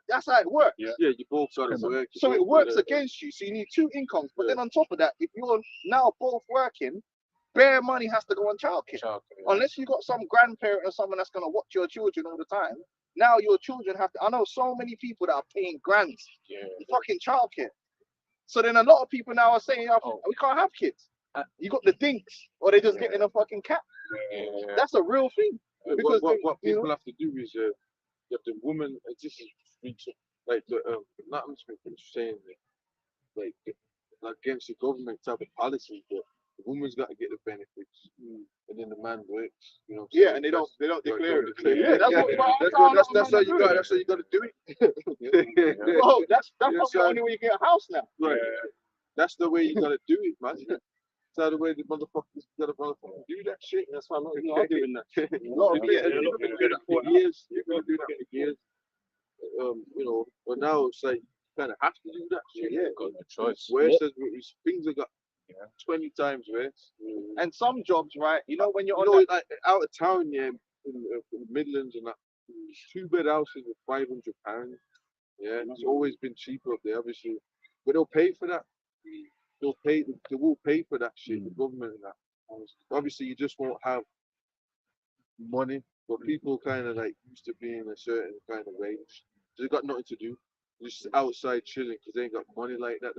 That's how it works. Yeah, you both got to work. So it works against you. So you need 2 incomes. But then on top of that, if you're now both working, bare money has to go on childcare. Unless you got some grandparent or someone that's gonna watch your children all the time. Now your children have to. I know so many people that are paying grants, fucking childcare. So then a lot of people now are saying, we can't have kids. You got the dinks, or they just get in a fucking cat. That's a real thing. Because what people have to do is, if the woman, this is like not I'm saying like against the government type of policy, but the woman's got to get the benefits, and then the man works. You know. Yeah, and they don't declare it. Yeah, that's how you got. That's how you got to do it. Bro, that's not the only way you get a house now. Right. That's the way you got to do it, man. That's the way the motherfuckers gotta do that shit. That's why I'm not doing that. You're gonna do that for years. You're gonna do that for years. You know, but now it's like you kind of have to do that shit. Yeah, got no choice. Whereas things have got 20 times worse. And some jobs, right? You know, when you're on like out of town, in the Midlands and that, 2-bed houses are £500. Yeah, it's always been cheaper up there, obviously, but they'll pay for that. They will pay for that shit, the government and that. Obviously, you just won't have money, but people kind of like used to being a certain kind of way. They got nothing to do, just outside chilling because they ain't got money like that.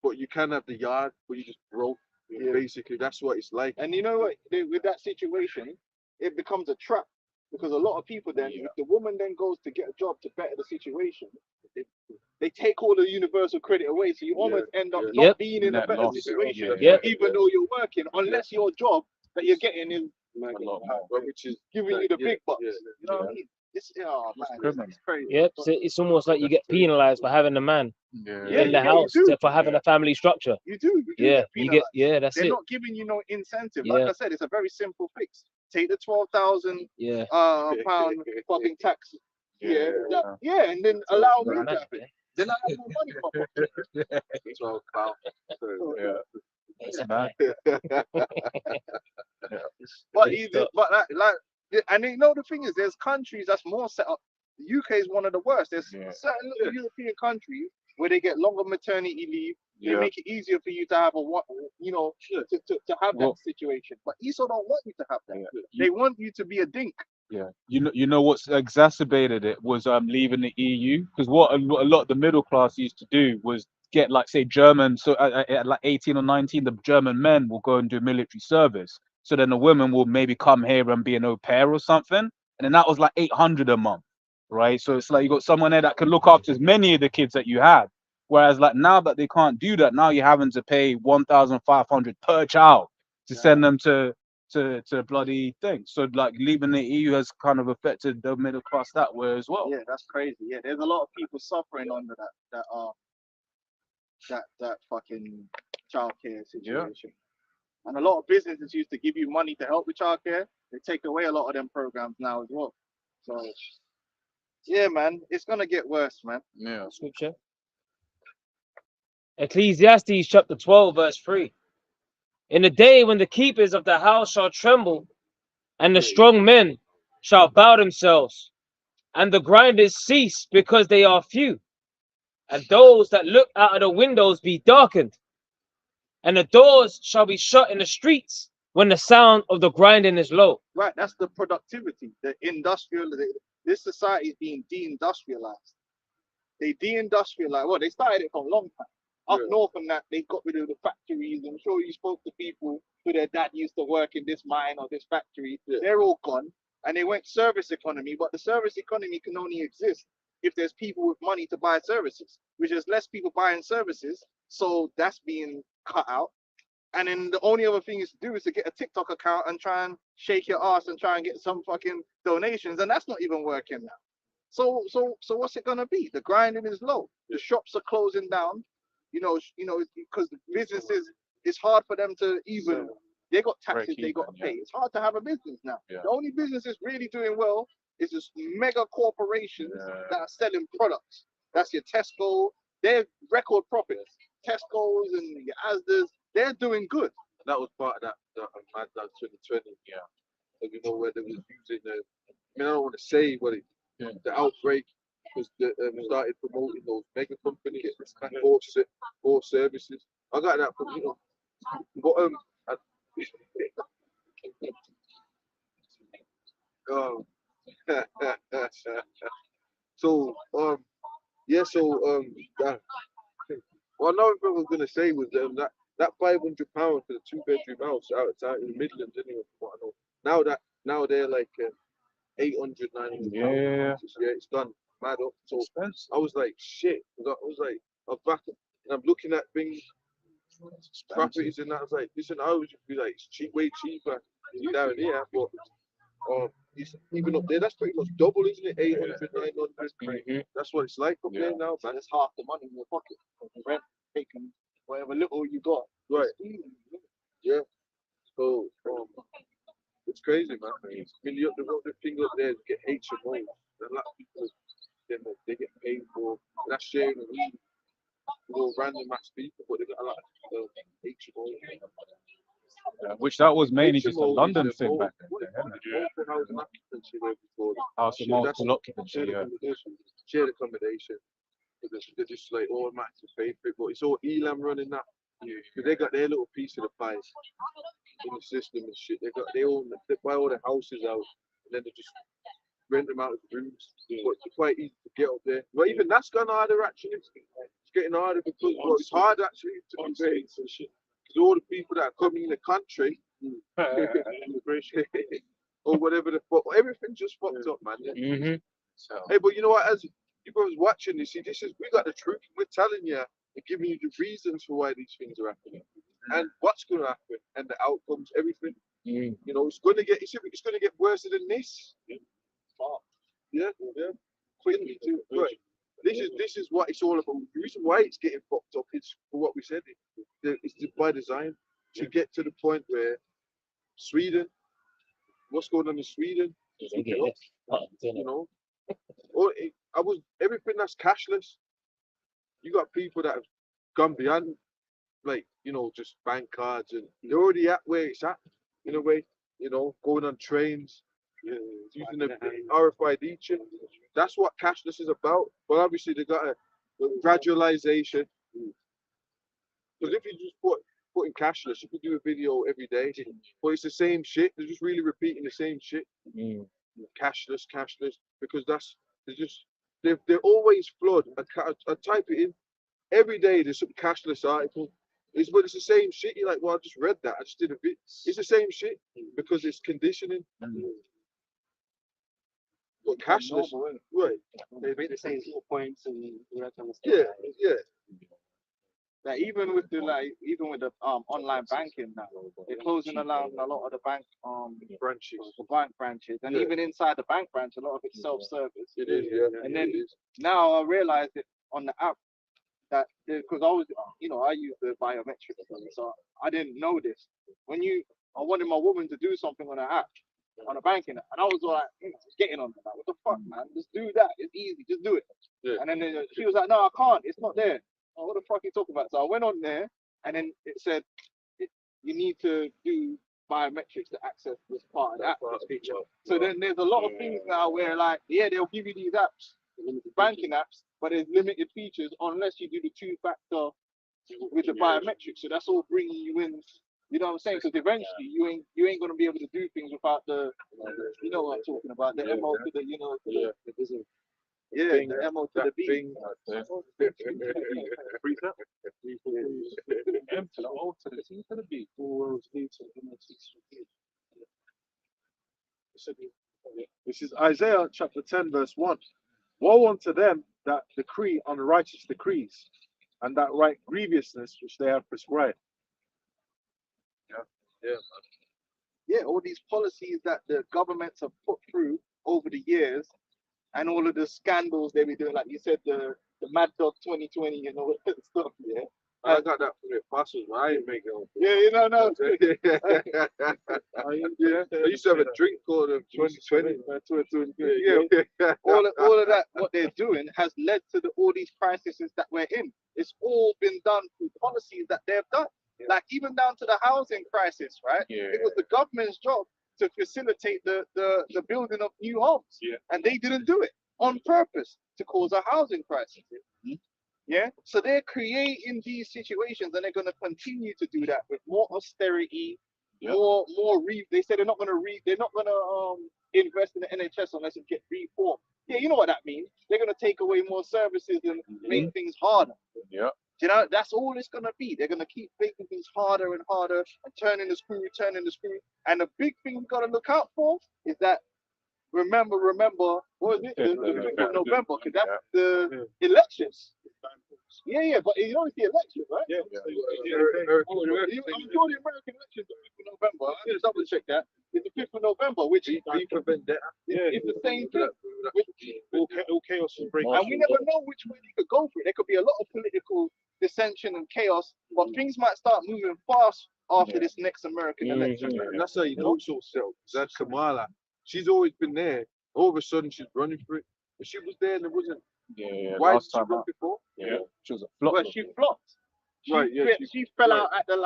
But you can have the yard, but you just broke. Yeah. Basically, that's what it's like. And you know what? With that situation, it becomes a trap because a lot of people then, if the woman then goes to get a job to better the situation, they take all the universal credit away, so you almost end up not being in a better situation, even though you're working, unless your job that you're getting is which is giving you the big bucks. You know what I mean? It's crazy. Yep, so it's almost like you get penalized for having a man in the house for having a family structure. You do. You get that's They're it. Not giving you no incentive. Like I said, it's a very simple fix. Take the £12,000 pound fucking tax. And then allow me to have it. Then I have more money for my It's all about. And you know the thing is, there's countries that's more set up. The UK is one of the worst. There's certain little European countries where they get longer maternity leave, They Yeah. make it easier for you to have to have Well, that situation. But Esau don't want you to have that. yeah. They want you to be a dink. Yeah, you know what's exacerbated it was leaving the EU, because what a lot of the middle class used to do was get, like, say, German. So at like 18 or 19, the German men will go and do military service. So then the women will maybe come here and be an au pair or something, and then that was like 800 a month, right? So it's like you got someone there that can look after as many of the kids that you had. Whereas like now that they can't do that, now you're having to pay 1,500 per child to send them to bloody thing. So like leaving the EU has kind of affected the middle class that way as well. Yeah, that's crazy. Yeah, there's a lot of people suffering under that fucking childcare situation. And a lot of businesses used to give you money to help with childcare. They take away a lot of them programs now as well. So yeah, man, it's gonna get worse, man. Yeah. Scripture. Ecclesiastes chapter 12, verse 3. In the day when the keepers of the house shall tremble, and the strong men shall bow themselves, and the grinders cease because they are few, and those that look out of the windows be darkened, and the doors shall be shut in the streets when the sound of the grinding is low. Right, that's the productivity, the industrial. This society is being deindustrialized. They deindustrialized. Well, they started it from a long time. Up north and that, they got rid of the factories. I'm sure you spoke to people who their dad used to work in this mine or this factory. They're all gone, and they went service economy. But the service economy can only exist if there's people with money to buy services, which is less people buying services. So that's being cut out. And then the only other thing is to do is to get a TikTok account and try and shake your ass and try and get some fucking donations, and that's not even working now. So what's it gonna be? The grinding is low. The shops are closing down. Because the businesses, it's hard for them to even. They got taxes they got to pay. It's hard to have a business now. The only businesses really doing well is this mega corporations that are selling products. That's your Tesco. They're record profits. Tesco's and your Asda's. They're doing good. That was part of that Mad Dog 2020. Yeah. You know, where they was using I don't want to say what the outbreak was. Started promoting those mega companies for services. I got that from but so well, another thing I was gonna say was that £500 for the 2-bedroom house out in the Midlands, anyway, from what I know. Now they're like 800, 900 pounds. Yeah, it's gone mad up. So I was like, shit. I was back and I'm looking at things, properties, and I was like, listen, I would be like, it's cheap, way cheaper down here, but even up there, that's pretty much double, isn't it? 800, 900. That's what it's like up there now, man. It's half the money in your pocket. The rent, taking whatever little you got. Right. Yeah. So it's crazy, man. I mean, the thing up there is get HMOs. A lot of people, they get paid for. That's sharing the weed. Random ass people, but they got a lot of HMOs. Which that was mainly just a London thing back then. House of multiple occupancy, Shared accommodation. They're just like all max to pay for it, but it's all Elam running that. Because they got their little piece of the pie in the system and shit. They buy all the houses out and then they just rent them out as rooms. But it's quite easy to get up there. Well, even that's gone harder actually. It's getting harder because it's hard actually to be paid and shit. Because all the people that are coming in the country or whatever the fuck, everything's just fucked up, man. Yeah? Hey, but you know what? As you guys watching this, see, we got the truth. We're telling you and giving you the reasons for why these things are happening and what's going to happen and the outcomes, everything. You know, it's going to get worse than this. Yeah. Quickly too. Right. This is what it's all about. The reason why it's getting fucked up is for what we said. It's by design to get to the point where Sweden, what's going on in Sweden? You know, everything that's cashless. You got people that have gone beyond, like, you know, just bank cards, and they're already at where it's at in a way. You know, going on trains, using the RFID chip. That's what cashless is about. But obviously they got a gradualization. Because if you just put in cashless, you could do a video every day, but it's the same shit. They're just really repeating the same shit. Cashless, because they're always flood. I type it in every day. There's some cashless article. But it's the same shit. You're like, well, I just read that. I just did a bit. It's the same shit because it's conditioning. But cashless, right? They make the same sort of points and all that kind of stuff. Yeah. Like even with the online banking now, they're closing down a lot of the bank branches, and even inside the bank branch, a lot of it's self-service. It is, yeah. And then now I realized it on the app that because I use the biometrics, so I didn't know this. I wanted my woman to do something on an app, on a banking app, and I was like, getting on that. What the fuck, man? Just do that. It's easy. Just do it. Yeah. And then she was like, no, I can't. It's not there. Oh, what the fuck are you talking about? So I went on there, and then it said you need to do biometrics to access this part of the app, this feature. So then there's a lot of things now where they'll give you these apps, banking apps, but there's limited features unless you do the two-factor with the biometrics. So that's all bringing you in. You know what I'm saying? Because eventually you ain't gonna be able to do things without the, you know what I'm talking about, the MO to the, the MO to the B. M to the O to the T to the B. This is Isaiah chapter 10, verse 1. Woe unto them that decree unrighteous decrees, and that write grievousness which they have prescribed. Yeah, all these policies that the governments have put through over the years, and all of the scandals they be doing, like you said, the Mad Dog 2020 and all that stuff. Yeah, I got that from the apostles. I ain't making it. Yeah, no. I used to have a drink called 2020. Yeah. all of that, what they're doing has led to all these crises that we're in. It's all been done through policies that they've done. Like even down to the housing crisis, right? It was the government's job to facilitate the building of new homes, and they didn't do it on purpose to cause a housing crisis. Yeah, so they're creating these situations, and they're going to continue to do that with more austerity, more. They said they're not going to invest in the NHS unless it gets reformed. Yeah, you know what that means. They're going to take away more services and make things harder. Yeah. You know, that's all it's going to be. They're going to keep making things harder and harder and turning the screw. And the big thing we've got to look out for is that, remember, what was it? The 5th of November, because that's the elections. Yeah, but you know it's the election, right? Yeah. I'm sure the American elections are the 5th of November. I'm going to double check that. It's the 5th of November, which is the same thing. All chaos is breaking. And we never know which way they could go for it. There could be a lot of political dissension and chaos, but things might start moving fast after this next American election. And that's how you know it's all settled. That's Kamala. She's always been there. All of a sudden, she's running for it. But she was there and it wasn't. Why did she run before? She was a flop. But she flopped. Right, She fell out at the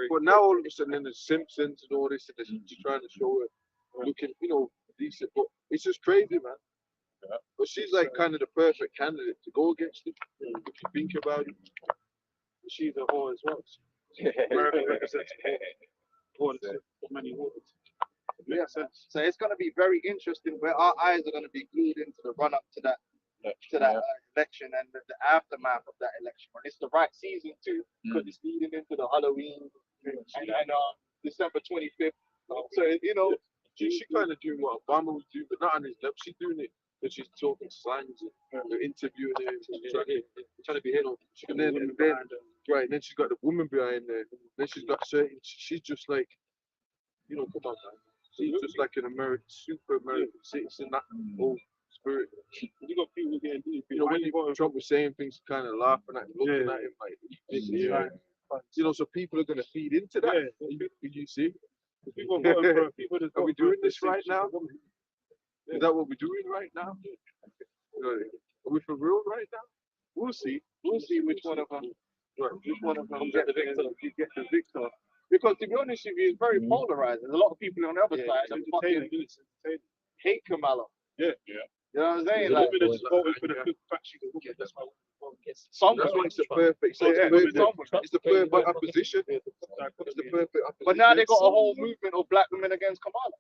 But now all of a sudden, in the Simpsons and all this, and she's trying to show her looking, decent. But it's just crazy, man. But she's like kind of the perfect candidate to go against it. If you think about it, she's a whore as well. America represents many waters. Yeah, so it's going to be very interesting where our eyes are going to be glued into the run up to that election and the aftermath of that election. And it's the right season too, because it's leading into the Halloween and December 25th. So she kind of doing what Obama was doing, but not on his level. She's doing it because she's talking slangs and interviewing him, trying to be hit on. And then she's got the woman behind there. Then she's got certain. She's just like, come on, man. She's just like an super American citizen, that whole spirit. You got people getting deep. When Trump was saying things, kind of laughing at him, looking at him like, so people are going to feed into that. You see? Are we doing this right now? Is that what we're doing right now? Are we for real right now? We'll see. We'll see which one of them. Which one of them get the victor. Because to be honest with you, it's very polarizing. There's a lot of people on the other side that fucking hate Kamala. You know what I'm saying? The Like, women are just voting for the good factions. That's why some That's why women. it's the perfect. So Yeah, it's some perfect. women. It's the perfect opposition. It's the perfect opposition. But now they got a whole movement of black women against Kamala.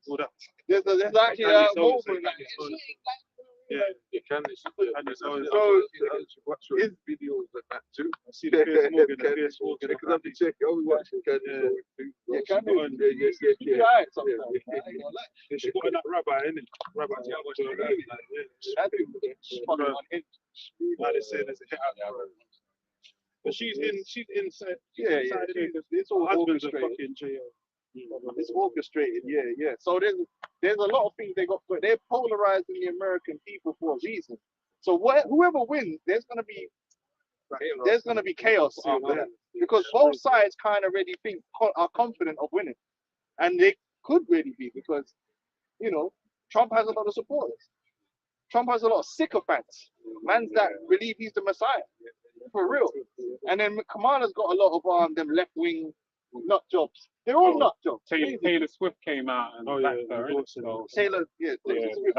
all that. There's actually Candy a Soul, movement. Like, Candy Soul. she ain't black. Yeah, you can. So, Watch your videos like that too. I see the Piers Morgan, Piers Morgan. Because I've been checking. I'll be watching Candy Soul too. yeah, She Candy. got on there, yes, yes, She yes. alright sometimes. I ain't gonna lie. Yeah, she got that rabbi, innit? Rabbi, yeah, I watched her. Fucking unhinged. Like they say, there's a hit out there. But she's inside. Yeah, inside the thing. it's all Her husband's a orchestrated. fucking jail. It's orchestrated, yeah. So there's a lot of things they got, but they're polarizing the American people for a reason. So whoever wins, there's gonna be chaos after that, because both sides kind of really are confident of winning, and they could really be, because Trump has a lot of supporters. Trump has a lot of sycophants, mans that believe he's the Messiah, for real. And then Kamala's got a lot of them left wing nut jobs. They're all nut jobs. Taylor Swift came out and backed her, innit? So Taylor Swift.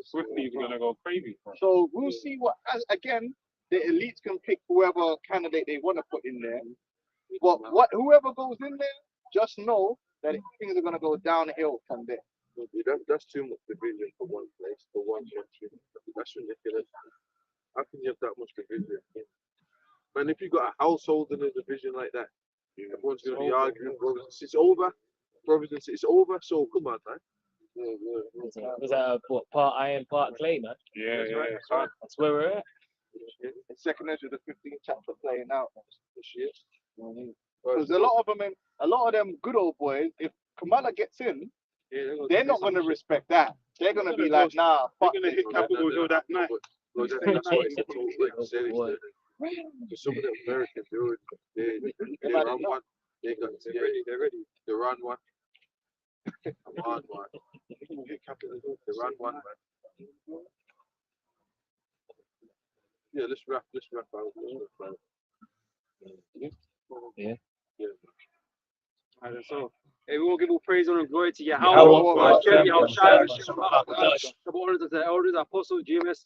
Swifty's gonna go crazy for it. So we'll see again, the elites can pick whoever candidate they want to put in there. But whoever goes in there, just know that things are gonna go downhill from there. That's too much division for one place, for one country. That's ridiculous. How can you have that much division? Man, if you got a household in a division like that, everyone's gonna be arguing, brothers and sisters. It's over. Brothers and sisters, it's over. So come on, man. Was that what, part iron, part clay, man? Yeah, That's where we're at. The second edge of the 15th chapter playing out this year. Because a lot of them good old boys, if Kamala gets in, they're not gonna respect that. They're gonna be like, nah, fuck. They're gonna hit Capitol Hill that night. That's what it's all like saying. Some of the Americans, they run one. They're ready. They run one. I'm on one. They run one, man. Yeah, let's wrap out. Yeah. Alright, so everyone give all praise, honor, and glory to Yahweh. Yahweh, Shabbat honor to the elders, apostles, GMS,